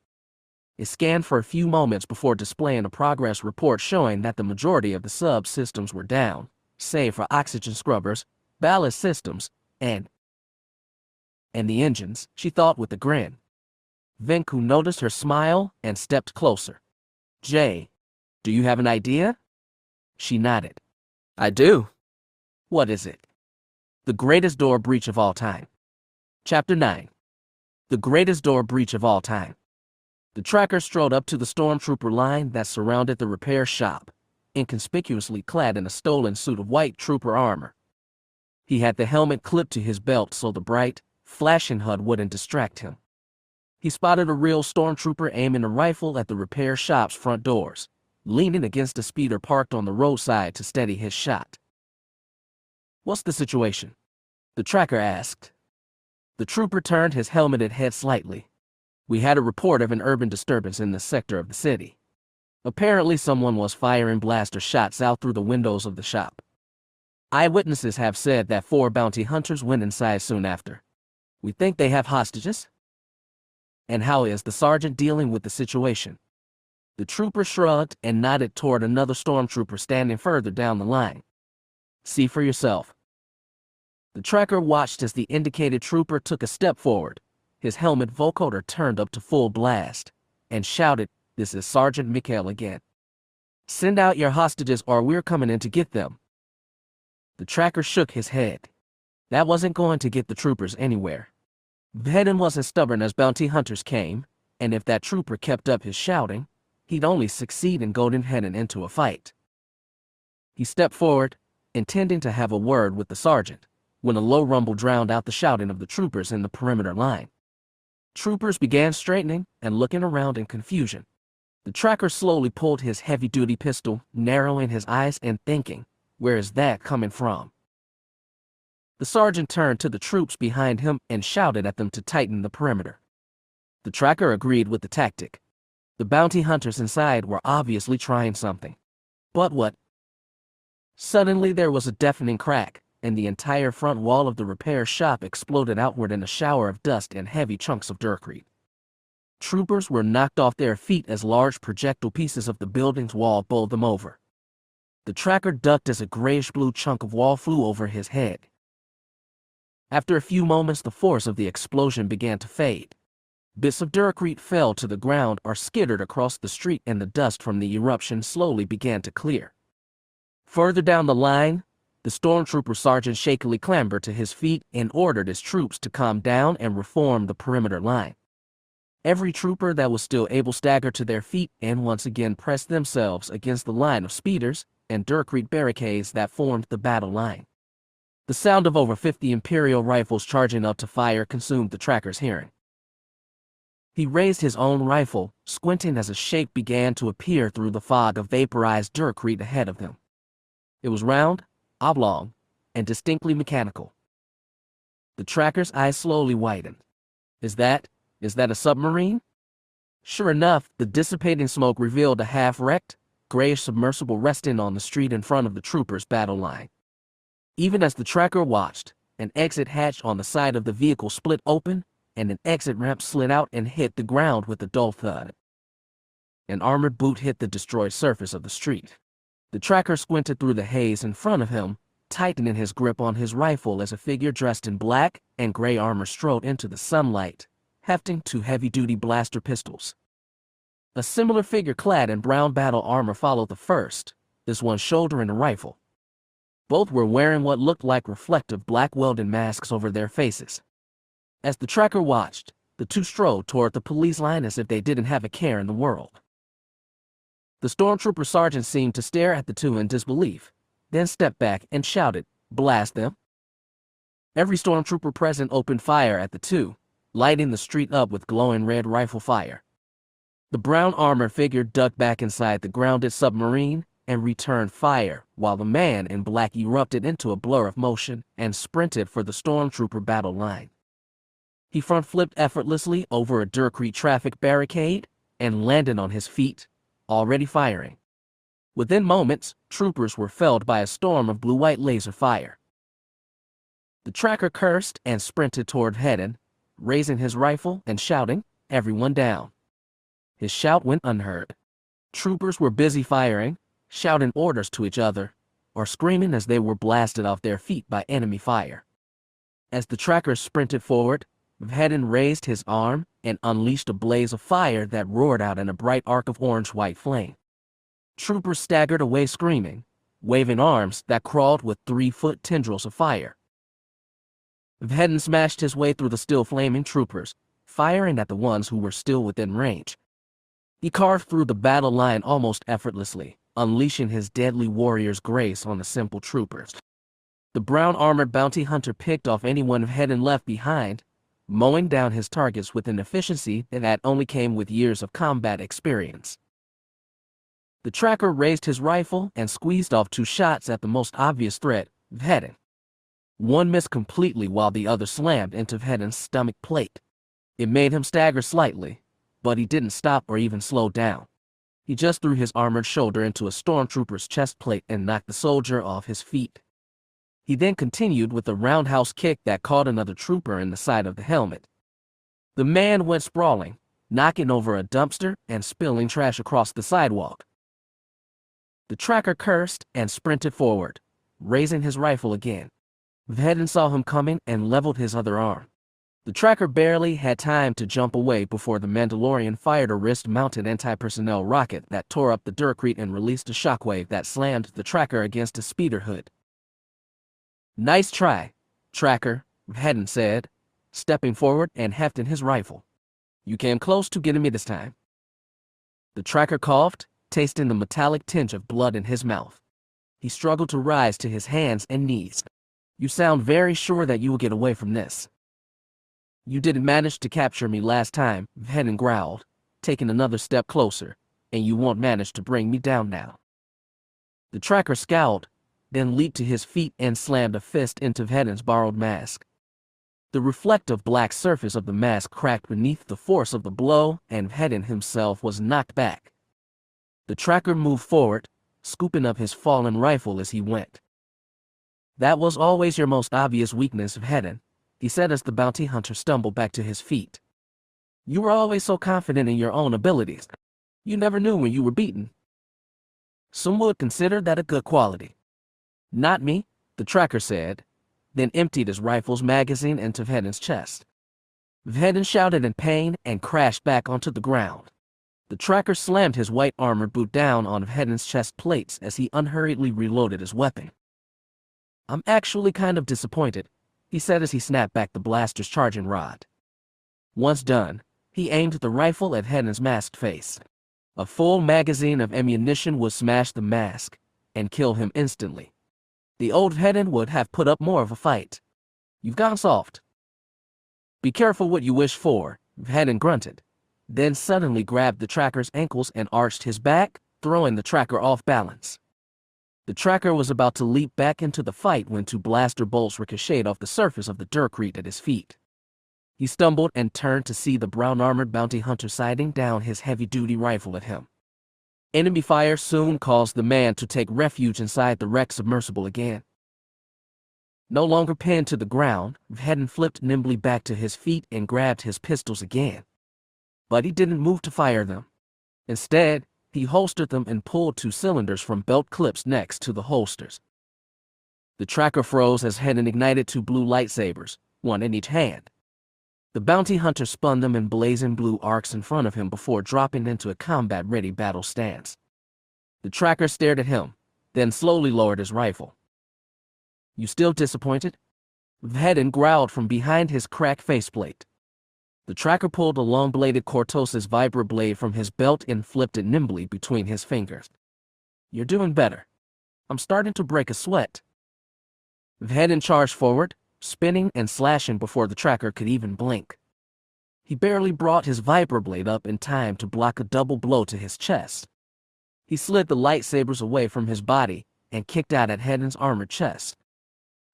It scanned for a few moments before displaying a progress report showing that the majority of the subsystems were down, save for oxygen scrubbers, ballast systems, and the engines, she thought with a grin. Venku noticed her smile and stepped closer. Jay, do you have an idea? She nodded. I do. What is it? The greatest door breach of all time. Chapter 9. The greatest door breach of all time. The tracker strode up to the stormtrooper line that surrounded the repair shop, inconspicuously clad in a stolen suit of white trooper armor. He had the helmet clipped to his belt so the bright, flashing HUD wouldn't distract him. He spotted a real stormtrooper aiming a rifle at the repair shop's front doors, leaning against a speeder parked on the roadside to steady his shot. What's the situation? The tracker asked. The trooper turned his helmeted head slightly. We had a report of an urban disturbance in this sector of the city. Apparently someone was firing blaster shots out through the windows of the shop. Eyewitnesses have said that 4 bounty hunters went inside soon after. We think they have hostages. And how is the sergeant dealing with the situation? The trooper shrugged and nodded toward another stormtrooper standing further down the line. See for yourself. The tracker watched as the indicated trooper took a step forward, his helmet vocoder turned up to full blast, and shouted, "This is Sergeant Mikhail again. Send out your hostages or we're coming in to get them." The tracker shook his head. That wasn't going to get the troopers anywhere. Vhetin was as stubborn as bounty hunters came, and if that trooper kept up his shouting, he'd only succeed in goading Vhetin into a fight. He stepped forward, intending to have a word with the sergeant, when a low rumble drowned out the shouting of the troopers in the perimeter line. Troopers began straightening and looking around in confusion. The tracker slowly pulled his heavy-duty pistol, narrowing his eyes and thinking, where is that coming from? The sergeant turned to the troops behind him and shouted at them to tighten the perimeter. The tracker agreed with the tactic. The bounty hunters inside were obviously trying something. But what? Suddenly there was a deafening crack, and the entire front wall of the repair shop exploded outward in a shower of dust and heavy chunks of dirt. Troopers were knocked off their feet as large projectile pieces of the building's wall bowled them over. The tracker ducked as a grayish-blue chunk of wall flew over his head. After a few moments, the force of the explosion began to fade. Bits of dirt fell to the ground or skittered across the street, and the dust from the eruption slowly began to clear. Further down the line, the stormtrooper sergeant shakily clambered to his feet and ordered his troops to calm down and reform the perimeter line. Every trooper that was still able staggered to their feet and once again pressed themselves against the line of speeders and dirt barricades that formed the battle line. The sound of over 50 Imperial rifles charging up to fire consumed the tracker's hearing. He raised his own rifle, squinting as a shape began to appear through the fog of vaporized dirt ahead of him. It was round, oblong, and distinctly mechanical. The tracker's eyes slowly widened. Is that a submarine? Sure enough, the dissipating smoke revealed a half-wrecked, grayish submersible resting on the street in front of the trooper's battle line. Even as the tracker watched, an exit hatch on the side of the vehicle split open, and an exit ramp slid out and hit the ground with a dull thud. An armored boot hit the destroyed surface of the street. The tracker squinted through the haze in front of him, tightening his grip on his rifle as a figure dressed in black and gray armor strode into the sunlight, hefting 2 heavy-duty blaster pistols. A similar figure clad in brown battle armor followed the first, this one shouldering a rifle. Both were wearing what looked like reflective black welding masks over their faces. As the tracker watched, the two strode toward the police line as if they didn't have a care in the world. The stormtrooper sergeant seemed to stare at the two in disbelief, then stepped back and shouted, "Blast them!" Every stormtrooper present opened fire at the two, lighting the street up with glowing red rifle fire. The brown armored figure ducked back inside the grounded submarine and returned fire, while the man in black erupted into a blur of motion and sprinted for the stormtrooper battle line. He front flipped effortlessly over a Durkrete traffic barricade and landed on his feet, already firing. Within moments, troopers were felled by a storm of blue-white laser fire. The tracker cursed and sprinted toward Vhetin, raising his rifle and shouting, "Everyone down." His shout went unheard. Troopers were busy firing, shouting orders to each other, or screaming as they were blasted off their feet by enemy fire. As the tracker sprinted forward, Vhetin raised his arm and unleashed a blaze of fire that roared out in a bright arc of orange-white flame. Troopers staggered away screaming, waving arms that crawled with 3-foot tendrils of fire. Vhetin smashed his way through the still flaming troopers, firing at the ones who were still within range. He carved through the battle line almost effortlessly, unleashing his deadly warrior's grace on the simple troopers. The brown-armored bounty hunter picked off anyone Vhetin left behind, mowing down his targets with an efficiency that only came with years of combat experience. The tracker raised his rifle and squeezed off 2 shots at the most obvious threat, Vhetin. One missed completely while the other slammed into Vhetin's stomach plate. It made him stagger slightly, but he didn't stop or even slow down. He just threw his armored shoulder into a stormtrooper's chest plate and knocked the soldier off his feet. He then continued with a roundhouse kick that caught another trooper in the side of the helmet. The man went sprawling, knocking over a dumpster and spilling trash across the sidewalk. The tracker cursed and sprinted forward, raising his rifle again. Vhetin saw him coming and leveled his other arm. The tracker barely had time to jump away before the Mandalorian fired a wrist-mounted anti-personnel rocket that tore up the Durkrete and released a shockwave that slammed the tracker against a speeder hood. "Nice try, tracker," Vhetin said, stepping forward and hefting his rifle. "You came close to getting me this time." The tracker coughed, tasting the metallic tinge of blood in his mouth. He struggled to rise to his hands and knees. "You sound very sure that you will get away from this." "You didn't manage to capture me last time," Vhetin growled, taking another step closer, "and you won't manage to bring me down now." The tracker scowled, then leaped to his feet and slammed a fist into Vhetin's borrowed mask. The reflective black surface of the mask cracked beneath the force of the blow, and Vhetin himself was knocked back. The tracker moved forward, scooping up his fallen rifle as he went. "That was always your most obvious weakness, Vhetin," he said as the bounty hunter stumbled back to his feet. "You were always so confident in your own abilities. You never knew when you were beaten. Some would consider that a good quality." "Not me," the tracker said, then emptied his rifle's magazine into Vhetin's chest. Vhetin shouted in pain and crashed back onto the ground. The tracker slammed his white armored boot down on Vhetin's chest plates as he unhurriedly reloaded his weapon. "I'm actually kind of disappointed," he said as he snapped back the blaster's charging rod. Once done, he aimed the rifle at Vhetin's masked face. A full magazine of ammunition would smash the mask and kill him instantly. The old Vhetin would have put up more of a fight. "You've gone soft." "Be careful what you wish for," Vhetin grunted, then suddenly grabbed the tracker's ankles and arched his back, throwing the tracker off balance. The tracker was about to leap back into the fight when 2 blaster bolts ricocheted off the surface of the Durkrete at his feet. He stumbled and turned to see the brown-armored bounty hunter sighting down his heavy-duty rifle at him. Enemy fire soon caused the man to take refuge inside the wrecked submersible again. No longer pinned to the ground, Vhetin flipped nimbly back to his feet and grabbed his pistols again. But he didn't move to fire them. Instead, he holstered them and pulled 2 cylinders from belt clips next to the holsters. The tracker froze as Vhetin ignited 2 blue lightsabers, one in each hand. The bounty hunter spun them in blazing blue arcs in front of him before dropping into a combat-ready battle stance. The tracker stared at him, then slowly lowered his rifle. "You still disappointed?" Vhetin growled from behind his cracked faceplate. The tracker pulled a long-bladed Cortosis vibroblade from his belt and flipped it nimbly between his fingers. "You're doing better. I'm starting to break a sweat." Vhetin charged forward, spinning and slashing before the tracker could even blink. He barely brought his vibroblade up in time to block a double blow to his chest. He slid the lightsabers away from his body and kicked out at Vhetin's armored chest.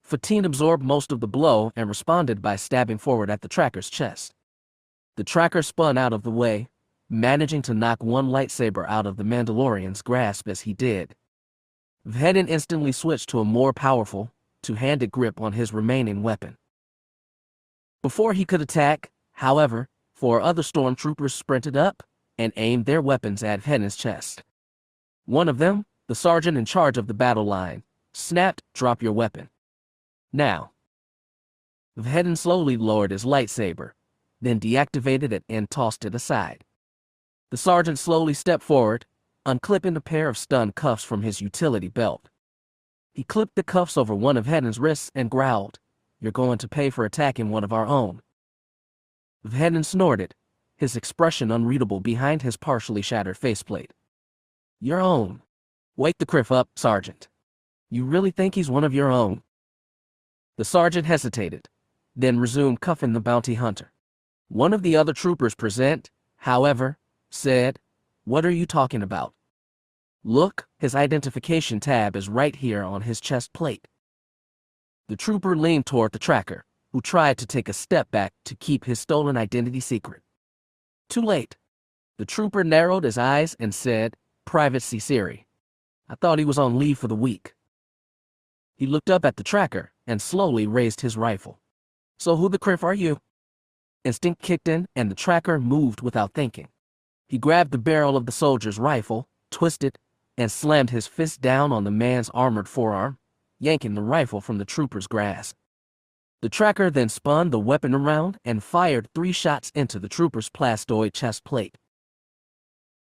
Vhetin absorbed most of the blow and responded by stabbing forward at the tracker's chest. The tracker spun out of the way, managing to knock one lightsaber out of the Mandalorian's grasp as he did. Vhetin instantly switched to a more powerful, two-handed grip on his remaining weapon. Before he could attack, however, 4 other stormtroopers sprinted up and aimed their weapons at Vhetin's chest. One of them, the sergeant in charge of the battle line, snapped, "Drop your weapon. Now." Vhetin slowly lowered his lightsaber, then deactivated it and tossed it aside. The sergeant slowly stepped forward, unclipping a pair of stun cuffs from his utility belt. He clipped the cuffs over one of Vhetin's wrists and growled, "You're going to pay for attacking one of our own." Vhetin snorted, his expression unreadable behind his partially shattered faceplate. "Your own? Wake the criff up, Sergeant. You really think he's one of your own?" The sergeant hesitated, then resumed cuffing the bounty hunter. One of the other troopers present, however, said, "What are you talking about? Look, his identification tab is right here on his chest plate." The trooper leaned toward the tracker, who tried to take a step back to keep his stolen identity secret. Too late. The trooper narrowed his eyes and said, "Private Ciceri. I thought he was on leave for the week." He looked up at the tracker and slowly raised his rifle. "So who the criff are you?" Instinct kicked in and the tracker moved without thinking. He grabbed the barrel of the soldier's rifle, twisted, and slammed his fist down on the man's armored forearm, yanking the rifle from the trooper's grasp. The tracker then spun the weapon around and fired 3 shots into the trooper's plastoid chest plate.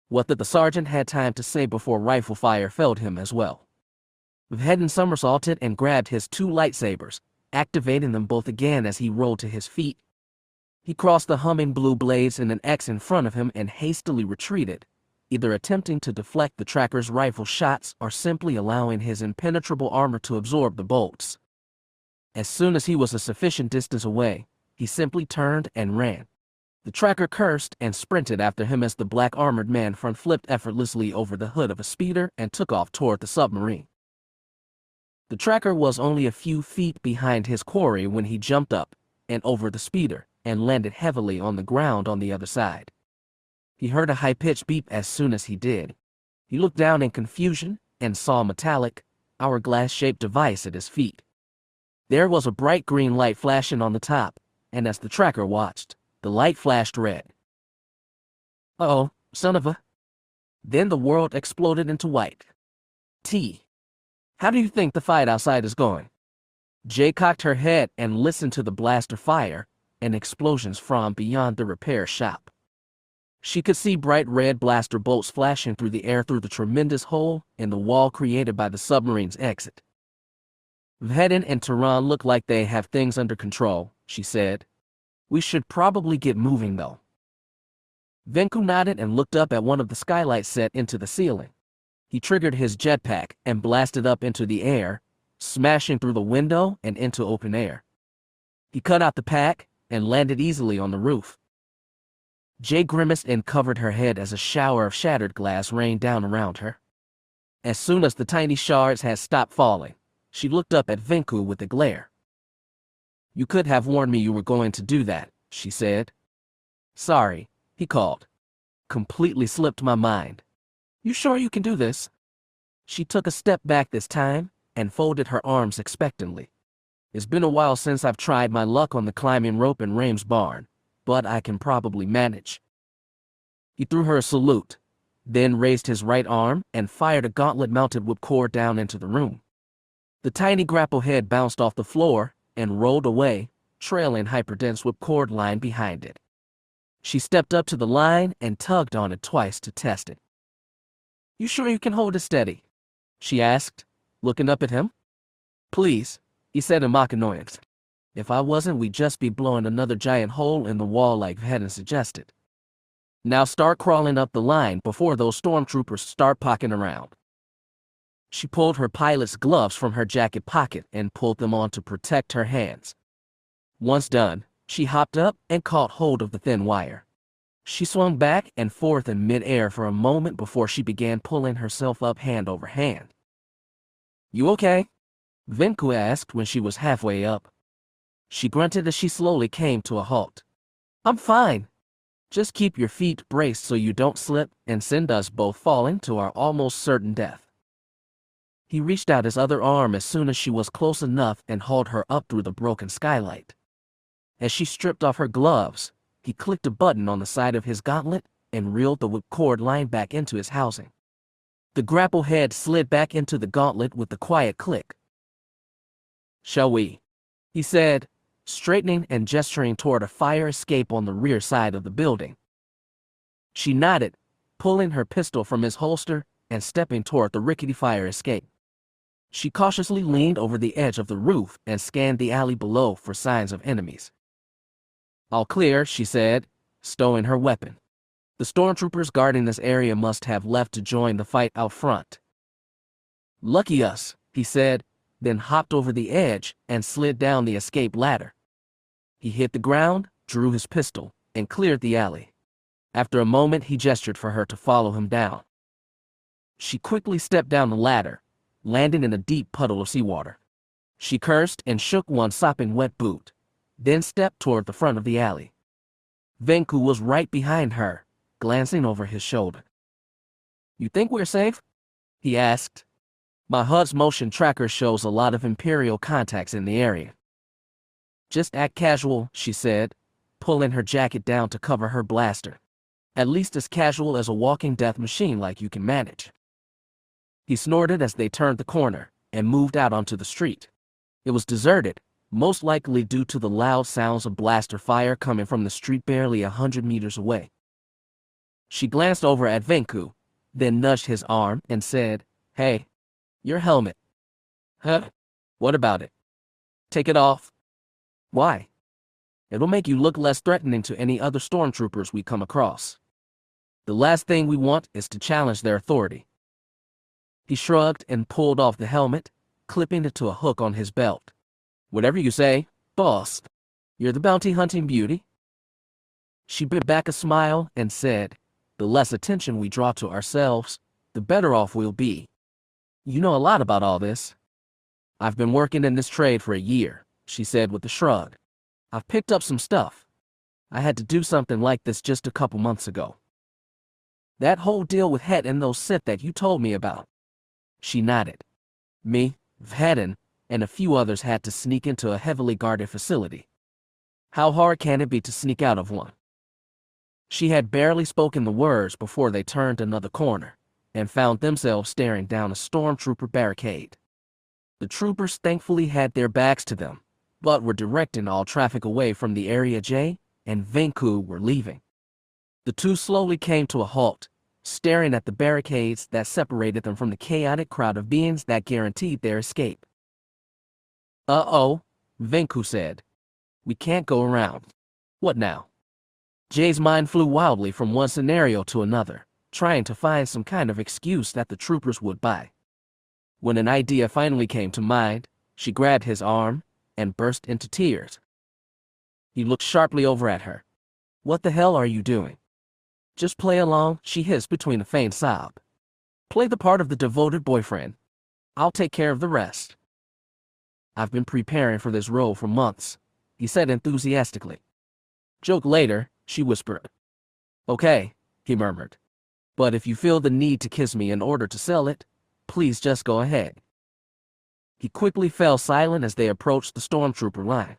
What the sergeant had time to say before rifle fire felled him as well. Vhetin somersaulted and grabbed his 2 lightsabers, activating them both again as he rolled to his feet. He crossed the humming blue blades in an X in front of him and hastily retreated, either attempting to deflect the tracker's rifle shots or simply allowing his impenetrable armor to absorb the bolts. As soon as he was a sufficient distance away, he simply turned and ran. The tracker cursed and sprinted after him as the black armored man front flipped effortlessly over the hood of a speeder and took off toward the submarine. The tracker was only a few feet behind his quarry when he jumped up and over the speeder and landed heavily on the ground on the other side. He heard a high-pitched beep as soon as he did. He looked down in confusion and saw a metallic, hourglass-shaped device at his feet. There was a bright green light flashing on the top, and as the tracker watched, the light flashed red. "Uh-oh, son of a..." Then the world exploded into white. How do you think the fight outside is going?" Jay cocked her head and listened to the blaster fire and explosions from beyond the repair shop. She could see bright red blaster bolts flashing through the air through the tremendous hole in the wall created by the submarine's exit. "Vhetin and Tehran look like they have things under control," she said. "We should probably get moving, though." Venku nodded and looked up at one of the skylights set into the ceiling. He triggered his jetpack and blasted up into the air, smashing through the window and into open air. He cut out the pack and landed easily on the roof. Jay grimaced and covered her head as a shower of shattered glass rained down around her. As soon as the tiny shards had stopped falling, she looked up at Venku with a glare. "You could have warned me you were going to do that," she said. "Sorry," he called. "Completely slipped my mind. You sure you can do this?" She took a step back this time and folded her arms expectantly. "It's been a while since I've tried my luck on the climbing rope in Rame's barn, but I can probably manage." He threw her a salute, then raised his right arm and fired a gauntlet-mounted whipcord down into the room. The tiny grapple head bounced off the floor and rolled away, trailing hyperdense whipcord line behind it. She stepped up to the line and tugged on it twice to test it. "You sure you can hold it steady?" she asked, looking up at him. "Please," he said in mock annoyance. "If I wasn't, we'd just be blowing another giant hole in the wall like Vhetin suggested. Now start crawling up the line before those stormtroopers start pocking around." She pulled her pilot's gloves from her jacket pocket and pulled them on to protect her hands. Once done, she hopped up and caught hold of the thin wire. She swung back and forth in mid-air for a moment before she began pulling herself up hand over hand. "You okay?" Venku asked when she was halfway up. She grunted as she slowly came to a halt. I'm fine. Just keep your feet braced so you don't slip and send us both falling to our almost certain death. He reached out his other arm as soon as she was close enough and hauled her up through the broken skylight. As she stripped off her gloves, he clicked a button on the side of his gauntlet and reeled the whipcord line back into his housing. The grapple head slid back into the gauntlet with a quiet click. Shall we? He said, straightening and gesturing toward a fire escape on the rear side of the building. She nodded, pulling her pistol from his holster and stepping toward the rickety fire escape. She cautiously leaned over the edge of the roof and scanned the alley below for signs of enemies. All clear, she said, stowing her weapon. The stormtroopers guarding this area must have left to join the fight out front. Lucky us, he said, then hopped over the edge and slid down the escape ladder. He hit the ground, drew his pistol, and cleared the alley. After a moment, he gestured for her to follow him down. She quickly stepped down the ladder, landing in a deep puddle of seawater. She cursed and shook one sopping wet boot, then stepped toward the front of the alley. Venku was right behind her, glancing over his shoulder. You think we're safe? He asked. My HUD's motion tracker shows a lot of Imperial contacts in the area. Just act casual, she said, pulling her jacket down to cover her blaster. At least as casual as a walking death machine like you can manage. He snorted as they turned the corner and moved out onto the street. It was deserted, most likely due to the loud sounds of blaster fire coming from the street barely 100 meters away. She glanced over at Venku, then nudged his arm and said, Hey, your helmet. Huh? What about it? Take it off. Why? It'll make you look less threatening to any other stormtroopers we come across. The last thing we want is to challenge their authority. He shrugged and pulled off the helmet, clipping it to a hook on his belt. Whatever you say, boss. You're the bounty hunting beauty. She bit back a smile and said, The less attention we draw to ourselves, the better off we'll be. You know a lot about all this. I've been working in this trade for a year, she said with a shrug. I've picked up some stuff. I had to do something like this just a couple months ago. That whole deal with Het and those Sith that you told me about. She nodded. Me, Vhetin, and a few others had to sneak into a heavily guarded facility. How hard can it be to sneak out of one? She had barely spoken the words before they turned another corner and found themselves staring down a stormtrooper barricade. The troopers thankfully had their backs to them, but were directing all traffic away from the area Jay and Venku were leaving. The two slowly came to a halt, staring at the barricades that separated them from the chaotic crowd of beings that guaranteed their escape. Uh-oh, Venku said. We can't go around. What now? Jay's mind flew wildly from one scenario to another, trying to find some kind of excuse that the troopers would buy. When an idea finally came to mind, she grabbed his arm and burst into tears. He looked sharply over at her. What the hell are you doing? Just play along, she hissed between a faint sob. Play the part of the devoted boyfriend. I'll take care of the rest. I've been preparing for this role for months, he said enthusiastically. Joke later, she whispered. Okay, he murmured. But if you feel the need to kiss me in order to sell it, please just go ahead. He quickly fell silent as they approached the stormtrooper line.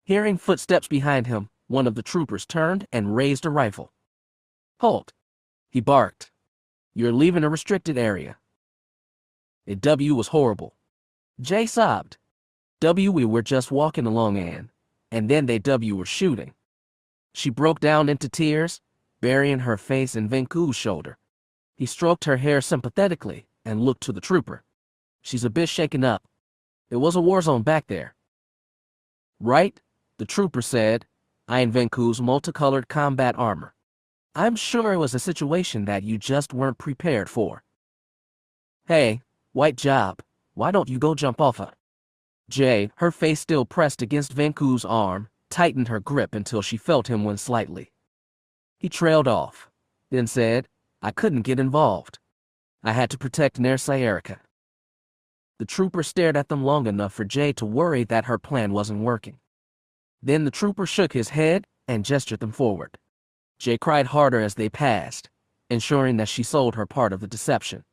Hearing footsteps behind him, one of the troopers turned and raised a rifle. Halt, he barked. You're leaving a restricted area. W was horrible. Jay sobbed. We were just walking along and then they were shooting. She broke down into tears, burying her face in Venku's shoulder. He stroked her hair sympathetically and looked to the trooper. She's a bit shaken up. It was a war zone back there. Right, the trooper said, eyeing Venku's multicolored combat armor. I'm sure it was a situation that you just weren't prepared for. Hey, white job, why don't you go jump off a... Jay, her face still pressed against Venku's arm, tightened her grip until she felt him wince slightly. He trailed off, then said, I couldn't get involved. I had to protect Ner Sayerica. The trooper stared at them long enough for Jay to worry that her plan wasn't working. Then the trooper shook his head and gestured them forward. Jay cried harder as they passed, ensuring that she sold her part of the deception.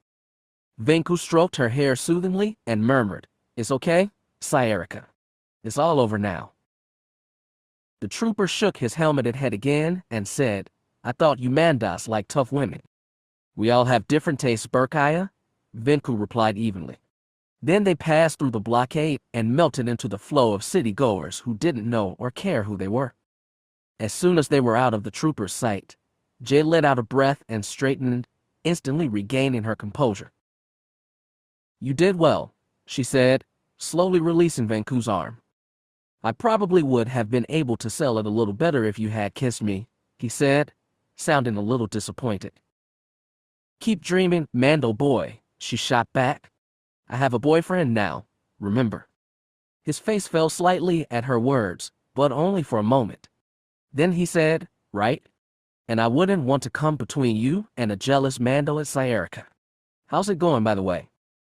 Venku stroked her hair soothingly and murmured, "It's okay, Sayarika. It's all over now." The trooper shook his helmeted head again and said, "I thought you Mandas liked tough women." "We all have different tastes, Berkaya," Venku replied evenly. Then they passed through the blockade and melted into the flow of city-goers who didn't know or care who they were. As soon as they were out of the trooper's sight, Jay let out a breath and straightened, instantly regaining her composure. "You did well," she said, slowly releasing Venku's arm. "I probably would have been able to sell it a little better if you had kissed me," he said, sounding a little disappointed. "Keep dreaming, Mando boy," she shot back. "I have a boyfriend now, remember." His face fell slightly at her words, but only for a moment. Then he said, "Right? And I wouldn't want to come between you and a jealous Mando at Sayarika. How's it going, by the way?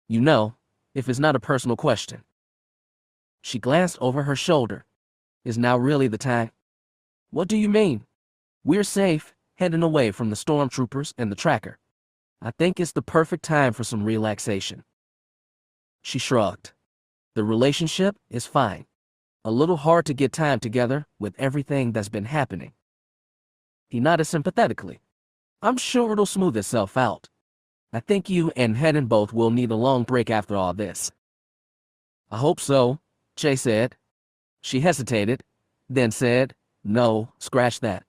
You know, if it's not a personal question." She glanced over her shoulder. "Is now really the time?" "What do you mean?" "We're safe, heading away from the stormtroopers and the tracker. I think it's the perfect time for some relaxation." She shrugged. "The relationship is fine. A little hard to get time together with everything that's been happening." He nodded sympathetically. "I'm sure it'll smooth itself out. I think you and Vhetin both will need a long break after all this." "I hope so," Jay said. She hesitated, then said, "No, scratch that.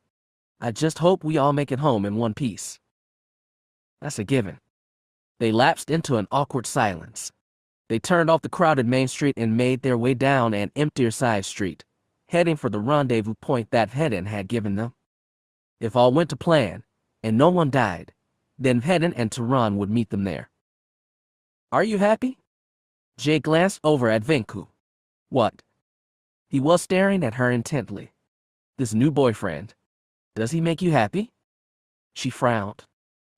I just hope we all make it home in one piece." "That's a given." They lapsed into an awkward silence. They turned off the crowded main street and made their way down an emptier side street, heading for the rendezvous point that Vhetin had given them. If all went to plan, and no one died, then Vhetin and Tehran would meet them there. "Are you happy?" Jay glanced over at Venku. "What?" He was staring at her intently. "This new boyfriend. Does he make you happy?" She frowned.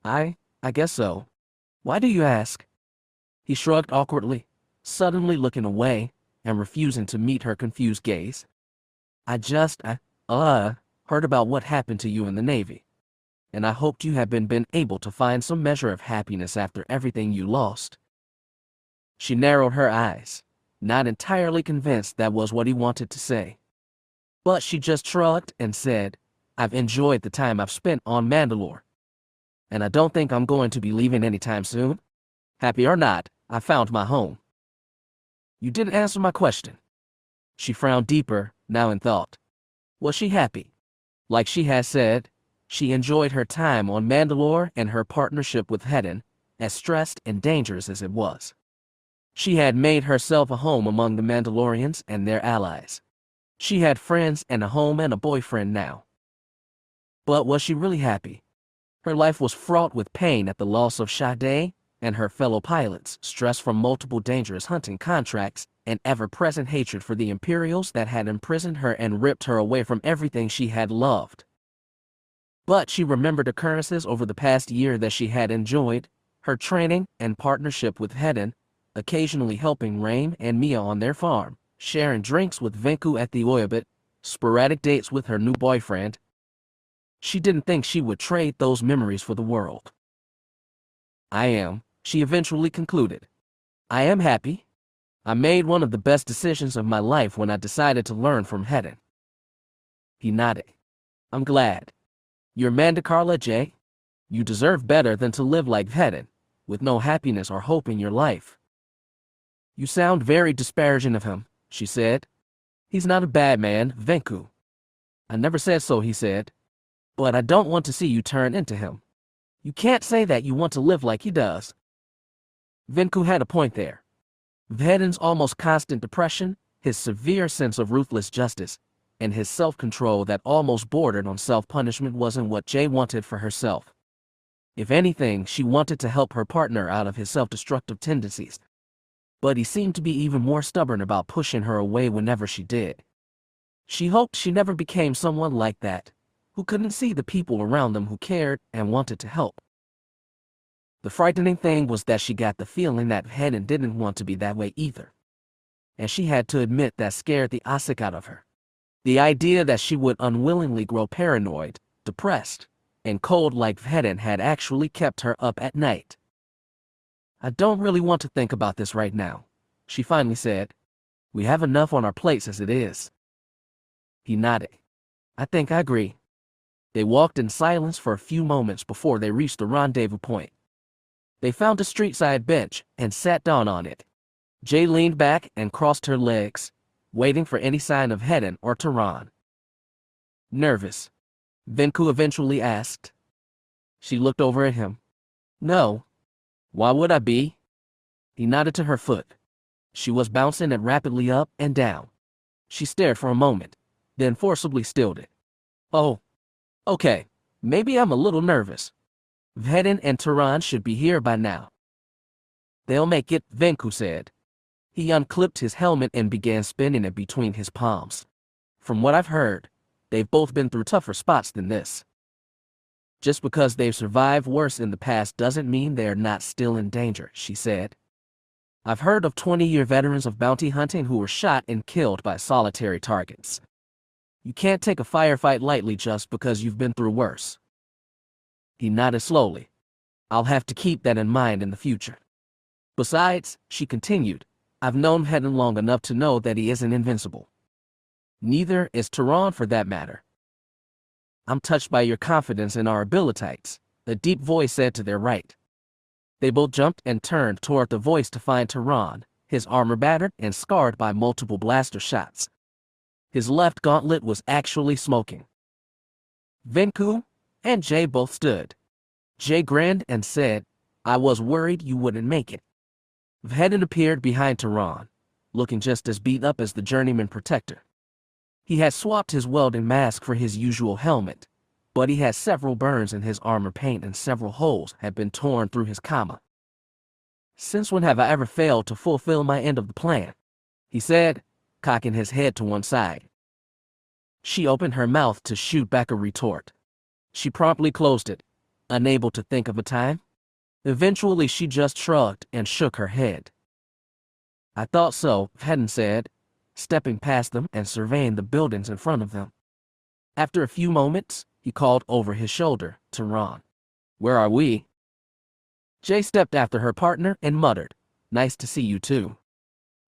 I guess so. Why do you ask?" He shrugged awkwardly, suddenly looking away and refusing to meet her confused gaze. I heard about what happened to you in the Navy, and I hoped you had been able to find some measure of happiness after everything you lost." She narrowed her eyes, not entirely convinced that was what he wanted to say. But she just shrugged and said, "I've enjoyed the time I've spent on Mandalore, and I don't think I'm going to be leaving anytime soon. Happy or not, I found my home." "You didn't answer my question." She frowned deeper, now in thought. Was she happy? Like she had said, she enjoyed her time on Mandalore and her partnership with Vhetin, as stressed and dangerous as it was. She had made herself a home among the Mandalorians and their allies. She had friends and a home and a boyfriend now. But was she really happy? Her life was fraught with pain at the loss of Sade and her fellow pilots, stress from multiple dangerous hunting contracts, and ever-present hatred for the Imperials that had imprisoned her and ripped her away from everything she had loved. But she remembered occurrences over the past year that she had enjoyed, her training and partnership with Vhetin, occasionally helping Raim and Mia on their farm, sharing drinks with Venku at the Audiobook, sporadic dates with her new boyfriend. She didn't think she would trade those memories for the world. She eventually concluded. "I am happy. I made one of the best decisions of my life when I decided to learn from Vhetin." He nodded. "I'm glad. You're Mandakarla, Jay. You deserve better than to live like Vhetin, with no happiness or hope in your life." "You sound very disparaging of him," she said. "He's not a bad man, Venku." "I never said so," he said. "But I don't want to see you turn into him. You can't say that you want to live like he does." Venku had a point there. Vhetin's almost constant depression, his severe sense of ruthless justice, and his self-control that almost bordered on self-punishment wasn't what Jay wanted for herself. If anything, she wanted to help her partner out of his self-destructive tendencies. But he seemed to be even more stubborn about pushing her away whenever she did. She hoped she never became someone like that, who couldn't see the people around them who cared and wanted to help. The frightening thing was that she got the feeling that Vhetin didn't want to be that way either. And she had to admit that scared the Osik out of her. The idea that she would unwillingly grow paranoid, depressed, and cold like Vhetin had actually kept her up at night. I don't really want to think about this right now, she finally said. We have enough on our plates as it is. He nodded. I think I agree. They walked in silence for a few moments before they reached the rendezvous point. They found a street-side bench and sat down on it. Jay leaned back and crossed her legs, waiting for any sign of Vhetin or Tehran. Nervous? Venku eventually asked. She looked over at him. No. Why would I be? He nodded to her foot. She was bouncing it rapidly up and down. She stared for a moment, then forcibly stilled it. Oh. Okay, maybe I'm a little nervous. Vhetin and Tehran should be here by now. They'll make it, Venku said. He unclipped his helmet and began spinning it between his palms. From what I've heard, they've both been through tougher spots than this. Just because they've survived worse in the past doesn't mean they're not still in danger, she said. I've heard of 20-year veterans of bounty hunting who were shot and killed by solitary targets. You can't take a firefight lightly just because you've been through worse. He nodded slowly. I'll have to keep that in mind in the future. Besides, she continued, I've known Vhetin long enough to know that he isn't invincible. Neither is Tehran for that matter. I'm touched by your confidence in our abilities, a deep voice said to their right. They both jumped and turned toward the voice to find Tehran, his armor battered and scarred by multiple blaster shots. His left gauntlet was actually smoking. Venku and Jay both stood. Jay grinned and said, I was worried you wouldn't make it. Vhetin appeared behind Tehran, looking just as beat up as the journeyman protector. He had swapped his welding mask for his usual helmet, but he had several burns in his armor paint and several holes had been torn through his kama. Since when have I ever failed to fulfill my end of the plan? He said, cocking his head to one side. She opened her mouth to shoot back a retort. She promptly closed it, unable to think of a time. Eventually she just shrugged and shook her head. I thought so, Vhetin said, stepping past them and surveying the buildings in front of them. After a few moments, he called over his shoulder to Ron. Where are we? Jay stepped after her partner and muttered, Nice to see you too.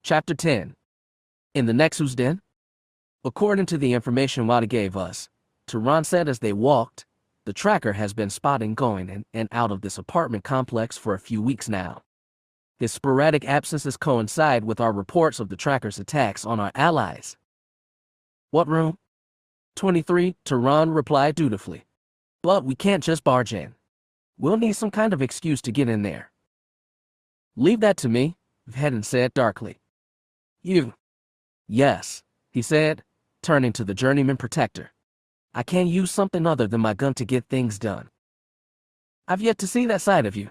Chapter 10. In the Nexus Den? According to the information Wada gave us, Tehran said as they walked, the tracker has been spotting going in and out of this apartment complex for a few weeks now. His sporadic absences coincide with our reports of the tracker's attacks on our allies. What room? 23, Tehran replied dutifully. But we can't just barge in. We'll need some kind of excuse to get in there. Leave that to me, Vhetin said darkly. You? Yes, he said, turning to the journeyman protector. I can't use something other than my gun to get things done. I've yet to see that side of you.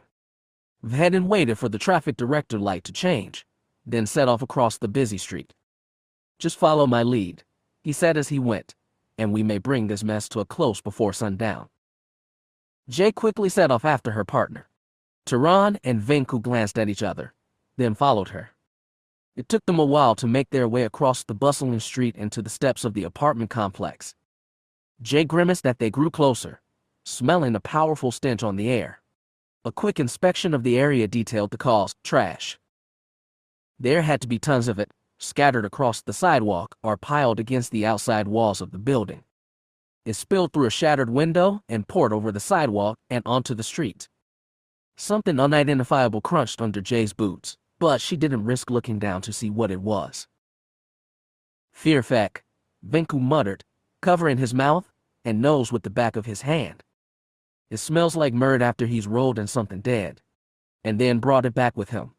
Vhetin waited for the traffic director light to change, then set off across the busy street. Just follow my lead, he said as he went, and we may bring this mess to a close before sundown. Jay quickly set off after her partner. Tehran and Venku glanced at each other, then followed her. It took them a while to make their way across the bustling street and to the steps of the apartment complex. Jay grimaced as they grew closer, smelling a powerful stench on the air. A quick inspection of the area detailed the cause, trash. There had to be tons of it, scattered across the sidewalk or piled against the outside walls of the building. It spilled through a shattered window and poured over the sidewalk and onto the street. Something unidentifiable crunched under Jay's boots, but she didn't risk looking down to see what it was. Fear feck, Venku muttered, covering his mouth and nose with the back of his hand. It smells like murder after he's rolled in something dead, and then brought it back with him.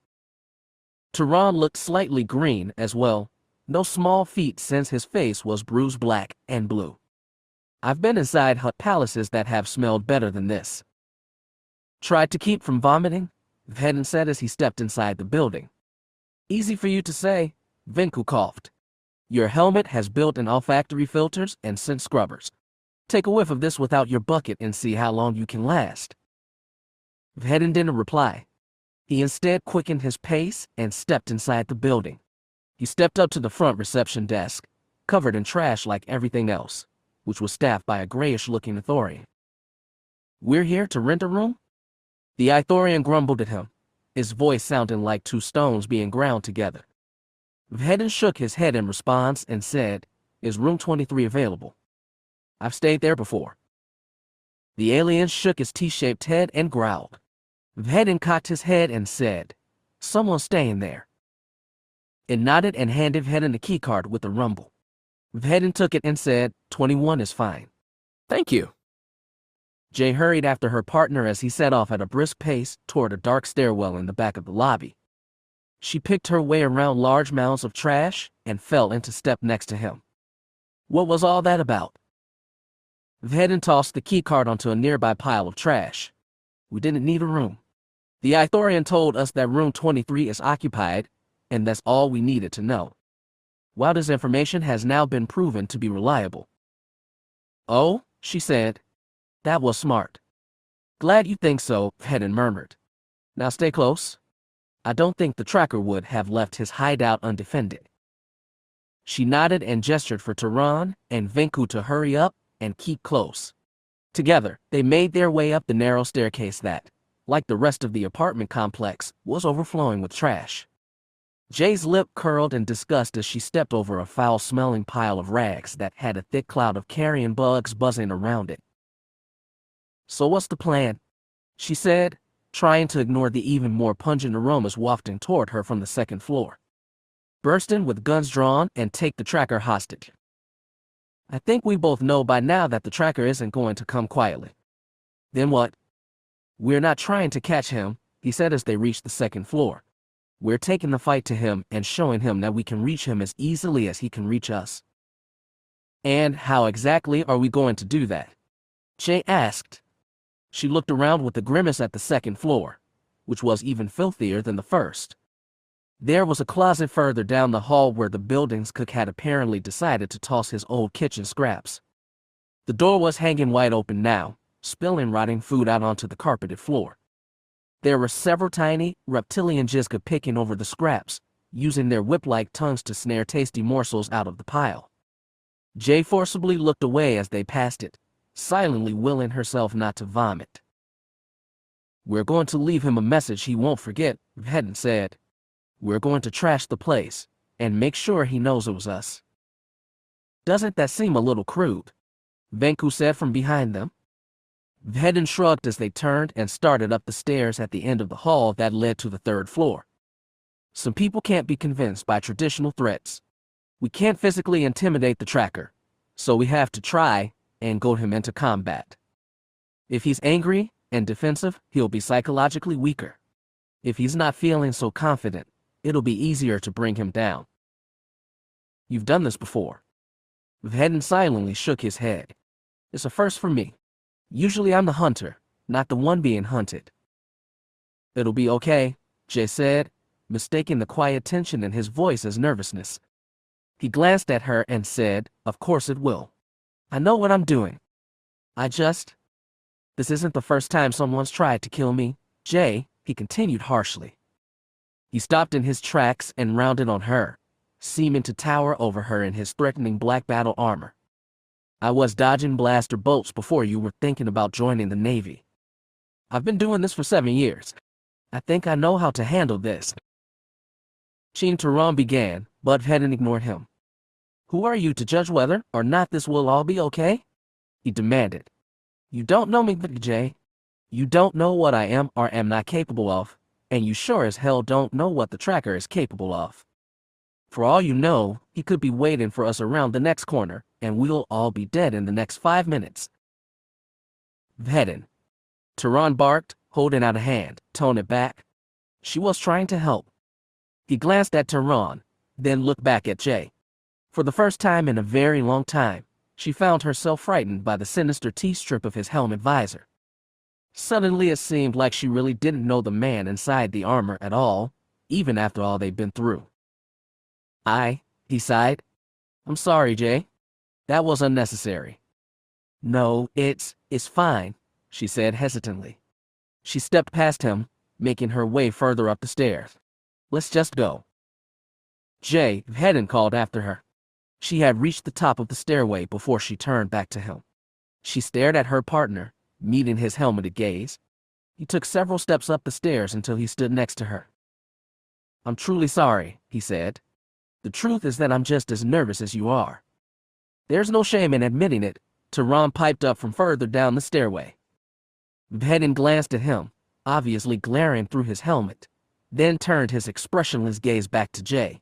Tehran looked slightly green as well, no small feat since his face was bruised black and blue. I've been inside hut palaces that have smelled better than this. Tried to keep from vomiting, Vhetin said as he stepped inside the building. Easy for you to say, Venku coughed. Your helmet has built-in olfactory filters and scent scrubbers. Take a whiff of this without your bucket and see how long you can last. Vhetin didn't reply. He instead quickened his pace and stepped inside the building. He stepped up to the front reception desk, covered in trash like everything else, which was staffed by a grayish-looking Ithorian. "We're here to rent a room?" The Ithorian grumbled at him, his voice sounding like two stones being ground together. Vhetin shook his head in response and said, "Is room 23 available? I've stayed there before." The alien shook his T-shaped head and growled. Vhetin cocked his head and said, "Someone's staying there." It nodded and handed Vhetin the keycard with a rumble. Vhetin took it and said, 21 is fine. "Thank you." Jay hurried after her partner as he set off at a brisk pace toward a dark stairwell in the back of the lobby. She picked her way around large mounds of trash and fell into step next to him. What was all that about? Vhetin tossed the keycard onto a nearby pile of trash. "We didn't need a room. The Ithorian told us that room 23 is occupied, and that's all we needed to know. While this information has now been proven to be reliable." "Oh," she said. "That was smart." "Glad you think so," Vhetin murmured. "Now stay close. I don't think the tracker would have left his hideout undefended." She nodded and gestured for Tehran and Venku to hurry up and keep close. Together, they made their way up the narrow staircase that, like the rest of the apartment complex, was overflowing with trash. Jay's lip curled in disgust as she stepped over a foul-smelling pile of rags that had a thick cloud of carrion bugs buzzing around it. "So what's the plan?" she said, trying to ignore the even more pungent aromas wafting toward her from the second floor. "Burst in with guns drawn and take the tracker hostage." "I think we both know by now that the tracker isn't going to come quietly." "Then what?" "We're not trying to catch him," he said as they reached the second floor. "We're taking the fight to him and showing him that we can reach him as easily as he can reach us." "And how exactly are we going to do that?" Jay asked. She looked around with a grimace at the second floor, which was even filthier than the first. There was a closet further down the hall where the building's cook had apparently decided to toss his old kitchen scraps. The door was hanging wide open now, spilling rotting food out onto the carpeted floor. There were several tiny, reptilian Jizga picking over the scraps, using their whip-like tongues to snare tasty morsels out of the pile. Jay forcibly looked away as they passed it, silently willing herself not to vomit. "We're going to leave him a message he won't forget," Vhetin said. "We're going to trash the place, and make sure he knows it was us." "Doesn't that seem a little crude?" Venku said from behind them. Vhetin shrugged as they turned and started up the stairs at the end of the hall that led to the third floor. "Some people can't be convinced by traditional threats. We can't physically intimidate the tracker, so we have to try and goad him into combat. If he's angry and defensive, he'll be psychologically weaker. If he's not feeling so confident, it'll be easier to bring him down." "You've done this before." Vhetin silently shook his head. "It's a first for me. Usually I'm the hunter, not the one being hunted." "It'll be okay," Jay said, mistaking the quiet tension in his voice as nervousness. He glanced at her and said, "Of course it will. I know what I'm doing. This isn't the first time someone's tried to kill me, Jay," he continued harshly. He stopped in his tracks and rounded on her, seeming to tower over her in his threatening black battle armor. "I was dodging blaster bolts before you were thinking about joining the Navy. I've been doing this for 7 years. I think I know how to handle this." Tehran began, but Vhetin ignored him. "Who are you to judge whether or not this will all be okay?" he demanded. "You don't know me, Jay. You don't know what I am or am not capable of, and you sure as hell don't know what the tracker is capable of. For all you know, he could be waiting for us around the next corner, and we'll all be dead in the next 5 minutes." "Vhetin," Tehran barked, holding out a hand. "Tone it back." She was trying to help. He glanced at Tehran, then looked back at Jay. For the first time in a very long time, she found herself frightened by the sinister T-strip of his helmet visor. Suddenly it seemed like she really didn't know the man inside the armor at all, even after all they'd been through. He sighed. "I'm sorry, Jay. That was unnecessary." "No, it's fine," she said hesitantly. She stepped past him, making her way further up the stairs. Let's just go. Jay Moqena called after her. She had reached the top of the stairway before she turned back to him. She stared at her partner, meeting his helmeted gaze. He took several steps up the stairs until he stood next to her. I'm truly sorry, he said. The truth is that I'm just as nervous as you are. There's no shame in admitting it, Tehran piped up from further down the stairway. Moqena glanced at him, obviously glaring through his helmet, then turned his expressionless gaze back to Jay.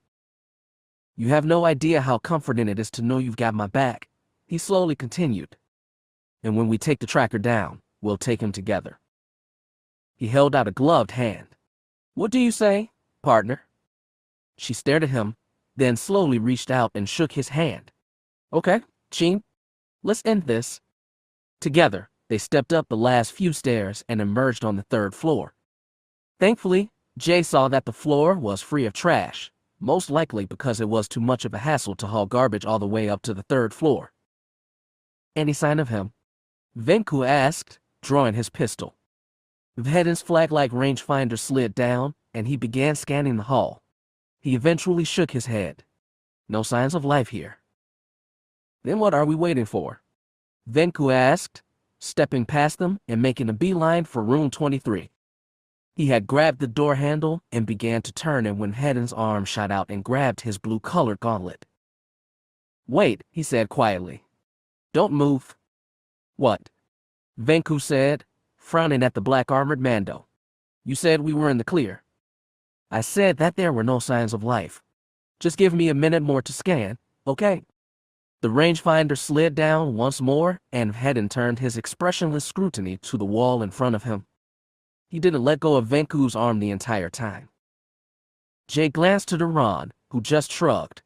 You have no idea how comforting it is to know you've got my back, he slowly continued. And when we take the tracker down, we'll take him together. He held out a gloved hand. What do you say, partner? She stared at him, then slowly reached out and shook his hand. Okay, Cin, let's end this. Together, they stepped up the last few stairs and emerged on the 3rd floor. Thankfully, Jay saw that the floor was free of trash, most likely because it was too much of a hassle to haul garbage all the way up to the 3rd floor. Any sign of him? Venku asked, drawing his pistol. Vhetin's flag-like rangefinder slid down, and he began scanning the hall. He eventually shook his head. No signs of life here. Then what are we waiting for? Venku asked, stepping past them and making a beeline for room 23. He had grabbed the door handle and began to turn it when Vhetin's arm shot out and grabbed his blue-colored gauntlet. Wait, he said quietly. Don't move. What? Venku said, frowning at the black-armored Mando. You said we were in the clear. I said that there were no signs of life. Just give me a minute more to scan, okay? The rangefinder slid down once more, and Vhetin turned his expressionless scrutiny to the wall in front of him. He didn't let go of Venku's arm the entire time. Jay glanced to Tehran, who just shrugged.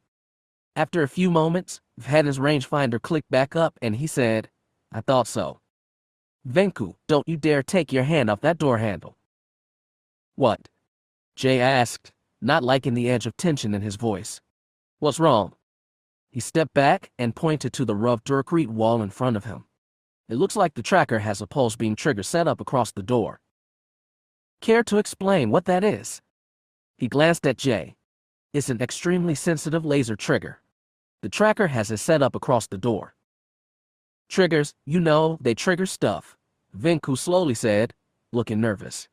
After a few moments, Vhetin's rangefinder clicked back up and he said, I thought so. Venku, don't you dare take your hand off that door handle. What? Jay asked, not liking the edge of tension in his voice. What's wrong? He stepped back and pointed to the rough Durkrete wall in front of him. It looks like the tracker has a pulse beam trigger set up across the door. Care to explain what that is? He glanced at Jay. It's an extremely sensitive laser trigger. The tracker has it set up across the door. Triggers, you know, they trigger stuff, Venku slowly said, looking nervous.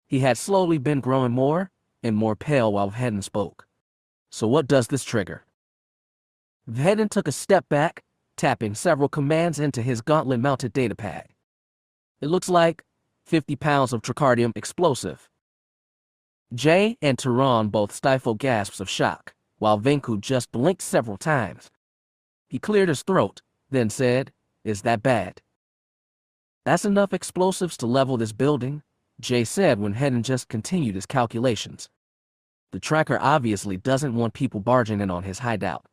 He had slowly been growing more and more pale while Vhetin spoke. So what does this trigger? Vhetin took a step back, tapping several commands into his gauntlet-mounted datapad. It looks like 50 pounds of tricardium explosive. Jay and Tehran both stifled gasps of shock, while Venku just blinked several times. He cleared his throat, then said, Is that bad? That's enough explosives to level this building, Jay said when Vhetin just continued his calculations. The tracker obviously doesn't want people barging in on his hideout.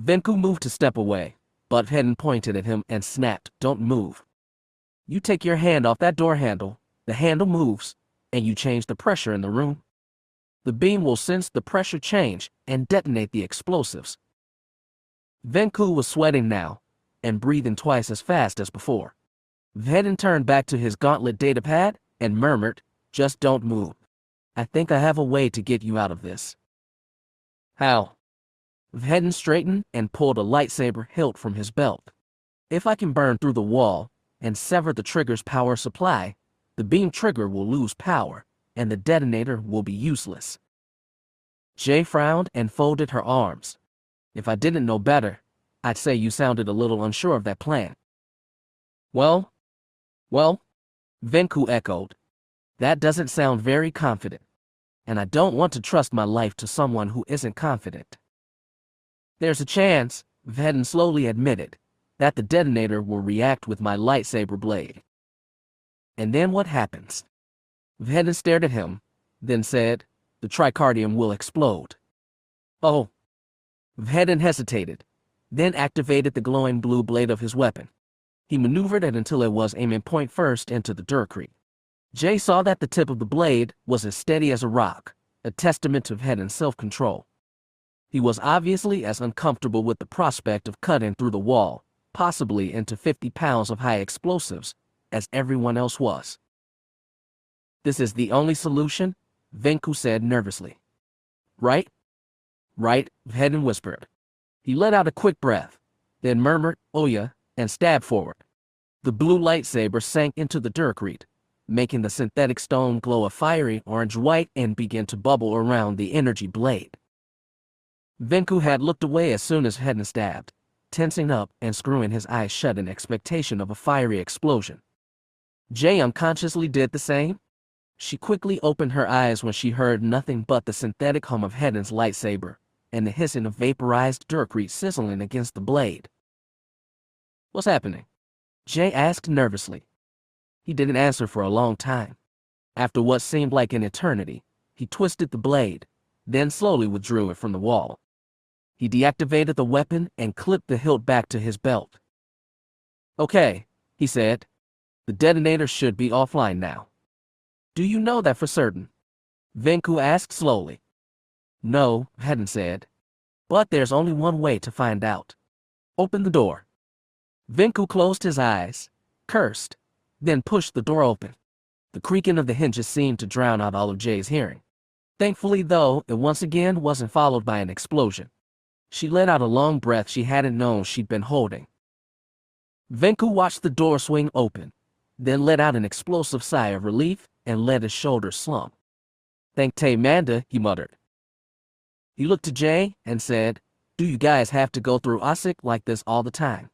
Venku moved to step away, but Vhetin pointed at him and snapped, Don't move. You take your hand off that door handle, the handle moves, and you change the pressure in the room. The beam will sense the pressure change and detonate the explosives. Venku was sweating now, and breathing twice as fast as before. Vhetin turned back to his gauntlet datapad and murmured, Just don't move. I think I have a way to get you out of this. How? Vhetin straightened and pulled a lightsaber hilt from his belt. If I can burn through the wall and sever the trigger's power supply, the beam trigger will lose power, and the detonator will be useless. Jay frowned and folded her arms. If I didn't know better, I'd say you sounded a little unsure of that plan. Well, Venku echoed. That doesn't sound very confident, and I don't want to trust my life to someone who isn't confident. There's a chance, Vhetin slowly admitted, that the detonator will react with my lightsaber blade. And then what happens? Vhetin stared at him, then said, The tricardium will explode. Oh. Vhetin hesitated, then activated the glowing blue blade of his weapon. He maneuvered it until it was aiming point first into the Durkrete. Jay saw that the tip of the blade was as steady as a rock, a testament to Vhetin's self-control. He was obviously as uncomfortable with the prospect of cutting through the wall, possibly into 50 pounds of high explosives, as everyone else was. This is the only solution, Venku said nervously. Right? Right, Vhetin whispered. He let out a quick breath, then murmured, "Oh yeah," and stabbed forward. The blue lightsaber sank into the durkrete, making the synthetic stone glow a fiery orange-white and begin to bubble around the energy blade. Venku had looked away as soon as Vhetin stabbed, tensing up and screwing his eyes shut in expectation of a fiery explosion. Jay unconsciously did the same. She quickly opened her eyes when she heard nothing but the synthetic hum of Vhetin's lightsaber and the hissing of vaporized durkrete sizzling against the blade. "What's happening?" Jay asked nervously. He didn't answer for a long time. After what seemed like an eternity, he twisted the blade, then slowly withdrew it from the wall. He deactivated the weapon and clipped the hilt back to his belt. "Okay," he said. "The detonator should be offline now." "Do you know that for certain?" Venku asked slowly. "No," Vhetin said. "But there's only one way to find out. Open the door." Venku closed his eyes, cursed, then pushed the door open. The creaking of the hinges seemed to drown out all of Jay's hearing. Thankfully, though, it once again wasn't followed by an explosion. She let out a long breath she hadn't known she'd been holding. Venku watched the door swing open, then let out an explosive sigh of relief and let his shoulders slump. "Thank Tay Manda," he muttered. He looked to Jay and said, "Do you guys have to go through Osik like this all the time?"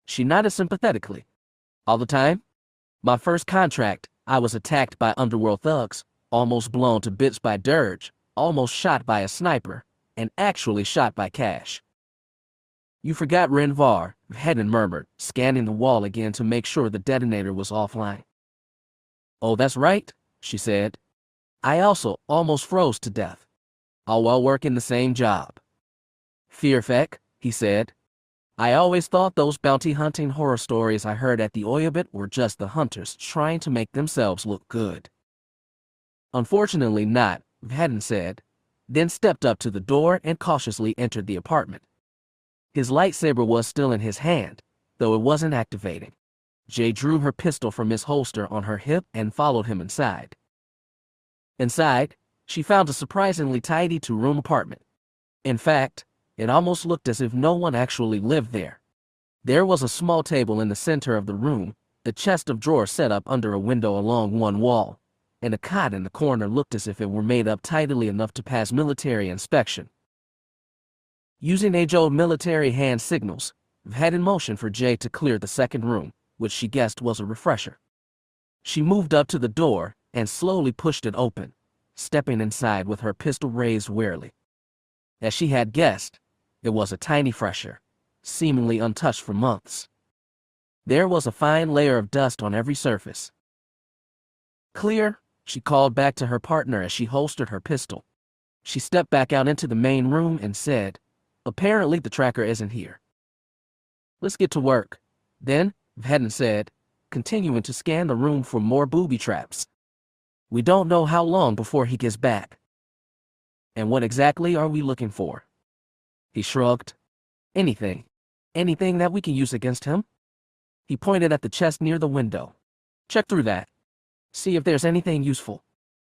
She nodded sympathetically. "All the time? My first contract, I was attacked by underworld thugs, almost blown to bits by Dirge, almost shot by a sniper, and actually shot by Cash." "You forgot Renvar," Vhetin murmured, scanning the wall again to make sure the detonator was offline. "Oh, that's right," she said. "I also almost froze to death, all while working the same job." "Fearfek," he said. "I always thought those bounty hunting horror stories I heard at the Audiobook were just the hunters trying to make themselves look good." "Unfortunately not," Vhetin said, then stepped up to the door and cautiously entered the apartment. His lightsaber was still in his hand, though it wasn't activating. Jay drew her pistol from his holster on her hip and followed him inside. Inside, she found a surprisingly tidy two-room apartment. In fact, it almost looked as if no one actually lived there. There was a small table in the center of the room, the chest of drawers set up under a window along one wall, and a cot in the corner looked as if it were made up tidily enough to pass military inspection. Using age-old military hand signals, Vhetin motioned for Jay to clear the second room, which she guessed was a refresher. She moved up to the door and slowly pushed it open, stepping inside with her pistol raised warily. As she had guessed, it was a tiny fresher, seemingly untouched for months. There was a fine layer of dust on every surface. "Clear," she called back to her partner as she holstered her pistol. She stepped back out into the main room and said, "Apparently the tracker isn't here." "Let's get to work," then, Vhetin said, continuing to scan the room for more booby traps. "We don't know how long before he gets back." "And what exactly are we looking for?" He shrugged. "Anything. Anything that we can use against him." He pointed at the chest near the window. "Check through that. See if there's anything useful.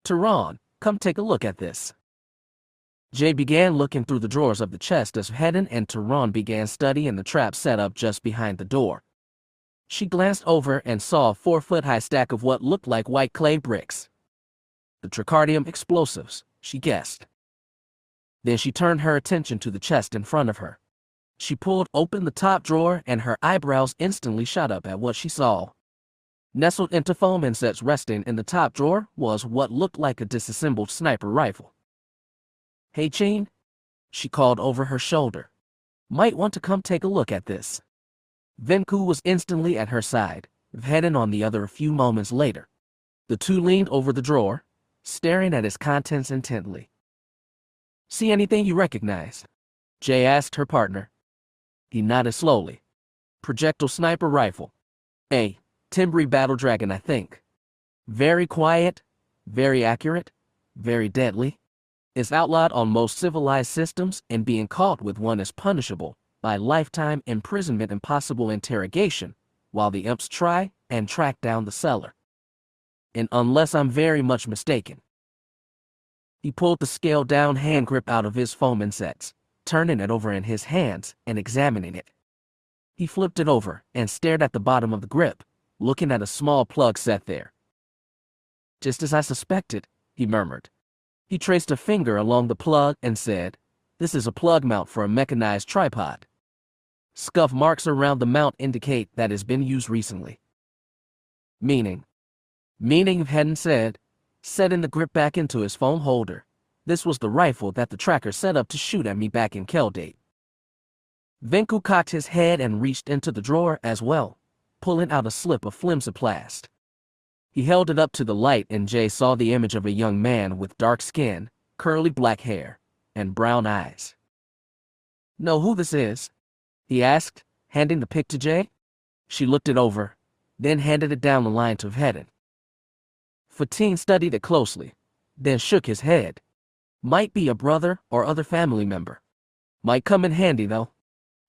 Tehran, come take a look at this." Jay began looking through the drawers of the chest as Vhetin and Tehran began studying the trap set up just behind the door. She glanced over and saw a 4-foot-high stack of what looked like white clay bricks. The tricardium explosives, she guessed. Then she turned her attention to the chest in front of her. She pulled open the top drawer and her eyebrows instantly shot up at what she saw. Nestled into foam insets resting in the top drawer was what looked like a disassembled sniper rifle. "Hey, Cin," she called over her shoulder. "Might want to come take a look at this." Venku was instantly at her side, Vhetin on the other a few moments later. The two leaned over the drawer, staring at its contents intently. "See anything you recognize?" Jay asked her partner. He nodded slowly. "Projectile sniper rifle. A Timbri battle dragon, I think. Very quiet, very accurate, very deadly. It's outlawed on most civilized systems, and being caught with one is punishable by lifetime imprisonment and possible interrogation, while the imps try and track down the seller." and unless I'm very much mistaken. He pulled the scaled-down hand grip out of his foam insets, turning it over in his hands and examining it. He flipped it over and stared at the bottom of the grip, looking at a small plug set there. Just as I suspected, he murmured. He traced a finger along the plug and said, "This is a plug mount for a mechanized tripod. Scuff marks around the mount indicate that it's been used recently." Meaning, Vhetin said, setting the grip back into his foam holder. This was the rifle that the tracker set up to shoot at me back in Keldate. Venku cocked his head and reached into the drawer as well, pulling out a slip of flimsoplast. He held it up to the light and Jay saw the image of a young man with dark skin, curly black hair, and brown eyes. "Know who this is?" he asked, handing the pic to Jay. She looked it over, then handed it down the line to Vhetin. Vhetin studied it closely, then shook his head. "Might be a brother or other family member. Might come in handy though.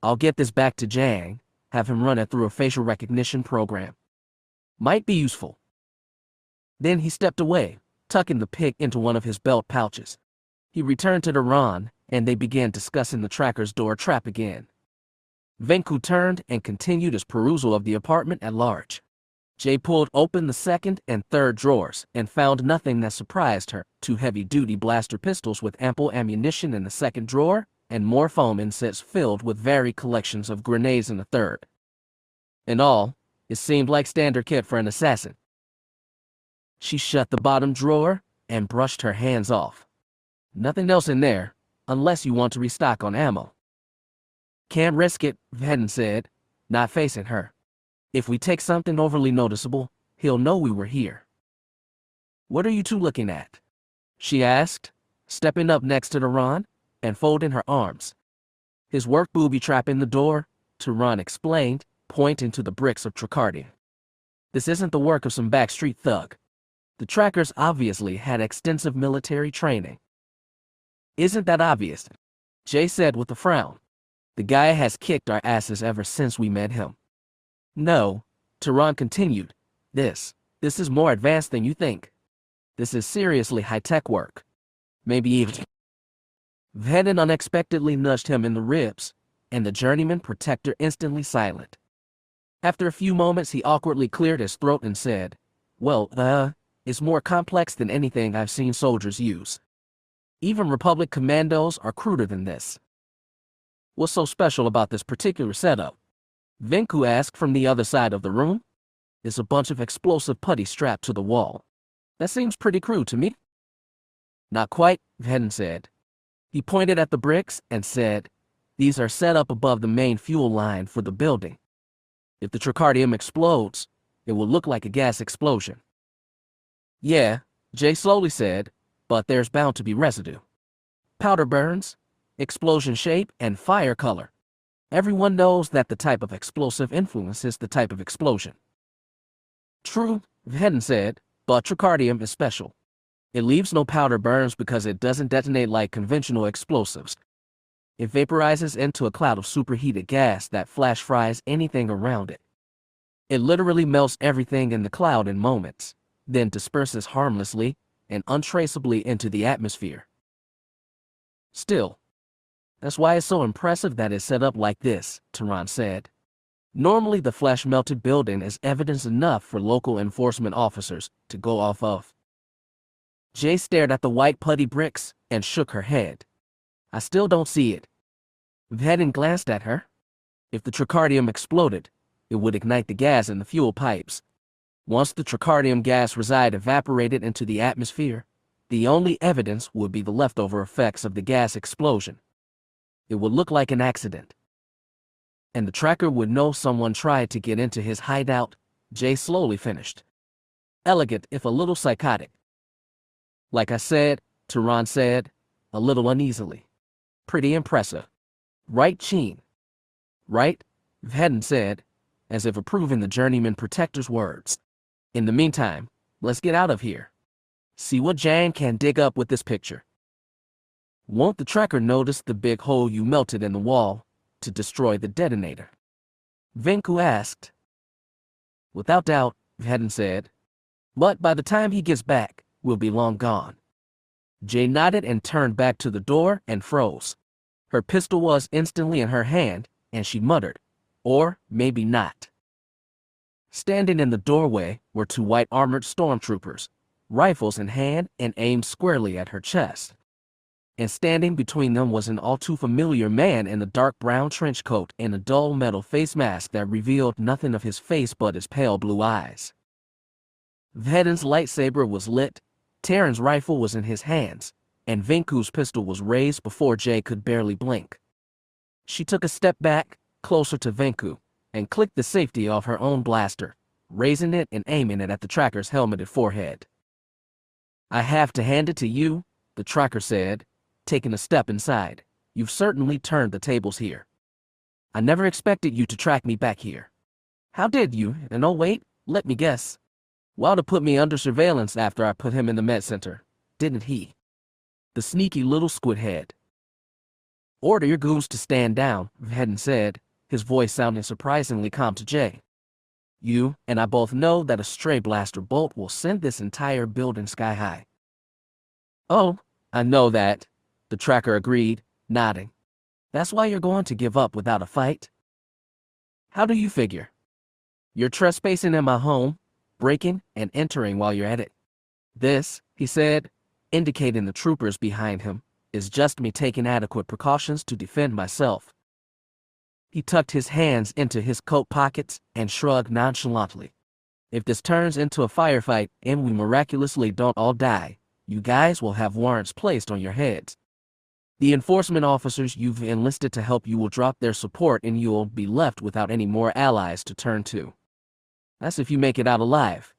I'll get this back to Jang, have him run it through a facial recognition program. Might be useful." Then he stepped away, tucking the pic into one of his belt pouches. He returned to the Ron, and they began discussing the tracker's door trap again. Venku turned and continued his perusal of the apartment at large. Jay pulled open the second and third drawers and found nothing that surprised her. 2 heavy-duty blaster pistols with ample ammunition in the second drawer, and more foam insets filled with varied collections of grenades in the third. In all, it seemed like standard kit for an assassin. She shut the bottom drawer and brushed her hands off. "Nothing else in there, unless you want to restock on ammo." "Can't risk it," Vhetin said, not facing her. "If we take something overly noticeable, he'll know we were here." "What are you two looking at?" she asked, stepping up next to the Ron and folding her arms. "His work booby-trapping the door," Tehran explained, pointing to the bricks of Tricardia. "This isn't the work of some backstreet thug. The trackers obviously had extensive military training." "Isn't that obvious?" Jay said with a frown. "The guy has kicked our asses ever since we met him." "No," Tehran continued, This is more advanced than you think. This is seriously high-tech work. Maybe even..." Vhetin unexpectedly nudged him in the ribs, and the journeyman protector instantly silent. After a few moments he awkwardly cleared his throat and said, "Well, it's more complex than anything I've seen soldiers use. Even Republic commandos are cruder than this." "What's so special about this particular setup?" Venku asked from the other side of the room. "It's a bunch of explosive putty strapped to the wall. That seems pretty crude to me." "Not quite," Vhetin said. He pointed at the bricks and said, "These are set up above the main fuel line for the building. If the Tricardium explodes, it will look like a gas explosion." "Yeah," Jay slowly said, "but there's bound to be residue. Powder burns, explosion shape, and fire color. Everyone knows that the type of explosive influences the type of explosion." "True," Vhetin said, "but Tricardium is special. It leaves no powder burns because it doesn't detonate like conventional explosives. It vaporizes into a cloud of superheated gas that flash fries anything around it. It literally melts everything in the cloud in moments, then disperses harmlessly and untraceably into the atmosphere. Still, that's why it's so impressive that it's set up like this," Tehran said. "Normally the flash-melted building is evidence enough for local enforcement officers to go off of." Jay stared at the white putty bricks and shook her head. "I still don't see it." Vhetin glanced at her. "If the Tricardium exploded, it would ignite the gas in the fuel pipes. Once the Tricardium gas residue evaporated into the atmosphere, the only evidence would be the leftover effects of the gas explosion. It would look like an accident. And the tracker would know someone tried to get into his hideout," Jay slowly finished. "Elegant if a little psychotic." "Like I said," Tehran said, a little uneasily. "Pretty impressive. Right, Cin?" "Right," Vhetin said, as if approving the journeyman protector's words. "In the meantime, let's get out of here. See what Jang can dig up with this picture." "Won't the tracker notice the big hole you melted in the wall to destroy the detonator?" Venku asked. "Without doubt," Vhetin said. But by the time he gets back, we'll be long gone. Jay nodded and turned back to the door and froze. Her pistol was instantly in her hand, and she muttered, "Or maybe not." Standing in the doorway were two white armored stormtroopers, rifles in hand and aimed squarely at her chest. And standing between them was an all too familiar man in a dark brown trench coat and a dull metal face mask that revealed nothing of his face but his pale blue eyes. Vhetin's lightsaber was lit, Terran's rifle was in his hands, and Venku's pistol was raised before Jay could barely blink. She took a step back, closer to Venku, and clicked the safety off her own blaster, raising it and aiming it at the tracker's helmeted forehead. "I have to hand it to you," the tracker said, taking a step inside. "You've certainly turned the tables here. I never expected you to track me back here. How did you? And oh wait, let me guess. Wilder put me under surveillance after I put him in the med center, didn't he? The sneaky little squid head." "Order your goons to stand down," Vhetin said, his voice sounding surprisingly calm to Jay. "You and I both know that a stray blaster bolt will send this entire building sky high." "Oh, I know that," the tracker agreed, nodding. "That's why you're going to give up without a fight?" "How do you figure?" "You're trespassing in my home, breaking and entering while you're at it. This," he said, indicating the troopers behind him, "is just me taking adequate precautions to defend myself." He tucked his hands into his coat pockets and shrugged nonchalantly. "If this turns into a firefight and we miraculously don't all die, you guys will have warrants placed on your heads. The enforcement officers you've enlisted to help you will drop their support and you'll be left without any more allies to turn to. That's if you make it out alive."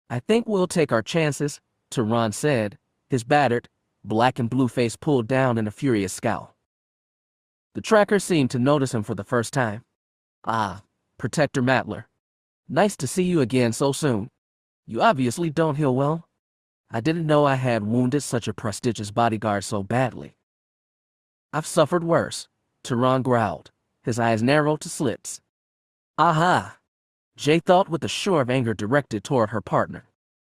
"I think we'll take our chances," Tehran said, his battered, black and blue face pulled down in a furious scowl. The tracker seemed to notice him for the first time. "Ah, Protector Matler. Nice to see you again so soon. You obviously don't heal well. I didn't know I had wounded such a prestigious bodyguard so badly." "I've suffered worse," Tehran growled, his eyes narrowed to slits. "Aha," Jay thought with a shore of anger directed toward her partner.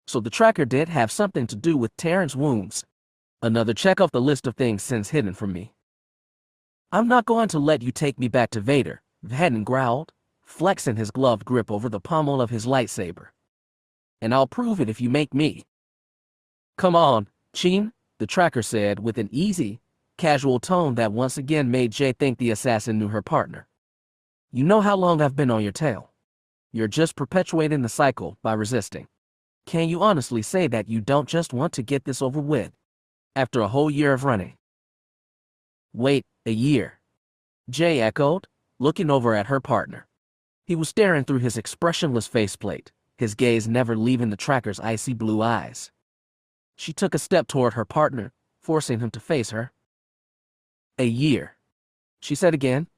So the tracker did have something to do with Terran's wounds. Another check off the list of things Cin's hidden from me. "I'm not going to let you take me back to Vader," Vhetin growled, flexing his gloved grip over the pommel of his lightsaber. "And I'll prove it if you make me." "Come on, Cin," the tracker said with an easy, casual tone that once again made Jay think the assassin knew her partner. "You know how long I've been on your tail. You're just perpetuating the cycle by resisting. Can you honestly say that you don't just want to get this over with? After a whole year of running?" "Wait, a year?" Jay echoed, looking over at her partner. He was staring through his expressionless faceplate, his gaze never leaving the tracker's icy blue eyes. She took a step toward her partner, forcing him to face her. "A year," she said again.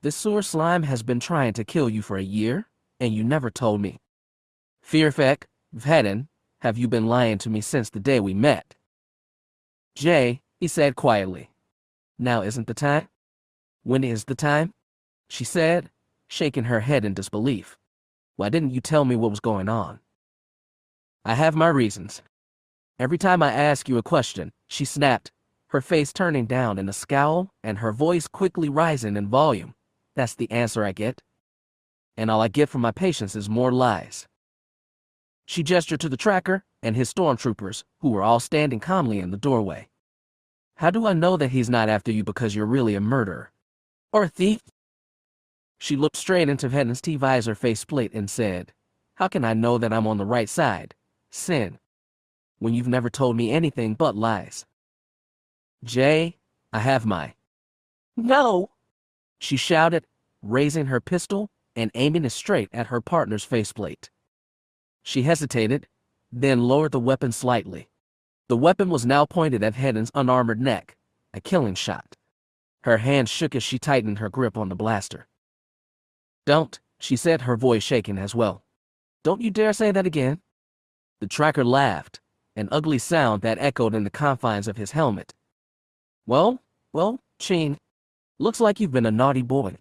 "This sewer slime has been trying to kill you for a year, and you never told me. Fearfeck, Vhetin, have you been lying to me since the day we met?" "Jay," he said quietly. "Now isn't the time?" "When is the time?" she said, shaking her head in disbelief. "Why didn't you tell me what was going on?" "I have my reasons. Every time I ask you a question," she snapped, her face turning down in a scowl and her voice quickly rising in volume, "that's the answer I get. And all I get from my patience is more lies." She gestured to the tracker and his stormtroopers, who were all standing calmly in the doorway. "How do I know that he's not after you because you're really a murderer? Or a thief?" She looked straight into Vhetin's T-visor faceplate and said, "How can I know that I'm on the right side, Cin, when you've never told me anything but lies?" "Jay, I have my—" "No!" she shouted, raising her pistol and aiming it straight at her partner's faceplate. She hesitated, then lowered the weapon slightly. The weapon was now pointed at Vhetin's unarmored neck, a killing shot. Her hand shook as she tightened her grip on the blaster. "Don't," she said, her voice shaking as well. "Don't you dare say that again." The tracker laughed, an ugly sound that echoed in the confines of his helmet. Well, Cin, looks like you've been a naughty boy."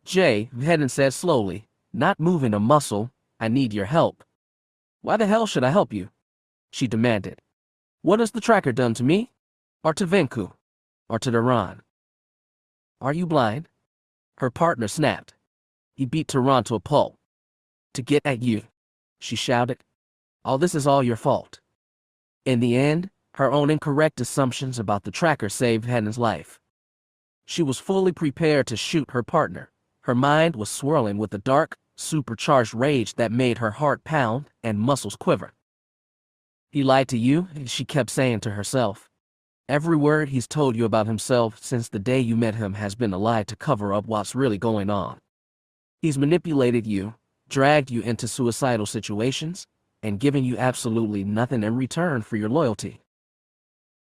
"Jay," Vhetin said slowly, not moving a muscle, "I need your help." Why the hell should I help you? She demanded. What has the tracker done to me? Or to Venku? Or to Tehran? Are you blind? Her partner snapped. He beat Tehran to a pulp. To get at you, she shouted. All this is all your fault. In the end, her own incorrect assumptions about the tracker saved Vhetin's life. She was fully prepared to shoot her partner. Her mind was swirling with a dark, supercharged rage that made her heart pound and muscles quiver. He lied to you, she kept saying to herself. Every word he's told you about himself since the day you met him has been a lie to cover up what's really going on. He's manipulated you, dragged you into suicidal situations, and given you absolutely nothing in return for your loyalty.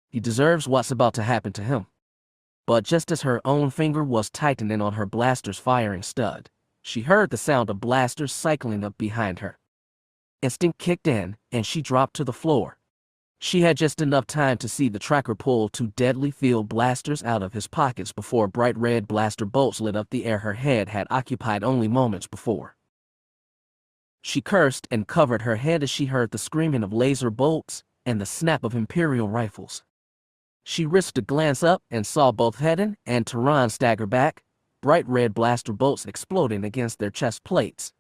He deserves what's about to happen to him. But just as her own finger was tightening on her blaster's firing stud, she heard the sound of blasters cycling up behind her. Instinct kicked in, and she dropped to the floor. She had just enough time to see the tracker pull two deadly field blasters out of his pockets before bright red blaster bolts lit up the air her head had occupied only moments before. She cursed and covered her head as she heard the screaming of laser bolts and the snap of Imperial rifles. She risked a glance up and saw both Vhetin and Tehran stagger back, bright red blaster bolts exploding against their chest plates.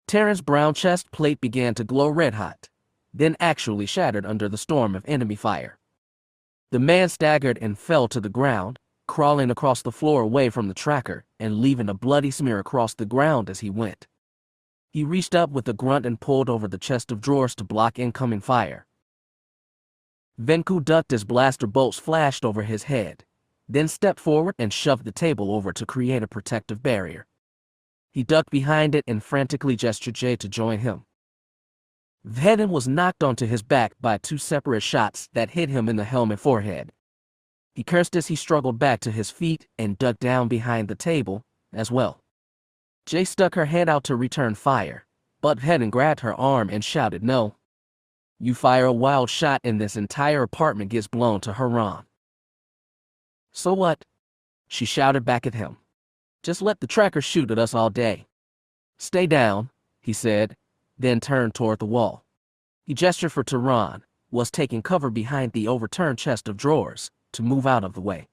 Terran's brown chest plate began to glow red-hot, then actually shattered under the storm of enemy fire. The man staggered and fell to the ground, crawling across the floor away from the tracker and leaving a bloody smear across the ground as he went. He reached up with a grunt and pulled over the chest of drawers to block incoming fire. Venku ducked as blaster bolts flashed over his head, then stepped forward and shoved the table over to create a protective barrier. He ducked behind it and frantically gestured Jay to join him. Vhetin was knocked onto his back by two separate shots that hit him in the helmet forehead. He cursed as he struggled back to his feet and ducked down behind the table as well. Jay stuck her head out to return fire, but Vhetin grabbed her arm and shouted, "No. You fire a wild shot and this entire apartment gets blown to Tehran." "So what?" she shouted back at him. "Just let the tracker shoot at us all day." "Stay down," he said, then turned toward the wall. He gestured for Tehran, was taking cover behind the overturned chest of drawers, to move out of the way.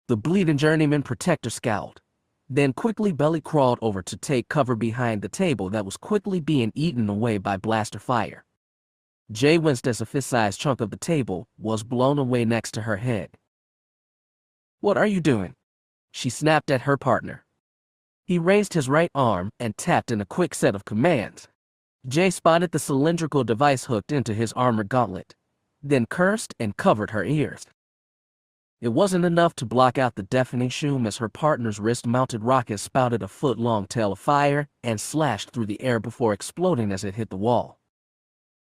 The bleeding journeyman protector scowled, then quickly belly crawled over to take cover behind the table that was quickly being eaten away by blaster fire. Jay winced as a fist-sized chunk of the table was blown away next to her head. "What are you doing?" she snapped at her partner. He raised his right arm and tapped in a quick set of commands. Jay spotted the cylindrical device hooked into his armored gauntlet, then cursed and covered her ears. It wasn't enough to block out the deafening shoom as her partner's wrist-mounted rocket spouted a foot-long tail of fire and slashed through the air before exploding as it hit the wall.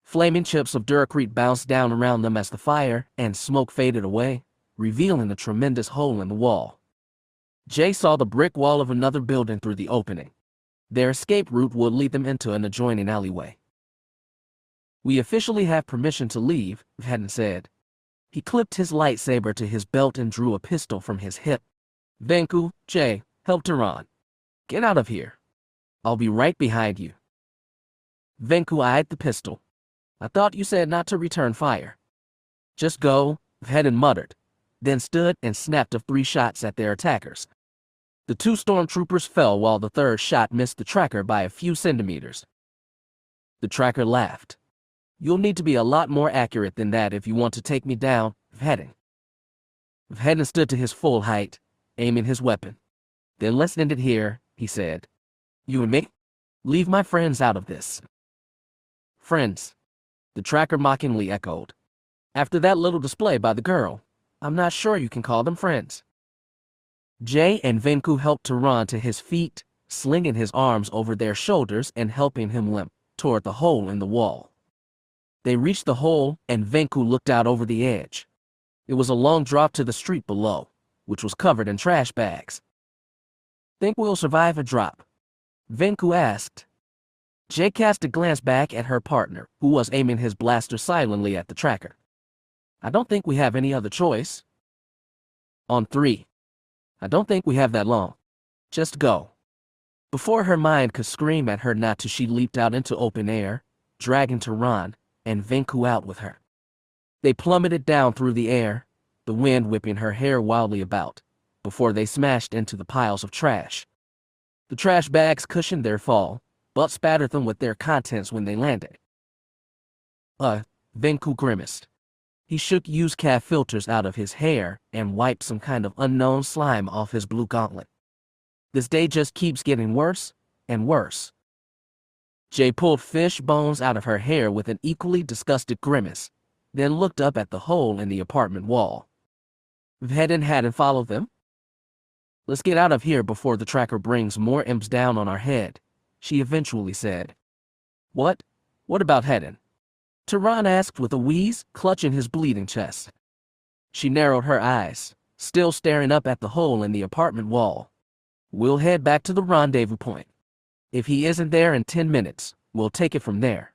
Flaming chips of Duracrete bounced down around them as the fire and smoke faded away, revealing a tremendous hole in the wall. Jay saw the brick wall of another building through the opening. Their escape route would lead them into an adjoining alleyway. "We officially have permission to leave," Vhetin said. He clipped his lightsaber to his belt and drew a pistol from his hip. "Venku, Jay, help Tehran. Get out of here. I'll be right behind you." Venku eyed the pistol. "I thought you said not to return fire." "Just go," Vhetin muttered, then stood and snapped of 3 shots at their attackers. The 2 stormtroopers fell while the third shot missed the tracker by a few centimeters. The tracker laughed. "You'll need to be a lot more accurate than that if you want to take me down, Vhetin." Vhetin stood to his full height, aiming his weapon. "Then let's end it here," he said. "You and me? Leave my friends out of this." "Friends?" the tracker mockingly echoed. "After that little display by the girl, I'm not sure you can call them friends." Jay and Venku helped Tehran to his feet, slinging his arms over their shoulders and helping him limp toward the hole in the wall. They reached the hole, and Venku looked out over the edge. It was a long drop to the street below, which was covered in trash bags. "Think we'll survive a drop?" Venku asked. Jay cast a glance back at her partner, who was aiming his blaster silently at the tracker. "I don't think we have any other choice." "On 3. I don't think we have that long. Just go." Before her mind could scream at her not to, she leaped out into open air, dragging Tehran and Venku out with her. They plummeted down through the air, the wind whipping her hair wildly about, before they smashed into the piles of trash. The trash bags cushioned their fall, but spattered them with their contents when they landed. Venku grimaced. He shook used calf filters out of his hair and wiped some kind of unknown slime off his blue gauntlet. This day just keeps getting worse and worse. Jay pulled fish bones out of her hair with an equally disgusted grimace, then looked up at the hole in the apartment wall. Vhetin hadn't followed them. "Let's get out of here before the tracker brings more imps down on our head," she eventually said. What about Vhetin?" Tehran asked with a wheeze, clutching his bleeding chest. She narrowed her eyes, still staring up at the hole in the apartment wall. "We'll head back to the rendezvous point. If he isn't there in 10 minutes, we'll take it from there."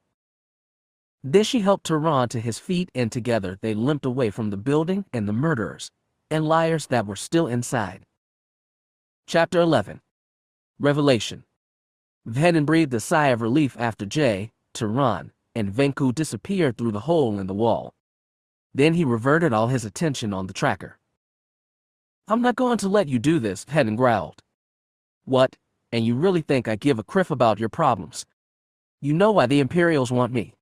Then she helped Tehran to his feet, and together they limped away from the building and the murderers and liars that were still inside. Chapter 11. Revelation. Vhetin breathed a sigh of relief after Jay, Tehran, and Venku disappeared through the hole in the wall. Then he reverted all his attention on the tracker. "I'm not going to let you do this," Vhetin growled. "What? And you really think I give a criff about your problems? You know why the Imperials want me."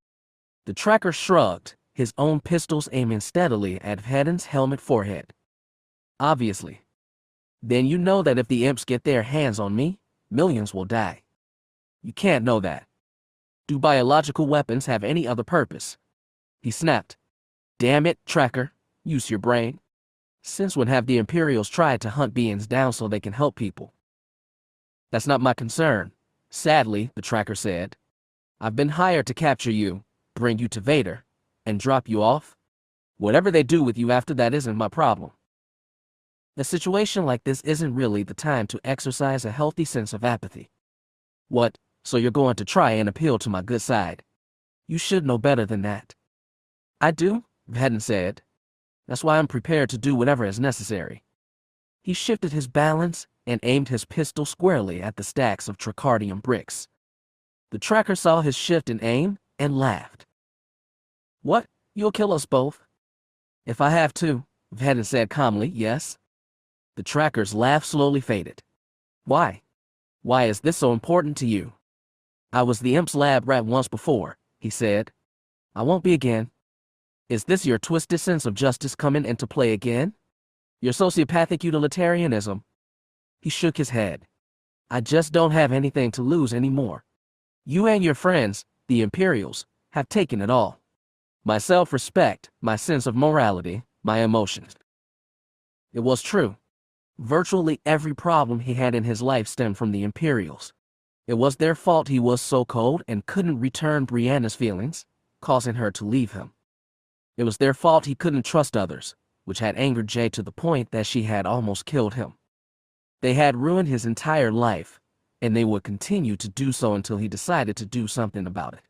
The tracker shrugged, his own pistols aiming steadily at Vhetin's helmet forehead. "Obviously. Then you know that if the imps get their hands on me, millions will die. You can't know that. Do biological weapons have any other purpose?" He snapped. "Damn it, tracker, use your brain. Since when have the Imperials tried to hunt beings down so they can help people?" "That's not my concern, sadly," the tracker said. "I've been hired to capture you, bring you to Vader, and drop you off. Whatever they do with you after that isn't my problem. A situation like this isn't really the time to exercise a healthy sense of apathy." "What, so you're going to try and appeal to my good side? You should know better than that." "I do," Vhetin said. "That's why I'm prepared to do whatever is necessary." He shifted his balance and aimed his pistol squarely at the stacks of Tricardium bricks. The tracker saw his shift in aim and laughed. "What, you'll kill us both?" "If I have to," Vhetin said calmly, "yes." The tracker's laugh slowly faded. "Why? Why is this so important to you?" "I was the imp's lab rat once before," he said. "I won't be again." "Is this your twisted sense of justice coming into play again? Your sociopathic utilitarianism?" He shook his head. "I just don't have anything to lose anymore. You and your friends, the Imperials, have taken it all. My self-respect, my sense of morality, my emotions." It was true. Virtually every problem he had in his life stemmed from the Imperials. It was their fault he was so cold and couldn't return Brianna's feelings, causing her to leave him. It was their fault he couldn't trust others, which had angered Jay to the point that she had almost killed him. They had ruined his entire life, and they would continue to do so until he decided to do something about it.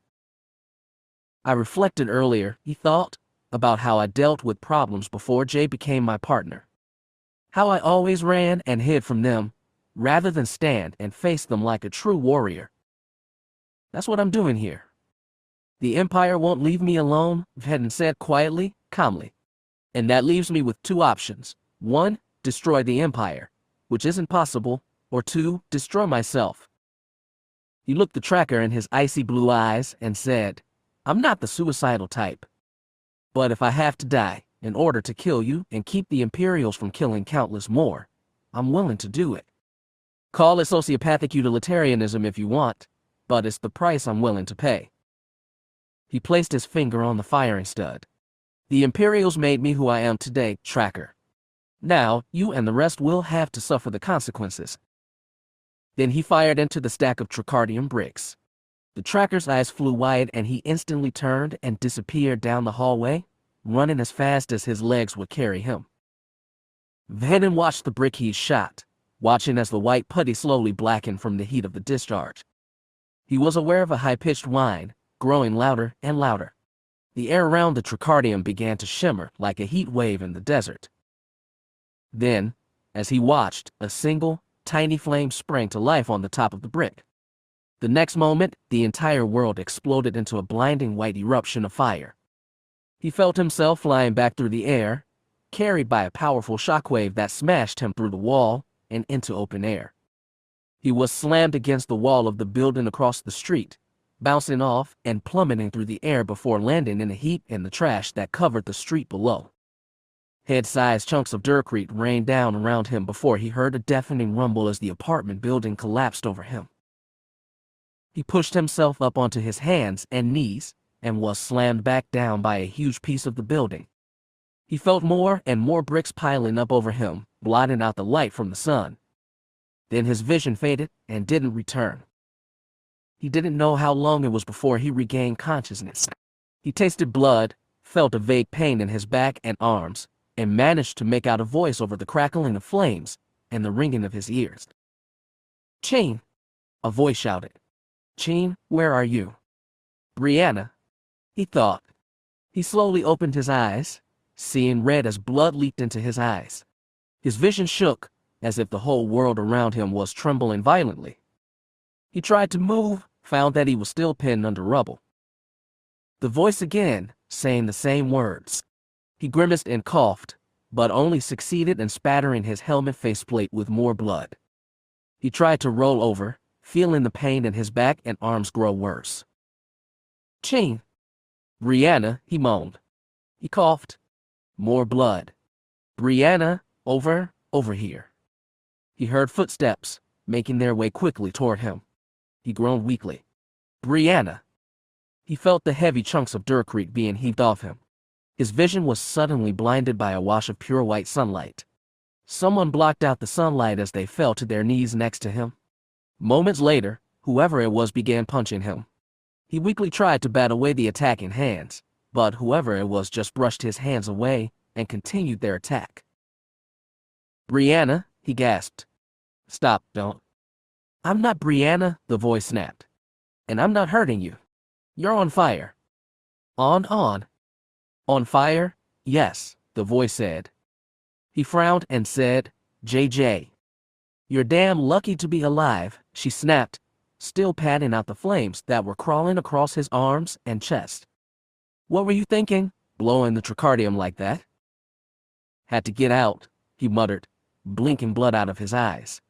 "I reflected earlier," he thought, "about how I dealt with problems before Jay became my partner. How I always ran and hid from them, rather than stand and face them like a true warrior. That's what I'm doing here." "The Empire won't leave me alone," Vhetin said quietly, calmly. "And that leaves me with two options. 1, destroy the Empire, which isn't possible, or 2, destroy myself." He looked the tracker in his icy blue eyes and said, "I'm not the suicidal type. But if I have to die in order to kill you and keep the Imperials from killing countless more, I'm willing to do it. Call it sociopathic utilitarianism if you want, but it's the price I'm willing to pay." He placed his finger on the firing stud. "The Imperials made me who I am today, tracker. Now, you and the rest will have to suffer the consequences." Then he fired into the stack of Tricardium bricks. The tracker's eyes flew wide and he instantly turned and disappeared down the hallway, running as fast as his legs would carry him. Vhetin watched the brick he shot, watching as the white putty slowly blackened from the heat of the discharge. He was aware of a high-pitched whine, growing louder and louder. The air around the Tricardium began to shimmer like a heat wave in the desert. Then, as he watched, a single, tiny flame sprang to life on the top of the brick. The next moment, the entire world exploded into a blinding white eruption of fire. He felt himself flying back through the air, carried by a powerful shockwave that smashed him through the wall and into open air. He was slammed against the wall of the building across the street, bouncing off and plummeting through the air before landing in a heap in the trash that covered the street below. Head-sized chunks of dirt rained down around him before he heard a deafening rumble as the apartment building collapsed over him. He pushed himself up onto his hands and knees and was slammed back down by a huge piece of the building. He felt more and more bricks piling up over him, blotting out the light from the sun. Then his vision faded and didn't return. He didn't know how long it was before he regained consciousness. He tasted blood, felt a vague pain in his back and arms, and managed to make out a voice over the crackling of flames and the ringing of his ears. "Cin," a voice shouted. "Cin, where are you?" "Brianna," he thought. He slowly opened his eyes, seeing red as blood leaked into his eyes. His vision shook, as if the whole world around him was trembling violently. He tried to move, found that he was still pinned under rubble. The voice again, saying the same words. He grimaced and coughed, but only succeeded in spattering his helmet faceplate with more blood. He tried to roll over, feeling the pain in his back and arms grow worse. "Cin." "Brianna," he moaned. He coughed. More blood. "Brianna, over here." He heard footsteps, making their way quickly toward him. He groaned weakly. "Brianna." He felt the heavy chunks of dirt being heaved off him. His vision was suddenly blinded by a wash of pure white sunlight. Someone blocked out the sunlight as they fell to their knees next to him. Moments later, whoever it was began punching him. He weakly tried to bat away the attacking hands, but whoever it was just brushed his hands away and continued their attack. "Brianna," he gasped. "Stop, don't." "I'm not Brianna," the voice snapped. "And I'm not hurting you. You're on fire." On. "On fire? Yes," the voice said. He frowned and said, "JJ. You're damn lucky to be alive," she snapped, still patting out the flames that were crawling across his arms and chest. "What were you thinking, blowing the tricardium like that?" "Had to get out," he muttered, blinking blood out of his eyes.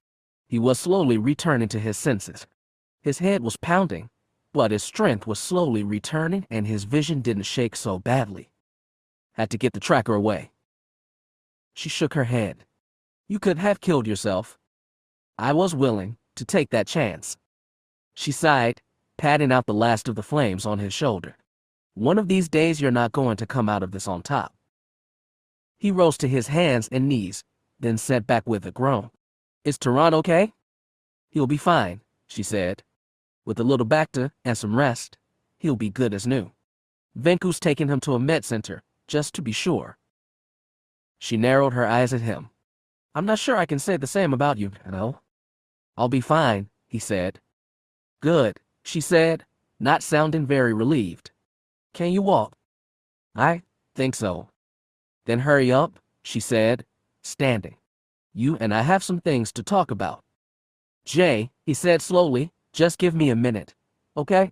He was slowly returning to his senses. His head was pounding, but his strength was slowly returning and his vision didn't shake so badly. "Had to get the tracker away." She shook her head. "You could have killed yourself." "I was willing to take that chance." She sighed, patting out the last of the flames on his shoulder. "One of these days you're not going to come out of this on top." He rose to his hands and knees, then sat back with a groan. "Is Tehran okay?" "He'll be fine," she said. "With a little Bacta and some rest, he'll be good as new. Venku's taking him to a med center, just to be sure." She narrowed her eyes at him. "I'm not sure I can say the same about you, no." "I'll be fine," he said. "Good," she said, not sounding very relieved. "Can you walk?" "I think so." "Then hurry up," she said, standing. "You and I have some things to talk about." "Jay," he said slowly, "just give me a minute, okay?"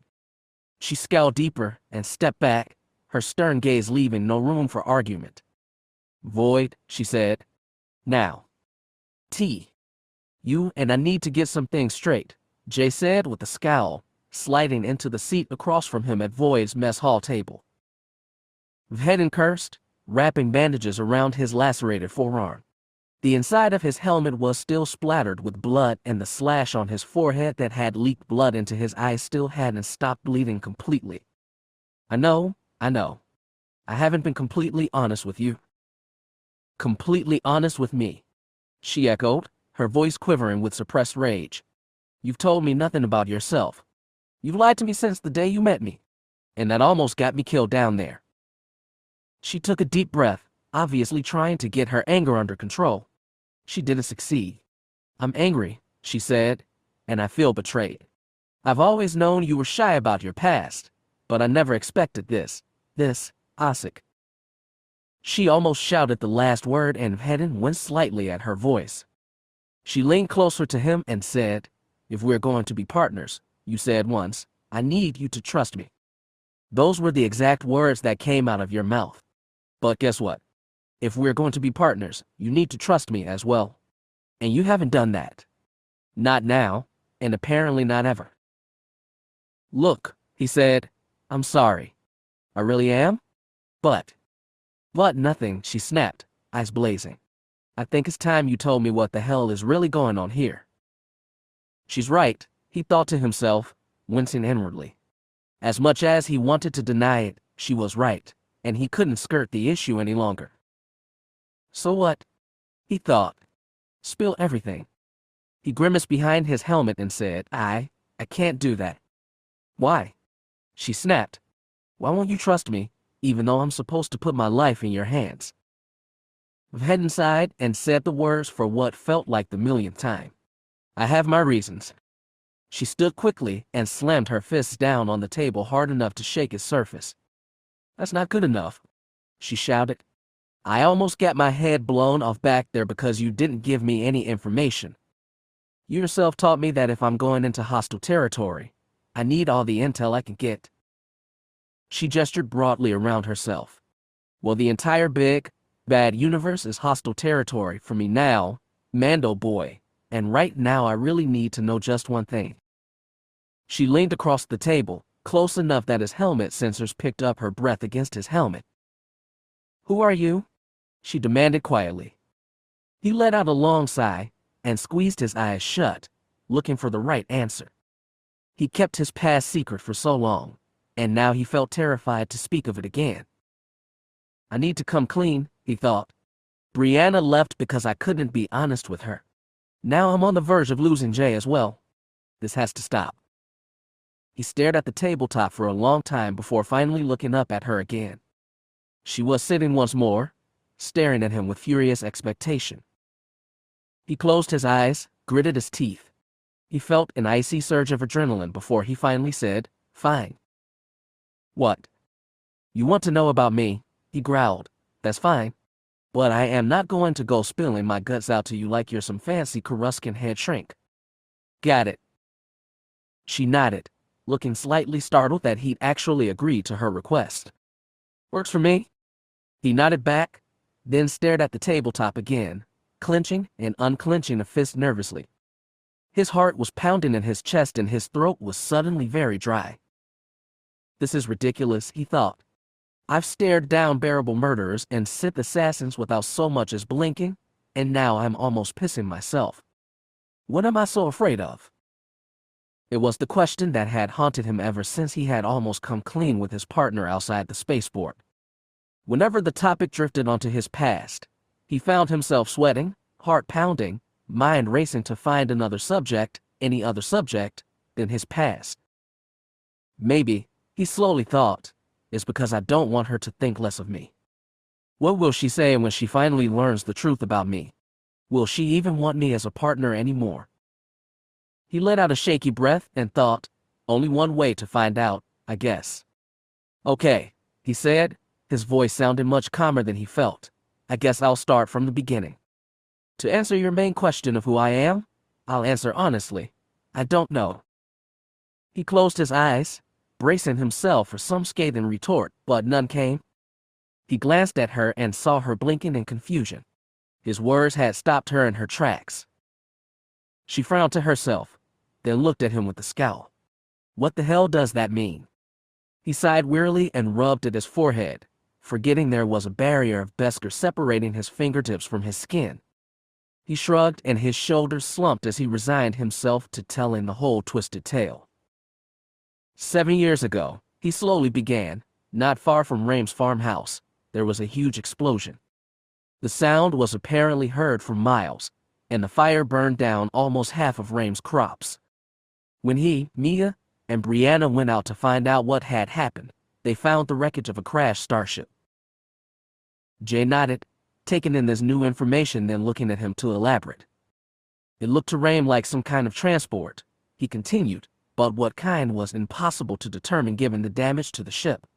She scowled deeper and stepped back, her stern gaze leaving no room for argument. "Void," she said. "Now. You and I need to get some things straight," Jay said with a scowl, sliding into the seat across from him at Void's mess hall table. Vhetin cursed, wrapping bandages around his lacerated forearm. The inside of his helmet was still splattered with blood and the slash on his forehead that had leaked blood into his eyes still hadn't stopped bleeding completely. I know. I haven't been completely honest with you." "Completely honest with me?" she echoed, her voice quivering with suppressed rage. "You've told me nothing about yourself. You've lied to me since the day you met me. And that almost got me killed down there." She took a deep breath, obviously trying to get her anger under control. She didn't succeed. "I'm angry," she said, "and I feel betrayed. I've always known you were shy about your past, but I never expected this, Asik." She almost shouted the last word and Vhetin winced slightly at her voice. She leaned closer to him and said, "If we're going to be partners, You said once, I need you to trust me. Those were the exact words that came out of your mouth. But guess what? If we're going to be partners, you need to trust me as well. And you haven't done that. Not now, and apparently not ever. Look, he said, I'm sorry. I really am? But nothing, she snapped, eyes blazing. I think it's time you told me what the hell is really going on here. She's right, he thought to himself, wincing inwardly. As much as he wanted to deny it, she was right, and he couldn't skirt the issue any longer. So what? He thought. Spill everything. He grimaced behind his helmet and said, I can't do that. Why? She snapped. Why won't you trust me, even though I'm supposed to put my life in your hands? Vhetin sighed and said the words for what felt like the millionth time. I have my reasons. She stood quickly and slammed her fists down on the table hard enough to shake its surface. That's not good enough, she shouted. I almost got my head blown off back there because you didn't give me any information. You yourself taught me that if I'm going into hostile territory, I need all the intel I can get. She gestured broadly around herself. Well, the entire big, bad universe is hostile territory for me now, Mando boy, and right now I really need to know just one thing. She leaned across the table, close enough that his helmet sensors picked up her breath against his helmet. Who are you? She demanded quietly. He let out a long sigh and squeezed his eyes shut, looking for the right answer. He kept his past secret for so long, and now he felt terrified to speak of it again. I need to come clean, he thought. Brianna left because I couldn't be honest with her. Now I'm on the verge of losing Jay as well. This has to stop. He stared at the tabletop for a long time before finally looking up at her again. She was sitting once more, staring at him with furious expectation. He closed his eyes, gritted his teeth. He felt an icy surge of adrenaline before he finally said, Fine. What? You want to know about me? He growled. That's fine. But I am not going to go spilling my guts out to you like you're some fancy Coruscant head shrink. Got it. She nodded, looking slightly startled that he'd actually agreed to her request. Works for me. He nodded back, then stared at the tabletop again, clenching and unclenching a fist nervously. His heart was pounding in his chest and his throat was suddenly very dry. This is ridiculous, he thought. I've stared down bearable murderers and Sith assassins without so much as blinking, and now I'm almost pissing myself. What am I so afraid of? It was the question that had haunted him ever since he had almost come clean with his partner outside the spaceport. Whenever the topic drifted onto his past, he found himself sweating, heart pounding, mind racing to find another subject, any other subject, than his past. Maybe, he slowly thought, it's because I don't want her to think less of me. What will she say when she finally learns the truth about me? Will she even want me as a partner anymore? He let out a shaky breath and thought, only one way to find out, I guess. Okay, he said, his voice sounded much calmer than he felt. I guess I'll start from the beginning. To answer your main question of who I am, I'll answer honestly. I don't know. He closed his eyes, bracing himself for some scathing retort, but none came. He glanced at her and saw her blinking in confusion. His words had stopped her in her tracks. She frowned to herself, then looked at him with a scowl. What the hell does that mean? He sighed wearily and rubbed at his forehead, forgetting there was a barrier of Beskar separating his fingertips from his skin. He shrugged and his shoulders slumped as he resigned himself to telling the whole twisted tale. 7 years ago, he slowly began, not far from Rame's farmhouse, there was a huge explosion. The sound was apparently heard for miles, and the fire burned down almost half of Rame's crops. When he, Mia, and Brianna went out to find out what had happened, they found the wreckage of a crashed starship. Jay nodded, taking in this new information then looking at him to elaborate. It looked to Rame like some kind of transport, he continued, but what kind was impossible to determine given the damage to the ship.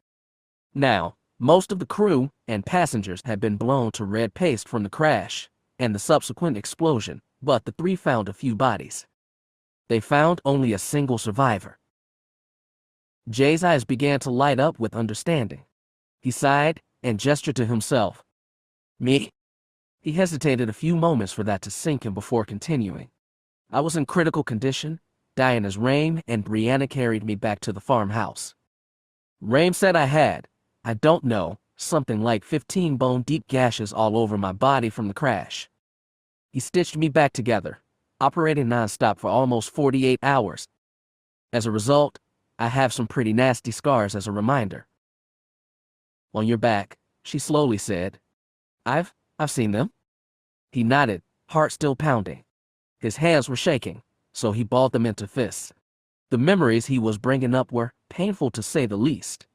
Now, most of the crew and passengers had been blown to red paste from the crash and the subsequent explosion, but the three found a few bodies. They found only a single survivor. Jay's eyes began to light up with understanding. He sighed and gestured to himself. Me? He hesitated a few moments for that to sink in before continuing. I was in critical condition, dying as Raim and Brianna carried me back to the farmhouse. Raim said I don't know, something like 15 bone-deep gashes all over my body from the crash. He stitched me back together, operating non-stop for almost 48 hours. As a result, I have some pretty nasty scars as a reminder. On your back, she slowly said. I've seen them. He nodded, heart still pounding. His hands were shaking, so he balled them into fists. The memories he was bringing up were painful to say the least.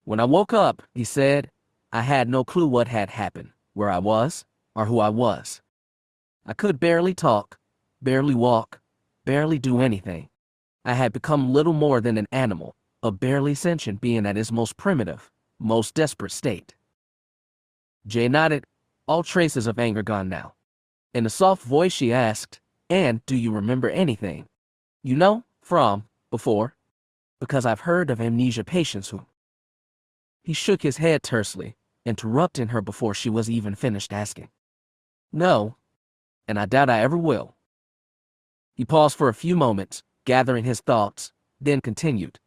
When I woke up, he said, I had no clue what had happened, where I was, or who I was. I could barely talk, barely walk, barely do anything. I had become little more than an animal, a barely sentient being at his most primitive, most desperate state. Jay nodded, all traces of anger gone now. In a soft voice she asked, and do you remember anything? You know, from before? Because I've heard of amnesia patients who... He shook his head tersely, interrupting her before she was even finished asking. No, and I doubt I ever will. He paused for a few moments, gathering his thoughts, then continued.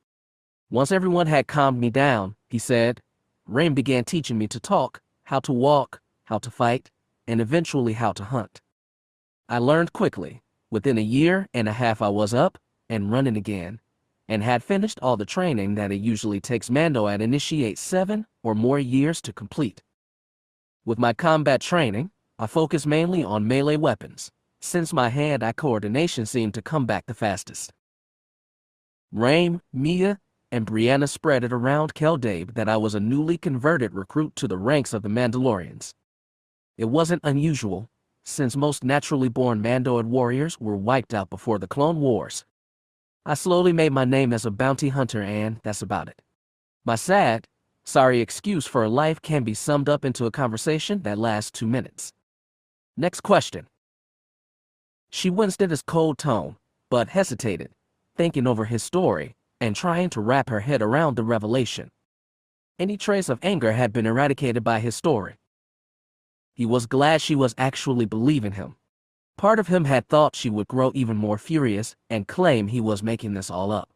Once everyone had calmed me down, he said, Rain began teaching me to talk, how to walk, how to fight, and eventually how to hunt. I learned quickly. Within a year and a half I was up and running again, and had finished all the training that it usually takes Mando at initiate 7 or more years to complete. With my combat training, I focused mainly on melee weapons, since my hand-eye coordination seemed to come back the fastest. Raim, Mia, and Brianna spread it around Keldabe that I was a newly converted recruit to the ranks of the Mandalorians. It wasn't unusual, since most naturally born Mandoid warriors were wiped out before the Clone Wars. I slowly made my name as a bounty hunter and that's about it. My sorry excuse for a life can be summed up into a conversation that lasts 2 minutes. Next question. She winced at his cold tone, but hesitated, thinking over his story and trying to wrap her head around the revelation. Any trace of anger had been eradicated by his story. He was glad she was actually believing him. Part of him had thought she would grow even more furious and claim he was making this all up.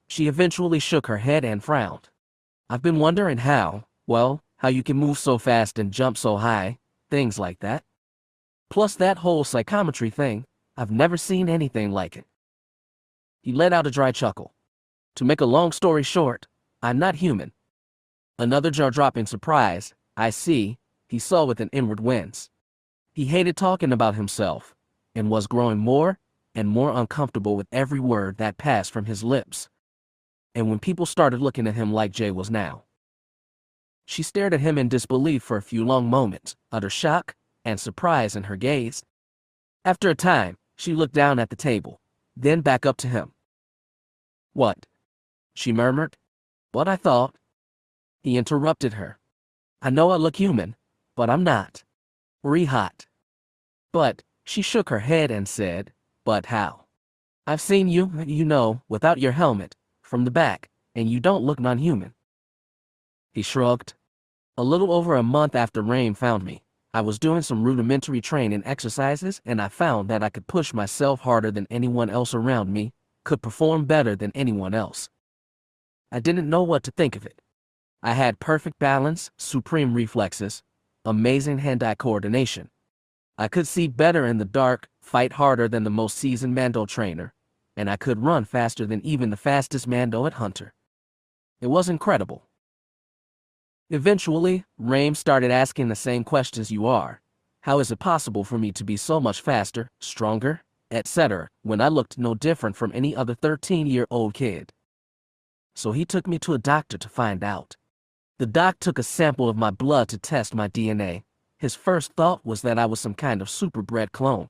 She eventually shook her head and frowned. I've been wondering how you can move so fast and jump so high, things like that. Plus that whole psychometry thing, I've never seen anything like it. He let out a dry chuckle. To make a long story short, I'm not human. Another jaw-dropping surprise, I see, he saw with an inward wince. He hated talking about himself, and was growing more and more uncomfortable with every word that passed from his lips. And when people started looking at him like Jay was now. She stared at him in disbelief for a few long moments, utter shock and surprise in her gaze. After a time, she looked down at the table, then back up to him. What? She murmured. What I thought. He interrupted her. I know I look human, but I'm not. Hot. But, she shook her head and said, but how? I've seen you, without your helmet, from the back, and you don't look non-human. He shrugged. A little over a month after Rain found me, I was doing some rudimentary training exercises and I found that I could push myself harder than anyone else around me, could perform better than anyone else. I didn't know what to think of it. I had perfect balance, supreme reflexes, amazing hand-eye coordination. I could see better in the dark, fight harder than the most seasoned Mando trainer, and I could run faster than even the fastest Mandoid hunter. It was incredible. Eventually, Raim started asking the same questions you are. How is it possible for me to be so much faster, stronger, etc., when I looked no different from any other 13-year-old kid? So he took me to a doctor to find out. The doc took a sample of my blood to test my DNA. His first thought was that I was some kind of superbred clone.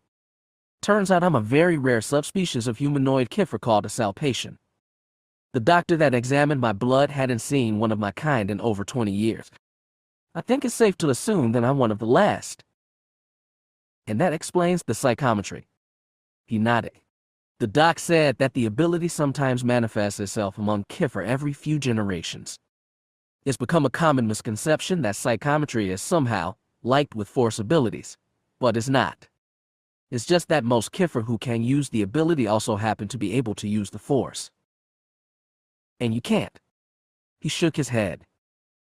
Turns out I'm a very rare subspecies of humanoid kiffer called a Salpatian. The doctor that examined my blood hadn't seen one of my kind in over 20 years. I think it's safe to assume that I'm one of the last. And that explains the psychometry. He nodded. The doc said that the ability sometimes manifests itself among Kiffer every few generations. It's become a common misconception that psychometry is somehow liked with force abilities, but it's not. It's just that most Kiffer who can use the ability also happen to be able to use the force. And you can't. He shook his head.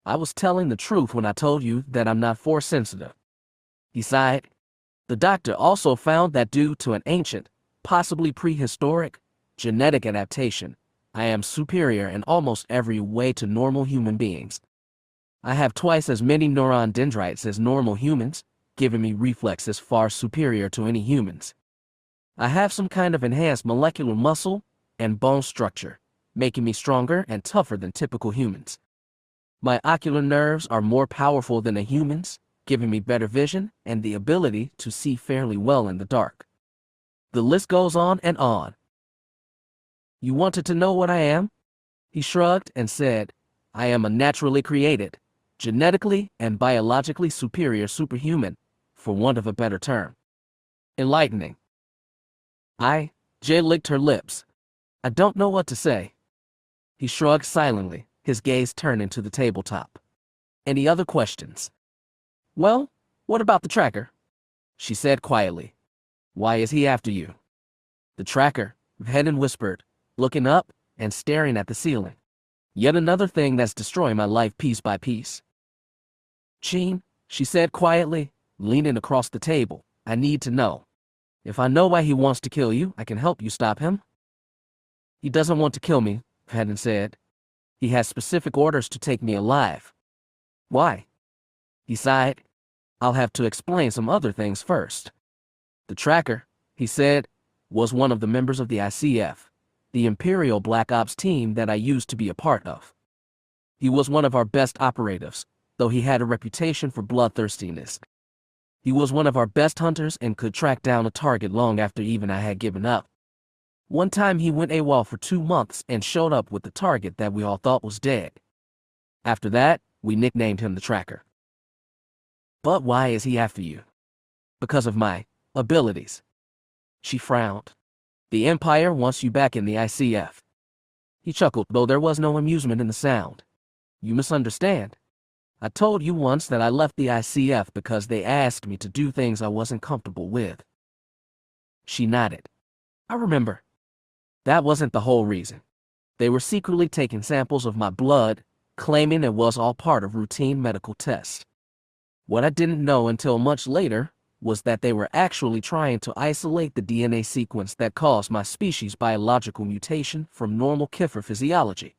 I was telling the truth when I told you that I'm not force sensitive. He sighed. The doctor also found that due to an ancient, possibly prehistoric, genetic adaptation, I am superior in almost every way to normal human beings. I have twice as many neuron dendrites as normal humans, giving me reflexes far superior to any humans. I have some kind of enhanced molecular muscle and bone structure, making me stronger and tougher than typical humans. My ocular nerves are more powerful than a human's, giving me better vision and the ability to see fairly well in the dark. The list goes on and on. You wanted to know what I am? He shrugged and said, I am a naturally created, genetically and biologically superior superhuman, for want of a better term. Enlightening. Jay licked her lips. I don't know what to say. He shrugged silently, his gaze turning to the tabletop. Any other questions? Well, what about the tracker? She said quietly. Why is he after you? The tracker, Vhetin whispered, looking up and staring at the ceiling. Yet another thing that's destroying my life piece by piece. Cin, she said quietly, leaning across the table, I need to know. If I know why he wants to kill you, I can help you stop him. He doesn't want to kill me, Vhetin said. He has specific orders to take me alive. Why? He sighed. I'll have to explain some other things first. The tracker, he said, was one of the members of the ICF, the Imperial Black Ops team that I used to be a part of. He was one of our best operatives, though he had a reputation for bloodthirstiness. He was one of our best hunters and could track down a target long after even I had given up. One time he went AWOL for 2 months and showed up with the target that we all thought was dead. After that, we nicknamed him the Tracker. But why is he after you? Because of my abilities. She frowned. The Empire wants you back in the ICF. He chuckled, though there was no amusement in the sound. You misunderstand. I told you once that I left the ICF because they asked me to do things I wasn't comfortable with. She nodded. I remember. That wasn't the whole reason. They were secretly taking samples of my blood, claiming it was all part of routine medical tests. What I didn't know until much later was that they were actually trying to isolate the DNA sequence that caused my species' biological mutation from normal Kiffer physiology.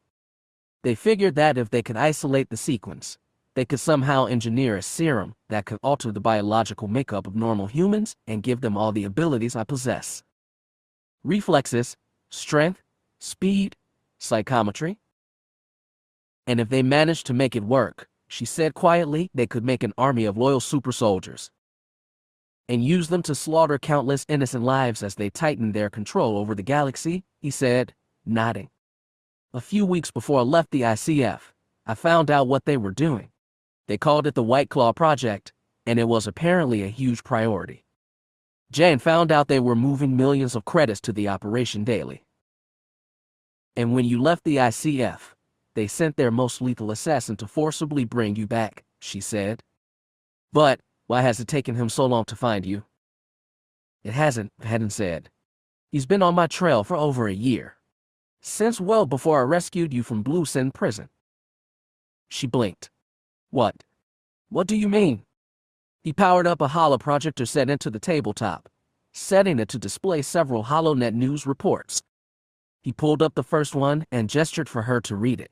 They figured that if they could isolate the sequence, they could somehow engineer a serum that could alter the biological makeup of normal humans and give them all the abilities I possess. Reflexes, strength, speed, psychometry. And if they managed to make it work, she said quietly, they could make an army of loyal super soldiers and use them to slaughter countless innocent lives as they tightened their control over the galaxy, he said, nodding. A few weeks before I left the ICF, I found out what they were doing. They called it the White Claw Project, and it was apparently a huge priority. Jane found out they were moving millions of credits to the operation daily. And when you left the ICF, they sent their most lethal assassin to forcibly bring you back, she said. But why has it taken him so long to find you? It hasn't, Vhetin said. He's been on my trail for over a year. Since well before I rescued you from Blue Cin prison. She blinked. What? What do you mean? He powered up a holoprojector set into the tabletop, setting it to display several HoloNet news reports. He pulled up the first one and gestured for her to read it.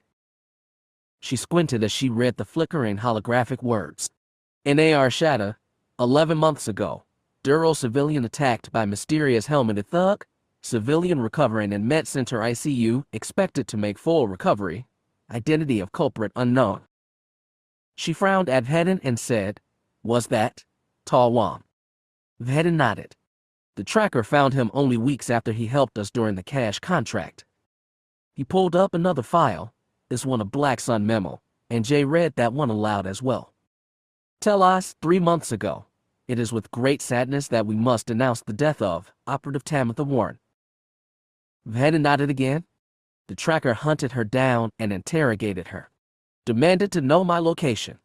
She squinted as she read the flickering holographic words. In AR Shadow, 11 months ago, Duro civilian attacked by mysterious helmeted thug, civilian recovering in Med Center ICU, expected to make full recovery, identity of culprit unknown. She frowned at Vhetin and said, Was that Tall Wam? Vhetin nodded. The tracker found him only weeks after he helped us during the cash contract. He pulled up another file, this one a Black Sun memo, and Jay read that one aloud as well. Tell us 3 months ago, It is with great sadness that we must announce the death of Operative Tamitha Warren. Vhetin nodded again. The tracker hunted her down and interrogated her. Demanded to know my location.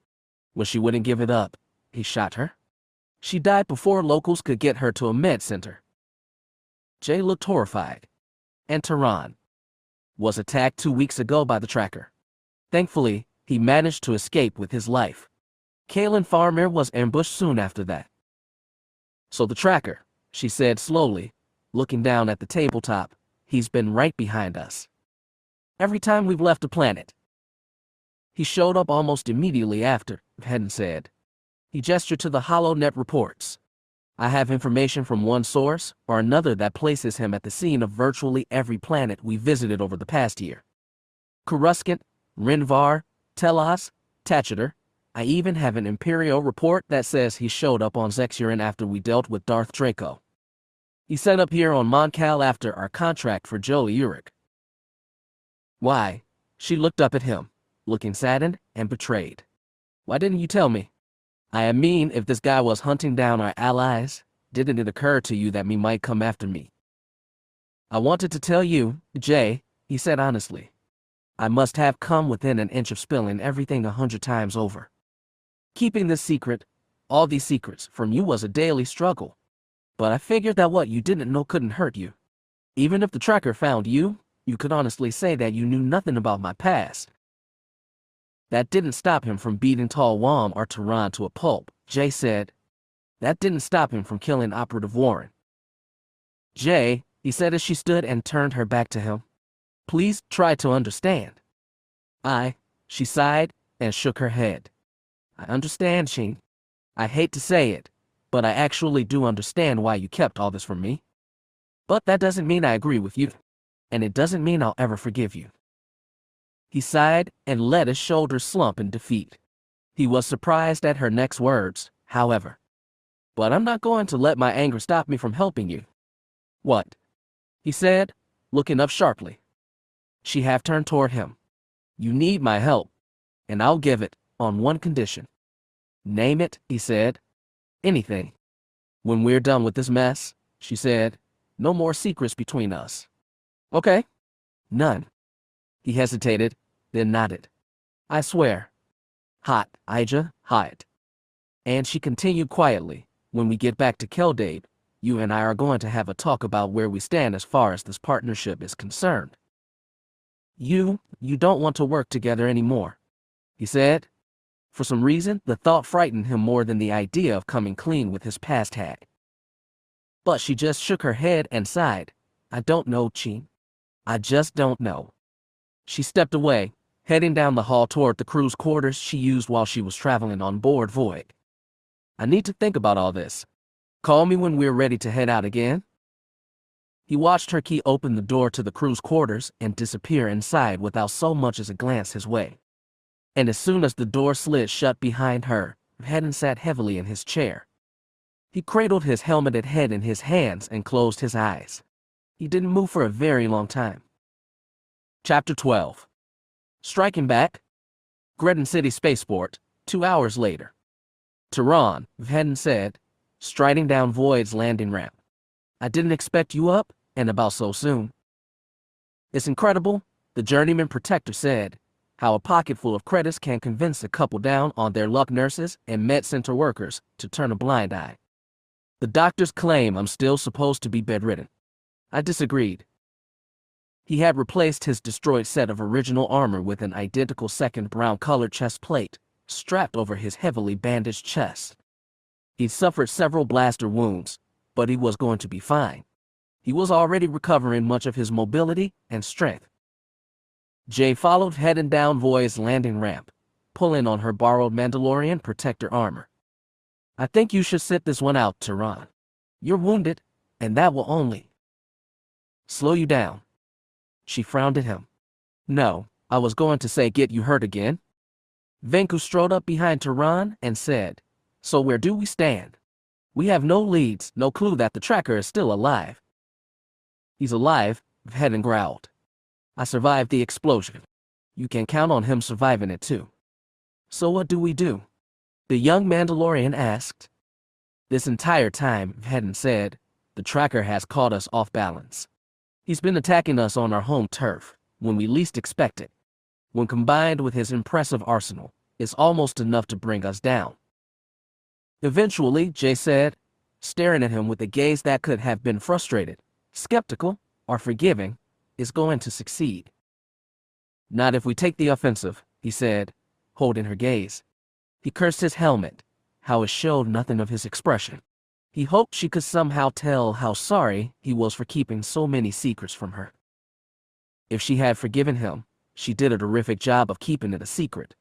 When she wouldn't give it up, he shot her. She died before locals could get her to a med center. Jay looked horrified. And Tehran was attacked 2 weeks ago by the tracker. Thankfully, he managed to escape with his life. Kaylin Farmer was ambushed soon after that. So the tracker, she said slowly, looking down at the tabletop, he's been right behind us. Every time we've left a planet. He showed up almost immediately after, Vhetin said. He gestured to the HoloNet reports. I have information from one source or another that places him at the scene of virtually every planet we visited over the past year. Coruscant, Rinvar, Telos, Tacheter. I even have an Imperial report that says he showed up on Zexuran after we dealt with Darth Draco. He set up here on Moncal after our contract for Joey Urich. Why? She looked up at him, looking saddened and betrayed. Why didn't you tell me? I mean, if this guy was hunting down our allies, didn't it occur to you that he might come after me? I wanted to tell you, Jay, he said honestly. I must have come within an inch of spilling everything 100 times over. Keeping this secret, all these secrets, from you was a daily struggle. But I figured that what you didn't know couldn't hurt you. Even if the tracker found you, you could honestly say that you knew nothing about my past. That didn't stop him from beating Tall Wam or Tehran to a pulp, Jay said. That didn't stop him from killing Operative Warren. Jay, he said as she stood and turned her back to him. Please try to understand. She sighed and shook her head. I understand, Cin. I hate to say it, but I actually do understand why you kept all this from me. But that doesn't mean I agree with you, and it doesn't mean I'll ever forgive you. He sighed and let his shoulders slump in defeat. He was surprised at her next words, however. But I'm not going to let my anger stop me from helping you. What? He said, looking up sharply. She half turned toward him. You need my help, and I'll give it, on one condition. Name it, he said. Anything. When we're done with this mess, she said, no more secrets between us. Okay? None. He hesitated, then nodded. I swear. Hot, Ija, hot. And she continued quietly, when we get back to Keldade, you and I are going to have a talk about where we stand as far as this partnership is concerned. You don't want to work together anymore, he said. For some reason, the thought frightened him more than the idea of coming clean with his past had. But she just shook her head and sighed. I don't know, Cin. I just don't know. She stepped away, heading down the hall toward the crew's quarters she used while she was traveling on board Void. I need to think about all this. Call me when we're ready to head out again. He watched her key open the door to the crew's quarters and disappear inside without so much as a glance his way. And as soon as the door slid shut behind her, Vhetin sat heavily in his chair. He cradled his helmeted head in his hands and closed his eyes. He didn't move for a very long time. Chapter 12. Striking back. Greton City Spaceport, 2 hours later. Tehran, Vhetin said, striding down Void's landing ramp. I didn't expect you up, and about so soon. It's incredible, the journeyman protector said, how a pocket full of credits can convince a couple down on their luck nurses and med center workers to turn a blind eye. The doctors claim I'm still supposed to be bedridden. I disagreed. He had replaced his destroyed set of original armor with an identical second brown-colored chest plate, strapped over his heavily bandaged chest. He'd suffered several blaster wounds, but he was going to be fine. He was already recovering much of his mobility and strength. Jay followed heading down Void's landing ramp, pulling on her borrowed Mandalorian protector armor. I think you should sit this one out, Tehran. You're wounded, and that will only slow you down. She frowned at him. No, I was going to say get you hurt again. Venku strode up behind Tehran and said, so where do we stand? We have no leads, no clue that the tracker is still alive. He's alive, Vhetin growled. I survived the explosion. You can count on him surviving it too. So what do we do? The young Mandalorian asked. This entire time, Vhetin said, the tracker has caught us off balance. He's been attacking us on our home turf, when we least expect it. When combined with his impressive arsenal, it's almost enough to bring us down. Eventually, Jay said, staring at him with a gaze that could have been frustrated, skeptical, or forgiving, is going to succeed. Not if we take the offensive, he said, holding her gaze. He cursed his helmet, how it showed nothing of his expression. He hoped she could somehow tell how sorry he was for keeping so many secrets from her. If she had forgiven him, she did a terrific job of keeping it a secret.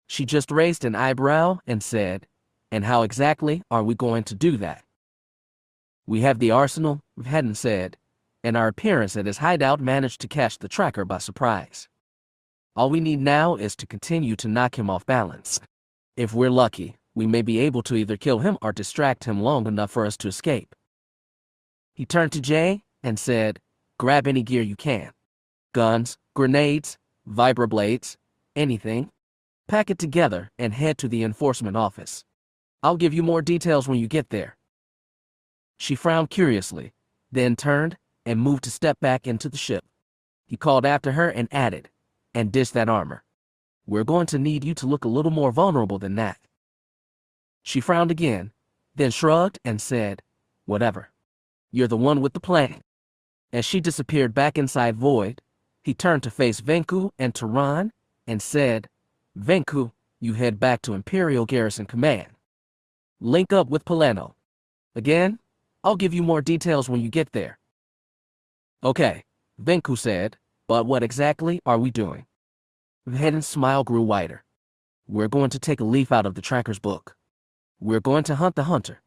She just raised an eyebrow and said, "And how exactly are we going to do that?" "We have the arsenal," Vhetin said, "and our appearance at his hideout managed to catch the tracker by surprise. All we need now is to continue to knock him off balance. If we're lucky, we may be able to either kill him or distract him long enough for us to escape." He turned to Jay and said, "Grab any gear you can. Guns, grenades, vibroblades, anything. Pack it together and head to the enforcement office. I'll give you more details when you get there." She frowned curiously, then turned and moved to step back into the ship. He called after her and added, "And dish that armor. We're going to need you to look a little more vulnerable than that." She frowned again, then shrugged and said, "Whatever. You're the one with the plan." As she disappeared back inside Void, he turned to face Venku and Tehran and said, "Venku, you head back to Imperial Garrison Command. Link up with Polano. Again, I'll give you more details when you get there." "Okay," Venku said, "but what exactly are we doing?" Vhetin's smile grew wider. "We're going to take a leaf out of the tracker's book. We're going to hunt the hunter."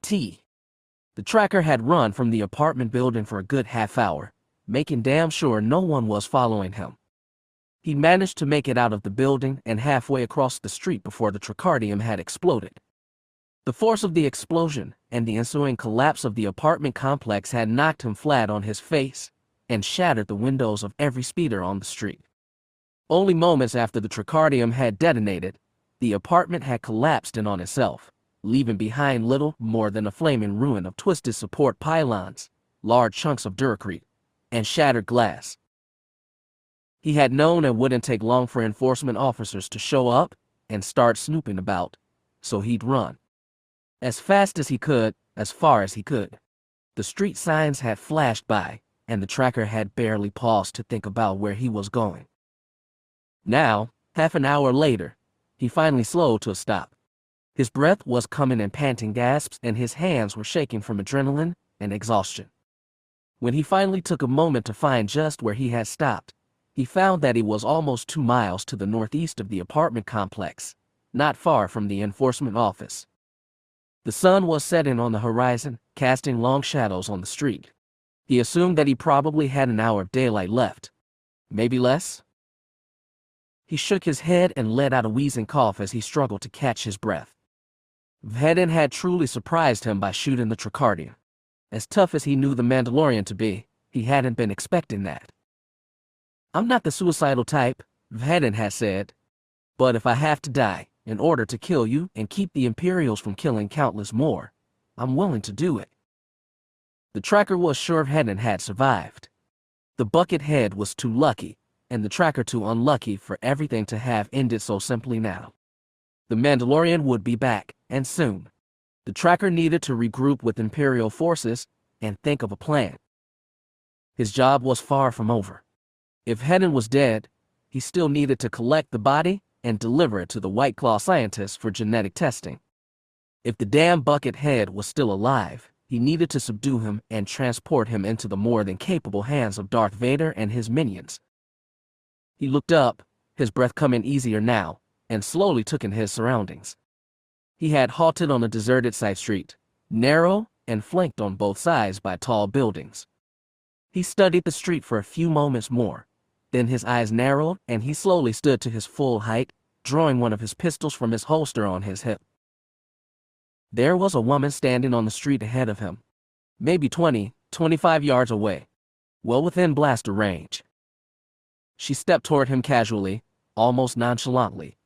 The tracker had run from the apartment building for a good half hour, making damn sure no one was following him. He managed to make it out of the building and halfway across the street before the Tricardium had exploded. The force of the explosion and the ensuing collapse of the apartment complex had knocked him flat on his face and shattered the windows of every speeder on the street. Only moments after the Tricardium had detonated, the apartment had collapsed in on itself, leaving behind little more than a flaming ruin of twisted support pylons, large chunks of duracrete, and shattered glass. He had known it wouldn't take long for enforcement officers to show up and start snooping about, so he'd run. As fast as he could, as far as he could. The street signs had flashed by, and the tracker had barely paused to think about where he was going. Now, half an hour later, he finally slowed to a stop. His breath was coming in panting gasps and his hands were shaking from adrenaline and exhaustion. When he finally took a moment to find just where he had stopped, he found that he was almost 2 miles to the northeast of the apartment complex, not far from the enforcement office. The sun was setting on the horizon, casting long shadows on the street. He assumed that he probably had an hour of daylight left. Maybe less? He shook his head and let out a wheezing cough as he struggled to catch his breath. Vhetin had truly surprised him by shooting the Tricardium. As tough as he knew the Mandalorian to be, he hadn't been expecting that. "I'm not the suicidal type," Vhetin had said, "but if I have to die in order to kill you and keep the Imperials from killing countless more, I'm willing to do it." The tracker was sure Vhetin had survived. The buckethead was too lucky, and the tracker too unlucky for everything to have ended so simply now. The Mandalorian would be back, and soon. The tracker needed to regroup with Imperial forces and think of a plan. His job was far from over. If Vhetin was dead, he still needed to collect the body and deliver it to the White Claw scientists for genetic testing. If the damn buckethead was still alive, he needed to subdue him and transport him into the more than capable hands of Darth Vader and his minions. He looked up, his breath coming easier now, and slowly took in his surroundings. He had halted on a deserted side street, narrow and flanked on both sides by tall buildings. He studied the street for a few moments more. Then his eyes narrowed and he slowly stood to his full height, drawing one of his pistols from his holster on his hip. There was a woman standing on the street ahead of him, maybe 25 yards away, well within blaster range. She stepped toward him casually, almost nonchalantly.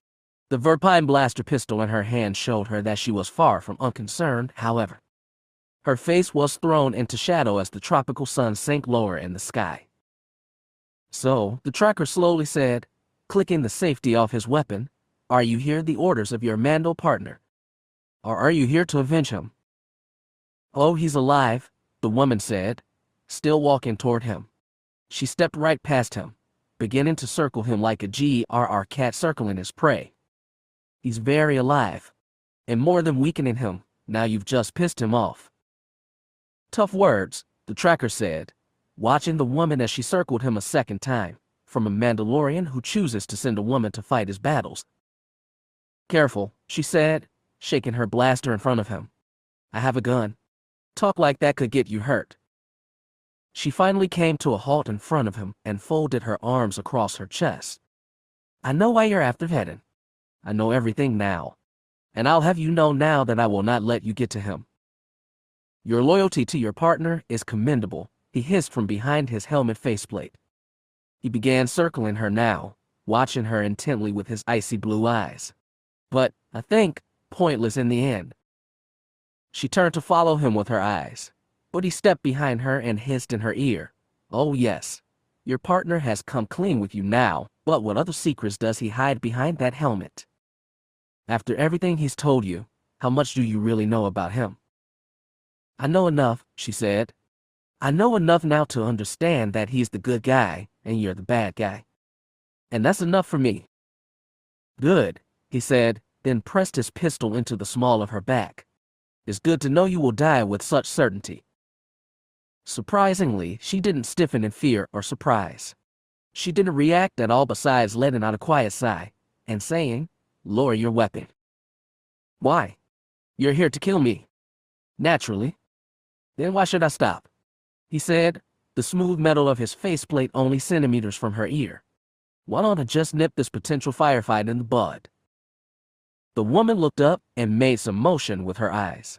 The Verpine blaster pistol in her hand showed her that she was far from unconcerned, however. Her face was thrown into shadow as the tropical sun sank lower in the sky. So, the tracker slowly said, clicking the safety off his weapon, "Are you here the orders of your Mando partner? Or are you here to avenge him?" "Oh, he's alive," the woman said, still walking toward him. She stepped right past him, beginning to circle him like a GRR cat circling his prey. "He's very alive. And more than weakening him, now you've just pissed him off." "Tough words," the tracker said, watching the woman as she circled him a second time, from a Mandalorian who chooses to send a woman to fight his battles. "Careful," she said, shaking her blaster in front of him. "I have a gun. Talk like that could get you hurt." She finally came to a halt in front of him and folded her arms across her chest. "I know why you're after Vhetin. I know everything now. And I'll have you know now that I will not let you get to him." "Your loyalty to your partner is commendable," he hissed from behind his helmet faceplate. He began circling her now, watching her intently with his icy blue eyes. But, I think, pointless in the end. She turned to follow him with her eyes, but he stepped behind her and hissed in her ear, "Oh yes, your partner has come clean with you now, but what other secrets does he hide behind that helmet? After everything he's told you, how much do you really know about him?" "I know enough," she said. "I know enough now to understand that he's the good guy and you're the bad guy. And that's enough for me." "Good," he said, then pressed his pistol into the small of her back. "It's good to know you will die with such certainty." Surprisingly, she didn't stiffen in fear or surprise. She didn't react at all besides letting out a quiet sigh and saying, "Lower your weapon." "Why? You're here to kill me." "Naturally." "Then why should I stop?" he said, the smooth metal of his faceplate only centimeters from her ear. "Why don't I just nip this potential firefight in the bud?" The woman looked up and made some motion with her eyes.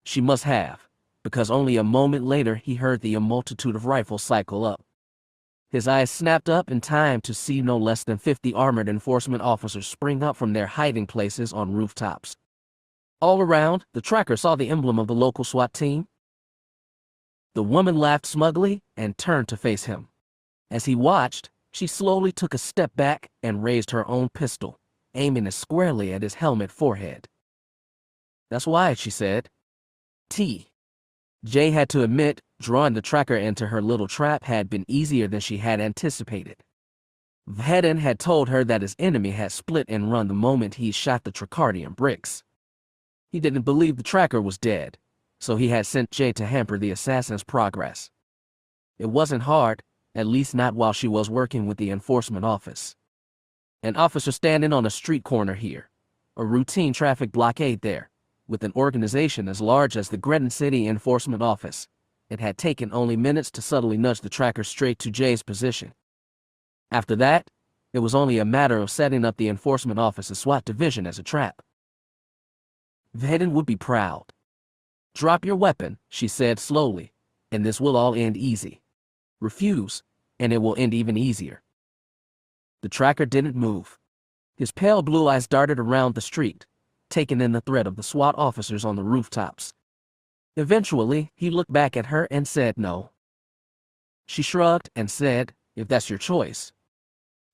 She must have, because only a moment later he heard the multitude of rifles cycle up. His eyes snapped up in time to see no less than 50 armored enforcement officers spring up from their hiding places on rooftops. All around, the tracker saw the emblem of the local SWAT team. The woman laughed smugly and turned to face him. As he watched, she slowly took a step back and raised her own pistol, aiming it squarely at his helmet forehead. "That's why," she said. Jay had to admit, drawing the tracker into her little trap had been easier than she had anticipated. Vhetin had told her that his enemy had split and run the moment he shot the Tricardian bricks. He didn't believe the tracker was dead, so he had sent Jay to hamper the assassin's progress. It wasn't hard, at least not while she was working with the enforcement office. An officer standing on a street corner here, a routine traffic blockade there, with an organization as large as the Greton City Enforcement Office. It had taken only minutes to subtly nudge the tracker straight to Jay's position. After that, it was only a matter of setting up the enforcement office's SWAT division as a trap. Vhetin would be proud. "Drop your weapon," she said slowly, "and this will all end easy. Refuse, and it will end even easier." The tracker didn't move. His pale blue eyes darted around the street, taking in the threat of the SWAT officers on the rooftops. Eventually, he looked back at her and said no. She shrugged and said, "If that's your choice."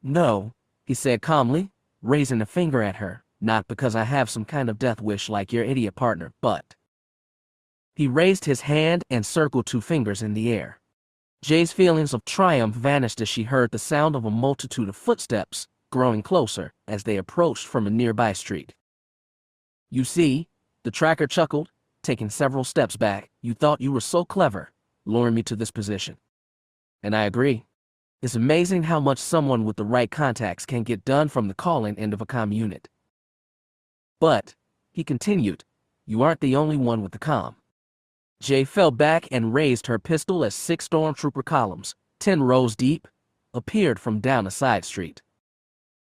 "No," he said calmly, raising a finger at her, "not because I have some kind of death wish like your idiot partner, but..." He raised his hand and circled 2 fingers in the air. Jay's feelings of triumph vanished as she heard the sound of a multitude of footsteps, growing closer as they approached from a nearby street. "You see," the tracker chuckled, taking several steps back, "you thought you were so clever, luring me to this position. And I agree. It's amazing how much someone with the right contacts can get done from the calling end of a comm unit. But," he continued, "you aren't the only one with the comm." Jay fell back and raised her pistol as 6 stormtrooper columns, 10 rows deep, appeared from down a side street.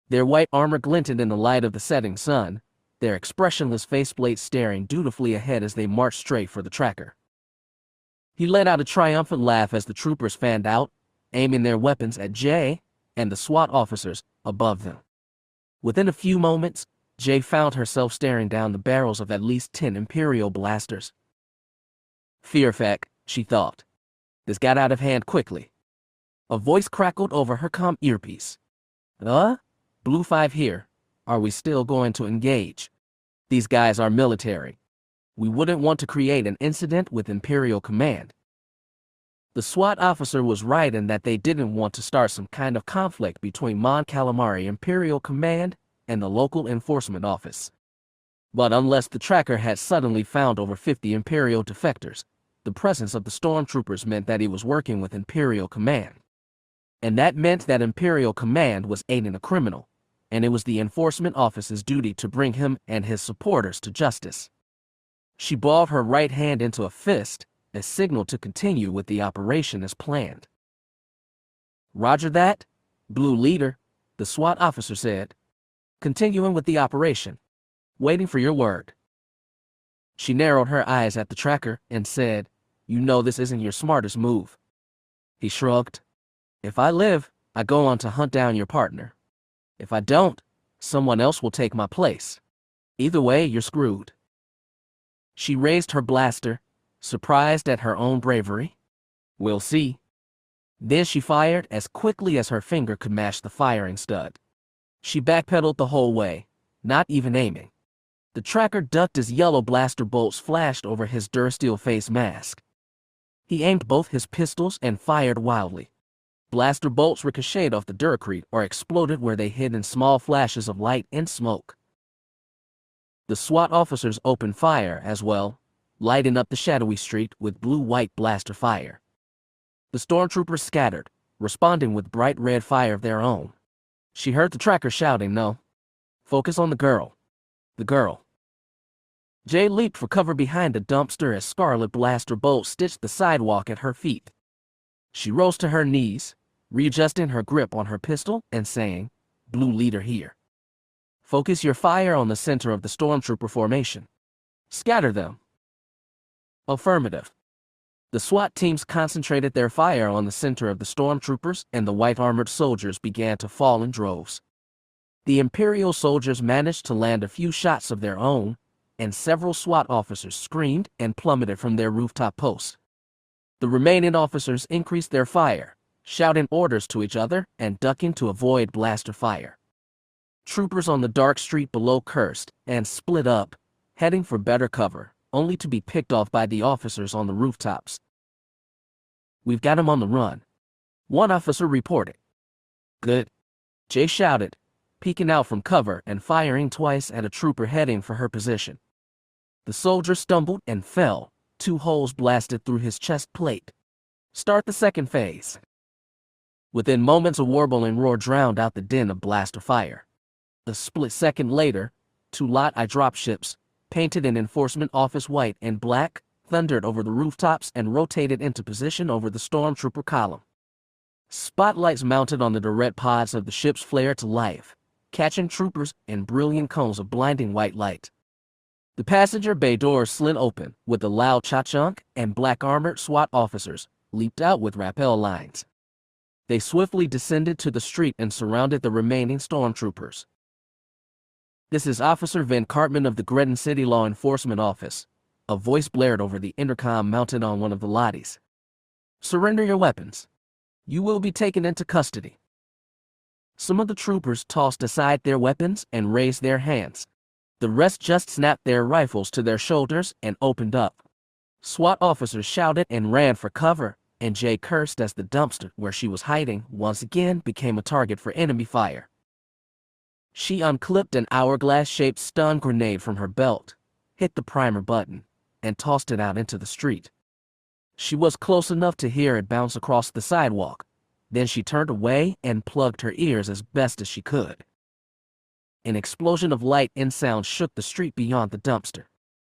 Their white armor glinted in the light of the setting sun, their expressionless faceplates staring dutifully ahead as they marched straight for the tracker. He let out a triumphant laugh as the troopers fanned out, aiming their weapons at Jay and the SWAT officers above them. Within a few moments, Jay found herself staring down the barrels of at least 10 Imperial blasters. Fear fact, she thought. This got out of hand quickly. A voice crackled over her comm earpiece. Blue 5 here. Are we still going to engage? These guys are military. We wouldn't want to create an incident with Imperial Command. The SWAT officer was right in that they didn't want to start some kind of conflict between Mon Calamari Imperial Command and the local enforcement office. But unless the tracker had suddenly found over 50 Imperial defectors, the presence of the stormtroopers meant that he was working with Imperial Command. And that meant that Imperial Command was aiding a criminal, and it was the enforcement office's duty to bring him and his supporters to justice. She balled her right hand into a fist, a signal to continue with the operation as planned. Roger that, Blue Leader, the SWAT officer said, continuing with the operation. Waiting for your word. She narrowed her eyes at the tracker and said, "You know this isn't your smartest move." He shrugged. "If I live, I go on to hunt down your partner. If I don't, someone else will take my place. Either way, you're screwed." She raised her blaster, surprised at her own bravery. "We'll see." Then she fired as quickly as her finger could match the firing stud. She backpedaled the whole way, not even aiming. The tracker ducked as yellow blaster bolts flashed over his Dursteel face mask. He aimed both his pistols and fired wildly. Blaster bolts ricocheted off the Duracrete or exploded where they hid in small flashes of light and smoke. The SWAT officers opened fire as well, lighting up the shadowy street with blue-white blaster fire. The stormtroopers scattered, responding with bright red fire of their own. She heard the tracker shouting, "No. Focus on the girl. The girl." Jay leaped for cover behind a dumpster as scarlet blaster bolts stitched the sidewalk at her feet. She rose to her knees, readjusting her grip on her pistol and saying, "Blue Leader here. Focus your fire on the center of the stormtrooper formation. Scatter them." Affirmative. The SWAT teams concentrated their fire on the center of the stormtroopers, and the white-armored soldiers began to fall in droves. The Imperial soldiers managed to land a few shots of their own, and several SWAT officers screamed and plummeted from their rooftop posts. The remaining officers increased their fire, shouting orders to each other and ducking to avoid blaster fire. Troopers on the dark street below cursed and split up, heading for better cover, only to be picked off by the officers on the rooftops. "We've got him on the run," one officer reported. "Good," Jay shouted, peeking out from cover and firing twice at a trooper heading for her position. The soldier stumbled and fell, 2 holes blasted through his chest plate. "Start the second phase." Within moments, a warbling roar drowned out the din of blaster fire. A split second later, 2 Lot-I dropships, painted in enforcement office white and black, thundered over the rooftops and rotated into position over the stormtrooper column. Spotlights mounted on the turret pods of the ships flared to life, catching troopers in brilliant cones of blinding white light. The passenger bay doors slid open with a loud cha-chunk, and black-armored SWAT officers leaped out with rappel lines. They swiftly descended to the street and surrounded the remaining stormtroopers. "This is Officer Van Cartman of the Gredden City Law Enforcement Office," a voice blared over the intercom mounted on one of the lotties. "Surrender your weapons. You will be taken into custody." Some of the troopers tossed aside their weapons and raised their hands. The rest just snapped their rifles to their shoulders and opened up. SWAT officers shouted and ran for cover, and Jay cursed as the dumpster where she was hiding once again became a target for enemy fire. She unclipped an hourglass-shaped stun grenade from her belt, hit the primer button, and tossed it out into the street. She was close enough to hear it bounce across the sidewalk. Then she turned away and plugged her ears as best as she could. An explosion of light and sound shook the street beyond the dumpster.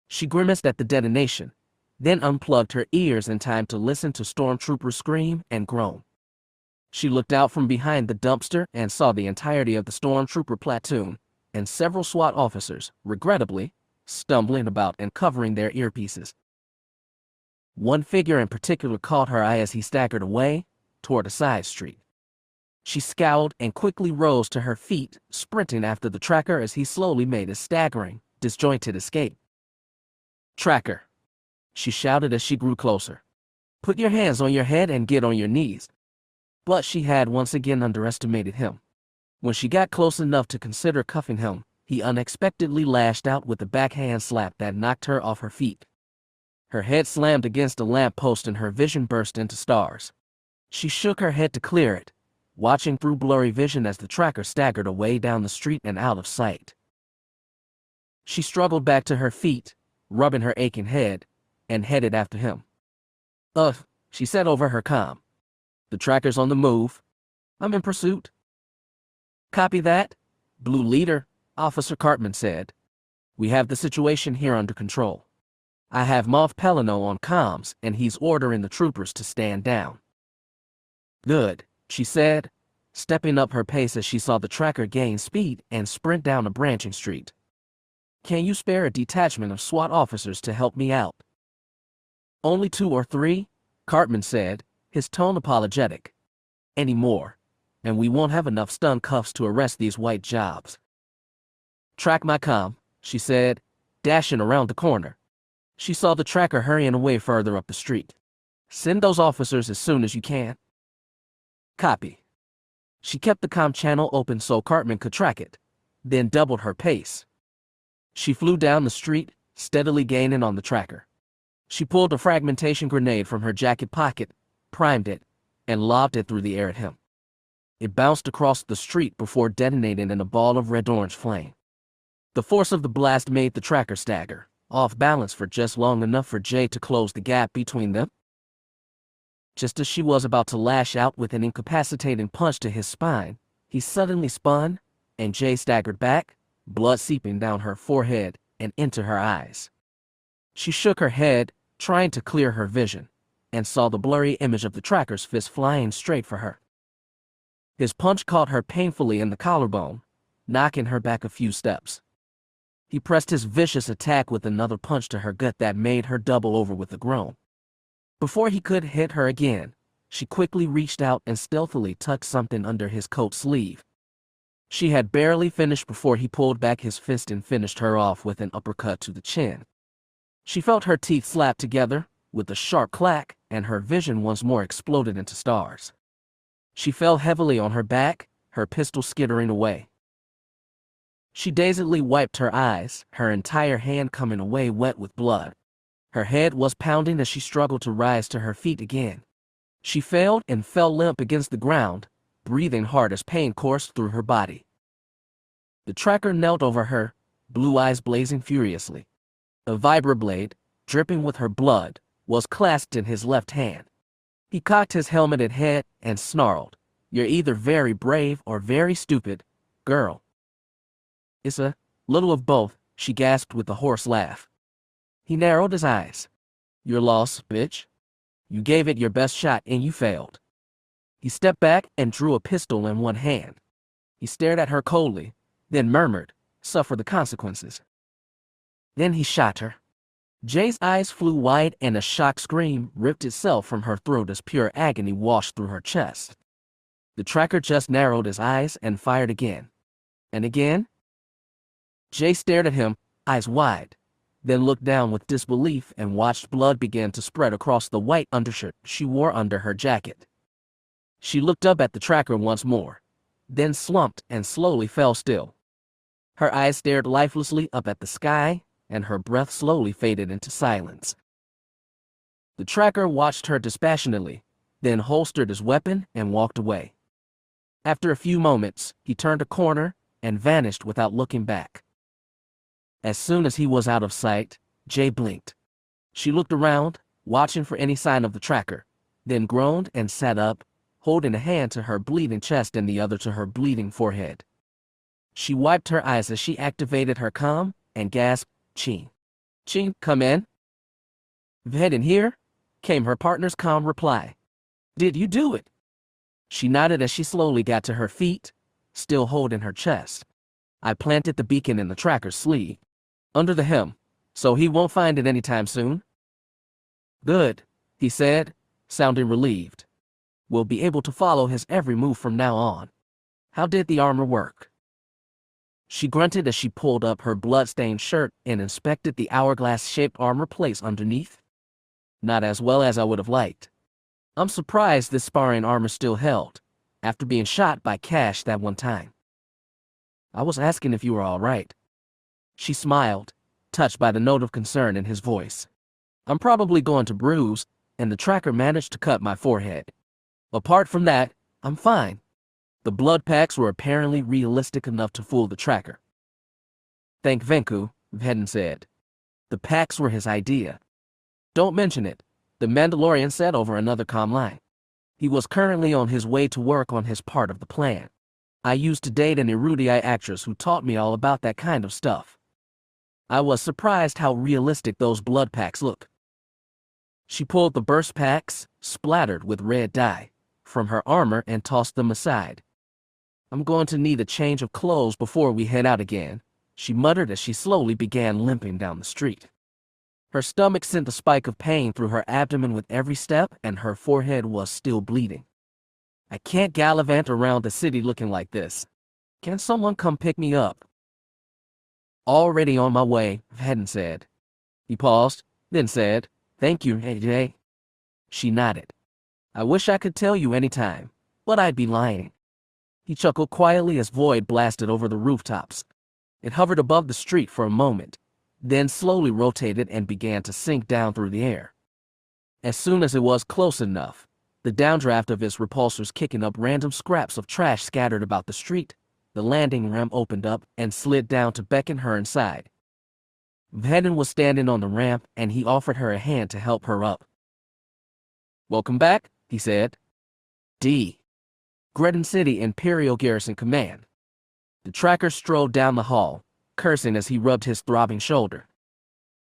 She grimaced at the detonation, then unplugged her ears in time to listen to stormtroopers scream and groan. She looked out from behind the dumpster and saw the entirety of the stormtrooper platoon and several SWAT officers, regrettably, stumbling about and covering their earpieces. One figure in particular caught her eye as he staggered away toward a side street. She scowled and quickly rose to her feet, sprinting after the tracker as he slowly made a staggering, disjointed escape. "Tracker," she shouted as she grew closer. "Put your hands on your head and get on your knees." But she had once again underestimated him. When she got close enough to consider cuffing him, he unexpectedly lashed out with a backhand slap that knocked her off her feet. Her head slammed against a lamppost and her vision burst into stars. She shook her head to clear it, watching through blurry vision as the tracker staggered away down the street and out of sight. She struggled back to her feet, rubbing her aching head, and headed after him. She said over her comm. "The tracker's on the move. I'm in pursuit." "Copy that, Blue Leader," Officer Cartman said. "We have the situation here under control. I have Moff Pelino on comms, and he's ordering the troopers to stand down." "Good," she said, stepping up her pace as she saw the tracker gain speed and sprint down a branching street. "Can you spare a detachment of SWAT officers to help me out?" "Only 2 or 3, Cartman said, his tone apologetic. "Any more, and we won't have enough stun cuffs to arrest these white jobs." "Track my comm," she said, dashing around the corner. She saw the tracker hurrying away further up the street. "Send those officers as soon as you can." "Copy." She kept the comm channel open so Cartman could track it, then doubled her pace. She flew down the street, steadily gaining on the tracker. She pulled a fragmentation grenade from her jacket pocket, primed it, and lobbed it through the air at him. It bounced across the street before detonating in a ball of red-orange flame. The force of the blast made the tracker stagger, off balance for just long enough for Jay to close the gap between them. Just as she was about to lash out with an incapacitating punch to his spine, he suddenly spun, and Jay staggered back, blood seeping down her forehead and into her eyes. She shook her head, trying to clear her vision, and saw the blurry image of the tracker's fist flying straight for her. His punch caught her painfully in the collarbone, knocking her back a few steps. He pressed his vicious attack with another punch to her gut that made her double over with a groan. Before he could hit her again, she quickly reached out and stealthily tucked something under his coat sleeve. She had barely finished before he pulled back his fist and finished her off with an uppercut to the chin. She felt her teeth slap together with a sharp clack, and her vision once more exploded into stars. She fell heavily on her back, her pistol skittering away. She dazedly wiped her eyes, her entire hand coming away wet with blood. Her head was pounding as she struggled to rise to her feet again. She failed and fell limp against the ground, breathing hard as pain coursed through her body. The tracker knelt over her, blue eyes blazing furiously. A vibroblade, dripping with her blood, was clasped in his left hand. He cocked his helmeted head and snarled, "You're either very brave or very stupid, girl." "It's a little of both," she gasped with a hoarse laugh. He narrowed his eyes. "You're lost, bitch. You gave it your best shot and you failed." He stepped back and drew a pistol in one hand. He stared at her coldly, then murmured, "Suffer the consequences." Then he shot her. Jay's eyes flew wide and a shock scream ripped itself from her throat as pure agony washed through her chest. The tracker just narrowed his eyes and fired again. And again. Jay stared at him, eyes wide, then looked down with disbelief and watched blood begin to spread across the white undershirt she wore under her jacket. She looked up at the tracker once more, then slumped and slowly fell still. Her eyes stared lifelessly up at the sky, and her breath slowly faded into silence. The tracker watched her dispassionately, then holstered his weapon and walked away. After a few moments, he turned a corner and vanished without looking back. As soon as he was out of sight, Jay blinked. She looked around, watching for any sign of the tracker, then groaned and sat up, holding a hand to her bleeding chest and the other to her bleeding forehead. She wiped her eyes as she activated her comm and gasped, "Cin. Cin, come in." "Vhetin here," came her partner's calm reply. "Did you do it?" She nodded as she slowly got to her feet, still holding her chest. "I planted the beacon in the tracker's sleeve, under the hem, so he won't find it anytime soon." "Good," he said, sounding relieved. We'll be able to follow his every move from now on. How did the armor work? She grunted as she pulled up her blood-stained shirt and inspected the hourglass-shaped armor plates underneath. Not as well as I would have liked. I'm surprised this sparring armor still held, after being shot by Cash that one time. I was asking if you were all right. She smiled, touched by the note of concern in his voice. I'm probably going to bruise, and the tracker managed to cut my forehead. Apart from that, I'm fine. The blood packs were apparently realistic enough to fool the tracker. Thank Venku, Vhetin said. The packs were his idea. Don't mention it, the Mandalorian said over another comm line. He was currently on his way to work on his part of the plan. I used to date an erudite actress who taught me all about that kind of stuff. I was surprised how realistic those blood packs look. She pulled the burst packs, splattered with red dye, from her armor and tossed them aside. I'm going to need a change of clothes before we head out again, she muttered as she slowly began limping down the street. Her stomach sent a spike of pain through her abdomen with every step, and her forehead was still bleeding. I can't gallivant around the city looking like this. Can someone come pick me up? Already on my way, Vhetin said. He paused, then said, Thank you, AJ. She nodded. I wish I could tell you any time, but I'd be lying. He chuckled quietly as Void blasted over the rooftops. It hovered above the street for a moment, then slowly rotated and began to sink down through the air. As soon as it was close enough, the downdraft of its repulsors kicking up random scraps of trash scattered about the street, the landing ramp opened up and slid down to beckon her inside. Vhetin was standing on the ramp, and he offered her a hand to help her up. Welcome back, he said. D. Greton City Imperial Garrison Command. The tracker strode down the hall, cursing as he rubbed his throbbing shoulder.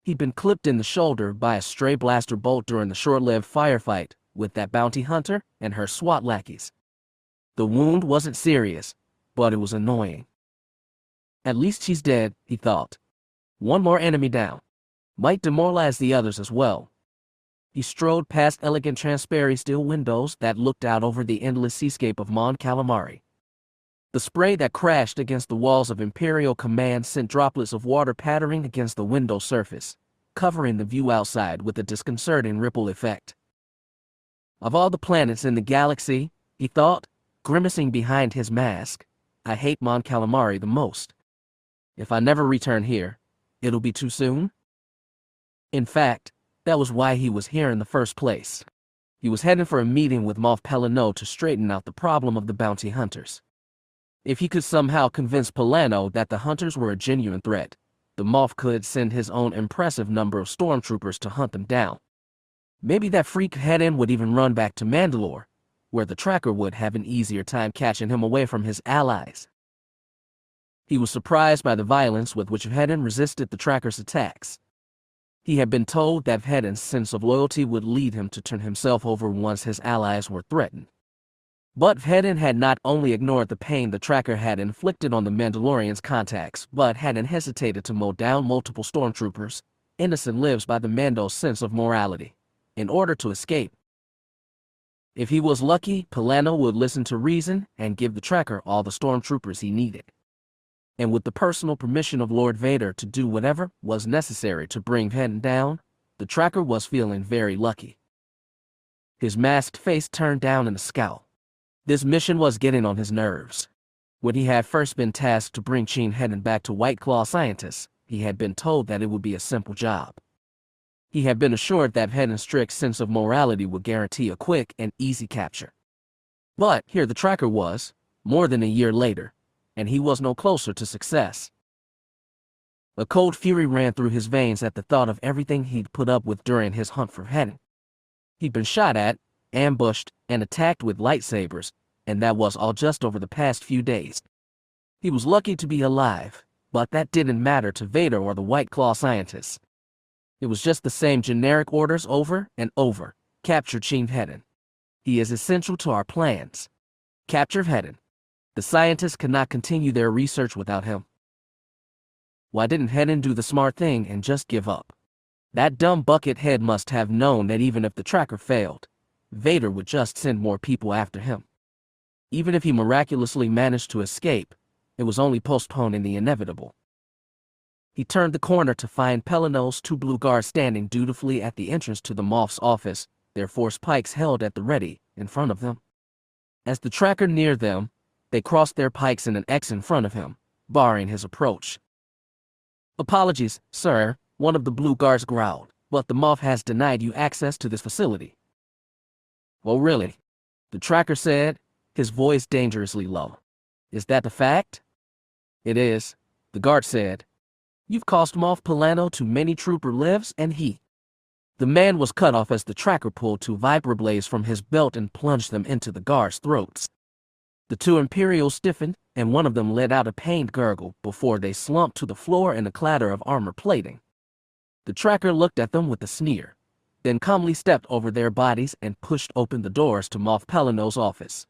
He'd been clipped in the shoulder by a stray blaster bolt during the short-lived firefight with that bounty hunter and her SWAT lackeys. The wound wasn't serious, but it was annoying. At least she's dead, he thought. One more enemy down. Might demoralize the others as well. He strode past elegant transparent steel windows that looked out over the endless seascape of Mon Calamari. The spray that crashed against the walls of Imperial Command sent droplets of water pattering against the window surface, covering the view outside with a disconcerting ripple effect. Of all the planets in the galaxy, he thought, grimacing behind his mask, I hate Mon Calamari the most. If I never return here, it'll be too soon? In fact, that was why he was here in the first place. He was heading for a meeting with Moff Pelano to straighten out the problem of the bounty hunters. If he could somehow convince Pelano that the hunters were a genuine threat, the Moff could send his own impressive number of stormtroopers to hunt them down. Maybe that freak Vhetin would even run back to Mandalore, where the tracker would have an easier time catching him away from his allies. He was surprised by the violence with which Vhetin resisted the tracker's attacks. He had been told that Vhetin's sense of loyalty would lead him to turn himself over once his allies were threatened. But Vhetin had not only ignored the pain the tracker had inflicted on the Mandalorian's contacts, but hadn't hesitated to mow down multiple stormtroopers, innocent lives by the Mando's sense of morality, in order to escape. If he was lucky, Pelano would listen to reason and give the tracker all the stormtroopers he needed. And with the personal permission of Lord Vader to do whatever was necessary to bring Vhetin down, the tracker was feeling very lucky. His masked face turned down in a scowl. This mission was getting on his nerves. When he had first been tasked to bring Cin Vhetin back to White Claw scientists, he had been told that it would be a simple job. He had been assured that Vhetin's strict sense of morality would guarantee a quick and easy capture. But here the tracker was, more than a year later, and he was no closer to success. A cold fury ran through his veins at the thought of everything he'd put up with during his hunt for Vhetin. He'd been shot at, ambushed, and attacked with lightsabers, and that was all just over the past few days. He was lucky to be alive, but that didn't matter to Vader or the White Claw scientists. It was just the same generic orders over and over. Capture Cin Vhetin. He is essential to our plans. Capture Vhetin. The scientists cannot continue their research without him. Why didn't Vhetin do the smart thing and just give up? That dumb buckethead must have known that even if the tracker failed, Vader would just send more people after him. Even if he miraculously managed to escape, it was only postponing the inevitable. He turned the corner to find Pellinol's 2 blue guards standing dutifully at the entrance to the Moff's office, their force pikes held at the ready in front of them. As the tracker neared them, they crossed their pikes in an X in front of him, barring his approach. "Apologies, sir," one of the blue guards growled, "but the Moff has denied you access to this facility." "Oh, really?" the tracker said, his voice dangerously low. "Is that the fact?" "It is," the guard said. "You've cost Moff Polano too many trooper lives, and he—" The man was cut off as the tracker pulled 2 vibroblades from his belt and plunged them into the guards' throats. The 2 Imperials stiffened, and one of them let out a pained gurgle before they slumped to the floor in a clatter of armor plating. The tracker looked at them with a sneer, then calmly stepped over their bodies and pushed open the doors to Moff Polano's office.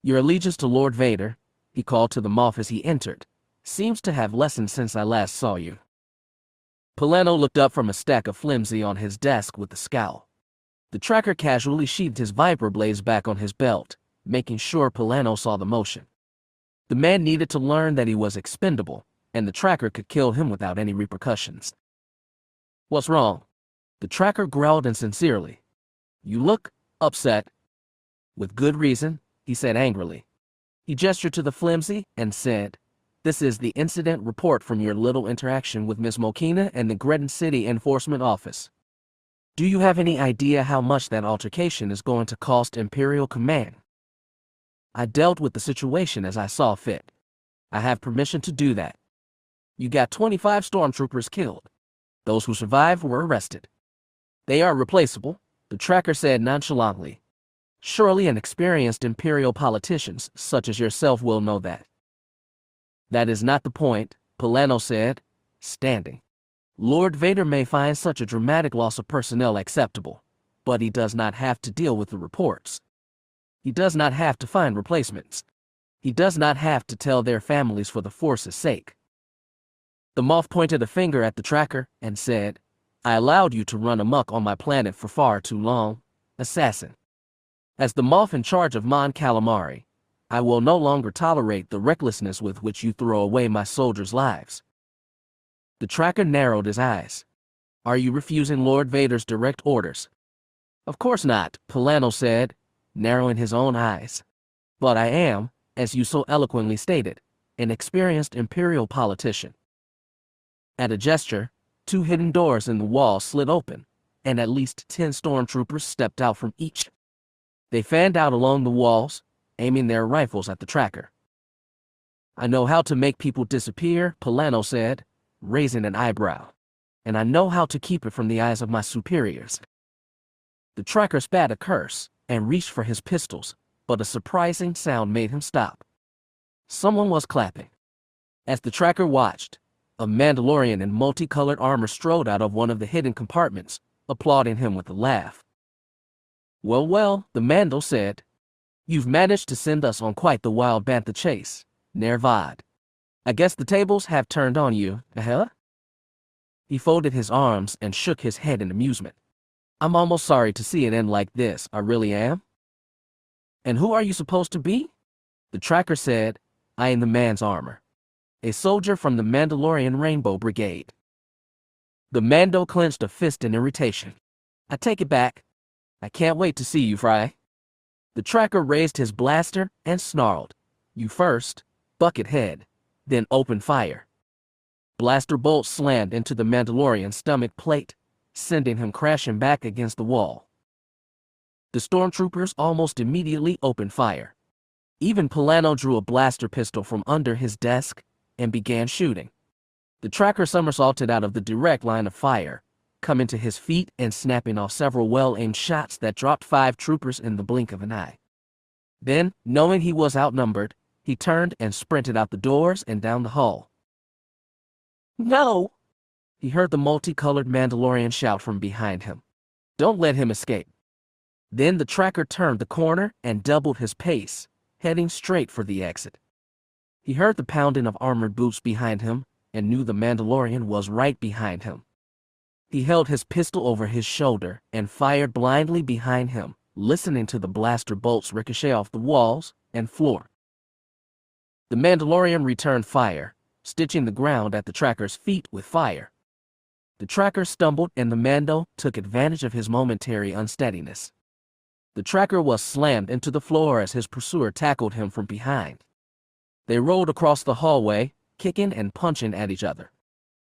"Your allegiance to Lord Vader," he called to the Moff as he entered, "seems to have lessened since I last saw you." Polano looked up from a stack of flimsy on his desk with a scowl. The tracker casually sheathed his vibroblades back on his belt, making sure Polano saw the motion. The man needed to learn that he was expendable, and the tracker could kill him without any repercussions. "What's wrong?" the tracker growled insincerely. "You look upset." "With good reason," he said angrily. He gestured to the flimsy and said, "This is the incident report from your little interaction with Miss Moqena and the Greton City Enforcement Office. Do you have any idea how much that altercation is going to cost Imperial Command? I dealt with the situation as I saw fit. I have permission to do that. You got 25 stormtroopers killed. Those who survived were arrested. They are replaceable," the tracker said nonchalantly. "Surely an experienced Imperial politicians such as yourself will know that." "That is not the point," Polano said, standing. "Lord Vader may find such a dramatic loss of personnel acceptable, but he does not have to deal with the reports. He does not have to find replacements. He does not have to tell their families for the Force's sake." The Moff pointed a finger at the tracker and said, "I allowed you to run amok on my planet for far too long, assassin. As the Moff in charge of Mon Calamari, I will no longer tolerate the recklessness with which you throw away my soldiers' lives." The tracker narrowed his eyes. "Are you refusing Lord Vader's direct orders?" "Of course not," Polano said, narrowing his own eyes. "But I am, as you so eloquently stated, an experienced Imperial politician." At a gesture, 2 hidden doors in the wall slid open, and at least 10 stormtroopers stepped out from each. They fanned out along the walls, aiming their rifles at the tracker. "I know how to make people disappear," Polano said, raising an eyebrow. "And I know how to keep it from the eyes of my superiors." The tracker spat a curse and reached for his pistols, but a surprising sound made him stop. Someone was clapping. As the tracker watched, a Mandalorian in multicolored armor strode out of one of the hidden compartments, applauding him with a laugh. "Well, well," the Mandal said. "You've managed to send us on quite the wild bantha chase, Nervad. I guess the tables have turned on you, huh?" He folded his arms and shook his head in amusement. "I'm almost sorry to see it end like this, I really am." "And who are you supposed to be?" the tracker said, eyeing the man's armor. "A soldier from the Mandalorian Rainbow Brigade." The Mando clenched a fist in irritation. "I take it back. I can't wait to see you, Fry." The tracker raised his blaster and snarled, "You first, buckethead, then open fire." Blaster bolts slammed into the Mandalorian's stomach plate, sending him crashing back against the wall. The stormtroopers almost immediately opened fire. Even Polano drew a blaster pistol from under his desk and began shooting. The tracker somersaulted out of the direct line of fire, coming to his feet and snapping off several well-aimed shots that dropped 5 troopers in the blink of an eye. Then, knowing he was outnumbered, he turned and sprinted out the doors and down the hall. "No!" he heard the multicolored Mandalorian shout from behind him. "Don't let him escape." Then the tracker turned the corner and doubled his pace, heading straight for the exit. He heard the pounding of armored boots behind him and knew the Mandalorian was right behind him. He held his pistol over his shoulder and fired blindly behind him, listening to the blaster bolts ricochet off the walls and floor. The Mandalorian returned fire, stitching the ground at the tracker's feet with fire. The tracker stumbled and the Mando took advantage of his momentary unsteadiness. The tracker was slammed into the floor as his pursuer tackled him from behind. They rolled across the hallway, kicking and punching at each other.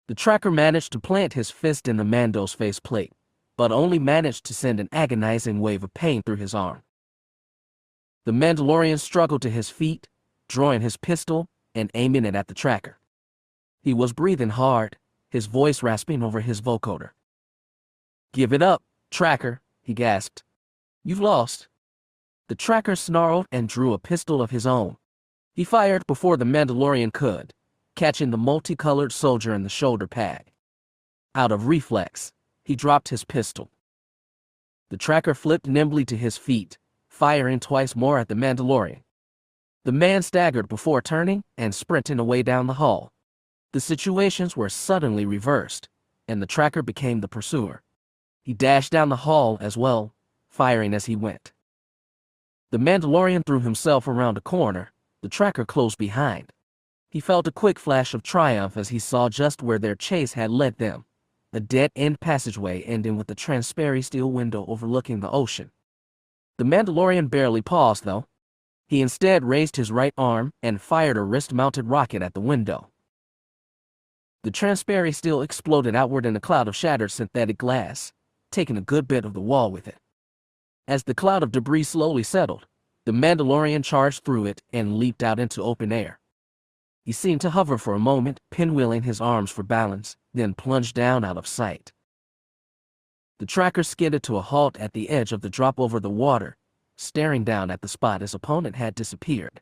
The tracker managed to plant his fist in the Mando's faceplate, but only managed to send an agonizing wave of pain through his arm. The Mandalorian struggled to his feet, drawing his pistol and aiming it at the tracker. He was breathing hard, his voice rasping over his vocoder. "Give it up, tracker," he gasped. "You've lost." The tracker snarled and drew a pistol of his own. He fired before the Mandalorian could, catching the multicolored soldier in the shoulder pad. Out of reflex, he dropped his pistol. The tracker flipped nimbly to his feet, firing twice more at the Mandalorian. The man staggered before turning and sprinting away down the hall. The situations were suddenly reversed, and the tracker became the pursuer. He dashed down the hall as well, firing as he went. The Mandalorian threw himself around a corner, the tracker close behind. He felt a quick flash of triumph as he saw just where their chase had led them, a dead-end passageway ending with a transparent steel window overlooking the ocean. The Mandalorian barely paused, though. He instead raised his right arm and fired a wrist-mounted rocket at the window. The transparent steel exploded outward in a cloud of shattered synthetic glass, taking a good bit of the wall with it. As the cloud of debris slowly settled, the Mandalorian charged through it and leaped out into open air. He seemed to hover for a moment, pinwheeling his arms for balance, then plunged down out of sight. The tracker skidded to a halt at the edge of the drop over the water, staring down at the spot his opponent had disappeared.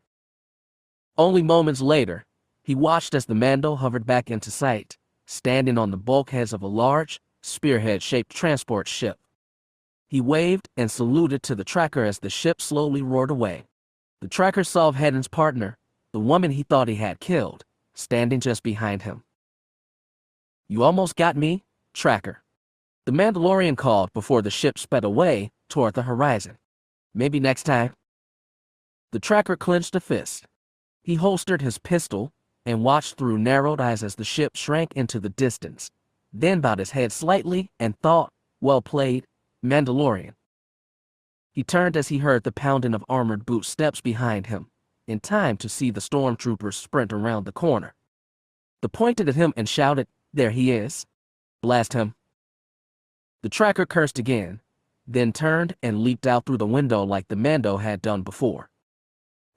Only moments later, he watched as the Mando hovered back into sight, standing on the bulkheads of a large, spearhead-shaped transport ship. He waved and saluted to the tracker as the ship slowly roared away. The tracker saw Vhetin's partner, the woman he thought he had killed, standing just behind him. "You almost got me, tracker," the Mandalorian called before the ship sped away toward the horizon. "Maybe next time." The tracker clenched a fist. He holstered his pistol and watched through narrowed eyes as the ship shrank into the distance, then bowed his head slightly and thought, "Well played, Mandalorian." He turned as he heard the pounding of armored boot steps behind him, in time to see the stormtroopers sprint around the corner. They pointed at him and shouted, "There he is. Blast him." The tracker cursed again, then turned and leaped out through the window like the Mando had done before.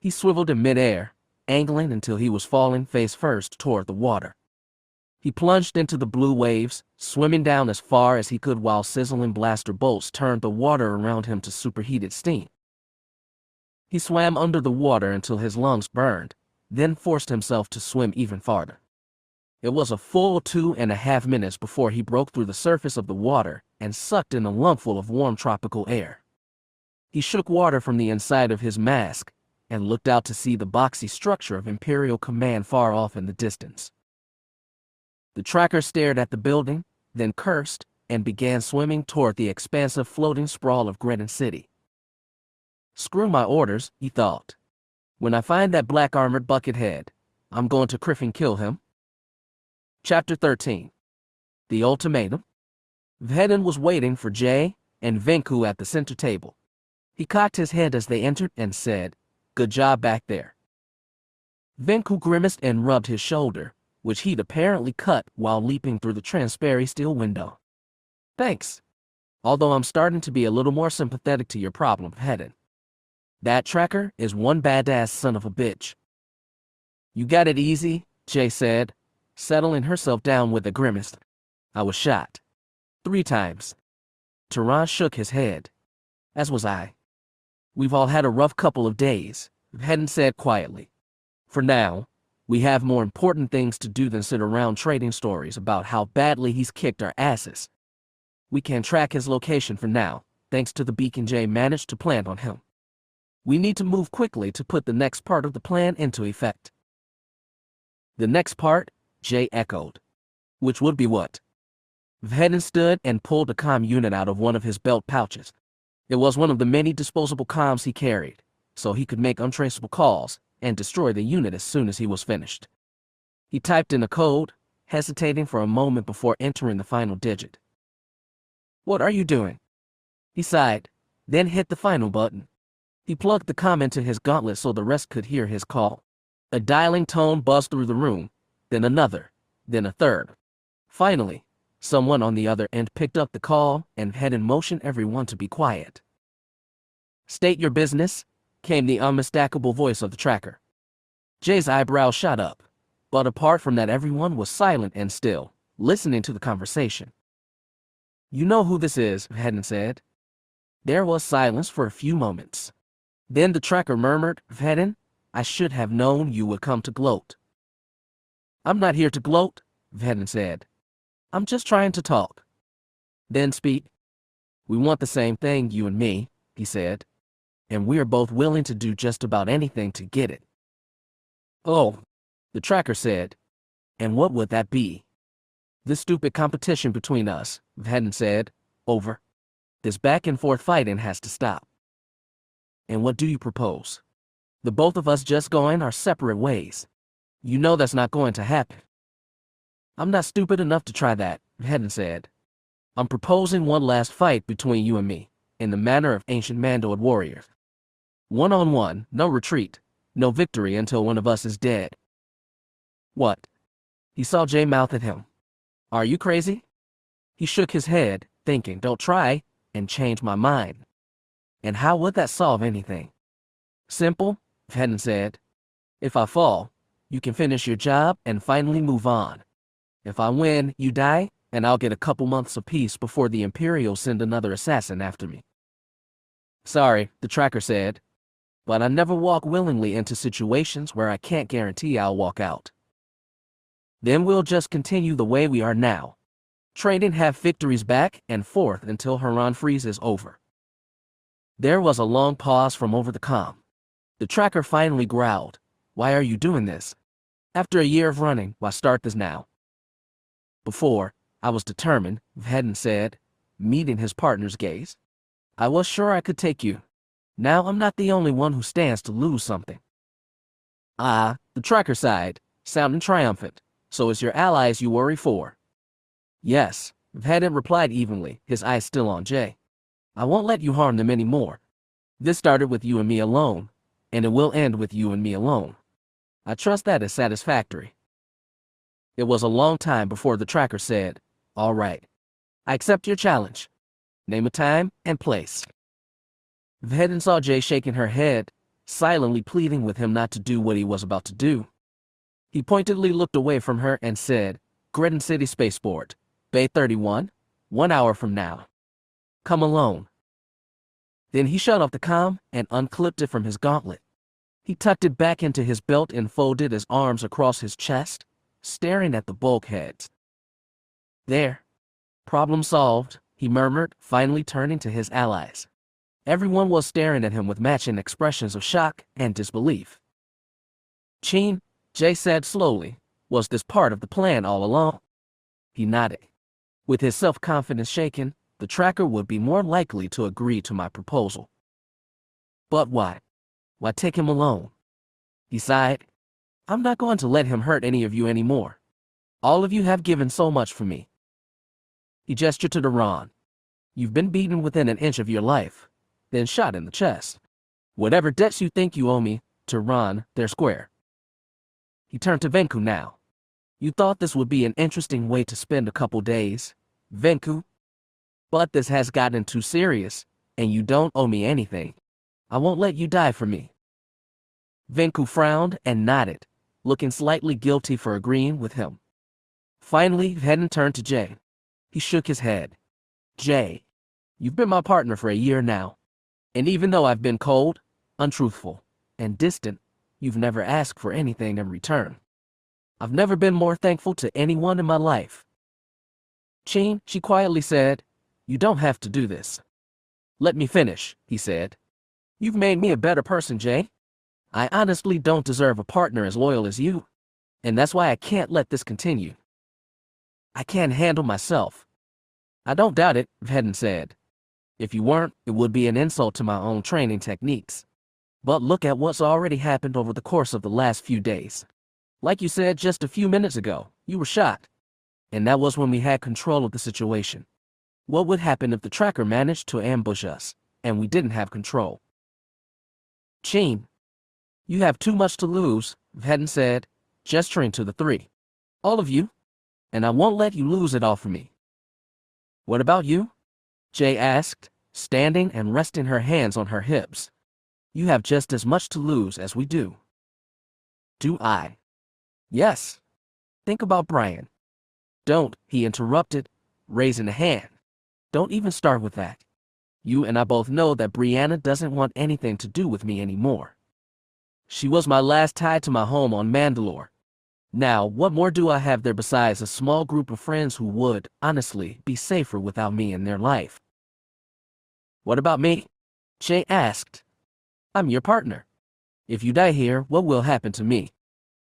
He swiveled in midair, angling until he was falling face first toward the water. He plunged into the blue waves, swimming down as far as he could while sizzling blaster bolts turned the water around him to superheated steam. He swam under the water until his lungs burned, then forced himself to swim even farther. It was a full 2.5 minutes before he broke through the surface of the water and sucked in a lungful of warm tropical air. He shook water from the inside of his mask and looked out to see the boxy structure of Imperial Command far off in the distance. The tracker stared at the building, then cursed, and began swimming toward the expansive floating sprawl of Grennan City. "Screw my orders," he thought. "When I find that black armored buckethead, I'm going to criff and kill him." Chapter 13. The Ultimatum. Vhetin was waiting for Jay and Venku at the center table. He cocked his head as they entered and said, "Good job back there." Venku grimaced and rubbed his shoulder, which he'd apparently cut while leaping through the transparent steel window. "Thanks. Although I'm starting to be a little more sympathetic to your problem, Vhetin. That tracker is one badass son of a bitch." "You got it easy," Jay said, settling herself down with a grimace. "I was shot 3 times. Tehran shook his head. "As was I." "We've all had a rough couple of days," Vhetin said quietly. "For now, we have more important things to do than sit around trading stories about how badly he's kicked our asses. We can track his location for now, thanks to the beacon Jay managed to plant on him. We need to move quickly to put the next part of the plan into effect." "The next part?" Jay echoed. "Which would be what?" Vhetin stood and pulled a comm unit out of one of his belt pouches. It was one of the many disposable comms he carried, so he could make untraceable calls and destroy the unit as soon as he was finished. He typed in a code, hesitating for a moment before entering the final digit. "What are you doing?" He sighed, then hit the final button. He plugged the comm into his gauntlet so the rest could hear his call. A dialing tone buzzed through the room, then another, then a third. Finally, someone on the other end picked up the call and Vhetin motioned everyone to be quiet. "State your business," came the unmistakable voice of the tracker. Jay's eyebrows shot up, but apart from that everyone was silent and still, listening to the conversation. "You know who this is," Vhetin said. There was silence for a few moments. Then the tracker murmured, "Vhetin, I should have known you would come to gloat." "I'm not here to gloat," Vhetin said. "I'm just trying to talk." "Then speak." "We want the same thing, you and me," he said. "And we are both willing to do just about anything to get it." "Oh," the tracker said. "And what would that be?" "This stupid competition between us," Vhetin said. "Over. This back and forth fighting has to stop." "And what do you propose?" "The both of us just going our separate ways. You know that's not going to happen." "I'm not stupid enough to try that," Vhetin said. "I'm proposing one last fight between you and me, in the manner of ancient Mandoid warriors. One-on-one, no retreat, no victory until one of us is dead." "What?" He saw Jay mouth at him. "Are you crazy?" He shook his head, thinking, "Don't try, and change my mind." "And how would that solve anything?" "Simple," Vhetin said. "If I fall, you can finish your job and finally move on. If I win, you die, and I'll get a couple months of peace before the Imperials send another assassin after me." "Sorry," the tracker said, "but I never walk willingly into situations where I can't guarantee I'll walk out." "Then we'll just continue the way we are now, trading half victories back and forth until Haran freeze is over." There was a long pause from over the comm. The tracker finally growled, "Why are you doing this? After a year of running, why start this now?" "Before, I was determined," Vhetin said, meeting his partner's gaze. "I was sure I could take you. Now I'm not the only one who stands to lose something." "Ah," the tracker sighed, sounding triumphant. "So it's your allies you worry for?" "Yes," Vhetin replied evenly, his eyes still on Jay. "I won't let you harm them anymore. This started with you and me alone, and it will end with you and me alone. I trust that is satisfactory." It was a long time before the tracker said, "All right. I accept your challenge. Name a time and place." Vhetin saw Jay shaking her head, silently pleading with him not to do what he was about to do. He pointedly looked away from her and said, "Greton City Spaceport, Bay 31, 1 hour from now. Come alone." Then he shut off the comm and unclipped it from his gauntlet. He tucked it back into his belt and folded his arms across his chest, staring at the bulkheads. "There. Problem solved," he murmured, finally turning to his allies. Everyone was staring at him with matching expressions of shock and disbelief. "Cin," Jay said slowly, "was this part of the plan all along?" He nodded. With his self-confidence shaken, the tracker would be more likely to agree to my proposal. "But why? Why take him alone?" He sighed. "I'm not going to let him hurt any of you anymore. All of you have given so much for me." He gestured to Duran. "You've been beaten within an inch of your life, then shot in the chest. Whatever debts you think you owe me, Duran, they're square." He turned to Venku now. "You thought this would be an interesting way to spend a couple days, Venku? But this has gotten too serious, and you don't owe me anything. I won't let you die for me." Venku frowned and nodded, looking slightly guilty for agreeing with him. Finally, Vhetin turned to Jay. He shook his head. "Jay, you've been my partner for a year now, and even though I've been cold, untruthful, and distant, you've never asked for anything in return. I've never been more thankful to anyone in my life." "Cin," she quietly said, "you don't have to do this." "Let me finish," he said. "You've made me a better person, Jay. I honestly don't deserve a partner as loyal as you, and that's why I can't let this continue. I can't handle myself, I don't doubt it, Vhetin said. If you weren't, it would be an insult to my own training techniques. But look at what's already happened over the course of the last few days. Like you said just a few minutes ago, you were shot. And that was when we had control of the situation. What would happen if the tracker managed to ambush us, and we didn't have control? Cin, you have too much to lose, Vhetin said, gesturing to the three. All of you. And I won't let you lose it all for me. What about you? Jay asked, standing and resting her hands on her hips. You have just as much to lose as we do. Do I? Yes. Think about Brian. Don't, he interrupted, raising a hand. Don't even start with that. You and I both know that Brianna doesn't want anything to do with me anymore. She was my last tie to my home on Mandalore. Now, what more do I have there besides a small group of friends who would, honestly, be safer without me in their life? What about me? Jay asked. I'm your partner. If you die here, what will happen to me?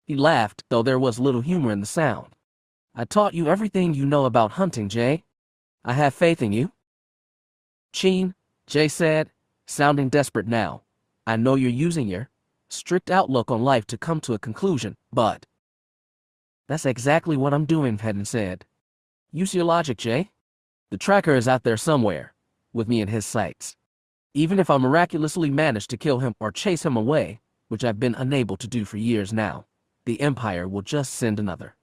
He laughed, though there was little humor in the sound. I taught you everything you know about hunting, Jay. I have faith in you. Cin, Jay said, sounding desperate now. I know you're using your strict outlook on life to come to a conclusion, but... That's exactly what I'm doing, Vhetin said. Use your logic, Jay. The tracker is out there somewhere, with me in his sights. Even if I miraculously manage to kill him or chase him away, which I've been unable to do for years now, the Empire will just send another.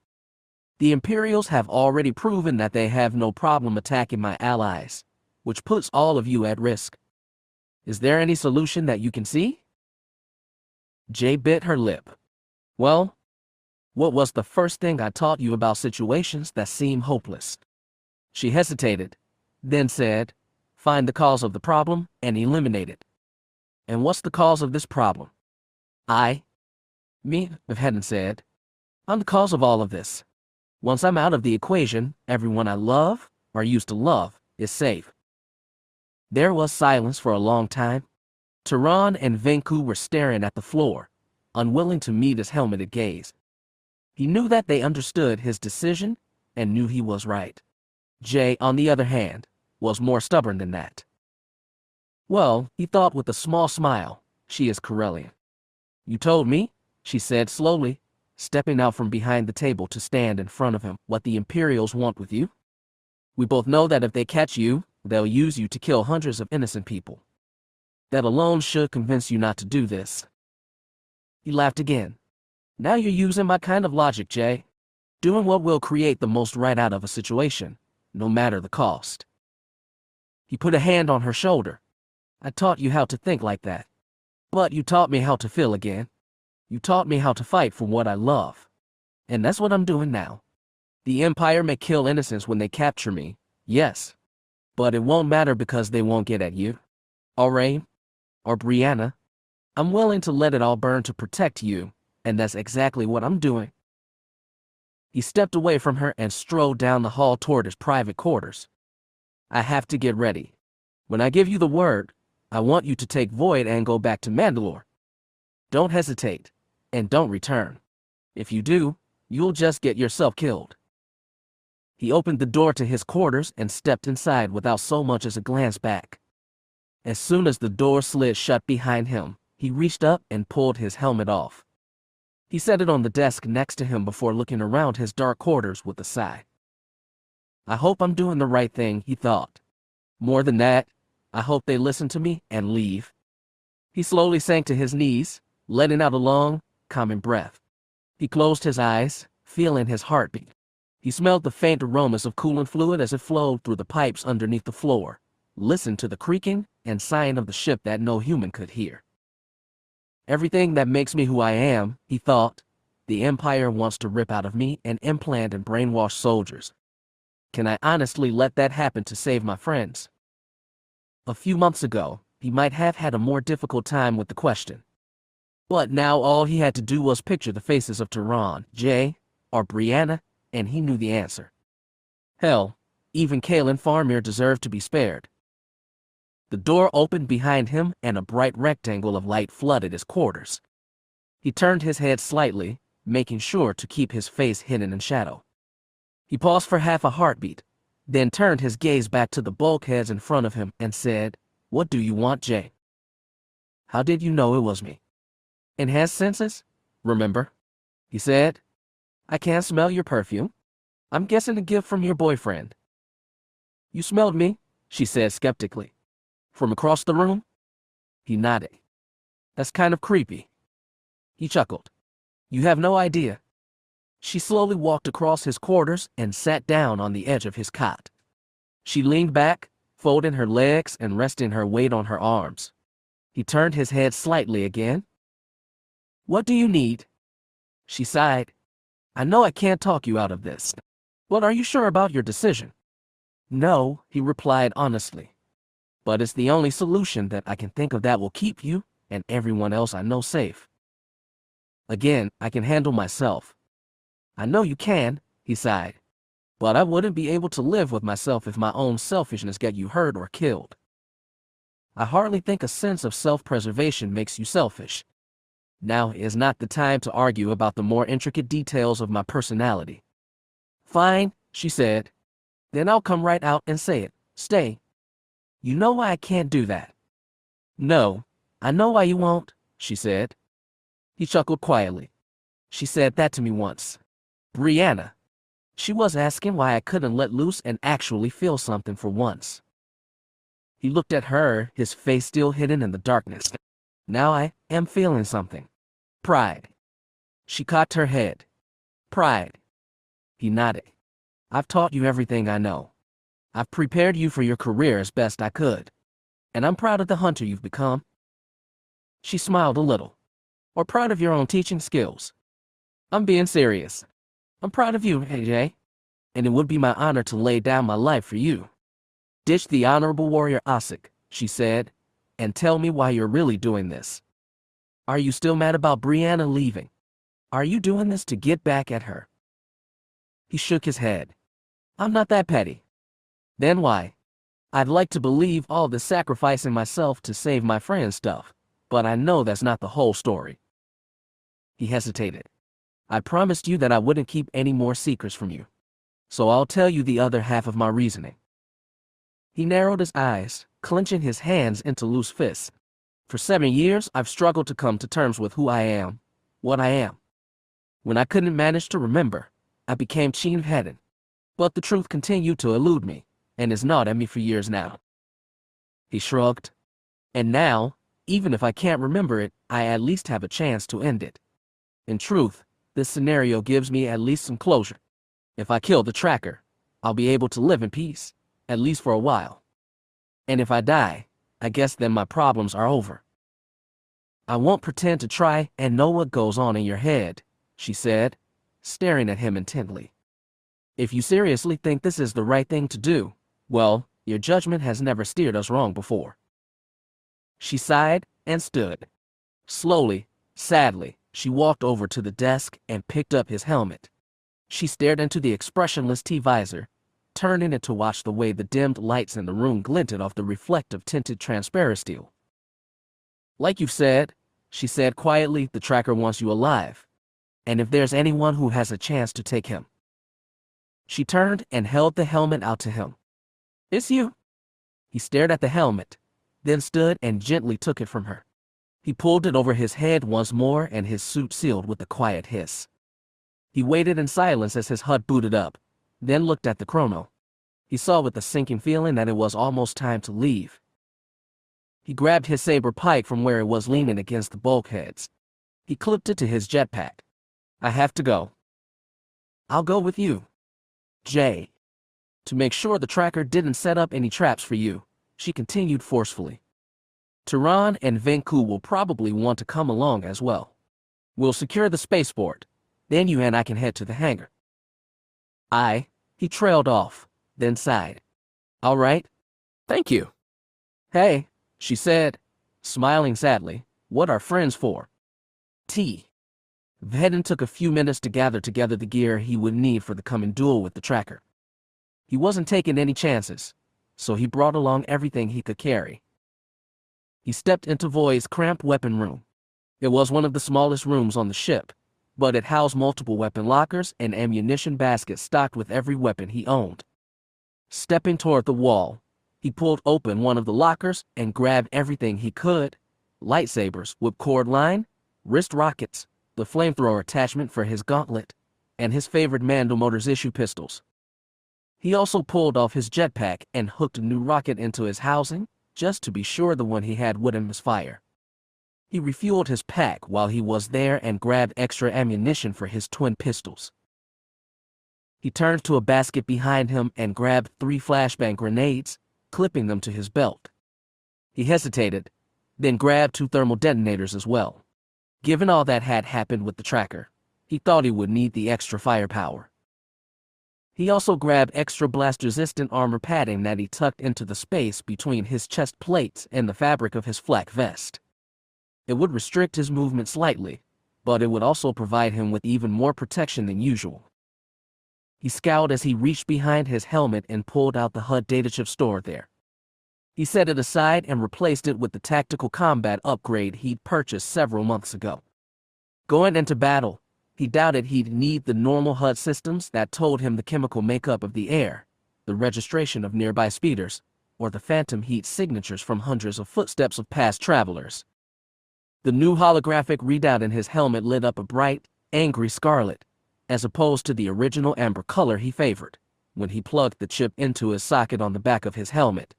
The Imperials have already proven that they have no problem attacking my allies, which puts all of you at risk. Is there any solution that you can see? Jay bit her lip. Well, what was the first thing I taught you about situations that seem hopeless? She hesitated, then said, find the cause of the problem and eliminate it. And what's the cause of this problem? Me, Vhetin said. I'm the cause of all of this. Once I'm out of the equation, everyone I love, or used to love, is safe. There was silence for a long time. Tehran and Venku were staring at the floor, unwilling to meet his helmeted gaze. He knew that they understood his decision and knew he was right. Jay, on the other hand, was more stubborn than that. Well, he thought with a small smile, she is Corellian. You told me, she said slowly, stepping out from behind the table to stand in front of him, what the Imperials want with you. We both know that if they catch you, they'll use you to kill hundreds of innocent people. That alone should convince you not to do this. He laughed again. Now you're using my kind of logic, Jay. Doing what will create the most right out of a situation, no matter the cost. He put a hand on her shoulder. I taught you how to think like that. But you taught me how to feel again. You taught me how to fight for what I love. And that's what I'm doing now. The Empire may kill innocents when they capture me, yes. But it won't matter because they won't get at you. Or Rain. Or Brianna. I'm willing to let it all burn to protect you. And that's exactly what I'm doing. He stepped away from her and strode down the hall toward his private quarters. I have to get ready. When I give you the word, I want you to take Void and go back to Mandalore. Don't hesitate, and don't return. If you do, you'll just get yourself killed. He opened the door to his quarters and stepped inside without so much as a glance back. As soon as the door slid shut behind him, he reached up and pulled his helmet off. He set it on the desk next to him before looking around his dark quarters with a sigh. I hope I'm doing the right thing, he thought. More than that, I hope they listen to me and leave. He slowly sank to his knees, letting out a long, calming breath. He closed his eyes, feeling his heartbeat. He smelled the faint aromas of coolant fluid as it flowed through the pipes underneath the floor, listened to the creaking and sighing of the ship that no human could hear. Everything that makes me who I am, he thought, the Empire wants to rip out of me and implant and brainwash soldiers. Can I honestly let that happen to save my friends? A few months ago, he might have had a more difficult time with the question. But now all he had to do was picture the faces of Tehran, Jay, or Brianna, and he knew the answer. Hell, even Kalen Farmir deserved to be spared. The door opened behind him and a bright rectangle of light flooded his quarters. He turned his head slightly, making sure to keep his face hidden in shadow. He paused for half a heartbeat, then turned his gaze back to the bulkheads in front of him and said, "What do you want, Jay? How did you know it was me?" "Enhanced senses, remember?" he said. "I can't smell your perfume. I'm guessing a gift from your boyfriend." "You smelled me," she said skeptically. "From across the room?" He nodded. "That's kind of creepy." He chuckled. "You have no idea." She slowly walked across his quarters and sat down on the edge of his cot. She leaned back, folding her legs and resting her weight on her arms. He turned his head slightly again. "What do you need?" She sighed. "I know I can't talk you out of this. But are you sure about your decision?" "No," he replied honestly. "But it's the only solution that I can think of that will keep you and everyone else I know safe. Again, I can handle myself." "I know you can," he sighed. "But I wouldn't be able to live with myself if my own selfishness got you hurt or killed. I hardly think a sense of self-preservation makes you selfish. Now is not the time to argue about the more intricate details of my personality." "Fine," she said. "Then I'll come right out and say it. Stay." "You know why I can't do that." "No, I know why you won't," she said. He chuckled quietly. "She said that to me once. Brianna. She was asking why I couldn't let loose and actually feel something for once." He looked at her, his face still hidden in the darkness. "Now I am feeling something. Pride." She cocked her head. "Pride." He nodded. "I've taught you everything I know. I've prepared you for your career as best I could. And I'm proud of the hunter you've become." She smiled a little. "Or proud of your own teaching skills." "I'm being serious. I'm proud of you, AJ. And it would be my honor to lay down my life for you. Ditch the honorable warrior Osik," she said, "and tell me why you're really doing this. Are you still mad about Brianna leaving? Are you doing this to get back at her?" He shook his head. "I'm not that petty." "Then why?" "I'd like to believe all the sacrificing myself to save my friend's stuff, but I know that's not the whole story." He hesitated. "I promised you that I wouldn't keep any more secrets from you. So I'll tell you the other half of my reasoning." He narrowed his eyes, clenching his hands into loose fists. "For 7 years, I've struggled to come to terms with who I am, what I am. When I couldn't manage to remember, I became Cin Vhetin. But the truth continued to elude me, and has gnawed at me for years now." He shrugged. "And now, even if I can't remember it, I at least have a chance to end it. In truth, this scenario gives me at least some closure. If I kill the tracker, I'll be able to live in peace, at least for a while. And if I die, I guess then my problems are over." "I won't pretend to try and know what goes on in your head," she said, staring at him intently. "If you seriously think this is the right thing to do, well, your judgment has never steered us wrong before." She sighed and stood. Slowly, sadly, she walked over to the desk and picked up his helmet. She stared into the expressionless T-visor, turning it to watch the way the dimmed lights in the room glinted off the reflective tinted transparent steel. "Like you've said," she said quietly, "the tracker wants you alive. And if there's anyone who has a chance to take him." She turned and held the helmet out to him. "It's you." He stared at the helmet, then stood and gently took it from her. He pulled it over his head once more and his suit sealed with a quiet hiss. He waited in silence as his HUD booted up, then looked at the chrono. He saw with a sinking feeling that it was almost time to leave. He grabbed his saber pike from where it was leaning against the bulkheads. He clipped it to his jetpack. "I have to go." "I'll go with you, Jay. To make sure the tracker didn't set up any traps for you," she continued forcefully. "Tehran and Venku will probably want to come along as well. We'll secure the spaceport. Then you and I can head to the hangar." He trailed off, then sighed. "All right. Thank you." "Hey," she said, smiling sadly, "what are friends for?" T. Vhetin took a few minutes to gather together the gear he would need for the coming duel with the tracker. He wasn't taking any chances, so he brought along everything he could carry. He stepped into Void's cramped weapon room. It was one of the smallest rooms on the ship, but it housed multiple weapon lockers and ammunition baskets stocked with every weapon he owned. Stepping toward the wall, he pulled open one of the lockers and grabbed everything he could: lightsabers, whipcord line, wrist rockets, the flamethrower attachment for his gauntlet, and his favorite Mando Motors issue pistols. He also pulled off his jetpack and hooked a new rocket into his housing, just to be sure the one he had wouldn't misfire. He refueled his pack while he was there and grabbed extra ammunition for his twin pistols. He turned to a basket behind him and grabbed 3 flashbang grenades, clipping them to his belt. He hesitated, then grabbed 2 thermal detonators as well. Given all that had happened with the tracker, he thought he would need the extra firepower. He also grabbed extra blast-resistant armor padding that he tucked into the space between his chest plates and the fabric of his flak vest. It would restrict his movement slightly, but it would also provide him with even more protection than usual. He scowled as he reached behind his helmet and pulled out the HUD datachip stored there. He set it aside and replaced it with the tactical combat upgrade he'd purchased several months ago. Going into battle, he doubted he'd need the normal HUD systems that told him the chemical makeup of the air, the registration of nearby speeders, or the phantom heat signatures from hundreds of footsteps of past travelers. The new holographic readout in his helmet lit up a bright, angry scarlet, as opposed to the original amber color he favored when he plugged the chip into his socket on the back of his helmet.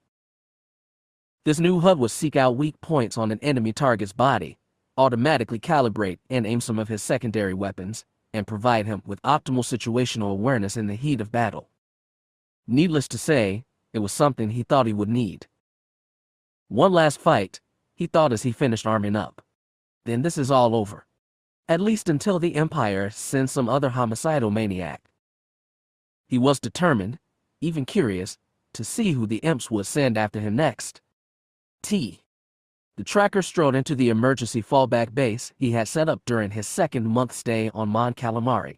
This new HUD would seek out weak points on an enemy target's body, automatically calibrate and aim some of his secondary weapons, and provide him with optimal situational awareness in the heat of battle. Needless to say, it was something he thought he would need. One last fight, he thought as he finished arming up. Then this is all over. At least until the Empire sends some other homicidal maniac. He was determined, even curious, to see who the imps would send after him next. The tracker strode into the emergency fallback base he had set up during his second-month stay on Mon Calamari.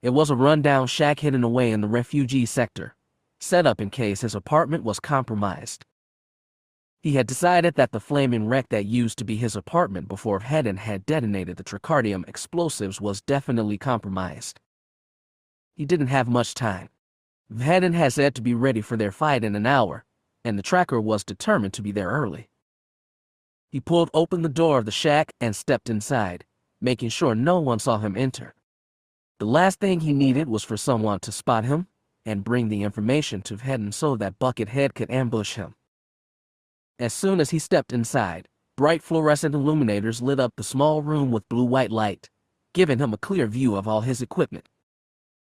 It was a rundown shack hidden away in the refugee sector, set up in case his apartment was compromised. He had decided that the flaming wreck that used to be his apartment before Vhetin had detonated the tricardium explosives was definitely compromised. He didn't have much time. Vhetin had said to be ready for their fight in an hour, and the tracker was determined to be there early. He pulled open the door of the shack and stepped inside, making sure no one saw him enter. The last thing he needed was for someone to spot him and bring the information to Vhetin so that Buckethead could ambush him. As soon as he stepped inside, bright fluorescent illuminators lit up the small room with blue-white light, giving him a clear view of all his equipment.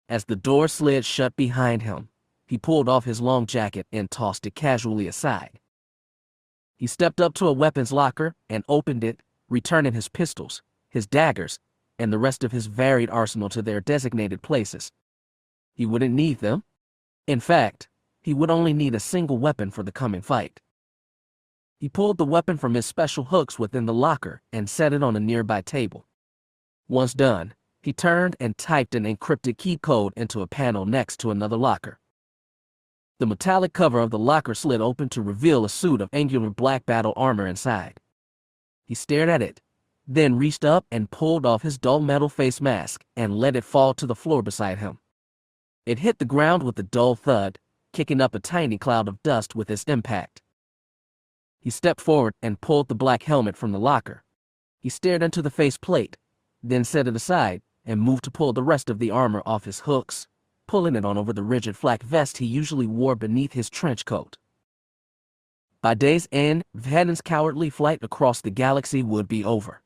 As the door slid shut behind him, he pulled off his long jacket and tossed it casually aside. He stepped up to a weapons locker and opened it, returning his pistols, his daggers, and the rest of his varied arsenal to their designated places. He wouldn't need them. In fact, he would only need a single weapon for the coming fight. He pulled the weapon from his special hooks within the locker and set it on a nearby table. Once done, he turned and typed an encrypted key code into a panel next to another locker. The metallic cover of the locker slid open to reveal a suit of angular black battle armor inside. He stared at it, then reached up and pulled off his dull metal face mask and let it fall to the floor beside him. It hit the ground with a dull thud, kicking up a tiny cloud of dust with its impact. He stepped forward and pulled the black helmet from the locker. He stared into the faceplate, then set it aside and moved to pull the rest of the armor off his hooks, pulling it on over the rigid flak vest he usually wore beneath his trench coat. By day's end, Vhetin's cowardly flight across the galaxy would be over.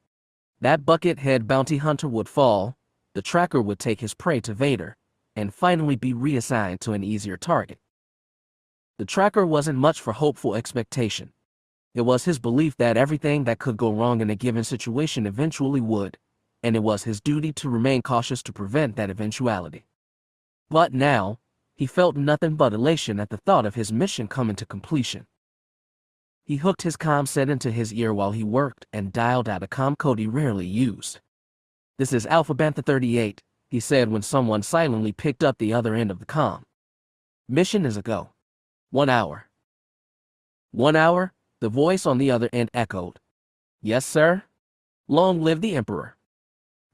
That Buckethead bounty hunter would fall, the tracker would take his prey to Vader, and finally be reassigned to an easier target. The tracker wasn't much for hopeful expectation. It was his belief that everything that could go wrong in a given situation eventually would, and it was his duty to remain cautious to prevent that eventuality. But now, he felt nothing but elation at the thought of his mission coming to completion. He hooked his comm set into his ear while he worked and dialed out a comm code he rarely used. "This is Alpha Bantha 38, he said when someone silently picked up the other end of the comm. "Mission is a go. 1 hour." 1 hour? The voice on the other end echoed. "Yes, sir? Long live the Emperor."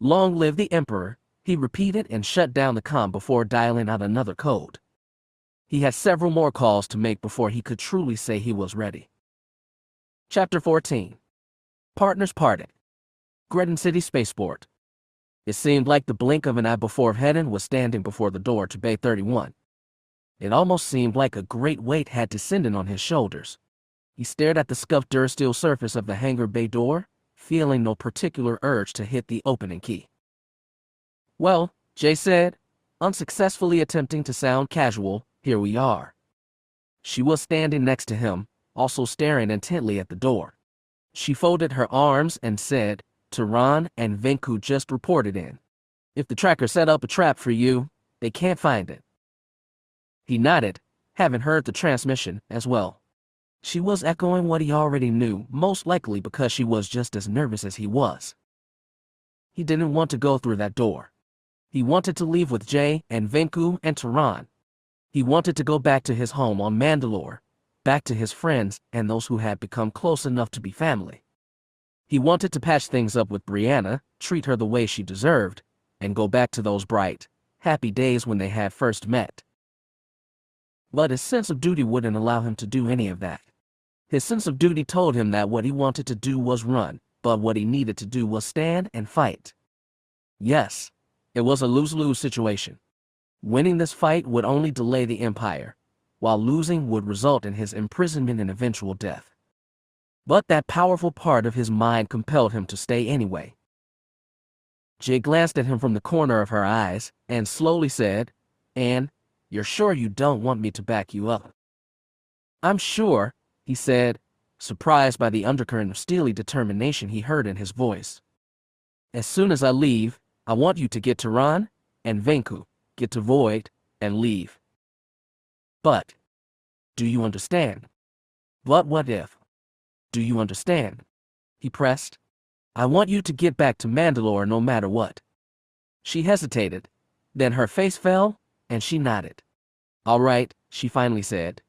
"Long live the Emperor," he repeated and shut down the comm before dialing out another code. He had several more calls to make before he could truly say he was ready. Chapter 14. Partners parted. Gretin City Spaceport. It seemed like the blink of an eye before Vhetin was standing before the door to Bay 31. It almost seemed like a great weight had descended on his shoulders. He stared at the scuffed durasteel surface of the hangar bay door, feeling no particular urge to hit the opening key. "Well," Jay said, unsuccessfully attempting to sound casual, "here we are." She was standing next to him, also staring intently at the door. She folded her arms and said, "Tehran and Venku just reported in. If the tracker set up a trap for you, they can't find it." He nodded, having heard the transmission as well. She was echoing what he already knew, most likely because she was just as nervous as he was. He didn't want to go through that door. He wanted to leave with Jay and Venku and Tehran. He wanted to go back to his home on Mandalore, back to his friends and those who had become close enough to be family. He wanted to patch things up with Brianna, treat her the way she deserved, and go back to those bright, happy days when they had first met. But his sense of duty wouldn't allow him to do any of that. His sense of duty told him that what he wanted to do was run, but what he needed to do was stand and fight. Yes, it was a lose-lose situation. Winning this fight would only delay the Empire, while losing would result in his imprisonment and eventual death. But that powerful part of his mind compelled him to stay anyway. Jay glanced at him from the corner of her eyes and slowly said, "Anne, you're sure you don't want me to back you up?" "I'm sure," he said, surprised by the undercurrent of steely determination he heard in his voice. "As soon as I leave, I want you to get to Tehran and Venku, get to Void, and leave." "But, do you understand?" "But what if? Do you understand?" he pressed. "I want you to get back to Mandalore no matter what." She hesitated, then her face fell, and she nodded. "All right," she finally said.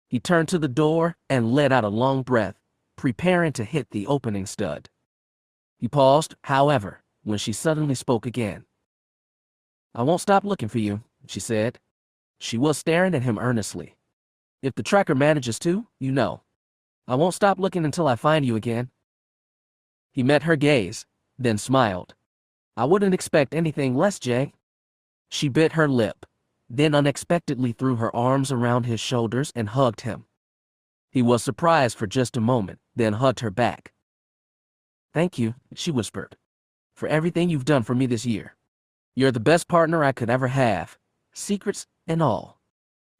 He turned to the door and let out a long breath, preparing to hit the opening stud. He paused, however, when she suddenly spoke again. "I won't stop looking for you," she said. She was staring at him earnestly. "If the tracker manages to, you know. I won't stop looking until I find you again." He met her gaze, then smiled. "I wouldn't expect anything less, Jay." She bit her lip, then unexpectedly threw her arms around his shoulders and hugged him. He was surprised for just a moment, then hugged her back. "Thank you," she whispered, "for everything you've done for me this year. You're the best partner I could ever have, secrets and all.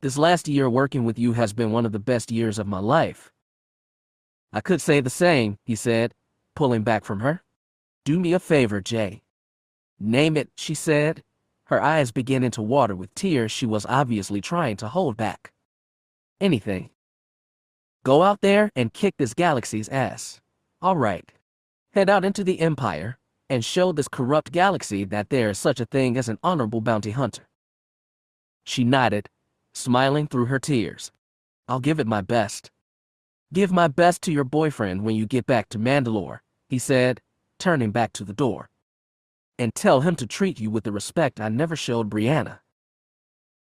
This last year working with you has been one of the best years of my life." "I could say the same," he said, pulling back from her. "Do me a favor, Jay." "Name it," she said, her eyes beginning to water with tears she was obviously trying to hold back. "Anything. Go out there and kick this galaxy's ass. All right. Head out into the Empire and show this corrupt galaxy that there is such a thing as an honorable bounty hunter." She nodded, smiling through her tears. "I'll give it my best." "Give my best to your boyfriend when you get back to Mandalore," he said, turning back to the door. "And tell him to treat you with the respect I never showed Brianna."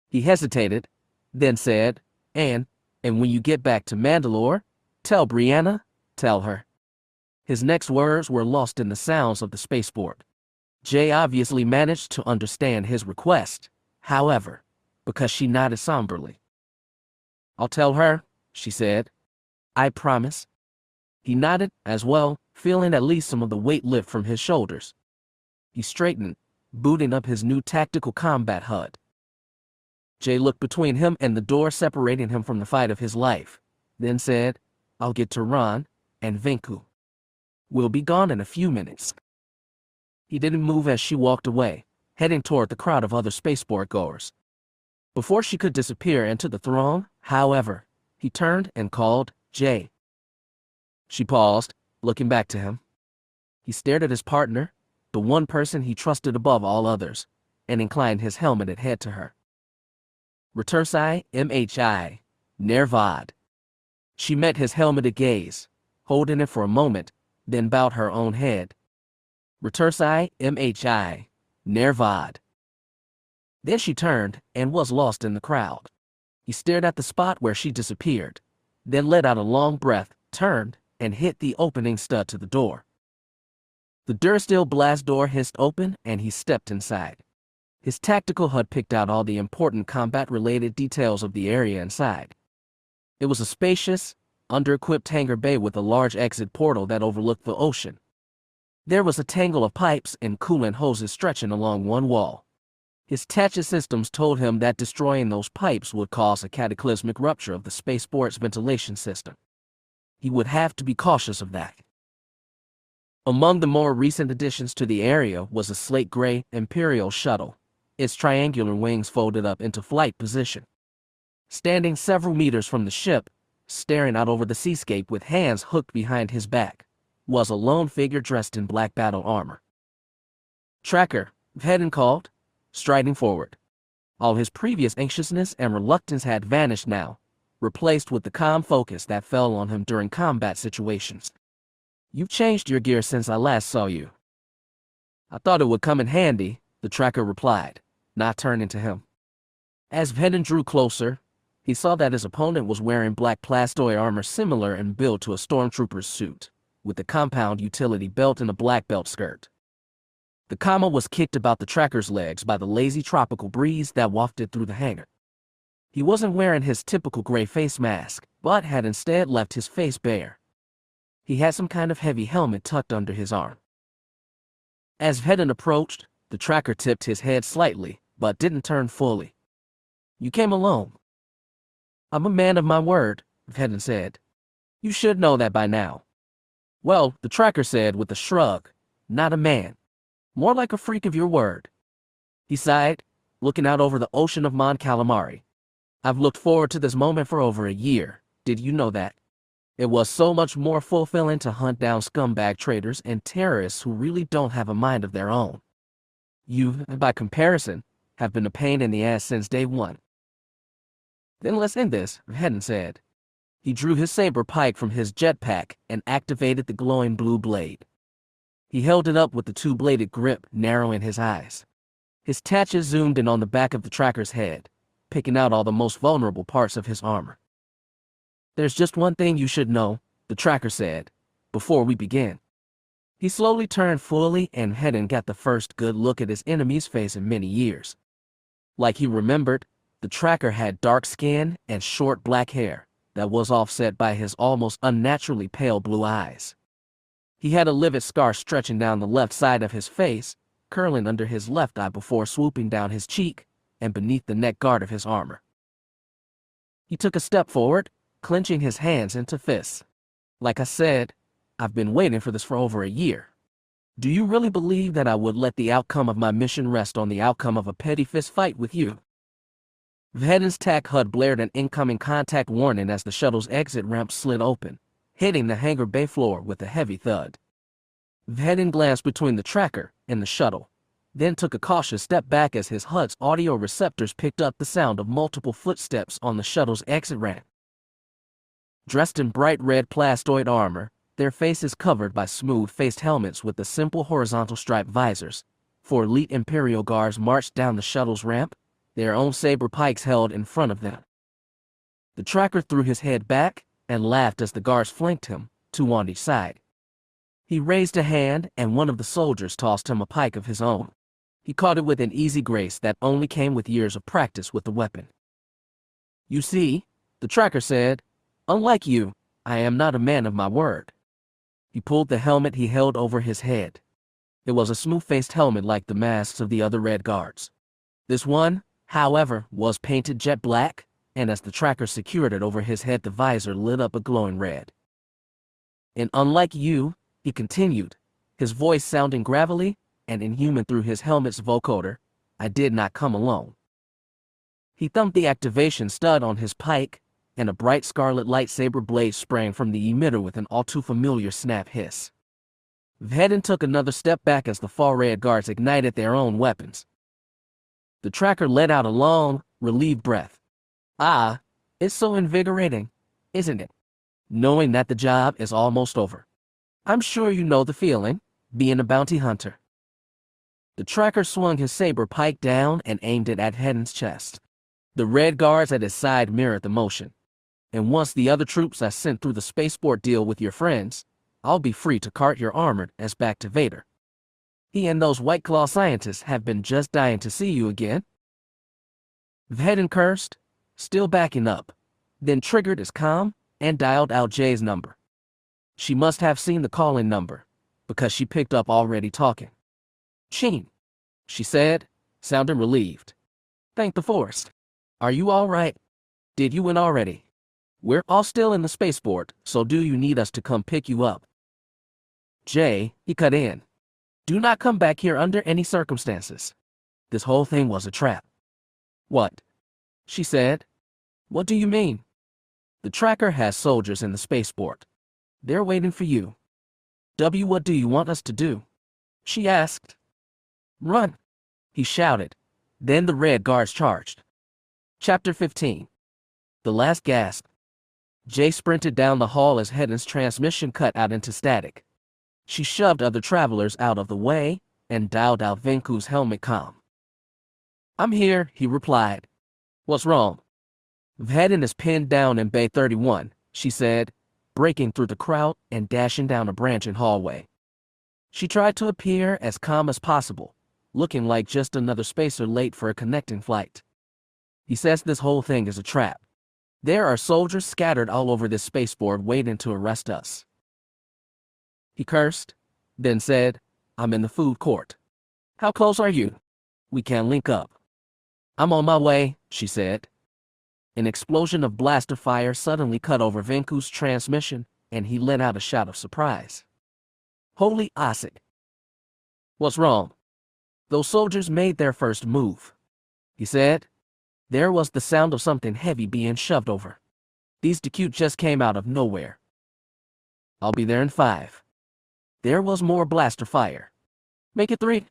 He hesitated, then said, and when you get back to Mandalore, tell Brianna, tell her." His next words were lost in the sounds of the spaceport. Jay obviously managed to understand his request, however, because she nodded somberly. "I'll tell her," she said. "I promise." He nodded as well, feeling at least some of the weight lift from his shoulders. He straightened, booting up his new tactical combat HUD. Jay looked between him and the door separating him from the fight of his life, then said, "I'll get to Tehran and Venku. We'll be gone in a few minutes." He didn't move as she walked away, heading toward the crowd of other spaceport goers. Before she could disappear into the throng, however, he turned and called, "Jay." She paused, looking back to him. He stared at his partner, the one person he trusted above all others, and inclined his helmeted head to her. "Retursai Mhi, Nervad." She met his helmeted gaze, holding it for a moment, then bowed her own head. "Retursai Mhi, Nervad." Then she turned and was lost in the crowd. He stared at the spot where she disappeared, then let out a long breath, turned, and hit the opening stud to the door. The Dursteel blast door hissed open, and he stepped inside. His tactical HUD picked out all the important combat-related details of the area inside. It was a spacious, under-equipped hangar bay with a large exit portal that overlooked the ocean. There was a tangle of pipes and coolant hoses stretching along one wall. His TACHA systems told him that destroying those pipes would cause a cataclysmic rupture of the spaceport's ventilation system. He would have to be cautious of that. Among the more recent additions to the area was a slate-gray Imperial shuttle, its triangular wings folded up into flight position. Standing several meters from the ship, staring out over the seascape with hands hooked behind his back, was a lone figure dressed in black battle armor. "Tracker," Vhetin called, striding forward. All his previous anxiousness and reluctance had vanished now, replaced with the calm focus that fell on him during combat situations. "You've changed your gear since I last saw you." "I thought it would come in handy," the tracker replied, not turning to him. As Vhetin drew closer, he saw that his opponent was wearing black plastoid armor similar in build to a stormtrooper's suit, with a compound utility belt and a black belt skirt. The comma was kicked about the tracker's legs by the lazy tropical breeze that wafted through the hangar. He wasn't wearing his typical gray face mask, but had instead left his face bare. He had some kind of heavy helmet tucked under his arm. As Vhetin approached, the tracker tipped his head slightly, but didn't turn fully. "You came alone." "I'm a man of my word," Vhetin said. "You should know that by now." "Well," the tracker said with a shrug, "not a man. More like a freak of your word." He sighed, looking out over the ocean of Mon Calamari. "I've looked forward to this moment for over a year. Did you know that? It was so much more fulfilling to hunt down scumbag traitors and terrorists who really don't have a mind of their own. You, by comparison, have been a pain in the ass since day one." "Then let's end this," Vhetin said. He drew his saber pike from his jetpack and activated the glowing blue blade. He held it up with the two-bladed grip, narrowing his eyes. His TACHA zoomed in on the back of the tracker's head, picking out all the most vulnerable parts of his armor. "There's just one thing you should know," the tracker said, "before we begin." He slowly turned fully, and Vhetin got the first good look at his enemy's face in many years. Like he remembered, the tracker had dark skin and short black hair that was offset by his almost unnaturally pale blue eyes. He had a livid scar stretching down the left side of his face, curling under his left eye before swooping down his cheek and beneath the neck guard of his armor. He took a step forward, clenching his hands into fists. "Like I said, I've been waiting for this for over a year. Do you really believe that I would let the outcome of my mission rest on the outcome of a petty fist fight with you?" Vhetin's TAC HUD blared an incoming contact warning as the shuttle's exit ramp slid open, hitting the hangar bay floor with a heavy thud. Vhetin glanced between the tracker and the shuttle, then took a cautious step back as his HUD's audio receptors picked up the sound of multiple footsteps on the shuttle's exit ramp. Dressed in bright red plastoid armor, their faces covered by smooth-faced helmets with the simple horizontal striped visors, 4 elite Imperial guards marched down the shuttle's ramp, their own saber pikes held in front of them. The tracker threw his head back and laughed as the guards flanked him, 2 on each side. He raised a hand, and one of the soldiers tossed him a pike of his own. He caught it with an easy grace that only came with years of practice with the weapon. "You see," the tracker said, "unlike you, I am not a man of my word." He pulled the helmet he held over his head. It was a smooth-faced helmet like the masks of the other Red Guards. This one, however, was painted jet black, and as the tracker secured it over his head, the visor lit up a glowing red. "And unlike you," he continued, his voice sounding gravelly and inhuman through his helmet's vocoder, "I did not come alone." He thumped the activation stud on his pike, and a bright scarlet lightsaber blade sprang from the emitter with an all-too-familiar snap hiss. Vhetin took another step back as the far Red Guards ignited their own weapons. The tracker let out a long, relieved breath. "Ah, it's so invigorating, isn't it? Knowing that the job is almost over. I'm sure you know the feeling, being a bounty hunter." The tracker swung his saber pike down and aimed it at Vhetin's chest. The red guards at his side mirrored the motion. And once the other troops are sent through the spaceport deal with your friends, I'll be free to cart your armored as back to Vader. He and those White Claw scientists have been just dying to see you again. Vhetin cursed, still backing up, then triggered his comm and dialed out Jay's number. She must have seen the call-in number, because she picked up already talking. Cin, she said, sounding relieved. Thank the Force. Are you all right? Did you win already? We're all still in the spaceport, so do you need us to come pick you up? Jay, he cut in. Do not come back here under any circumstances. This whole thing was a trap. What? She said. What do you mean? The tracker has soldiers in the spaceport. They're waiting for you. What do you want us to do? She asked. Run, he shouted. Then the red guards charged. Chapter 15. The last gasp. Jay sprinted down the hall as Vhetin's transmission cut out into static. She shoved other travelers out of the way and dialed out Venku's helmet comm. I'm here, he replied. What's wrong? Vhetin is pinned down in Bay 31, she said, breaking through the crowd and dashing down a branching hallway. She tried to appear as calm as possible, looking like just another spacer late for a connecting flight. He says this whole thing is a trap. There are soldiers scattered all over this spaceport waiting to arrest us. He cursed, then said, I'm in the food court. How close are you? We can link up. I'm on my way, she said. An explosion of blaster fire suddenly cut over Venku's transmission, and he let out a shout of surprise. Holy acid. What's wrong? Those soldiers made their first move, he said. There was the sound of something heavy being shoved over. These Decute just came out of nowhere. I'll be there in 5. There was more blaster fire. Make it 3.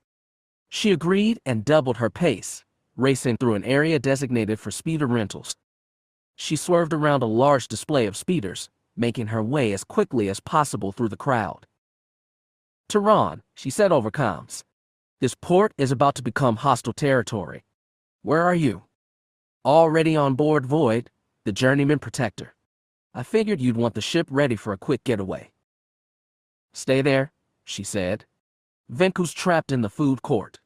She agreed and doubled her pace, racing through an area designated for speeder rentals. She swerved around a large display of speeders, making her way as quickly as possible through the crowd. Tehran, she said over comms. This port is about to become hostile territory. Where are you? Already on board Void, the journeyman protector. I figured you'd want the ship ready for a quick getaway. Stay there, she said. Venku's trapped in the food court.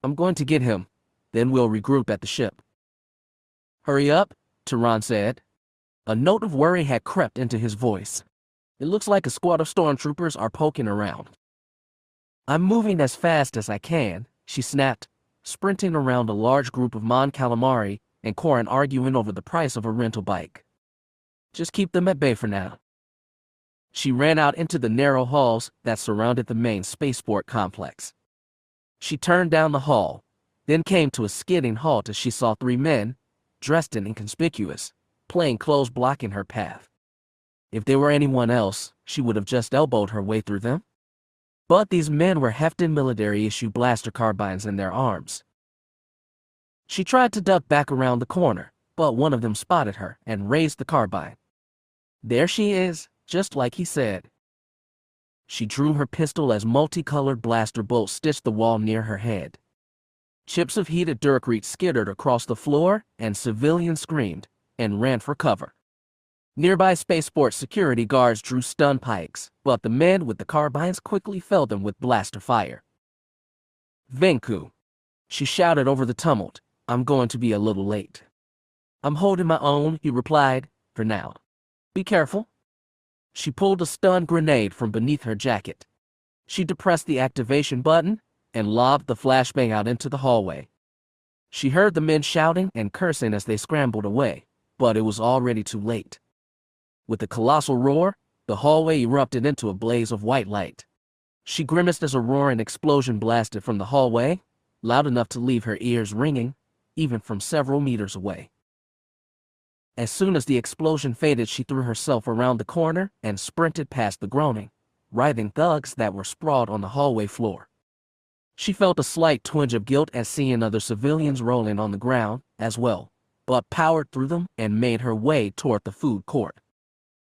I'm going to get him, then we'll regroup at the ship. Hurry up, Tehran said. A note of worry had crept into his voice. It looks like a squad of stormtroopers are poking around. I'm moving as fast as I can, she snapped, sprinting around a large group of Mon Calamari and Corran arguing over the price of a rental bike. Just keep them at bay for now. She ran out into the narrow halls that surrounded the main spaceport complex. She turned down the hall, then came to a skidding halt as she saw 3 men, dressed in inconspicuous, plain clothes blocking her path. If there were anyone else, she would have just elbowed her way through them. But these men were hefty military-issue blaster carbines in their arms. She tried to duck back around the corner, but one of them spotted her and raised the carbine. There she is, just like he said. She drew her pistol as multicolored blaster bolts stitched the wall near her head. Chips of heated Duracrete skittered across the floor, and civilians screamed and ran for cover. Nearby spaceport security guards drew stun pikes, but the men with the carbines quickly felled them with blaster fire. Venku, she shouted over the tumult. I'm going to be a little late. I'm holding my own, he replied, for now. Be careful. She pulled a stun grenade from beneath her jacket. She depressed the activation button and lobbed the flashbang out into the hallway. She heard the men shouting and cursing as they scrambled away, but it was already too late. With a colossal roar, the hallway erupted into a blaze of white light. She grimaced as a roaring explosion blasted from the hallway, loud enough to leave her ears ringing, even from several meters away. As soon as the explosion faded, she threw herself around the corner and sprinted past the groaning, writhing thugs that were sprawled on the hallway floor. She felt a slight twinge of guilt at seeing other civilians rolling on the ground as well, but powered through them and made her way toward the food court.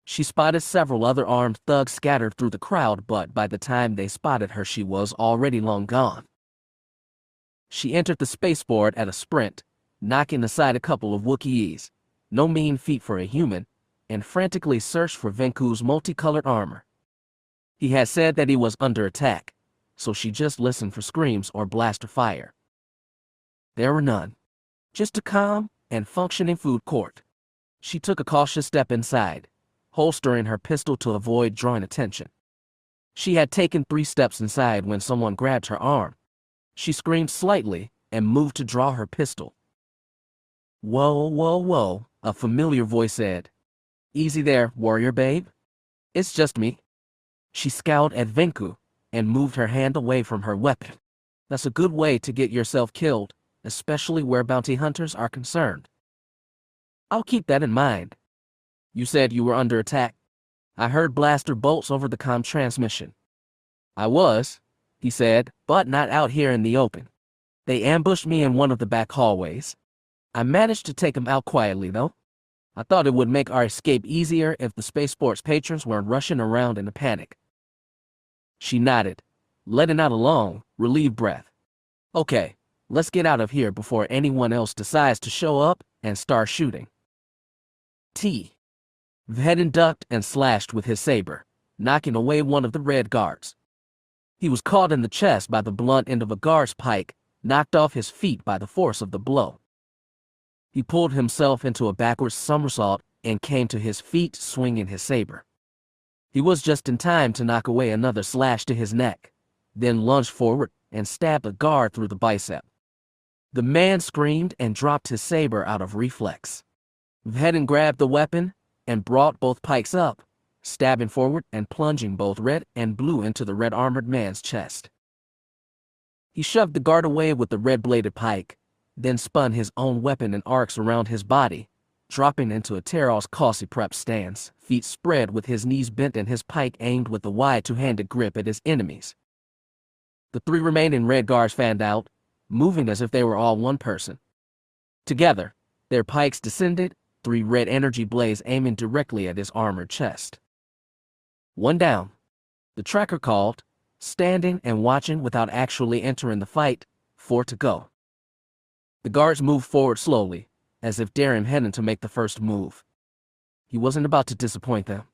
She spotted several other armed thugs scattered through the crowd, but by the time they spotted her, she was already long gone. She entered the spaceport at a sprint, knocking aside a couple of Wookiees, no mean feat for a human, and frantically searched for Venku's multicolored armor. He had said that he was under attack, so she just listened for screams or blaster fire. There were none. Just a calm and functioning food court. She took a cautious step inside, holstering her pistol to avoid drawing attention. She had taken 3 steps inside when someone grabbed her arm. She screamed slightly and moved to draw her pistol. "Whoa, whoa, whoa," a familiar voice said. "Easy there, warrior babe. It's just me." She scowled at Venku and moved her hand away from her weapon. "That's a good way to get yourself killed, especially where bounty hunters are concerned." "I'll keep that in mind." "You said you were under attack." "I heard blaster bolts over the comm transmission." "I was," he said, "but not out here in the open. They ambushed me in one of the back hallways. I managed to take them out quietly, though. I thought it would make our escape easier if the spaceport's patrons weren't rushing around in a panic." She nodded, letting out a long, relieved breath. "Okay, let's get out of here before anyone else decides to show up and start shooting." Cin Vhetin ducked and slashed with his saber, knocking away one of the red guards. He was caught in the chest by the blunt end of a guard's pike, knocked off his feet by the force of the blow. He pulled himself into a backwards somersault and came to his feet swinging his saber. He was just in time to knock away another slash to his neck, then lunged forward and stabbed a guard through the bicep. The man screamed and dropped his saber out of reflex. Vhetin grabbed the weapon and brought both pikes up, stabbing forward and plunging both red and blue into the red-armored man's chest. He shoved the guard away with the red-bladed pike, then spun his own weapon in arcs around his body, dropping into a Teros Kasi prep stance, feet spread with his knees bent and his pike aimed with a wide two-handed grip at his enemies. The 3 remaining red guards fanned out, moving as if they were all one person. Together, their pikes descended, 3 red energy blades aiming directly at his armored chest. "One down," the tracker called, standing and watching without actually entering the fight. 4 to go. The guards moved forward slowly, as if daring Vhetin to make the first move. He wasn't about to disappoint them.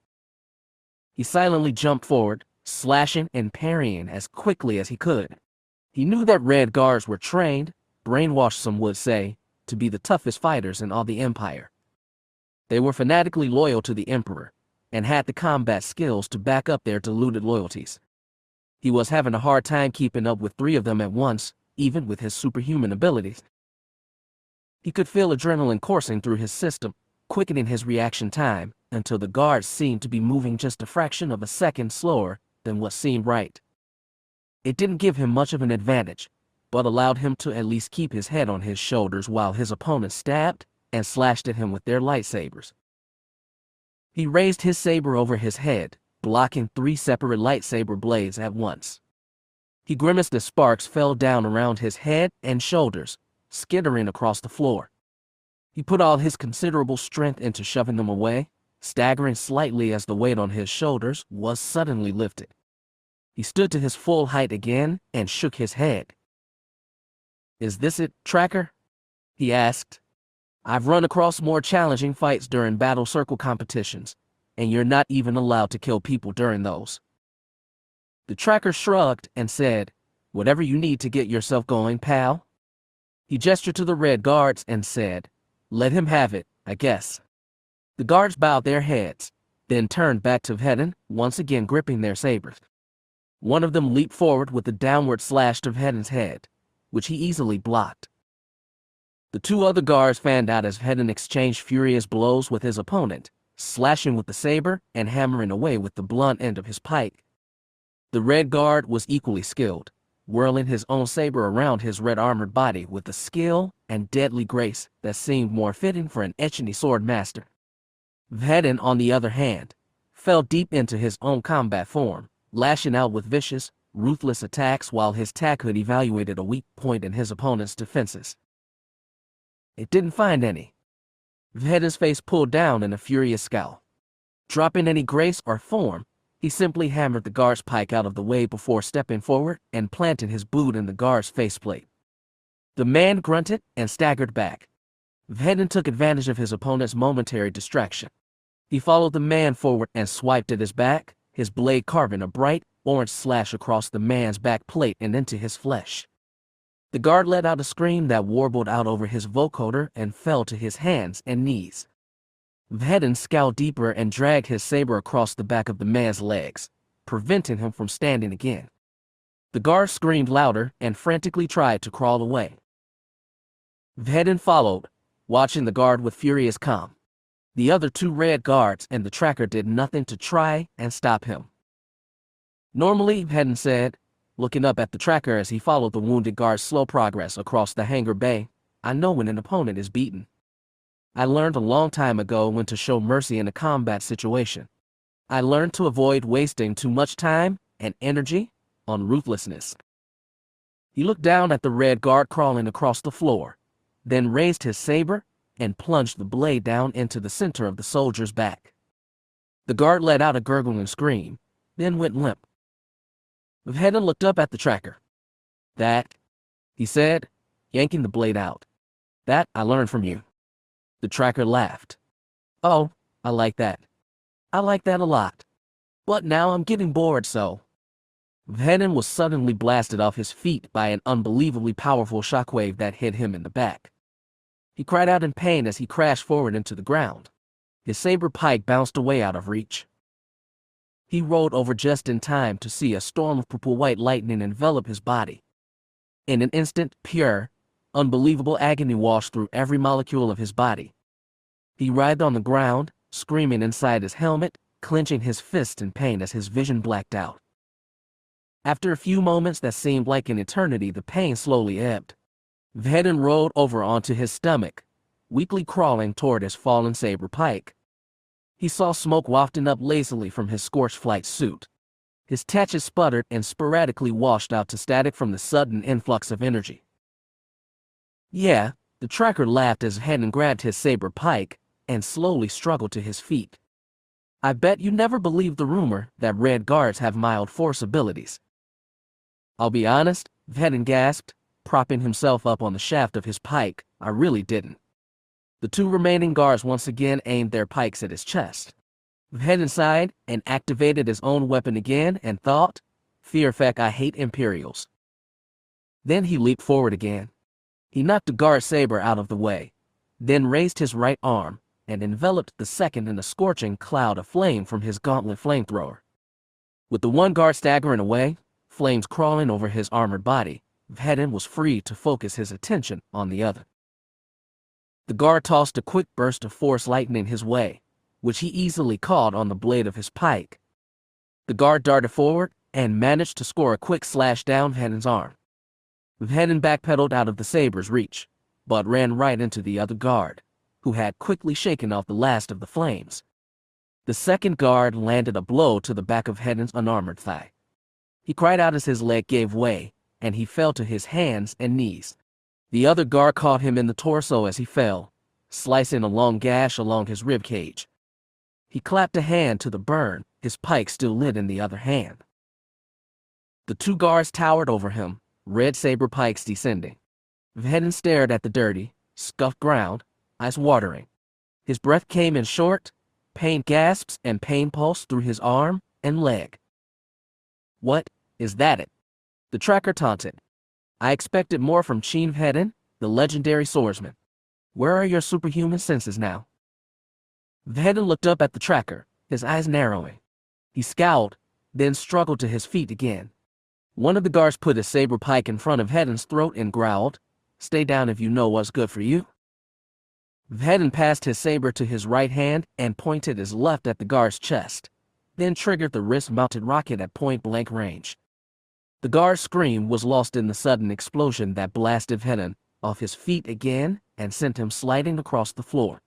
He silently jumped forward, slashing and parrying as quickly as he could. He knew that red guards were trained, brainwashed some would say, to be the toughest fighters in all the Empire. They were fanatically loyal to the Emperor, and had the combat skills to back up their deluded loyalties. He was having a hard time keeping up with 3 of them at once, even with his superhuman abilities. He could feel adrenaline coursing through his system, quickening his reaction time, until the guards seemed to be moving just a fraction of a second slower than what seemed right. It didn't give him much of an advantage, but allowed him to at least keep his head on his shoulders while his opponents stabbed and slashed at him with their lightsabers. He raised his saber over his head, blocking 3 separate lightsaber blades at once. He grimaced as sparks fell down around his head and shoulders, skittering across the floor. He put all his considerable strength into shoving them away, staggering slightly as the weight on his shoulders was suddenly lifted. He stood to his full height again and shook his head. "Is this it, Tracker?" he asked. "I've run across more challenging fights during battle circle competitions, and you're not even allowed to kill people during those." The Tracker shrugged and said, "Whatever you need to get yourself going, pal." He gestured to the red guards and said, "Let him have it, I guess." The guards bowed their heads, then turned back to Vhetin, once again gripping their sabers. One of them leaped forward with a downward slash to Vhetin's head, which he easily blocked. The 2 other guards fanned out as Vhetin exchanged furious blows with his opponent, slashing with the saber and hammering away with the blunt end of his pike. The red guard was equally skilled, whirling his own saber around his red-armored body with a skill and deadly grace that seemed more fitting for an Echini sword master. Vhetin, on the other hand, fell deep into his own combat form, lashing out with vicious, ruthless attacks while his tackhood evaluated a weak point in his opponent's defenses. It didn't find any. Vhetin's face pulled down in a furious scowl. Dropping any grace or form, he simply hammered the guard's pike out of the way before stepping forward and planting his boot in the guard's faceplate. The man grunted and staggered back, Vhetin took advantage of his opponent's momentary distraction. He followed the man forward and swiped at his back, his blade carving a bright, orange slash across the man's back plate and into his flesh. The guard let out a scream that warbled out over his vocoder and fell to his hands and knees. Vhetin scowled deeper and dragged his saber across the back of the man's legs, preventing him from standing again. The guard screamed louder and frantically tried to crawl away. Vhetin followed, watching the guard with furious calm. The other two red guards and the tracker did nothing to try and stop him. Normally, Vhetin said, looking up at the tracker as he followed the wounded guard's slow progress across the hangar bay, I know when an opponent is beaten. I learned a long time ago when to show mercy in a combat situation. I learned to avoid wasting too much time and energy on ruthlessness. He looked down at the red guard crawling across the floor, then raised his saber and plunged the blade down into the center of the soldier's back. The guard let out a gurgling scream, then went limp. Vhetin looked up at the tracker. That, he said, yanking the blade out. That I learned from you. The tracker laughed. Oh, I like that. I like that a lot. But now I'm getting bored, so. Vhetin was suddenly blasted off his feet by an unbelievably powerful shockwave that hit him in the back. He cried out in pain as he crashed forward into the ground. His saber pike bounced away out of reach. He rolled over just in time to see a storm of purple-white lightning envelop his body. In an instant, pure, unbelievable agony washed through every molecule of his body. He writhed on the ground, screaming inside his helmet, clenching his fists in pain as his vision blacked out. After a few moments that seemed like an eternity, the pain slowly ebbed. Vhetin rolled over onto his stomach, weakly crawling toward his fallen saber pike. He saw smoke wafting up lazily from his scorched flight suit. His tatches sputtered and sporadically washed out to static from the sudden influx of energy. Yeah, the tracker laughed as Vhetin grabbed his saber pike and slowly struggled to his feet. I bet you never believed the rumor that red guards have mild force abilities. I'll be honest, Vhetin gasped, propping himself up on the shaft of his pike, I really didn't. The two remaining guards once again aimed their pikes at his chest. Vhetin sighed and activated his own weapon again and thought, fear feck, I hate Imperials. Then he leaped forward again. He knocked the guard's saber out of the way, then raised his right arm and enveloped the second in a scorching cloud of flame from his gauntlet flamethrower. With the one guard staggering away, flames crawling over his armored body, Vhetin was free to focus his attention on the other. The guard tossed a quick burst of force lightning his way, which he easily caught on the blade of his pike. The guard darted forward and managed to score a quick slash down Vhetin's arm. Vhetin backpedaled out of the saber's reach, but ran right into the other guard, who had quickly shaken off the last of the flames. The second guard landed a blow to the back of Vhetin's unarmored thigh. He cried out as his leg gave way, and he fell to his hands and knees. The other guard caught him in the torso as he fell, slicing a long gash along his rib cage. He clapped a hand to the burn, his pike still lit in the other hand. The two guards towered over him, red saber pikes descending. Vhetin stared at the dirty, scuffed ground, eyes watering. His breath came in short, pain gasps and pain pulsed through his arm and leg. What, is that it? The tracker taunted. I expected more from Cin Vhetin, the legendary swordsman. Where are your superhuman senses now? Vhetin looked up at the tracker, his eyes narrowing. He scowled, then struggled to his feet again. One of the guards put his saber pike in front of Vhetin's throat and growled, "Stay down if you know what's good for you." Vhetin passed his saber to his right hand and pointed his left at the guard's chest, then triggered the wrist-mounted rocket at point-blank range. The guard's scream was lost in the sudden explosion that blasted Vhetin off his feet again and sent him sliding across the floor.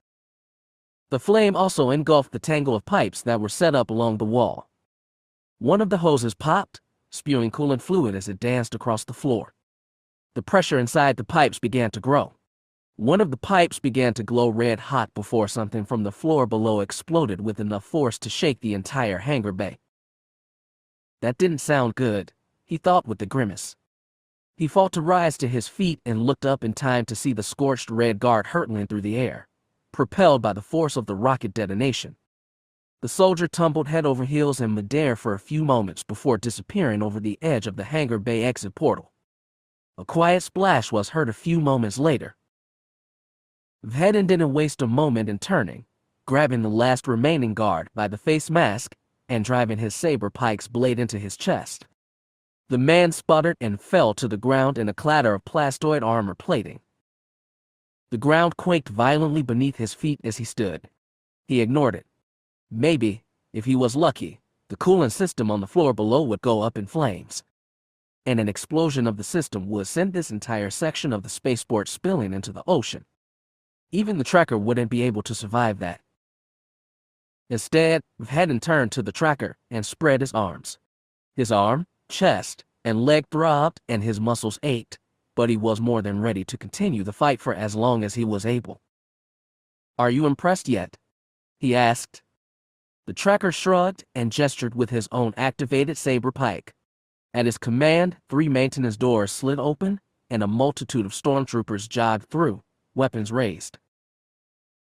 The flame also engulfed the tangle of pipes that were set up along the wall. One of the hoses popped, spewing coolant fluid as it danced across the floor. The pressure inside the pipes began to grow. One of the pipes began to glow red hot before something from the floor below exploded with enough force to shake the entire hangar bay. That didn't sound good, he thought with a grimace. He fought to rise to his feet and looked up in time to see the scorched red guard hurtling through the air, propelled by the force of the rocket detonation. The soldier tumbled head over heels in midair for a few moments before disappearing over the edge of the hangar bay exit portal. A quiet splash was heard a few moments later. Vhetin didn't waste a moment in turning, grabbing the last remaining guard by the face mask and driving his saber pike's blade into his chest. The man sputtered and fell to the ground in a clatter of plastoid armor plating. The ground quaked violently beneath his feet as he stood. He ignored it. Maybe, if he was lucky, the coolant system on the floor below would go up in flames, and an explosion of the system would send this entire section of the spaceport spilling into the ocean. Even the tracker wouldn't be able to survive that. Instead, Vhetin turned to the tracker and spread his arms. His arm, chest, and leg throbbed and his muscles ached, but he was more than ready to continue the fight for as long as he was able. "Are you impressed yet?" he asked. The tracker shrugged and gestured with his own activated saber pike. At his command, 3 maintenance doors slid open, and a multitude of stormtroopers jogged through, weapons raised.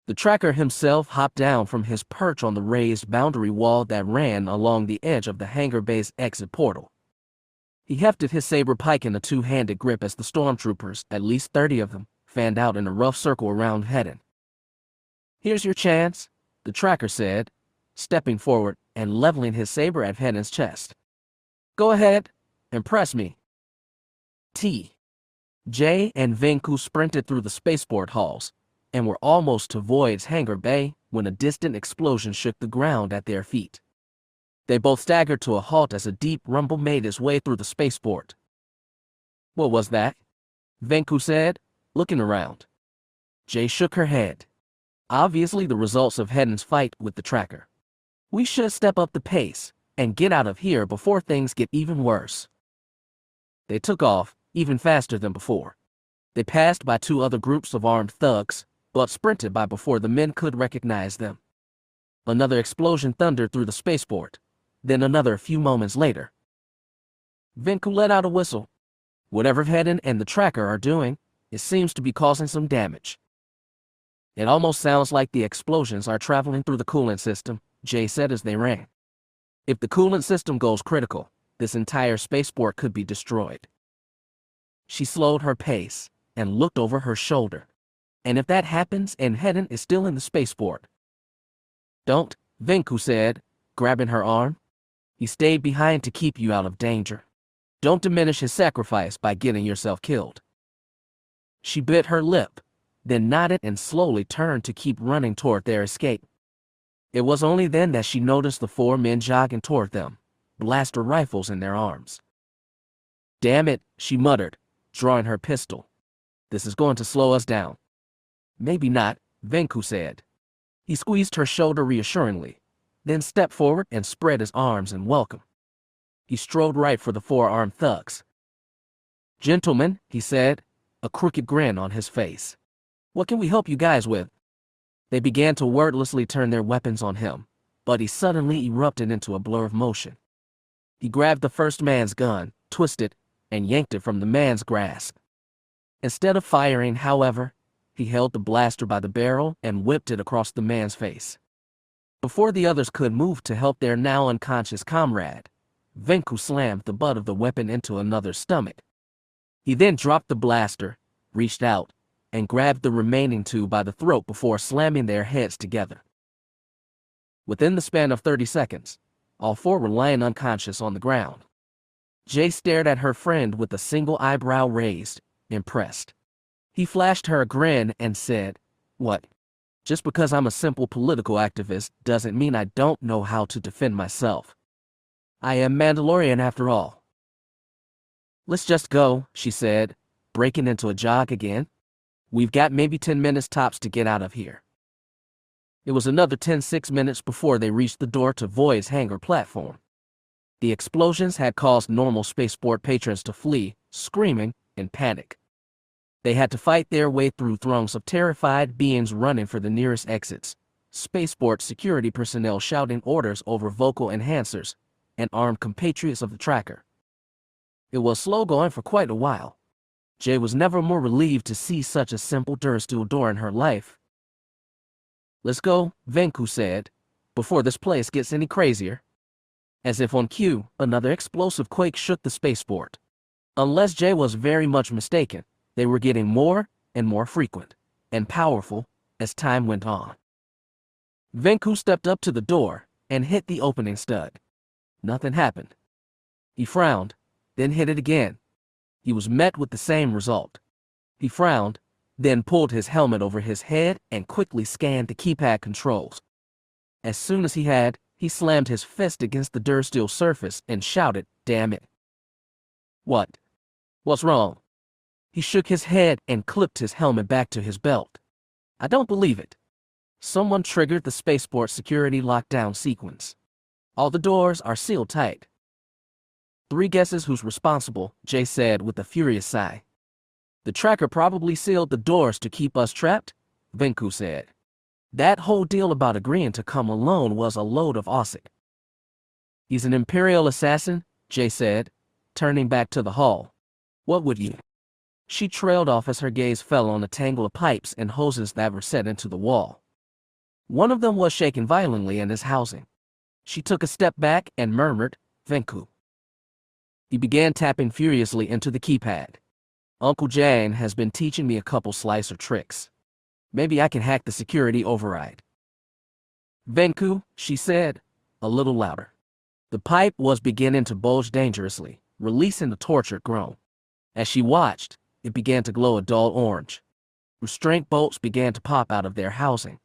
The tracker himself hopped down from his perch on the raised boundary wall that ran along the edge of the hangar bay's exit portal. He hefted his saber pike in a 2-handed grip as the stormtroopers, at least 30 of them, fanned out in a rough circle around Vhetin. "Here's your chance," the tracker said, stepping forward and leveling his saber at Vhetin's chest. "Go ahead, impress me." Jay and Venku sprinted through the spaceport halls and were almost to Void's hangar bay when a distant explosion shook the ground at their feet. They both staggered to a halt as a deep rumble made its way through the spaceport. "What was that?" Venku said, looking around. Jay shook her head. "Obviously the results of Vhetin's fight with the tracker. We should step up the pace and get out of here before things get even worse." They took off, even faster than before. They passed by 2 other groups of armed thugs, but sprinted by before the men could recognize them. Another explosion thundered through the spaceport, then another a few moments later. Venku let out a whistle. "Whatever Vhetin and the tracker are doing, it seems to be causing some damage." "It almost sounds like the explosions are traveling through the coolant system," Jay said as they ran. "If the coolant system goes critical, this entire spaceport could be destroyed." She slowed her pace and looked over her shoulder. "And if that happens and Vhetin is still in the spaceport?" "Don't," Venku said, grabbing her arm. "He stayed behind to keep you out of danger. Don't diminish his sacrifice by getting yourself killed." She bit her lip, then nodded and slowly turned to keep running toward their escape. It was only then that she noticed the 4 men jogging toward them, blaster rifles in their arms. "Damn it," she muttered, drawing her pistol. "This is going to slow us down." "Maybe not," Venku said. He squeezed her shoulder reassuringly, then stepped forward and spread his arms in welcome. He strode right for the 4 armed thugs. "Gentlemen," he said, a crooked grin on his face. "What can we help you guys with?" They began to wordlessly turn their weapons on him, but he suddenly erupted into a blur of motion. He grabbed the first man's gun, twisted, and yanked it from the man's grasp. Instead of firing, however, he held the blaster by the barrel and whipped it across the man's face. Before the others could move to help their now unconscious comrade, Venku slammed the butt of the weapon into another's stomach. He then dropped the blaster, reached out, and grabbed the remaining 2 by the throat before slamming their heads together. Within the span of 30 seconds, all 4 were lying unconscious on the ground. Jay stared at her friend with a single eyebrow raised, impressed. He flashed her a grin and said, "What? Just because I'm a simple political activist doesn't mean I don't know how to defend myself. I am Mandalorian after all." "Let's just go," she said, breaking into a jog again. "We've got maybe 10 minutes tops to get out of here." It was another 6 minutes before they reached the door to Void's hangar platform. The explosions had caused normal spaceport patrons to flee, screaming, in panic. They had to fight their way through throngs of terrified beings running for the nearest exits, spaceport security personnel shouting orders over vocal enhancers, and armed compatriots of the tracker. It was slow going for quite a while. Jay was never more relieved to see such a simple Dursteel door in her life. "Let's go," Venku said, "before this place gets any crazier." As if on cue, another explosive quake shook the spaceport. Unless Jay was very much mistaken, they were getting more and more frequent and powerful as time went on. Venku stepped up to the door and hit the opening stud. Nothing happened. He frowned, then hit it again. He was met with the same result. He frowned, then pulled his helmet over his head and quickly scanned the keypad controls. As soon as he slammed his fist against the Dursteel surface and shouted, "Damn it." What's wrong?" He shook his head and clipped his helmet back to his belt. "I don't believe it." Someone triggered the spaceport security lockdown sequence. "All the doors are sealed tight." "Three guesses who's responsible," Jay said with a furious sigh. "The tracker probably sealed the doors to keep us trapped," Venku said. "That whole deal about agreeing to come alone was a load of ossic." "He's an Imperial assassin," Jay said, turning back to the hall. "What would you?" She trailed off as her gaze fell on a tangle of pipes and hoses that were set into the wall. One of them was shaking violently in his housing. She took a step back and murmured, "Venku." He began tapping furiously into the keypad. "Uncle Jane has been teaching me a couple slicer tricks. Maybe I can hack the security override." "Venku," she said, a little louder. The pipe was beginning to bulge dangerously, releasing a tortured groan. As she watched, it began to glow a dull orange. Restraint bolts began to pop out of their housing.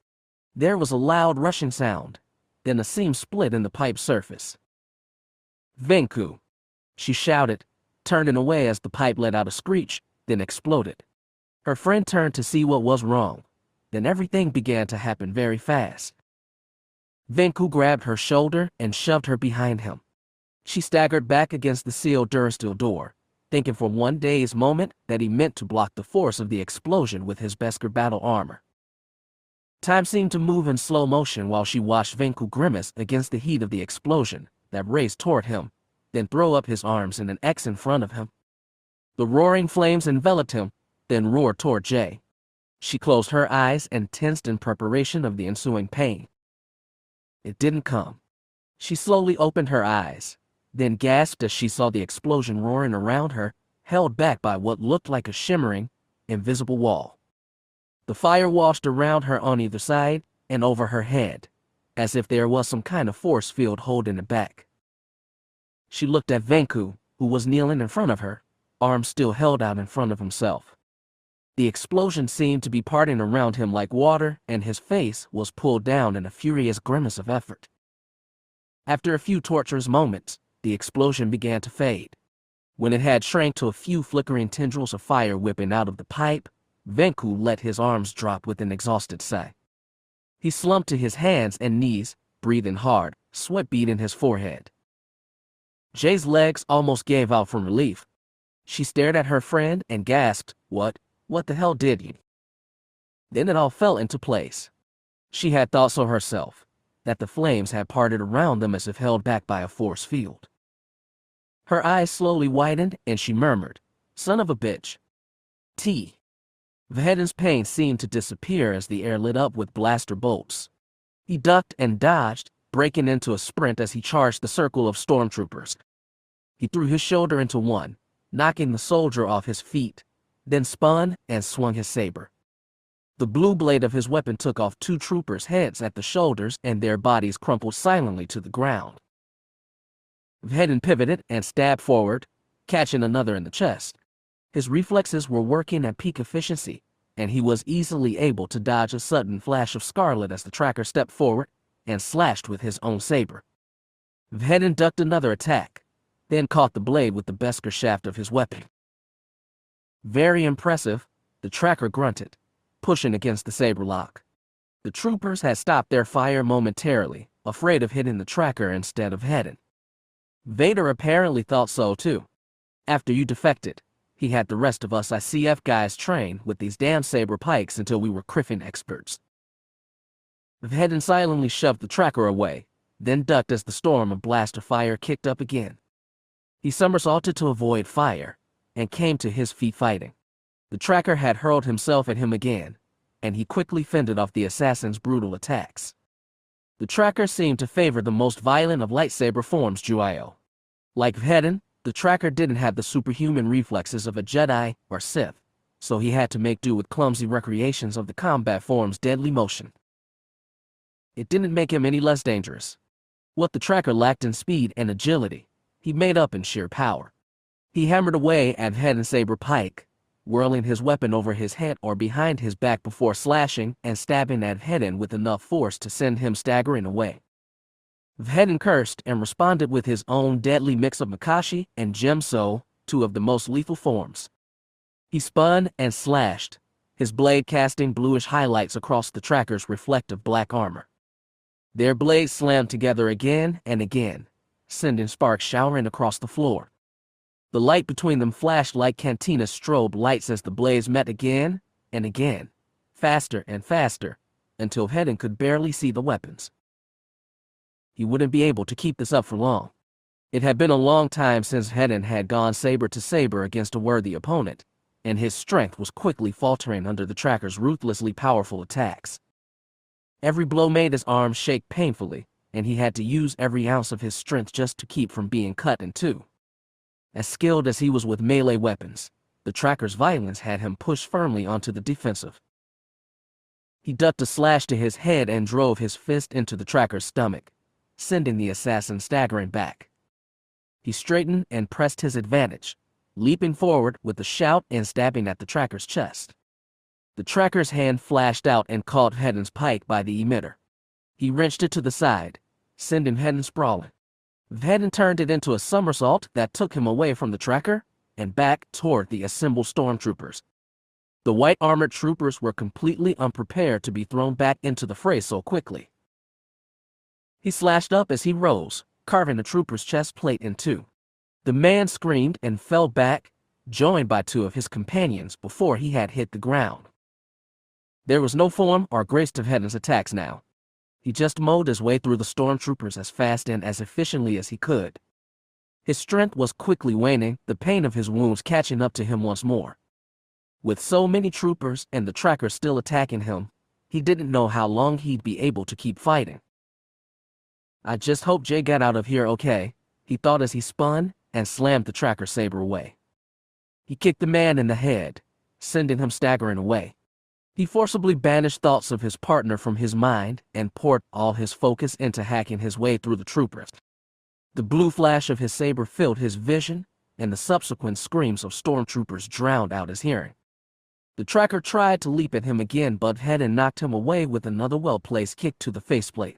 There was a loud rushing sound, then a seam split in the pipe's surface. "Venku," she shouted, turning away as the pipe let out a screech, then exploded. Her friend turned to see what was wrong. Then everything began to happen very fast. Venku grabbed her shoulder and shoved her behind him. She staggered back against the sealed Dursteel door, thinking for one dazed moment that he meant to block the force of the explosion with his Beskar battle armor. Time seemed to move in slow motion while she watched Venku grimace against the heat of the explosion that raced toward him, then throw up his arms in an X in front of him. The roaring flames enveloped him, then roared toward Jay. She closed her eyes and tensed in preparation of the ensuing pain. It didn't come. She slowly opened her eyes, then gasped as she saw the explosion roaring around her, held back by what looked like a shimmering, invisible wall. The fire washed around her on either side and over her head, as if there was some kind of force field holding it back. She looked at Venku, who was kneeling in front of her, arms still held out in front of himself. The explosion seemed to be parting around him like water, and his face was pulled down in a furious grimace of effort. After a few torturous moments, the explosion began to fade. When it had shrank to a few flickering tendrils of fire whipping out of the pipe, Venku let his arms drop with an exhausted sigh. He slumped to his hands and knees, breathing hard, sweat beading his forehead. Jay's legs almost gave out from relief. She stared at her friend and gasped, What the hell did you?" Then it all fell into place. She had thought so herself, that the flames had parted around them as if held back by a force field. Her eyes slowly widened and she murmured, "Son of a bitch." Cin Vhetin's pain seemed to disappear as the air lit up with blaster bolts. He ducked and dodged, breaking into a sprint as he charged the circle of stormtroopers. He threw his shoulder into one, knocking the soldier off his feet, then spun and swung his saber. The blue blade of his weapon took off two troopers' heads at the shoulders and their bodies crumpled silently to the ground. Vhetin pivoted and stabbed forward, catching another in the chest. His reflexes were working at peak efficiency, and he was easily able to dodge a sudden flash of scarlet as the tracker stepped forward and slashed with his own saber. Vhetin ducked another attack, then caught the blade with the Beskar shaft of his weapon. "Very impressive," the tracker grunted, pushing against the saber lock. The troopers had stopped their fire momentarily, afraid of hitting the tracker instead of Vhetin. Vader apparently thought so too. "After you defected, he had the rest of us ICF guys train with these damn saber pikes until we were criffing experts." Vhetin silently shoved the tracker away, then ducked as the storm of blaster fire kicked up again. He somersaulted to avoid fire, and came to his feet fighting. The tracker had hurled himself at him again, and he quickly fended off the assassin's brutal attacks. The tracker seemed to favor the most violent of lightsaber forms, Juayo. Like Vhetin, the tracker didn't have the superhuman reflexes of a Jedi or Sith, so he had to make do with clumsy recreations of the combat form's deadly motion. It didn't make him any less dangerous. What the tracker lacked in speed and agility, he made up in sheer power. He hammered away at Vhetin's saber pike, whirling his weapon over his head or behind his back before slashing and stabbing at Vhetin with enough force to send him staggering away. Vhetin cursed and responded with his own deadly mix of Makashi and Gemso, two of the most lethal forms. He spun and slashed, his blade casting bluish highlights across the tracker's reflective black armor. Their blades slammed together again and again, sending sparks showering across the floor. The light between them flashed like cantina strobe lights as the blades met again and again, faster and faster, until Vhetin could barely see the weapons. He wouldn't be able to keep this up for long. It had been a long time since Vhetin had gone saber to saber against a worthy opponent, and his strength was quickly faltering under the tracker's ruthlessly powerful attacks. Every blow made his arms shake painfully, and he had to use every ounce of his strength just to keep from being cut in two. As skilled as he was with melee weapons, the tracker's violence had him pushed firmly onto the defensive. He ducked a slash to his head and drove his fist into the tracker's stomach, sending the assassin staggering back. He straightened and pressed his advantage, leaping forward with a shout and stabbing at the tracker's chest. The tracker's hand flashed out and caught Vhetin's pike by the emitter. He wrenched it to the side, sending Vhetin sprawling. Vhetin turned it into a somersault that took him away from the tracker and back toward the assembled stormtroopers. The white-armored troopers were completely unprepared to be thrown back into the fray so quickly. He slashed up as he rose, carving the trooper's chest plate in two. The man screamed and fell back, joined by two of his companions before he had hit the ground. There was no form or grace to Vhetin's attacks now. He just mowed his way through the stormtroopers as fast and as efficiently as he could. His strength was quickly waning, the pain of his wounds catching up to him once more. With so many troopers and the tracker still attacking him, he didn't know how long he'd be able to keep fighting. I just hope Jay got out of here okay, he thought as he spun and slammed the tracker saber away. He kicked the man in the head, sending him staggering away. He forcibly banished thoughts of his partner from his mind and poured all his focus into hacking his way through the troopers. The blue flash of his saber filled his vision, and the subsequent screams of stormtroopers drowned out his hearing. The tracker tried to leap at him again, but Vhetin knocked him away with another well-placed kick to the faceplate.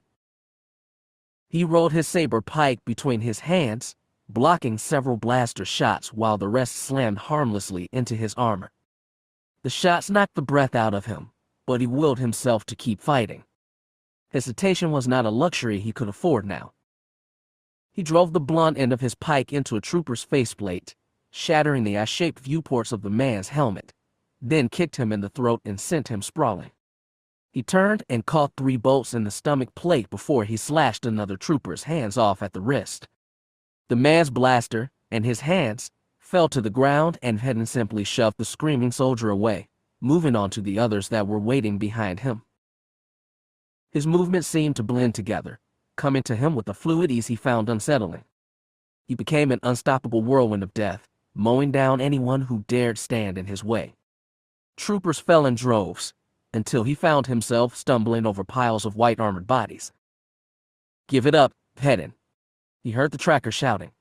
He rolled his saber pike between his hands, blocking several blaster shots while the rest slammed harmlessly into his armor. The shots knocked the breath out of him, but he willed himself to keep fighting. Hesitation was not a luxury he could afford now. He drove the blunt end of his pike into a trooper's faceplate, shattering the eye-shaped viewports of the man's helmet, then kicked him in the throat and sent him sprawling. He turned and caught 3 bolts in the stomach plate before he slashed another trooper's hands off at the wrist. The man's blaster and his hands fell to the ground, and Vhetin simply shoved the screaming soldier away, moving on to the others that were waiting behind him. His movements seemed to blend together, coming to him with a fluid ease he found unsettling. He became an unstoppable whirlwind of death, mowing down anyone who dared stand in his way. Troopers fell in droves, until he found himself stumbling over piles of white-armored bodies. "Give it up, Vhetin," he heard the tracker shouting.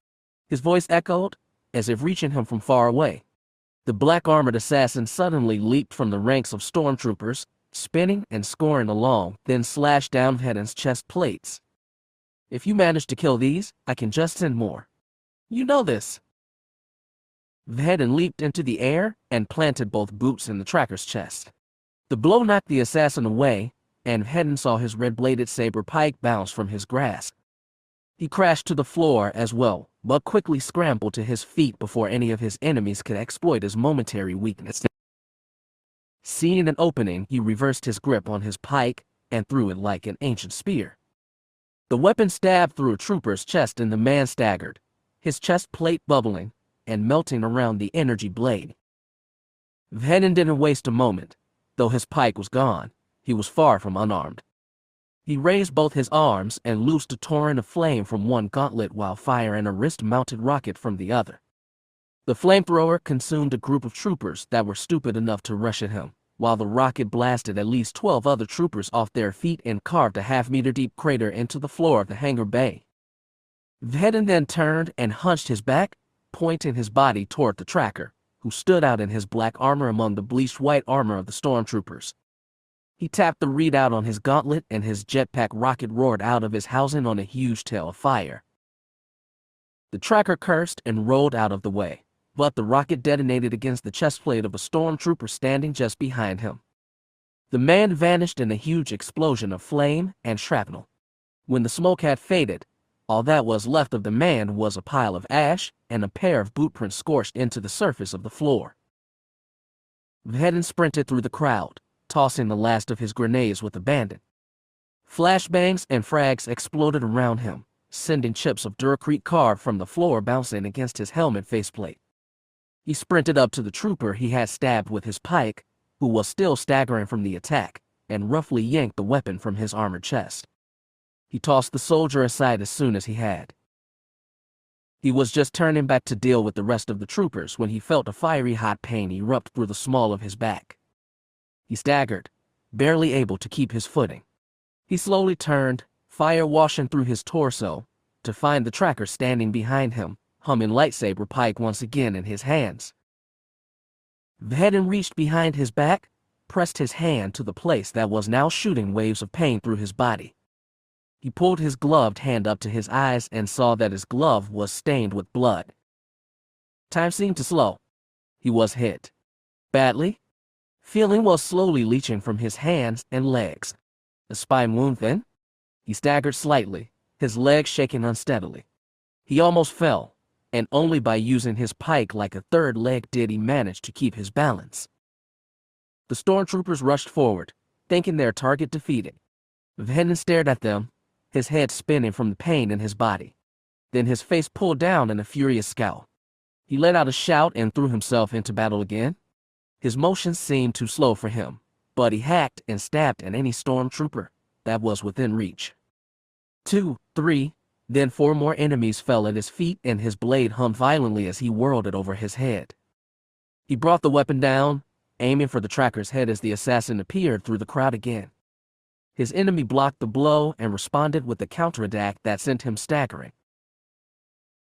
His voice echoed, as if reaching him from far away. The black-armored assassin suddenly leaped from the ranks of stormtroopers, spinning and scoring along, then slashed down Vhetin's chest plates. "If you manage to kill these, I can just send more. You know this." Vhetin leaped into the air and planted both boots in the tracker's chest. The blow knocked the assassin away, and Vhetin saw his red-bladed saber pike bounce from his grasp. He crashed to the floor as well, but quickly scrambled to his feet before any of his enemies could exploit his momentary weakness. Seeing an opening, he reversed his grip on his pike and threw it like an ancient spear. The weapon stabbed through a trooper's chest and the man staggered, his chest plate bubbling and melting around the energy blade. Vhetin didn't waste a moment. Though his pike was gone, he was far from unarmed. He raised both his arms and loosed a torrent of flame from one gauntlet while firing a wrist-mounted rocket from the other. The flamethrower consumed a group of troopers that were stupid enough to rush at him, while the rocket blasted at least 12 other troopers off their feet and carved a half-meter-deep crater into the floor of the hangar bay. Vhetin then turned and hunched his back, pointing his body toward the tracker, who stood out in his black armor among the bleached white armor of the stormtroopers. He tapped the readout on his gauntlet and his jetpack rocket roared out of his housing on a huge tail of fire. The tracker cursed and rolled out of the way, but the rocket detonated against the chest plate of a stormtrooper standing just behind him. The man vanished in a huge explosion of flame and shrapnel. When the smoke had faded, all that was left of the man was a pile of ash and a pair of boot prints scorched into the surface of the floor. Vhetin sprinted through the crowd, tossing the last of his grenades with abandon. Flashbangs and frags exploded around him, sending chips of Duracrete carved from the floor bouncing against his helmet faceplate. He sprinted up to the trooper he had stabbed with his pike, who was still staggering from the attack, and roughly yanked the weapon from his armored chest. He tossed the soldier aside as soon as he had. He was just turning back to deal with the rest of the troopers when he felt a fiery hot pain erupt through the small of his back. He staggered, barely able to keep his footing. He slowly turned, fire washing through his torso, to find the tracker standing behind him, humming lightsaber pike once again in his hands. Vhetin reached behind his back, pressed his hand to the place that was now shooting waves of pain through his body. He pulled his gloved hand up to his eyes and saw that his glove was stained with blood. Time seemed to slow. He was hit. Badly? Feeling was slowly leaching from his hands and legs. A spine wound then? He staggered slightly, his legs shaking unsteadily. He almost fell, and only by using his pike like a third leg did he manage to keep his balance. The stormtroopers rushed forward, thinking their target defeated. Vhetin stared at them, his head spinning from the pain in his body. Then his face pulled down in a furious scowl. He let out a shout and threw himself into battle again. His motions seemed too slow for him, but he hacked and stabbed at any stormtrooper that was within reach. 2, 3, then 4 more enemies fell at his feet and his blade hummed violently as he whirled it over his head. He brought the weapon down, aiming for the tracker's head as the assassin appeared through the crowd again. His enemy blocked the blow and responded with a counterattack that sent him staggering.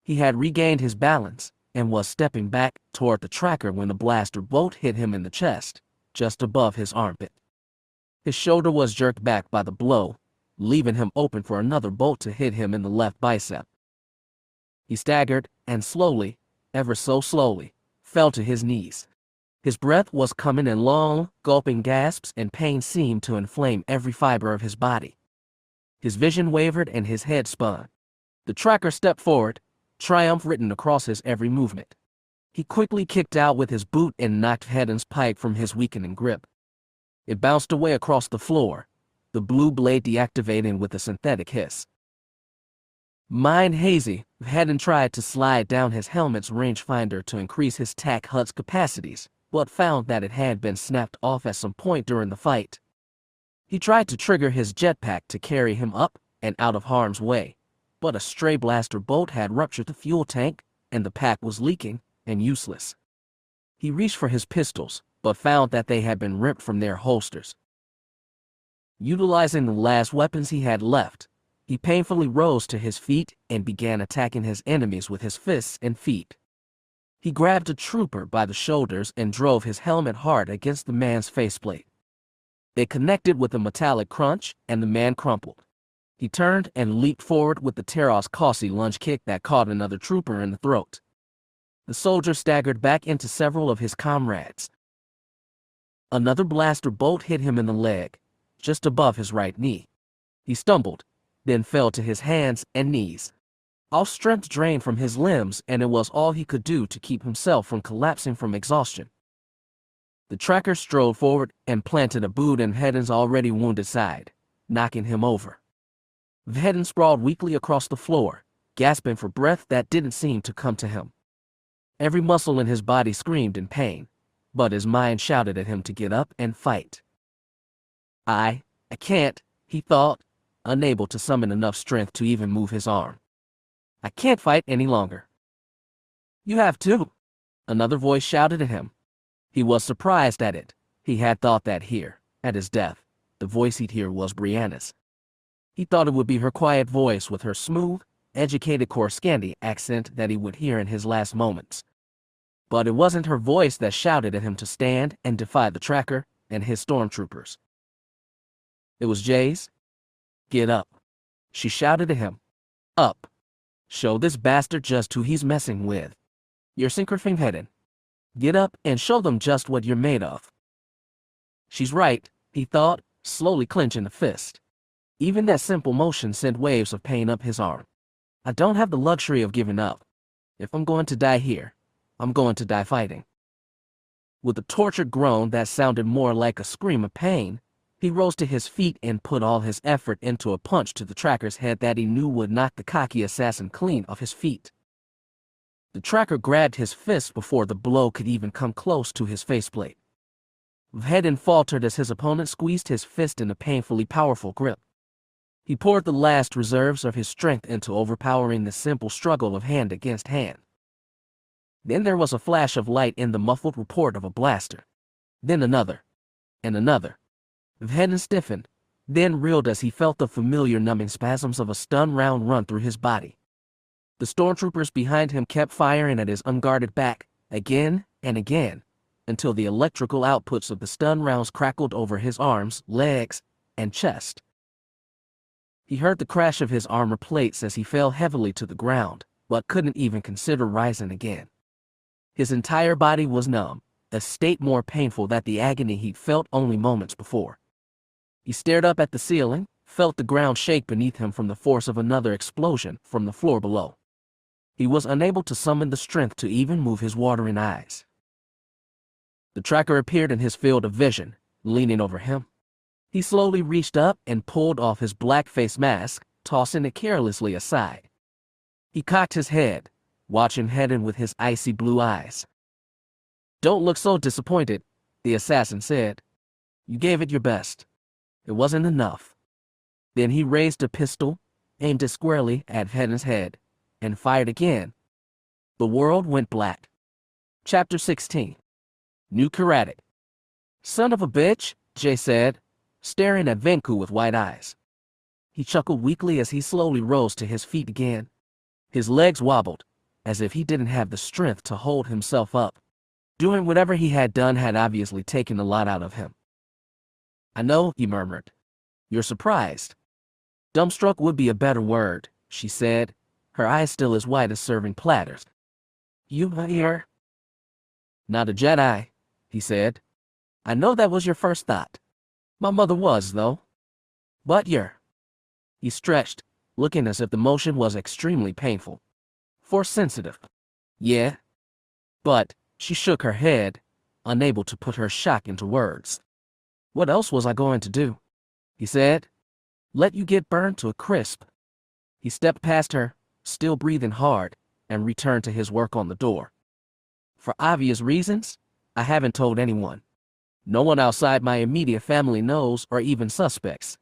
He had regained his balance and was stepping back toward the tracker when the blaster bolt hit him in the chest, just above his armpit. His shoulder was jerked back by the blow, leaving him open for another bolt to hit him in the left bicep. He staggered and slowly, ever so slowly, fell to his knees. His breath was coming in long, gulping gasps and pain seemed to inflame every fiber of his body. His vision wavered and his head spun. The tracker stepped forward, triumph written across his every movement. He quickly kicked out with his boot and knocked Vhetin's pike from his weakening grip. It bounced away across the floor, the blue blade deactivating with a synthetic hiss. Mind hazy, Vhetin tried to slide down his helmet's rangefinder to increase his tac HUD's capacities, but found that it had been snapped off at some point during the fight. He tried to trigger his jetpack to carry him up and out of harm's way, but a stray blaster bolt had ruptured the fuel tank, and the pack was leaking and useless. He reached for his pistols, but found that they had been ripped from their holsters. Utilizing the last weapons he had left, he painfully rose to his feet and began attacking his enemies with his fists and feet. He grabbed a trooper by the shoulders and drove his helmet hard against the man's faceplate. It connected with a metallic crunch, and the man crumpled. He turned and leaped forward with the Teros Kasi lunge kick that caught another trooper in the throat. The soldier staggered back into several of his comrades. Another blaster bolt hit him in the leg, just above his right knee. He stumbled, then fell to his hands and knees. All strength drained from his limbs, and it was all he could do to keep himself from collapsing from exhaustion. The tracker strode forward and planted a boot in Vhetin's already wounded side, knocking him over. Vhetin sprawled weakly across the floor, gasping for breath that didn't seem to come to him. Every muscle in his body screamed in pain, but his mind shouted at him to get up and fight. I can't, he thought, unable to summon enough strength to even move his arm. I can't fight any longer. You have to, another voice shouted at him. He was surprised at it. He had thought that here, at his death, the voice he'd hear was Brianna's. He thought it would be her quiet voice with her smooth, educated Coruscanti accent that he would hear in his last moments. But it wasn't her voice that shouted at him to stand and defy the tracker and his stormtroopers. It was Jay's. Get up, she shouted at him. Up. Show this bastard just who he's messing with. You're Cin Vhetin. Get up and show them just what you're made of. She's right, he thought, slowly clenching the fist. Even that simple motion sent waves of pain up his arm. I don't have the luxury of giving up. If I'm going to die here, I'm going to die fighting. With a tortured groan that sounded more like a scream of pain, he rose to his feet and put all his effort into a punch to the tracker's head that he knew would knock the cocky assassin clean off his feet. The tracker grabbed his fist before the blow could even come close to his faceplate. Vhetin faltered as his opponent squeezed his fist in a painfully powerful grip. He poured the last reserves of his strength into overpowering the simple struggle of hand against hand. Then there was a flash of light in the muffled report of a blaster. Then another. And another. Vhetin stiffened, then reeled as he felt the familiar numbing spasms of a stun round run through his body. The stormtroopers behind him kept firing at his unguarded back, again and again, until the electrical outputs of the stun rounds crackled over his arms, legs, and chest. He heard the crash of his armor plates as he fell heavily to the ground, but couldn't even consider rising again. His entire body was numb, a state more painful than the agony he'd felt only moments before. He stared up at the ceiling, felt the ground shake beneath him from the force of another explosion from the floor below. He was unable to summon the strength to even move his watering eyes. The tracker appeared in his field of vision, leaning over him. He slowly reached up and pulled off his black face mask, tossing it carelessly aside. He cocked his head, watching Vhetin with his icy blue eyes. Don't look so disappointed, the assassin said. You gave it your best. It wasn't enough. Then he raised a pistol, aimed it squarely at Vhetin's head, and fired again. The world went black. Chapter 16. New Karatic. Son of a bitch, Jay said, staring at Venku with wide eyes. He chuckled weakly as he slowly rose to his feet again. His legs wobbled, as if he didn't have the strength to hold himself up. Doing whatever he had done had obviously taken a lot out of him. I know, he murmured. You're surprised. Dumbstruck would be a better word, she said, her eyes still as white as serving platters. You here? Not a Jedi, he said. I know that was your first thought. My mother was, though. But you're. He stretched, looking as if the motion was extremely painful. Force sensitive. Yeah. But, she shook her head, unable to put her shock into words. What else was I going to do? He said. Let you get burned to a crisp. He stepped past her, still breathing hard, and returned to his work on the door. For obvious reasons, I haven't told anyone. No one outside my immediate family knows or even suspects.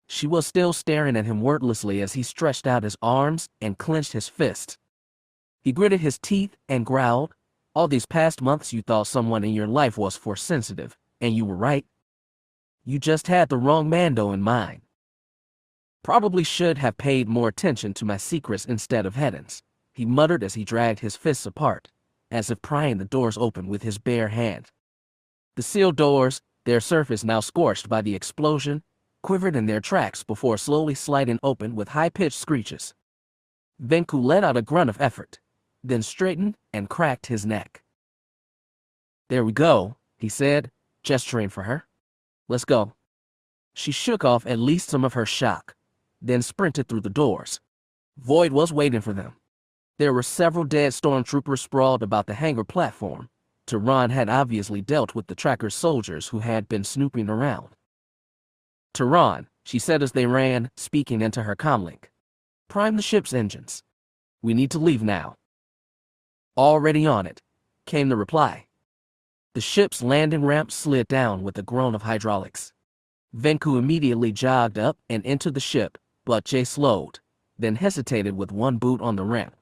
She was still staring at him wordlessly as he stretched out his arms and clenched his fists. He gritted his teeth and growled, all these past months you thought someone in your life was force sensitive, and you were right. You just had the wrong Mando in mind. Probably should have paid more attention to my secrets instead of Vhetin's, he muttered as he dragged his fists apart, as if prying the doors open with his bare hand. The sealed doors, their surface now scorched by the explosion, quivered in their tracks before slowly sliding open with high-pitched screeches. Venku let out a grunt of effort, then straightened and cracked his neck. There we go, he said, gesturing for her. Let's go. She shook off at least some of her shock, then sprinted through the doors. Void was waiting for them. There were several dead stormtroopers sprawled about the hangar platform. Tehran had obviously dealt with the tracker's soldiers who had been snooping around. Tehran, she said as they ran, speaking into her comlink. Prime the ship's engines. We need to leave now. Already on it, came the reply. The ship's landing ramp slid down with a groan of hydraulics. Venku immediately jogged up and into the ship, but Jay slowed, then hesitated with one boot on the ramp.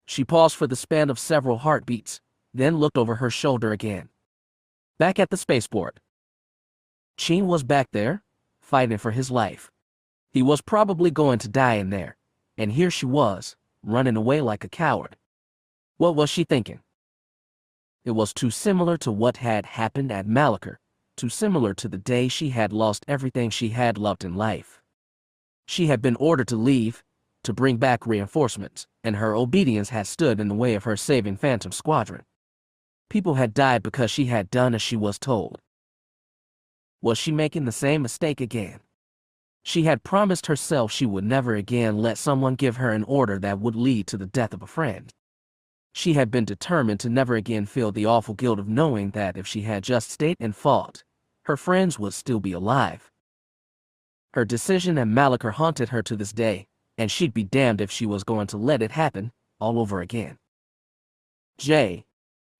She paused for the span of several heartbeats, then looked over her shoulder again. Back at the spaceport. Cin was back there, fighting for his life. He was probably going to die in there, and here she was, running away like a coward. What was she thinking? It was too similar to what had happened at Malachor, too similar to the day she had lost everything she had loved in life. She had been ordered to leave, to bring back reinforcements, and her obedience had stood in the way of her saving Phantom Squadron. People had died because she had done as she was told. Was she making the same mistake again? She had promised herself she would never again let someone give her an order that would lead to the death of a friend. She had been determined to never again feel the awful guilt of knowing that if she had just stayed and fought, her friends would still be alive. Her decision at Malachor haunted her to this day, and she'd be damned if she was going to let it happen all over again. Jay,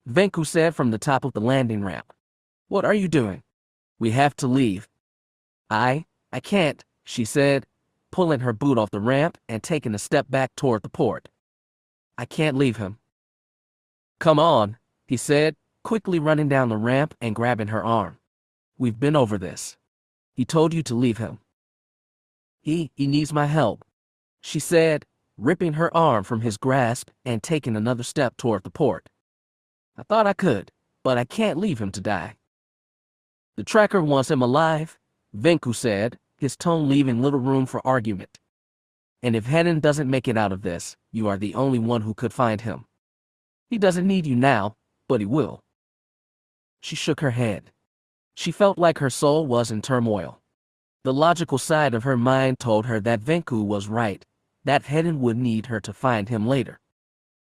Venku said from the top of the landing ramp. What are you doing? We have to leave. I can't, she said, pulling her boot off the ramp and taking a step back toward the port. I can't leave him. Come on, he said, quickly running down the ramp and grabbing her arm. We've been over this. He told you to leave him. He needs my help, she said, ripping her arm from his grasp and taking another step toward the port. I thought I could, but I can't leave him to die. The tracker wants him alive, Venku said, his tone leaving little room for argument. And if Vhetin doesn't make it out of this, you are the only one who could find him. He doesn't need you now, but he will. She shook her head. She felt like her soul was in turmoil. The logical side of her mind told her that Venku was right, that Vhetin would need her to find him later.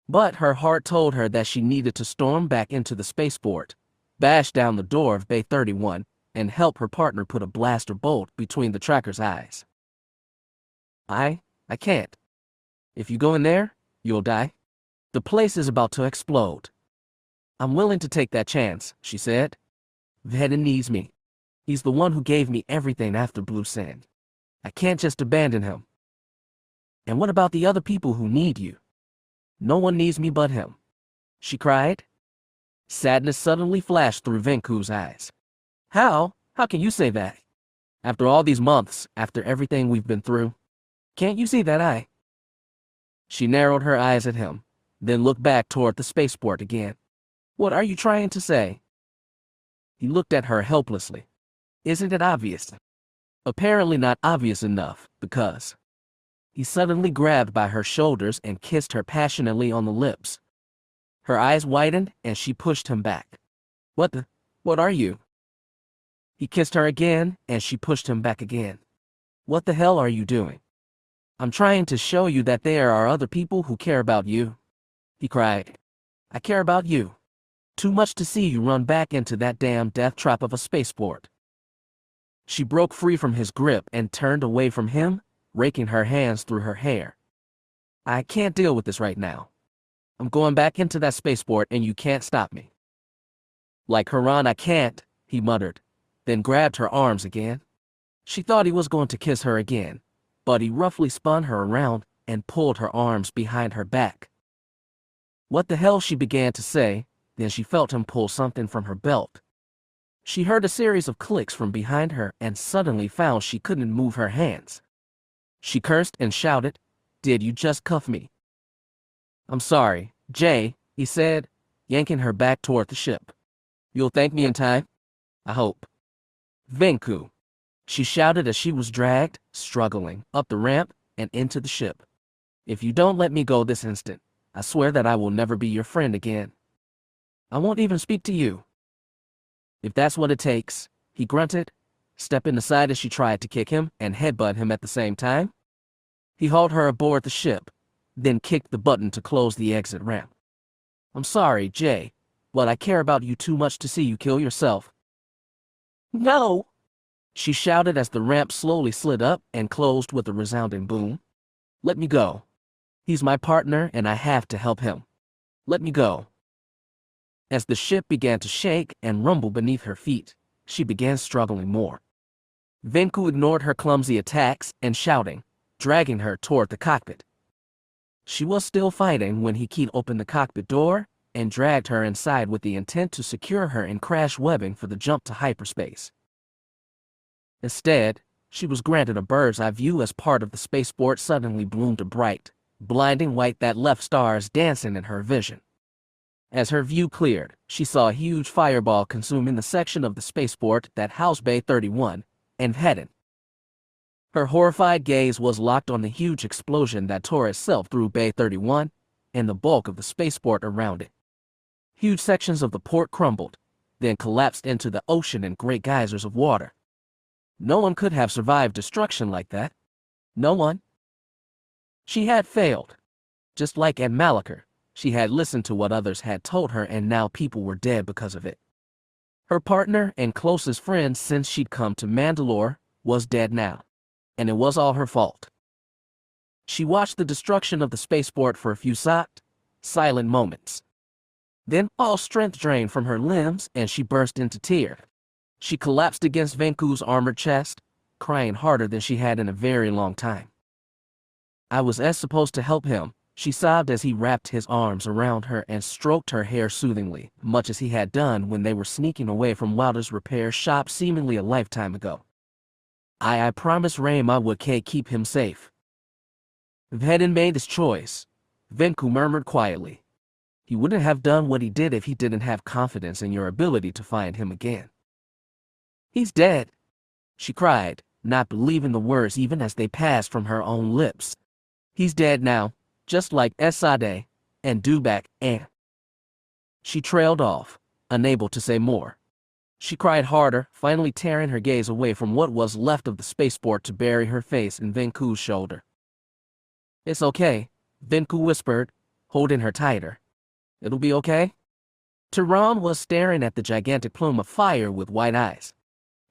But her heart told her that she needed to storm back into the spaceport, bash down the door of Bay 31, and help her partner put a blaster bolt between the tracker's eyes. I can't. If you go in there, you'll die. The place is about to explode. I'm willing to take that chance, she said. Vhetin needs me. He's the one who gave me everything after Blue Sand. I can't just abandon him. And what about the other people who need you? No one needs me but him, she cried. Sadness suddenly flashed through Venku's eyes. How can you say that? After all these months, after everything we've been through, can't you see that She narrowed her eyes at him, then looked back toward the spaceport again. What are you trying to say? He looked at her helplessly. Isn't it obvious? Apparently not obvious enough, because... He suddenly grabbed by her shoulders and kissed her passionately on the lips. Her eyes widened and she pushed him back. What are you? He kissed her again and she pushed him back again. What the hell are you doing? I'm trying to show you that there are other people who care about you, he cried. I care about you. Too much to see you run back into that damn death trap of a spaceport. She broke free from his grip and turned away from him, raking her hands through her hair. I can't deal with this right now. I'm going back into that spaceport and you can't stop me. Like Haran, I can't, he muttered, then grabbed her arms again. She thought he was going to kiss her again, but he roughly spun her around and pulled her arms behind her back. What the hell, she began to say, then she felt him pull something from her belt. She heard a series of clicks from behind her and suddenly found she couldn't move her hands. She cursed and shouted, Did you just cuff me? I'm sorry, Jay, he said, yanking her back toward the ship. You'll thank me in time? I hope. Venku, she shouted as she was dragged, struggling, up the ramp and into the ship. If you don't let me go this instant, I swear that I will never be your friend again. I won't even speak to you. If that's what it takes, he grunted, stepping aside as she tried to kick him and headbutt him at the same time. He hauled her aboard the ship, then kicked the button to close the exit ramp. I'm sorry, Jay, but I care about you too much to see you kill yourself. No! She shouted as the ramp slowly slid up and closed with a resounding boom. Let me go. He's my partner and I have to help him. Let me go. As the ship began to shake and rumble beneath her feet, she began struggling more. Venku ignored her clumsy attacks and shouting, dragging her toward the cockpit. She was still fighting when he keyed open the cockpit door and dragged her inside with the intent to secure her in crash webbing for the jump to hyperspace. Instead, she was granted a bird's eye view as part of the spaceport suddenly bloomed a bright, blinding white that left stars dancing in her vision. As her view cleared, she saw a huge fireball consuming the section of the spaceport that housed Bay 31, Cin Vhetin. Her horrified gaze was locked on the huge explosion that tore itself through Bay 31 and the bulk of the spaceport around it. Huge sections of the port crumbled, then collapsed into the ocean in great geysers of water. No one could have survived destruction like that. No one. She had failed. Just like at Malachar, she had listened to what others had told her and now people were dead because of it. Her partner and closest friend since she'd come to Mandalore was dead now, and it was all her fault. She watched the destruction of the spaceport for a few silent moments. Then all strength drained from her limbs and she burst into tears. She collapsed against Venku's armored chest, crying harder than she had in a very long time. I was supposed to help him, she sobbed as he wrapped his arms around her and stroked her hair soothingly, much as he had done when they were sneaking away from Wilder's repair shop seemingly a lifetime ago. I promised Raim I would keep him safe. Vhetin made his choice, Venku murmured quietly. He wouldn't have done what he did if he didn't have confidence in your ability to find him again. He's dead, she cried, not believing the words even as they passed from her own lips. He's dead now, just like Esade and Dubak and... She trailed off, unable to say more. She cried harder, finally tearing her gaze away from what was left of the spaceport to bury her face in Venku's shoulder. It's okay, Venku whispered, holding her tighter. It'll be okay? Tehran was staring at the gigantic plume of fire with wide eyes.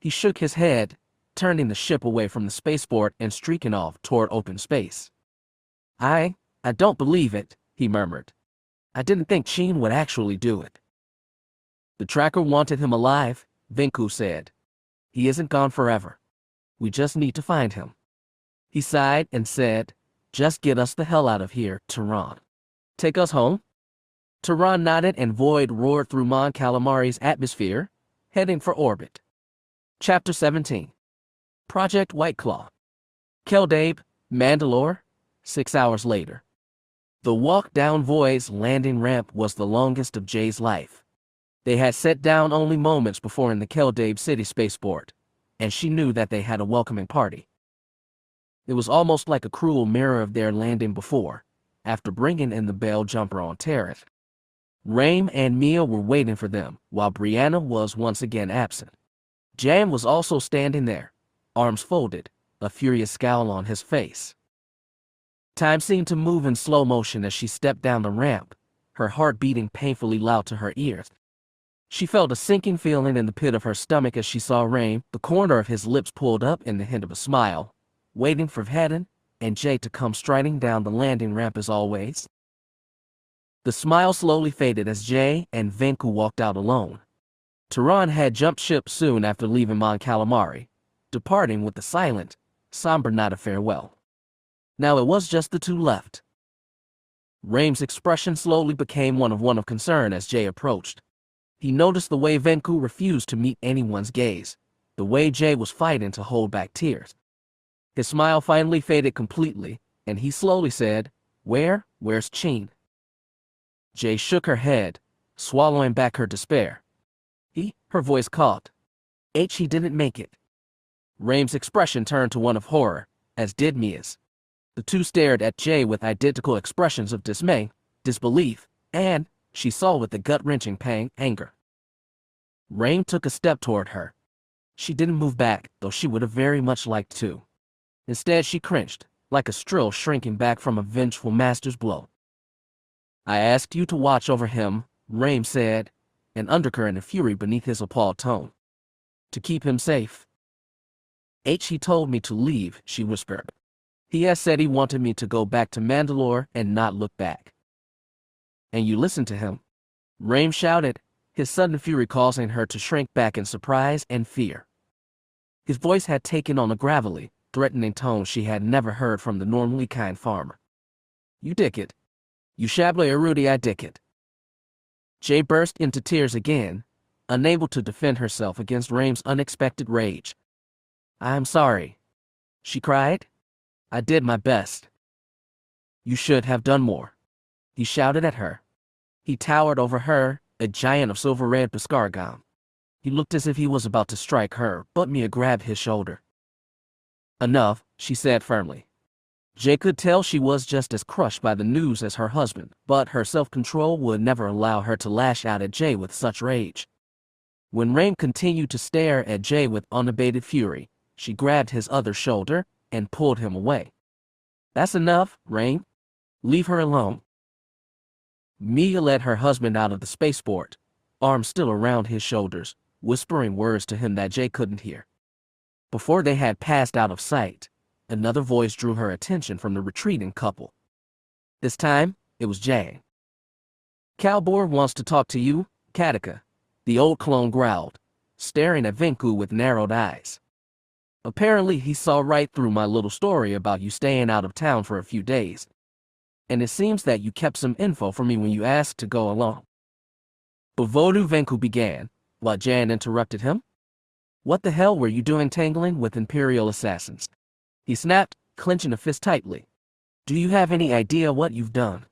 He shook his head, turning the ship away from the spaceport and streaking off toward open space. I don't believe it, he murmured. I didn't think Cin would actually do it. The tracker wanted him alive, Venku said. He isn't gone forever. We just need to find him. He sighed and said, just get us the hell out of here, Tehran. Take us home? Tehran nodded and Void roared through Mon Calamari's atmosphere, heading for orbit. Chapter 17. Project Whiteclaw. Keldabe, Mandalore, 6 hours later. The walk down Void's landing ramp was the longest of Jay's life. They had set down only moments before in the Keldabe City spaceport, and she knew that they had a welcoming party. It was almost like a cruel mirror of their landing before, after bringing in the Bell Jumper on Terrace. Raim and Mia were waiting for them, while Brianna was once again absent. Jan was also standing there, arms folded, a furious scowl on his face. Time seemed to move in slow motion as she stepped down the ramp, her heart beating painfully loud to her ears. She felt a sinking feeling in the pit of her stomach as she saw Raim, the corner of his lips pulled up in the hint of a smile, waiting for Vhetin and Jay to come striding down the landing ramp as always. The smile slowly faded as Jay and Venku walked out alone. Tehran had jumped ship soon after leaving Mon Calamari, departing with a silent, somber nod of farewell. Now it was just the two left. Raim's expression slowly became one of concern as Jay approached. He noticed the way Venku refused to meet anyone's gaze, the way Jay was fighting to hold back tears. His smile finally faded completely, and he slowly said, Where's Cin? Jay shook her head, swallowing back her despair. Her voice caught. He didn't make it. Raim's expression turned to one of horror, as did Mia's. The two stared at Jay with identical expressions of dismay, disbelief, and, she saw with a gut-wrenching pang, anger. Raim took a step toward her. She didn't move back, though she would have very much liked to. Instead, she cringed, like a strill shrinking back from a vengeful master's blow. I asked you to watch over him, Raim said, an undercurrent of fury beneath his appalled tone. To keep him safe. He told me to leave, she whispered. He has said he wanted me to go back to Mandalore and not look back. And you listened to him? Raim shouted, his sudden fury causing her to shrink back in surprise and fear. His voice had taken on a gravelly, threatening tone she had never heard from the normally kind farmer. You dickhead. You shably Rudy, I dickhead. Jay burst into tears again, unable to defend herself against Raim's unexpected rage. I'm sorry, she cried. I did my best. You should have done more, he shouted at her. He towered over her, a giant of silver-red Biscargam. He looked as if he was about to strike her, but Mia grabbed his shoulder. Enough, she said firmly. Jay could tell she was just as crushed by the news as her husband, but her self-control would never allow her to lash out at Jay with such rage. When Raim continued to stare at Jay with unabated fury, she grabbed his other shoulder and pulled him away. That's enough, Raim. Leave her alone. Mia led her husband out of the spaceport, arms still around his shoulders, whispering words to him that Jay couldn't hear. Before they had passed out of sight, another voice drew her attention from the retreating couple. This time, it was Jay. Cowboy wants to talk to you, Katika, the old clone growled, staring at Venku with narrowed eyes. Apparently he saw right through my little story about you staying out of town for a few days. And it seems that you kept some info from me when you asked to go along. Bavodu, Venku began, while Jan interrupted him. What the hell were you doing tangling with Imperial assassins? He snapped, clenching a fist tightly. Do you have any idea what you've done?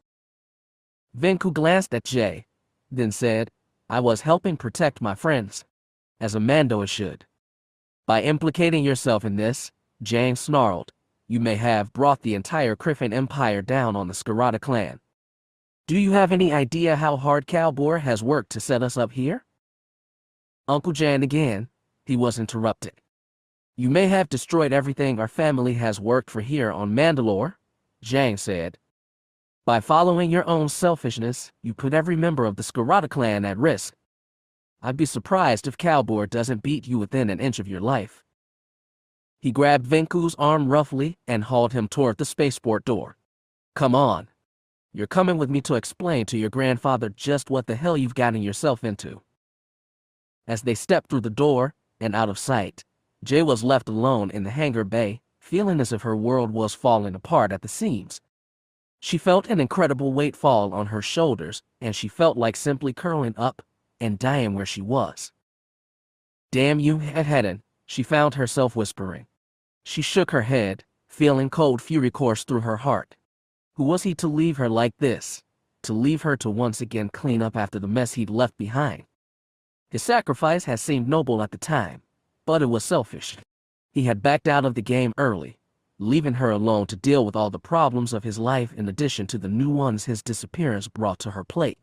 Venku glanced at Jay, then said, I was helping protect my friends, as a Mandoa should. By implicating yourself in this, Jang snarled, you may have brought the entire Griffin Empire down on the Scarata clan. Do you have any idea how hard Cowboy has worked to set us up here? Uncle Jan again, he was interrupted. You may have destroyed everything our family has worked for here on Mandalore, Jang said. By following your own selfishness, you put every member of the Scarata clan at risk. I'd be surprised if Cowboy doesn't beat you within an inch of your life. He grabbed Venku's arm roughly and hauled him toward the spaceport door. Come on. You're coming with me to explain to your grandfather just what the hell you've gotten yourself into. As they stepped through the door and out of sight, Jay was left alone in the hangar bay, feeling as if her world was falling apart at the seams. She felt an incredible weight fall on her shoulders, and she felt like simply curling up and dying where she was. Damn you, Hedden, she found herself whispering. She shook her head, feeling cold fury course through her heart. Who was he to leave her like this? To leave her to once again clean up after the mess he'd left behind? His sacrifice had seemed noble at the time, but it was selfish. He had backed out of the game early, leaving her alone to deal with all the problems of his life in addition to the new ones his disappearance brought to her plate.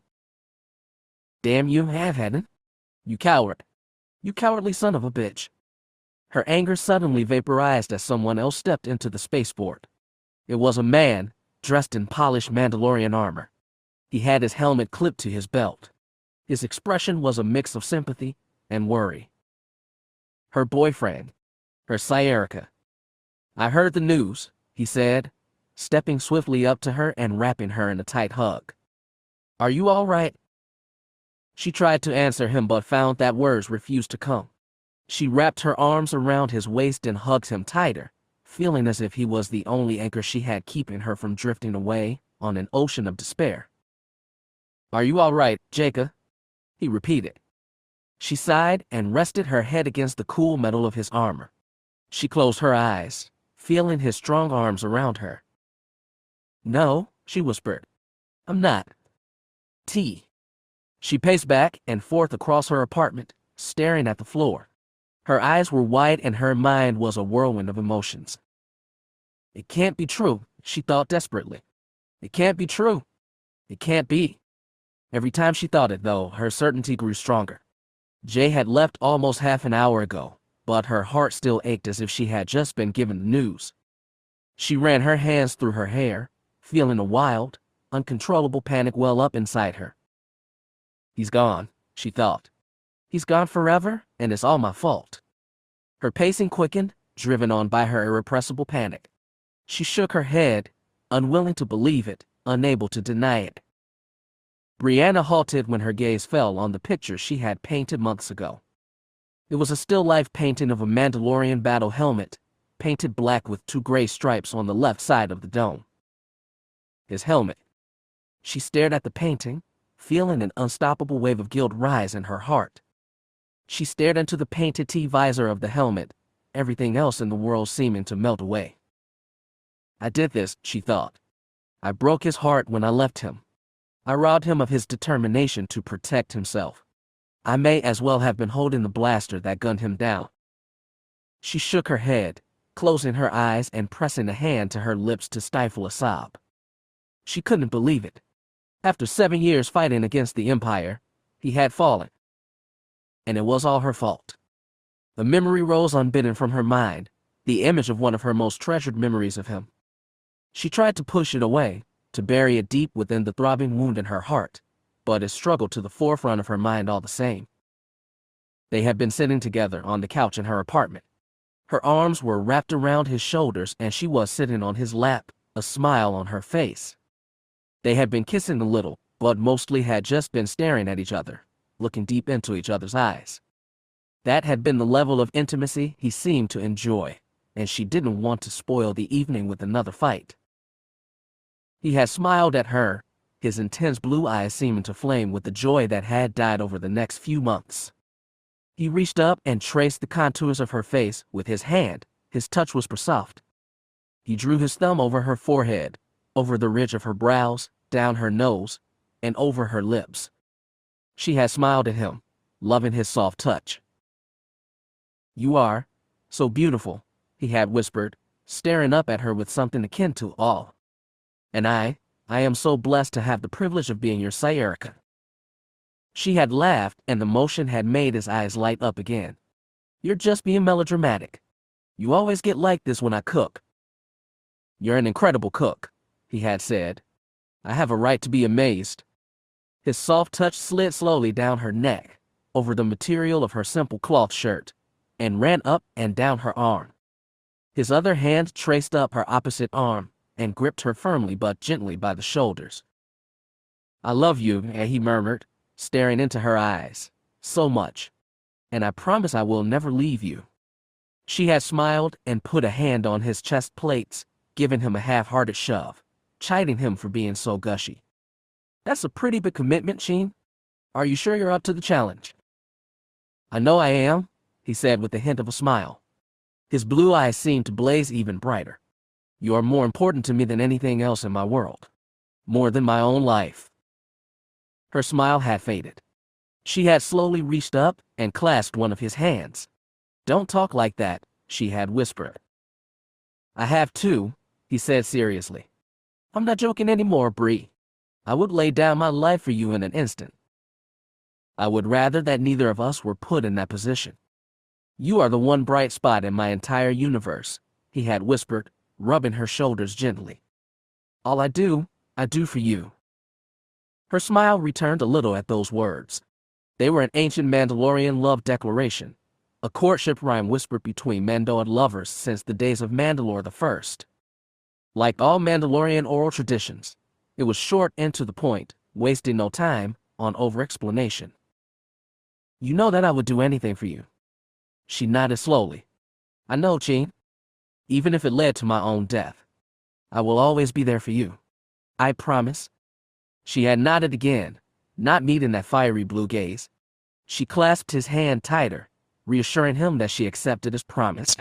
Damn you, Hedden. You coward. You cowardly son of a bitch. Her anger suddenly vaporized as someone else stepped into the spaceport. It was a man, dressed in polished Mandalorian armor. He had his helmet clipped to his belt. His expression was a mix of sympathy and worry. Her boyfriend, her Sierra. I heard the news, he said, stepping swiftly up to her and wrapping her in a tight hug. Are you all right? She tried to answer him but found that words refused to come. She wrapped her arms around his waist and hugged him tighter, feeling as if he was the only anchor she had keeping her from drifting away on an ocean of despair. Are you all right, Jacob? He repeated. She sighed and rested her head against the cool metal of his armor. She closed her eyes, feeling his strong arms around her. No, she whispered. I'm not. She paced back and forth across her apartment, staring at the floor. Her eyes were wide and her mind was a whirlwind of emotions. It can't be true, she thought desperately. It can't be true. It can't be. Every time she thought it, though, her certainty grew stronger. Jay had left almost half an hour ago, but her heart still ached as if she had just been given the news. She ran her hands through her hair, feeling a wild, uncontrollable panic well up inside her. He's gone, she thought. He's gone forever, and it's all my fault. Her pacing quickened, driven on by her irrepressible panic. She shook her head, unwilling to believe it, unable to deny it. Brianna halted when her gaze fell on the picture she had painted months ago. It was a still-life painting of a Mandalorian battle helmet, painted black with 2 gray stripes on the left side of the dome. His helmet. She stared at the painting, feeling an unstoppable wave of guilt rise in her heart. She stared into the painted T-visor of the helmet, everything else in the world seeming to melt away. I did this, she thought. I broke his heart when I left him. I robbed him of his determination to protect himself. I may as well have been holding the blaster that gunned him down. She shook her head, closing her eyes and pressing a hand to her lips to stifle a sob. She couldn't believe it. After 7 years fighting against the Empire, he had fallen. And it was all her fault. The memory rose unbidden from her mind, the image of one of her most treasured memories of him. She tried to push it away, to bury it deep within the throbbing wound in her heart, but it struggled to the forefront of her mind all the same. They had been sitting together on the couch in her apartment. Her arms were wrapped around his shoulders and she was sitting on his lap, a smile on her face. They had been kissing a little, but mostly had just been staring at each other, looking deep into each other's eyes. That had been the level of intimacy he seemed to enjoy, and she didn't want to spoil the evening with another fight. He had smiled at her, his intense blue eyes seeming to flame with the joy that had died over the next few months. He reached up and traced the contours of her face with his hand. His touch was soft. He drew his thumb over her forehead, over the ridge of her brows, down her nose, and over her lips. She had smiled at him, loving his soft touch. "You are so beautiful," he had whispered, staring up at her with something akin to awe. "And I am so blessed to have the privilege of being your Sayerika." She had laughed, and the motion had made his eyes light up again. "You're just being melodramatic. You always get like this when I cook." "You're an incredible cook," he had said. "I have a right to be amazed." His soft touch slid slowly down her neck, over the material of her simple cloth shirt, and ran up and down her arm. His other hand traced up her opposite arm, and gripped her firmly but gently by the shoulders. "I love you," he murmured, staring into her eyes, "so much. And I promise I will never leave you." She had smiled and put a hand on his chest plates, giving him a half-hearted shove, chiding him for being so gushy. "That's a pretty big commitment, Cin. Are you sure you're up to the challenge?" "I know I am," he said with a hint of a smile. His blue eyes seemed to blaze even brighter. "You are more important to me than anything else in my world. More than my own life." Her smile had faded. She had slowly reached up and clasped one of his hands. "Don't talk like that," she had whispered. "I have to," he said seriously. "I'm not joking anymore, Bree. I would lay down my life for you in an instant. I would rather that neither of us were put in that position. You are the one bright spot in my entire universe," he had whispered, rubbing her shoulders gently. "All I do for you." Her smile returned a little at those words. They were an ancient Mandalorian love declaration, a courtship rhyme whispered between Mandoid lovers since the days of Mandalore the First. Like all Mandalorian oral traditions, it was short and to the point, wasting no time on over-explanation. "You know that I would do anything for you." She nodded slowly. "I know, Cin. Even if it led to my own death. I will always be there for you. I promise." She had nodded again, not meeting that fiery blue gaze. She clasped his hand tighter, reassuring him that she accepted his promise.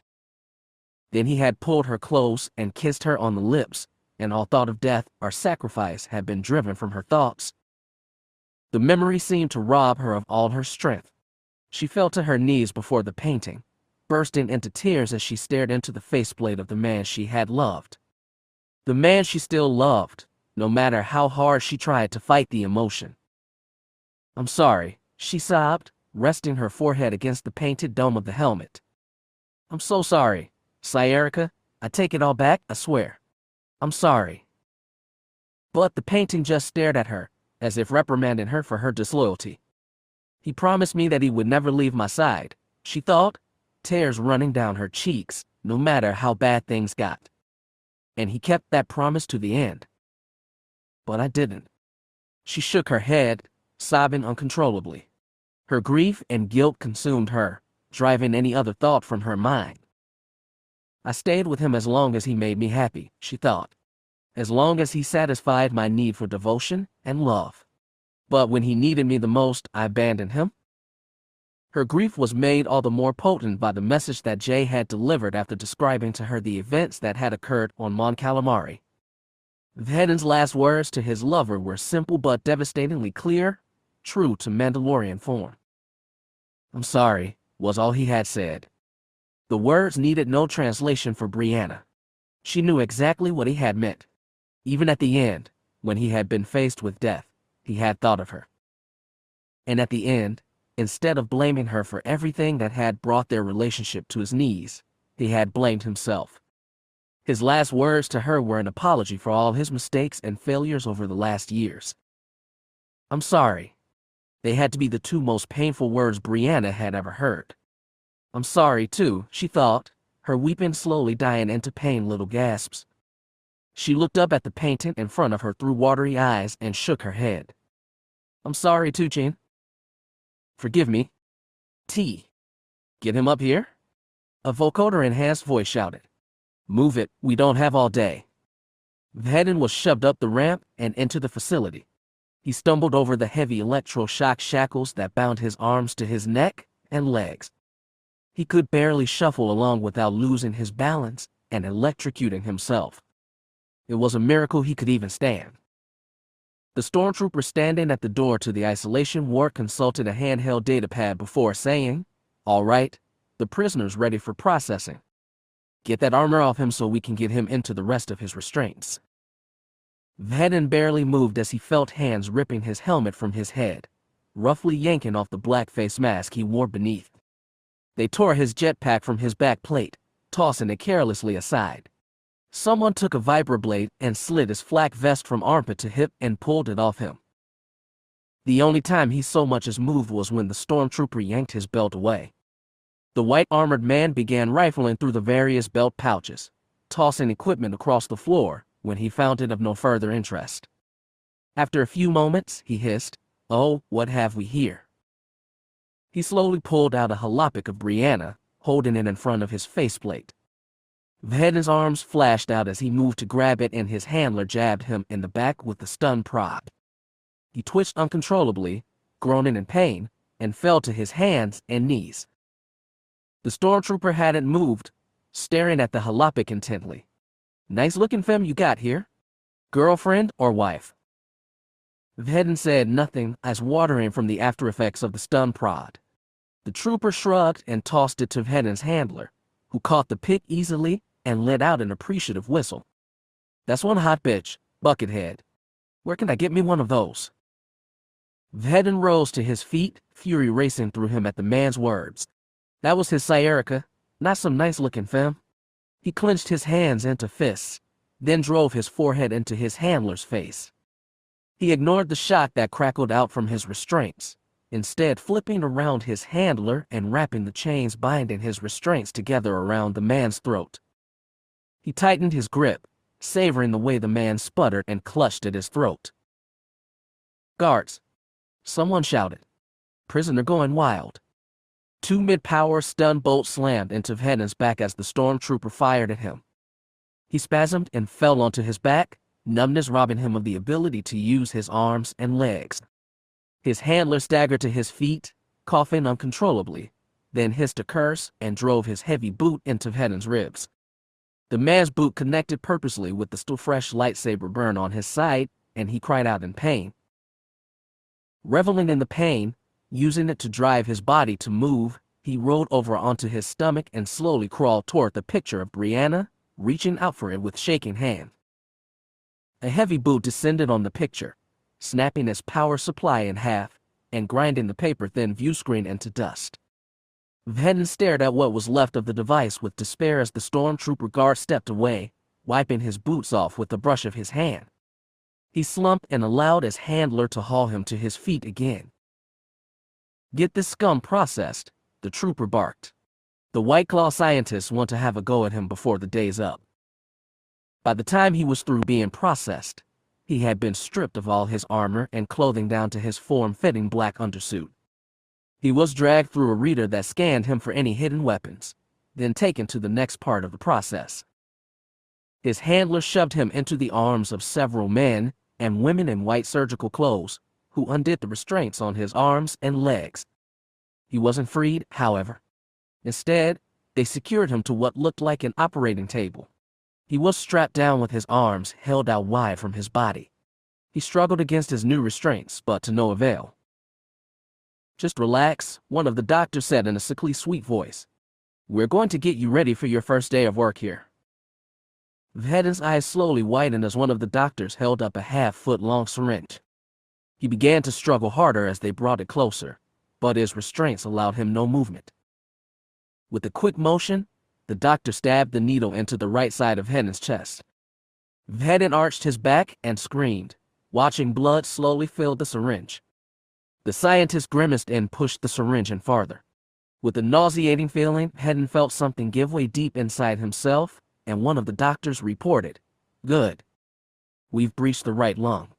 Then he had pulled her close and kissed her on the lips, and all thought of death or sacrifice had been driven from her thoughts. The memory seemed to rob her of all her strength. She fell to her knees before the painting, bursting into tears as she stared into the faceplate of the man she had loved. The man she still loved, no matter how hard she tried to fight the emotion. "I'm sorry," she sobbed, resting her forehead against the painted dome of the helmet. "I'm so sorry, Sayerika. I take it all back, I swear. I'm sorry." But the painting just stared at her, as if reprimanding her for her disloyalty. "He promised me that he would never leave my side," she thought, tears running down her cheeks, no matter how bad things got. and he kept that promise to the end. But I didn't. She shook her head, sobbing uncontrollably. Her grief and guilt consumed her, driving any other thought from her mind. I stayed with him as long as he made me happy, she thought. As long as he satisfied my need for devotion and love. But when he needed me the most, I abandoned him. Her grief was made all the more potent by the message that Jay had delivered after describing to her the events that had occurred on Mon Calamari. Vhetin's last words to his lover were simple but devastatingly clear, true to Mandalorian form. "I'm sorry," was all he had said. The words needed no translation for Brianna. She knew exactly what he had meant. Even at the end, when he had been faced with death, he had thought of her. And at the end, instead of blaming her for everything that had brought their relationship to his knees, he had blamed himself. His last words to her were an apology for all his mistakes and failures over the last years. "I'm sorry." They had to be the two most painful words Brianna had ever heard. "I'm sorry, too," she thought, her weeping slowly dying into pained little gasps. She looked up at the painting in front of her through watery eyes and shook her head. "I'm sorry, too, Cin. Forgive me. T. Get him up here?" A vocoder-enhanced voice shouted. "Move it, we don't have all day." Vhetin was shoved up the ramp and into the facility. He stumbled over the heavy electroshock shackles that bound his arms to his neck and legs. He could barely shuffle along without losing his balance and electrocuting himself. It was a miracle he could even stand. The stormtrooper standing at the door to the isolation ward consulted a handheld datapad before saying, "All right, the prisoner's ready for processing. Get that armor off him so we can get him into the rest of his restraints." Vhetin barely moved as he felt hands ripping his helmet from his head, roughly yanking off the black face mask he wore beneath. They tore his jetpack from his back plate, tossing it carelessly aside. Someone took a vibroblade and slid his flak vest from armpit to hip and pulled it off him. The only time he so much as moved was when the stormtrooper yanked his belt away. The white armored man began rifling through the various belt pouches, tossing equipment across the floor when he found it of no further interest. After a few moments, he hissed, "Oh, what have we here?" He slowly pulled out a jalopnik of Brianna, holding it in front of his faceplate. Vhetin's arms flashed out as he moved to grab it and his handler jabbed him in the back with the stun prod. He twitched uncontrollably, groaning in pain, and fell to his hands and knees. The stormtrooper hadn't moved, staring at the jalopnik intently. "Nice looking femme you got here. Girlfriend or wife?" Vhetin said nothing, eyes watering from the aftereffects of the stun prod. The trooper shrugged and tossed it to Vhetin's handler, who caught the pick easily and let out an appreciative whistle. "That's one hot bitch, Buckethead. Where can I get me one of those?" Vhetin rose to his feet, fury racing through him at the man's words. That was his Sayerica, not some nice-looking femme. He clenched his hands into fists, then drove his forehead into his handler's face. He ignored the shock that crackled out from his restraints, instead flipping around his handler and wrapping the chains binding his restraints together around the man's throat. He tightened his grip, savoring the way the man sputtered and clutched at his throat. "Guards!" Someone shouted. "Prisoner going wild." Two mid-power stun bolts slammed into Vhetin's back as the stormtrooper fired at him. He spasmed and fell onto his back, numbness robbing him of the ability to use his arms and legs. His handler staggered to his feet, coughing uncontrollably, then hissed a curse and drove his heavy boot into Vhetin's ribs. The man's boot connected purposely with the still fresh lightsaber burn on his side, and he cried out in pain. Reveling in the pain, using it to drive his body to move, he rolled over onto his stomach and slowly crawled toward the picture of Brianna, reaching out for it with shaking hand. A heavy boot descended on the picture, snapping its power supply in half and grinding the paper-thin view screen into dust. Vhetin stared at what was left of the device with despair as the stormtrooper guard stepped away, wiping his boots off with the brush of his hand. He slumped and allowed his handler to haul him to his feet again. "Get this scum processed," the trooper barked. "The White Claw scientists want to have a go at him before the day's up." By the time he was through being processed, he had been stripped of all his armor and clothing down to his form-fitting black undersuit. He was dragged through a reader that scanned him for any hidden weapons, then taken to the next part of the process. His handler shoved him into the arms of several men and women in white surgical clothes, who undid the restraints on his arms and legs. He wasn't freed, however. Instead, they secured him to what looked like an operating table. He was strapped down with his arms held out wide from his body. He struggled against his new restraints, but to no avail. "Just relax," one of the doctors said in a sickly sweet voice. "We're going to get you ready for your first day of work here." Vhetin's eyes slowly widened as one of the doctors held up a half-foot-long syringe. He began to struggle harder as they brought it closer, but his restraints allowed him no movement. With a quick motion, the doctor stabbed the needle into the right side of Vhetin's chest. Vhetin arched his back and screamed, watching blood slowly fill the syringe. The scientist grimaced and pushed the syringe in farther. With a nauseating feeling, Vhetin felt something give way deep inside himself, and one of the doctors reported, "Good. We've breached the right lung."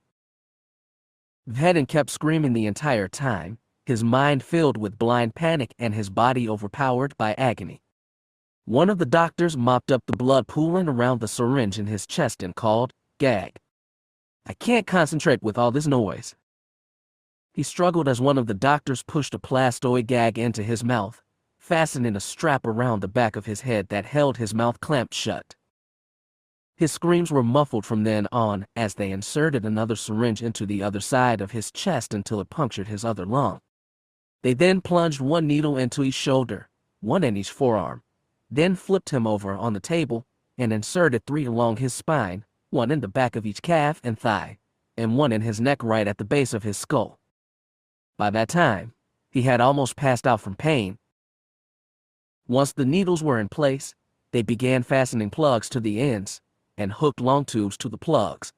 Vhetin kept screaming the entire time, his mind filled with blind panic and his body overpowered by agony. One of the doctors mopped up the blood pooling around the syringe in his chest and called, "Gag. I can't concentrate with all this noise." He struggled as one of the doctors pushed a plastoid gag into his mouth, fastening a strap around the back of his head that held his mouth clamped shut. His screams were muffled from then on as they inserted another syringe into the other side of his chest until it punctured his other lung. They then plunged one needle into each shoulder, one in each forearm, then flipped him over on the table and inserted 3 along his spine, one in the back of each calf and thigh, and one in his neck right at the base of his skull. By that time, he had almost passed out from pain. Once the needles were in place, they began fastening plugs to the ends and hooked long tubes to the plugs.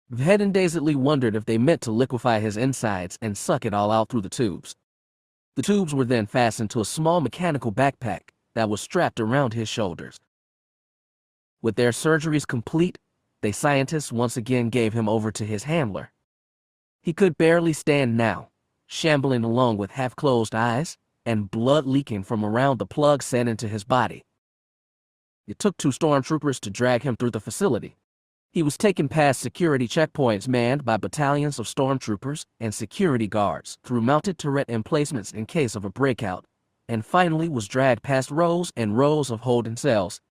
Vhetin dazedly wondered if they meant to liquefy his insides and suck it all out through the tubes. The tubes were then fastened to a small mechanical backpack that was strapped around his shoulders. With their surgeries complete, the scientists once again gave him over to his handler. He could barely stand now, shambling along with half-closed eyes and blood leaking from around the plug set into his body. It took 2 stormtroopers to drag him through the facility. He was taken past security checkpoints manned by battalions of stormtroopers and security guards, through mounted turret emplacements in case of a breakout, and finally was dragged past rows and rows of holding cells.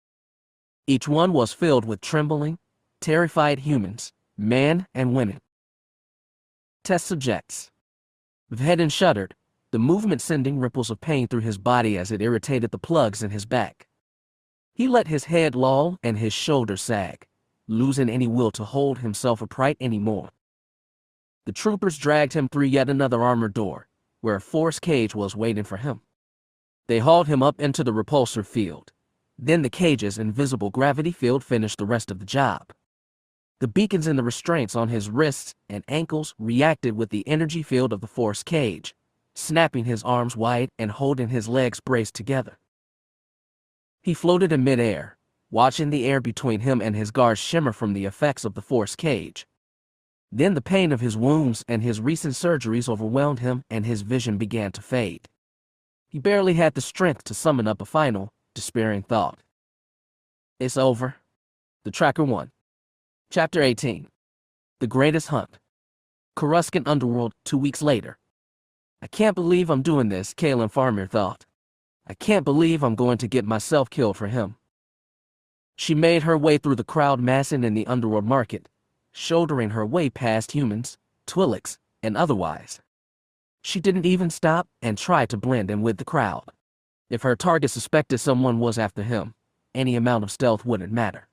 Each one was filled with trembling, terrified humans, men and women. Test subjects. Vhetin shuddered, the movement sending ripples of pain through his body as it irritated the plugs in his back. He let his head loll and his shoulders sag, losing any will to hold himself upright anymore. The troopers dragged him through yet another armored door, where a force cage was waiting for him. They hauled him up into the repulsor field. Then the cage's invisible gravity field finished the rest of the job. The beacons in the restraints on his wrists and ankles reacted with the energy field of the force cage, snapping his arms wide and holding his legs braced together. He floated in midair, watching the air between him and his guards shimmer from the effects of the force cage. Then the pain of his wounds and his recent surgeries overwhelmed him and his vision began to fade. He barely had the strength to summon up a final, despairing thought. It's over. The Tracker 1. Chapter 18. The Greatest Hunt. Coruscant Underworld, 2 weeks later. I can't believe I'm doing this, Kaelin Farmir thought. I can't believe I'm going to get myself killed for him. She made her way through the crowd massing in the underworld market, shouldering her way past humans, Twi'leks, and otherwise. She didn't even stop and try to blend in with the crowd. If her target suspected someone was after him, any amount of stealth wouldn't matter.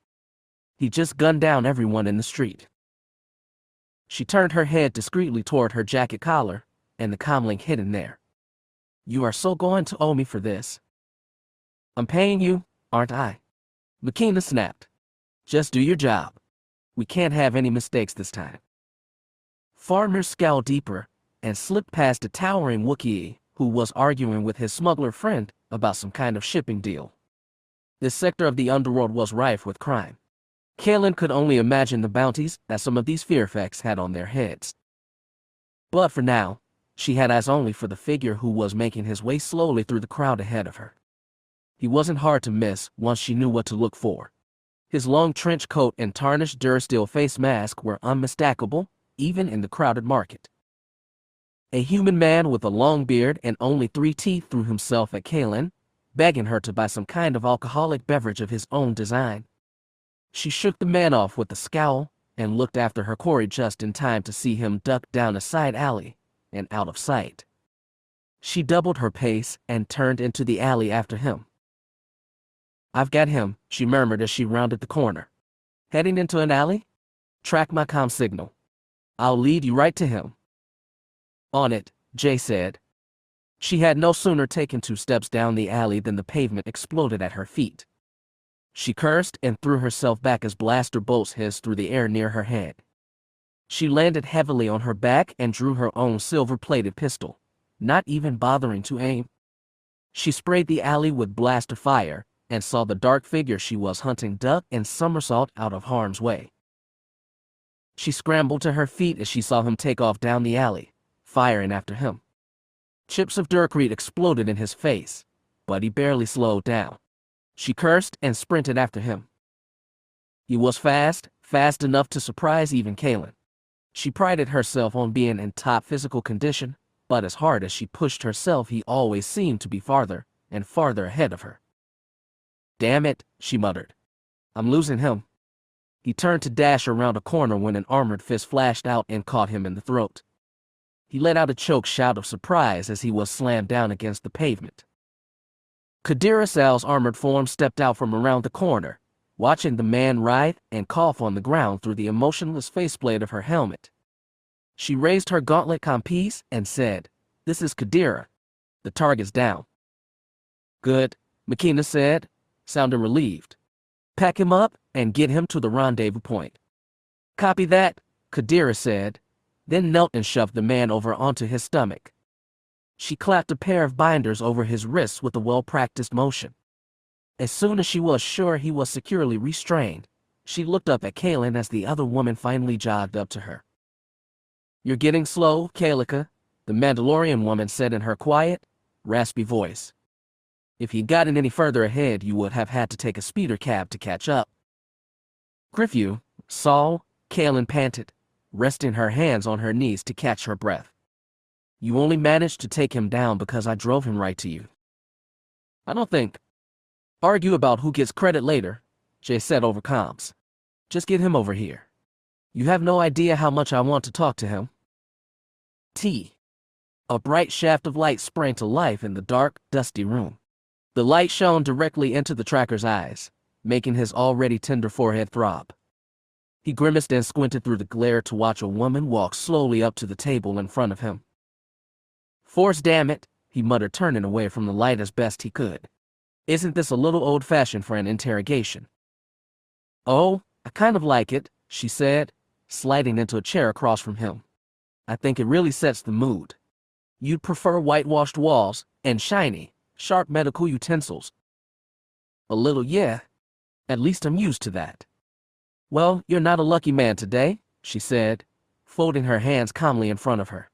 He just gunned down everyone in the street. She turned her head discreetly toward her jacket collar and the comlink hidden there. You are so going to owe me for this. I'm paying you, aren't I? Moqena snapped. Just do your job. We can't have any mistakes this time. Farmir scowled deeper and slipped past a towering Wookiee who was arguing with his smuggler friend about some kind of shipping deal. This sector of the underworld was rife with crime. Kaylin could only imagine the bounties that some of these fear effects had on their heads. But for now, she had eyes only for the figure who was making his way slowly through the crowd ahead of her. He wasn't hard to miss once she knew what to look for. His long trench coat and tarnished Durasteel face mask were unmistakable, even in the crowded market. A human man with a long beard and only 3 teeth threw himself at Kaylin, begging her to buy some kind of alcoholic beverage of his own design. She shook the man off with a scowl and looked after her quarry just in time to see him duck down a side alley and out of sight. She doubled her pace and turned into the alley after him. "I've got him," she murmured as she rounded the corner. "Heading into an alley? Track my comm signal. I'll lead you right to him." "On it," Jay said. She had no sooner taken 2 steps down the alley than the pavement exploded at her feet. She cursed and threw herself back as blaster bolts hissed through the air near her head. She landed heavily on her back and drew her own silver-plated pistol, not even bothering to aim. She sprayed the alley with blaster fire and saw the dark figure she was hunting duck and somersault out of harm's way. She scrambled to her feet as she saw him take off down the alley, firing after him. Chips of Durkreet exploded in his face, but he barely slowed down. She cursed and sprinted after him. He was fast enough to surprise even Kaylin. She prided herself on being in top physical condition, but as hard as she pushed herself, he always seemed to be farther and farther ahead of her. "Damn it," she muttered. "I'm losing him." He turned to dash around a corner when an armored fist flashed out and caught him in the throat. He let out a choked shout of surprise as he was slammed down against the pavement. Kadira Sal's armored form stepped out from around the corner, watching the man writhe and cough on the ground through the emotionless faceplate of her helmet. She raised her gauntlet compiece and said, "This is Kadira. The target's down." "Good," Moqena said, sounding relieved. "Pack him up and get him to the rendezvous point." "Copy that," Kadira said, then knelt and shoved the man over onto his stomach. She clapped a pair of binders over his wrists with a well-practiced motion. As soon as she was sure he was securely restrained, she looked up at Kaylin as the other woman finally jogged up to her. "You're getting slow, Kalika," the Mandalorian woman said in her quiet, raspy voice. "If he'd gotten any further ahead, you would have had to take a speeder cab to catch up." "Griffew, Saul," Kaylin panted, resting her hands on her knees to catch her breath. "You only managed to take him down because I drove him right to you." "I don't think. Argue about who gets credit later," Jay said over comms. "Just get him over here. You have no idea how much I want to talk to him." A bright shaft of light sprang to life in the dark, dusty room. The light shone directly into the tracker's eyes, making his already tender forehead throb. He grimaced and squinted through the glare to watch a woman walk slowly up to the table in front of him. "Force, damn it," he muttered, turning away from the light as best he could. "Isn't this a little old-fashioned for an interrogation?" "Oh, I kind of like it," she said, sliding into a chair across from him. "I think it really sets the mood. You'd prefer whitewashed walls and shiny, sharp medical utensils." "A little, yeah. At least I'm used to that." "Well, you're not a lucky man today," she said, folding her hands calmly in front of her.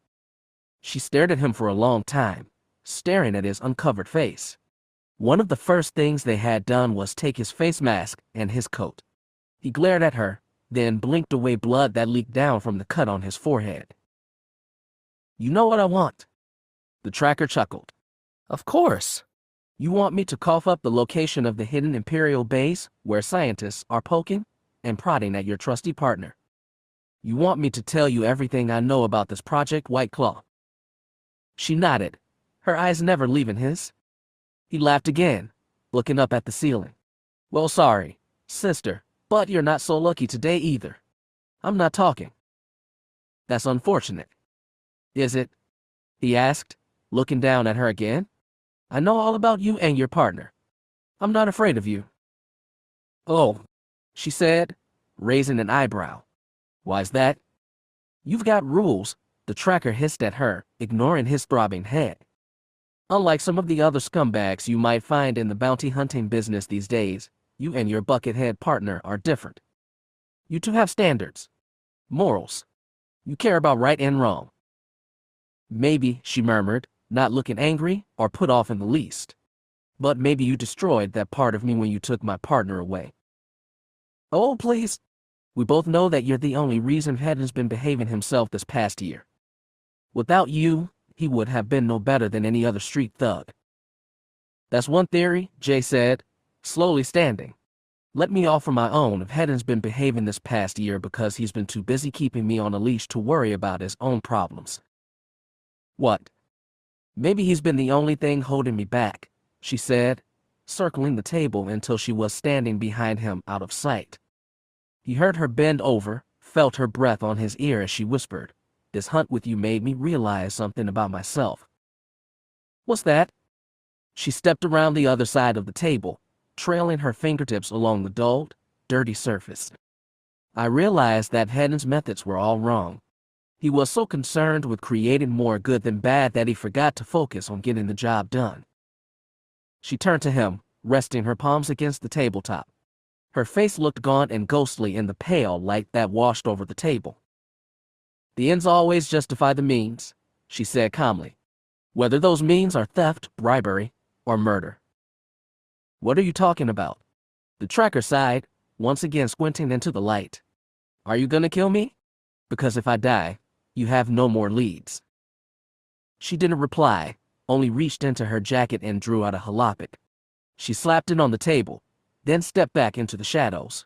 She stared at him for a long time, staring at his uncovered face. One of the first things they had done was take his face mask and his coat. He glared at her, then blinked away blood that leaked down from the cut on his forehead. "You know what I want?" The tracker chuckled. "Of course. You want me to cough up the location of the hidden Imperial base where scientists are poking and prodding at your trusty partner. You want me to tell you everything I know about this Project White Claw." She nodded, her eyes never leaving his. He laughed again, looking up at the ceiling. "Well, sorry, sister, but you're not so lucky today either. I'm not talking." "That's unfortunate." "Is it?" he asked, looking down at her again. "I know all about you and your partner. I'm not afraid of you." "Oh," she said, raising an eyebrow. "Why's that?" "You've got rules," the tracker hissed at her, ignoring his throbbing head. "Unlike some of the other scumbags you might find in the bounty hunting business these days, you and your buckethead partner are different. You two have standards. Morals. You care about right and wrong. Maybe, she murmured, not looking angry or put off in the least. But maybe you destroyed that part of me when you took my partner away. Oh, please. We both know that you're the only reason Vhetin's been behaving himself this past year. Without you, he would have been no better than any other street thug. That's one theory, Jay said, slowly standing. Let me offer my own. Vhetin's been behaving this past year because he's been too busy keeping me on a leash to worry about his own problems. What? Maybe he's been the only thing holding me back, she said, circling the table until she was standing behind him out of sight. He heard her bend over, felt her breath on his ear as she whispered, "This hunt with you made me realize something about myself." What's that? She stepped around the other side of the table, trailing her fingertips along the dulled, dirty surface. I realized that Vhetin's methods were all wrong. He was so concerned with creating more good than bad that he forgot to focus on getting the job done. She turned to him, resting her palms against the tabletop. Her face looked gaunt and ghostly in the pale light that washed over the table. The ends always justify the means, she said calmly. Whether those means are theft, bribery, or murder. What are you talking about? The tracker sighed, once again squinting into the light. Are you gonna kill me? Because if I die, you have no more leads. She didn't reply, only reached into her jacket and drew out a jalapik. She slapped it on the table, then stepped back into the shadows.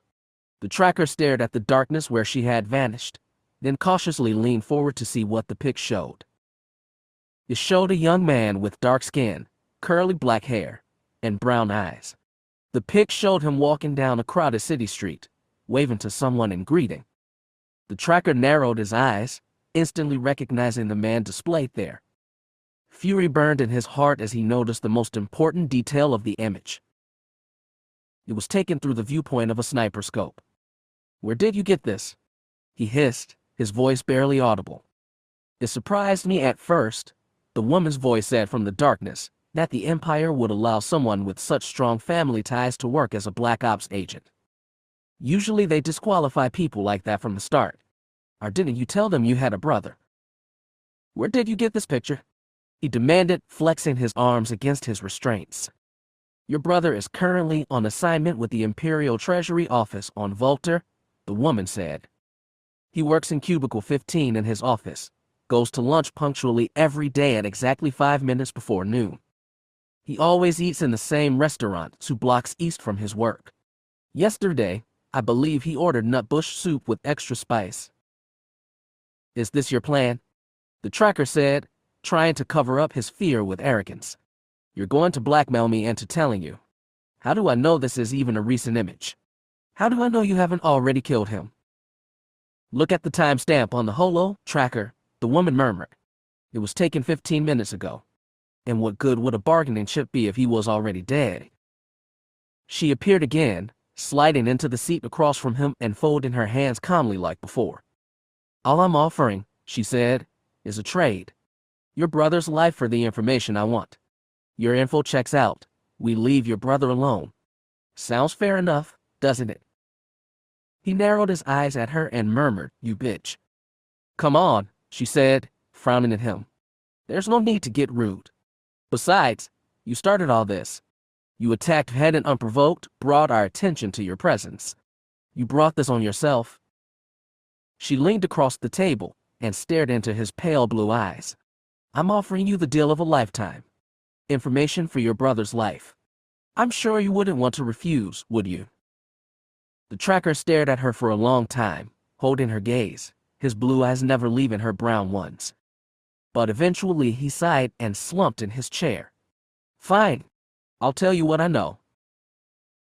The tracker stared at the darkness where she had vanished, then cautiously leaned forward to see what the pic showed. It showed a young man with dark skin, curly black hair, and brown eyes. The pic showed him walking down a crowded city street, waving to someone in greeting. The tracker narrowed his eyes, instantly recognizing the man displayed there. Fury burned in his heart as he noticed the most important detail of the image. It was taken through the viewpoint of a sniper scope. Where did you get this? He hissed, his voice barely audible. It surprised me at first, the woman's voice said from the darkness, that the Empire would allow someone with such strong family ties to work as a Black Ops agent. Usually they disqualify people like that from the start. Or didn't you tell them you had a brother? Where did you get this picture? He demanded, flexing his arms against his restraints. Your brother is currently on assignment with the Imperial Treasury Office on Volta, the woman said. He works in Cubicle 15 in his office, goes to lunch punctually every day at exactly 5 minutes before noon. He always eats in the same restaurant 2 blocks east from his work. Yesterday, I believe he ordered nutbush soup with extra spice. Is this your plan? The tracker said, trying to cover up his fear with arrogance. You're going to blackmail me into telling you. How do I know this is even a recent image? How do I know you haven't already killed him? Look at the timestamp on the holo tracker, the woman murmured. It was taken 15 minutes ago. And what good would a bargaining chip be if he was already dead? She appeared again, sliding into the seat across from him and folding her hands calmly like before. All I'm offering, she said, is a trade. Your brother's life for the information I want. Your info checks out. We leave your brother alone. Sounds fair enough, doesn't it? He narrowed his eyes at her and murmured, "You bitch." Come on, she said, frowning at him. There's no need to get rude. Besides, you started all this. You attacked Vhetin unprovoked, brought our attention to your presence. You brought this on yourself. She leaned across the table and stared into his pale blue eyes. I'm offering you the deal of a lifetime. Information for your brother's life. I'm sure you wouldn't want to refuse, would you? The tracker stared at her for a long time, holding her gaze, his blue eyes never leaving her brown ones. But eventually he sighed and slumped in his chair. Fine. I'll tell you what I know.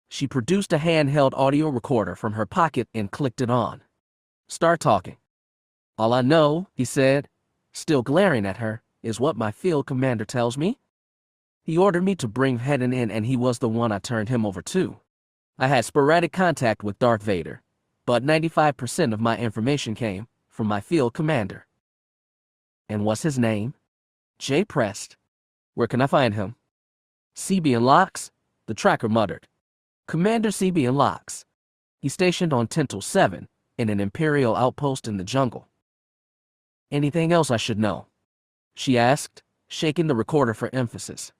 She produced a handheld audio recorder from her pocket and clicked it on. Start talking. All I know, he said, still glaring at her, is what my field commander tells me. He ordered me to bring Vhetin in and he was the one I turned him over to. I had sporadic contact with Darth Vader, but 95% of my information came from my field commander. And what's his name? Jay pressed. Where can I find him? CB and Locks, the tracker muttered. Commander CB and Locks. He's stationed on Tental 7, in an Imperial outpost in the jungle. Anything else I should know? She asked, shaking the recorder for emphasis.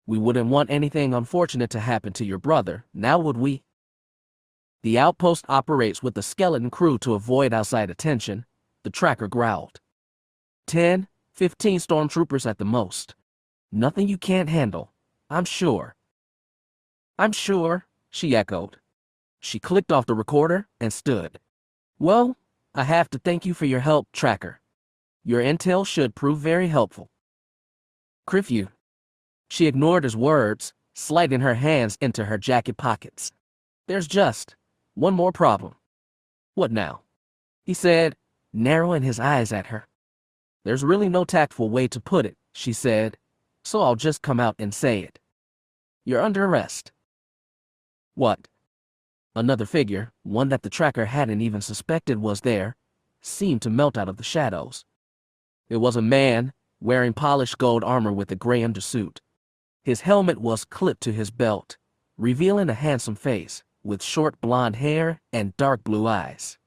We wouldn't want anything unfortunate to happen to your brother, now would we? The outpost operates with a skeleton crew to avoid outside attention, the tracker growled. 10, 15 stormtroopers at the most. Nothing you can't handle, I'm sure. I'm sure, she echoed. She clicked off the recorder and stood. Well, I have to thank you for your help, Tracker. Your intel should prove very helpful. Criff. She ignored his words, sliding her hands into her jacket pockets. There's just one more problem. What now? He said, narrowing his eyes at her. There's really no tactful way to put it, she said, so I'll just come out and say it. You're under arrest. What? Another figure, one that the tracker hadn't even suspected was there, seemed to melt out of the shadows. It was a man, wearing polished gold armor with a gray undersuit. His helmet was clipped to his belt, revealing a handsome face, with short blonde hair and dark blue eyes.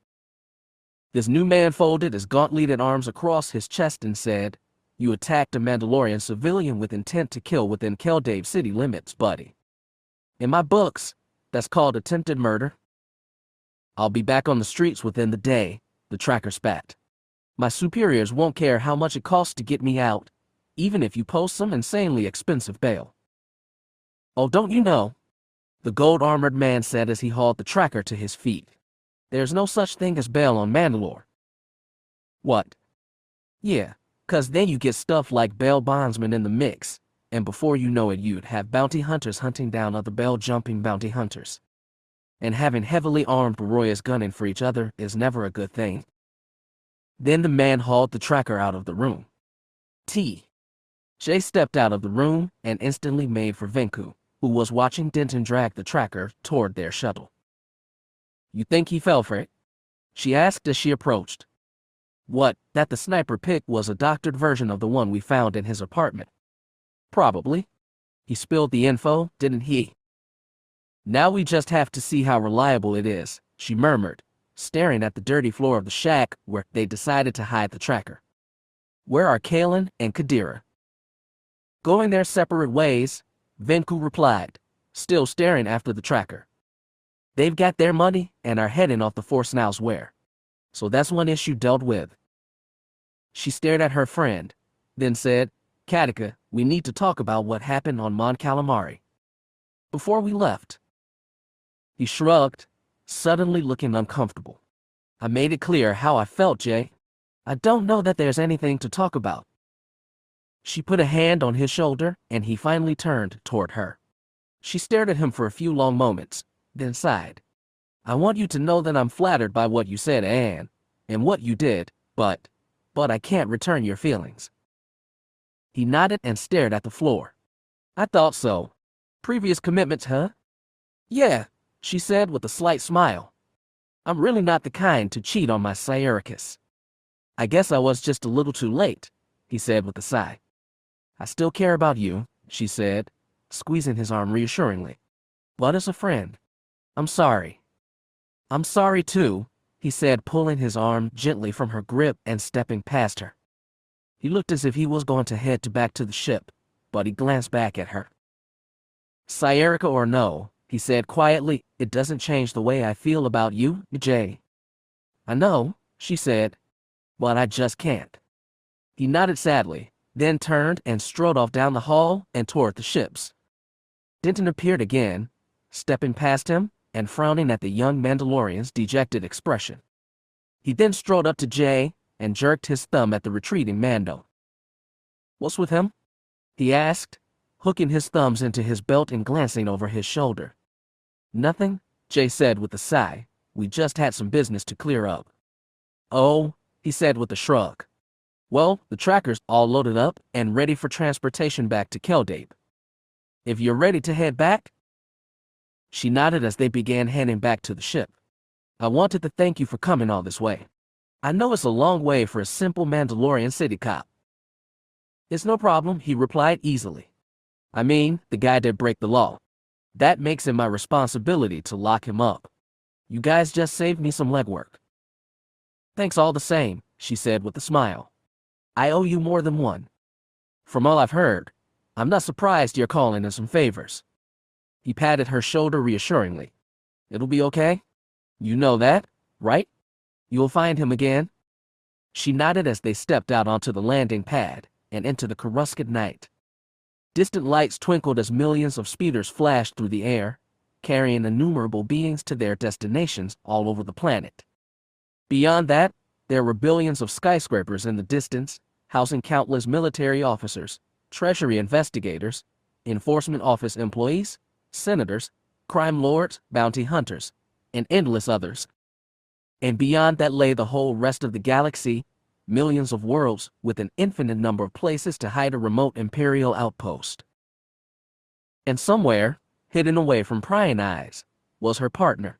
This new man folded his gauntleted arms across his chest and said, You attacked a Mandalorian civilian with intent to kill within Keldave city limits, buddy. In my books, that's called attempted murder. I'll be back on the streets within the day, the tracker spat. My superiors won't care how much it costs to get me out, even if you post some insanely expensive bail. Oh, don't you know? The gold-armored man said as he hauled the tracker to his feet. There's no such thing as bail on Mandalore. What? Yeah, 'cause then you get stuff like bail bondsmen in the mix, and before you know it you'd have bounty hunters hunting down other bail-jumping bounty hunters. And having heavily armed warriors gunning for each other is never a good thing. Then the man hauled the tracker out of the room. Jay stepped out of the room and instantly made for Venku, who was watching Denton drag the tracker toward their shuttle. You think he fell for it? She asked as she approached. What, that the sniper pick was a doctored version of the one we found in his apartment? Probably. He spilled the info, didn't he? Now we just have to see how reliable it is, she murmured, staring at the dirty floor of the shack where they decided to hide the tracker. Where are Kalen and Kadira? Going their separate ways, Venku replied, still staring after the tracker. They've got their money and are heading off the Force Now's where. So that's one issue dealt with. She stared at her friend, then said, Katika, we need to talk about what happened on Mon Calamari. Before we left. He shrugged, suddenly looking uncomfortable. I made it clear how I felt, Jay. I don't know that there's anything to talk about. She put a hand on his shoulder, and he finally turned toward her. She stared at him for a few long moments, then sighed. I want you to know that I'm flattered by what you said, Anne, and what you did, but I can't return your feelings. He nodded and stared at the floor. I thought so. Previous commitments, huh? Yeah, she said with a slight smile. I'm really not the kind to cheat on my Syracuse. I guess I was just a little too late, he said with a sigh. I still care about you, she said, squeezing his arm reassuringly. But as a friend, I'm sorry. I'm sorry too, he said, pulling his arm gently from her grip and stepping past her. He looked as if he was going to head back to the ship, but he glanced back at her. Syracuse or no, he said quietly, it doesn't change the way I feel about you, Jay. I know, she said, but I just can't. He nodded sadly, then turned and strode off down the hall and toward the ships. Denton appeared again, stepping past him and frowning at the young Mandalorian's dejected expression. He then strode up to Jay and jerked his thumb at the retreating Mando. What's with him? He asked, hooking his thumbs into his belt and glancing over his shoulder. Nothing, Jay said with a sigh. We just had some business to clear up. Oh, he said with a shrug. Well, the tracker's all loaded up and ready for transportation back to Keldave. If you're ready to head back? She nodded as they began heading back to the ship. I wanted to thank you for coming all this way. I know it's a long way for a simple Mandalorian city cop. It's no problem, he replied easily. I mean, the guy did break the law. That makes it my responsibility to lock him up. You guys just saved me some legwork. Thanks all the same, she said with a smile. I owe you more than one. From all I've heard, I'm not surprised you're calling in some favors. He patted her shoulder reassuringly. It'll be okay? You know that, right? You'll find him again? She nodded as they stepped out onto the landing pad and into the coruscant night. Distant lights twinkled as millions of speeders flashed through the air, carrying innumerable beings to their destinations all over the planet. Beyond that, there were billions of skyscrapers in the distance, housing countless military officers, treasury investigators, enforcement office employees, senators, crime lords, bounty hunters, and endless others. And beyond that lay the whole rest of the galaxy, millions of worlds with an infinite number of places to hide a remote imperial outpost. And somewhere, hidden away from prying eyes, was her partner.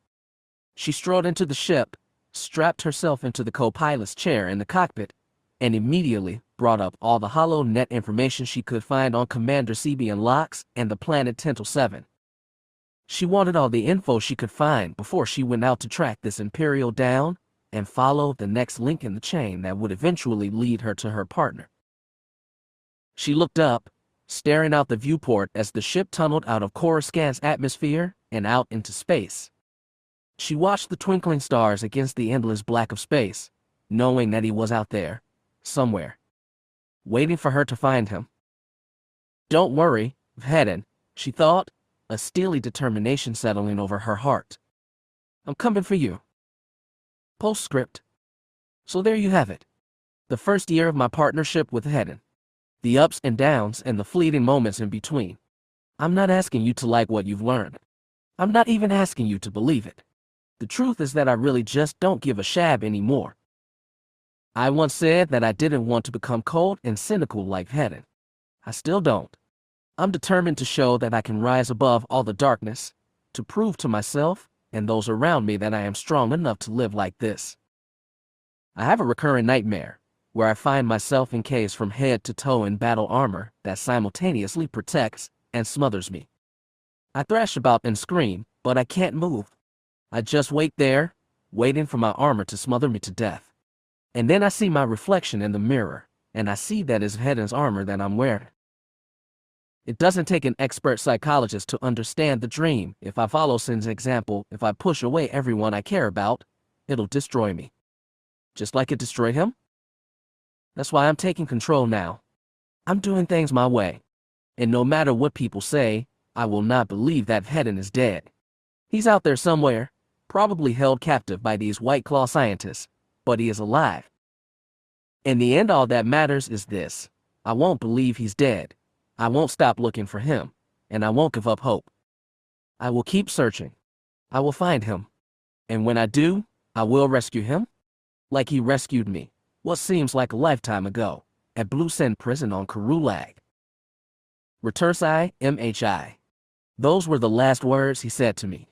She strode into the ship, strapped herself into the co-pilot's chair in the cockpit, and immediately brought up all the hollow net information she could find on Commander Sebian Locks and the planet Tental 7. She wanted all the info she could find before she went out to track this Imperial down and follow the next link in the chain that would eventually lead her to her partner. She looked up, staring out the viewport as the ship tunneled out of Coruscant's atmosphere and out into space. She watched the twinkling stars against the endless black of space, knowing that he was out there, somewhere, waiting for her to find him. Don't worry, Vhetin, she thought, a steely determination settling over her heart. I'm coming for you. Postscript. So there you have it. The first year of my partnership with Vhetin. The ups and downs and the fleeting moments in between. I'm not asking you to like what you've learned. I'm not even asking you to believe it. The truth is that I really just don't give a shab anymore. I once said that I didn't want to become cold and cynical like Vhetin. I still don't. I'm determined to show that I can rise above all the darkness, to prove to myself and those around me that I am strong enough to live like this. I have a recurrent nightmare, where I find myself encased from head to toe in battle armor that simultaneously protects and smothers me. I thrash about and scream, but I can't move. I just wait there, waiting for my armor to smother me to death. And then I see my reflection in the mirror, and I see that it's Vhetin's armor that I'm wearing. It doesn't take an expert psychologist to understand the dream. If I follow Cin's example, if I push away everyone I care about, it'll destroy me. Just like it destroyed him? That's why I'm taking control now. I'm doing things my way. And no matter what people say, I will not believe that Vhetin is dead. He's out there somewhere, probably held captive by these White Claw scientists, but he is alive. In the end, all that matters is this. I won't believe he's dead. I won't stop looking for him, and I won't give up hope. I will keep searching. I will find him. And when I do, I will rescue him, like he rescued me, what seems like a lifetime ago, at Blue Sen Prison on Karulag. Retursai MHI. Those were the last words he said to me.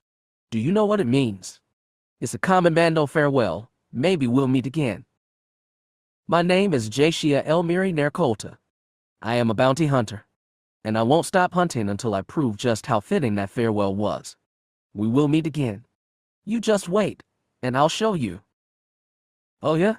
Do you know what it means? It's a commando farewell. Maybe we'll meet again. My name is Jashia Elmiri Nerkolta. I am a bounty hunter, and I won't stop hunting until I prove just how fitting that farewell was. We will meet again. You just wait, and I'll show you. Oh yeah?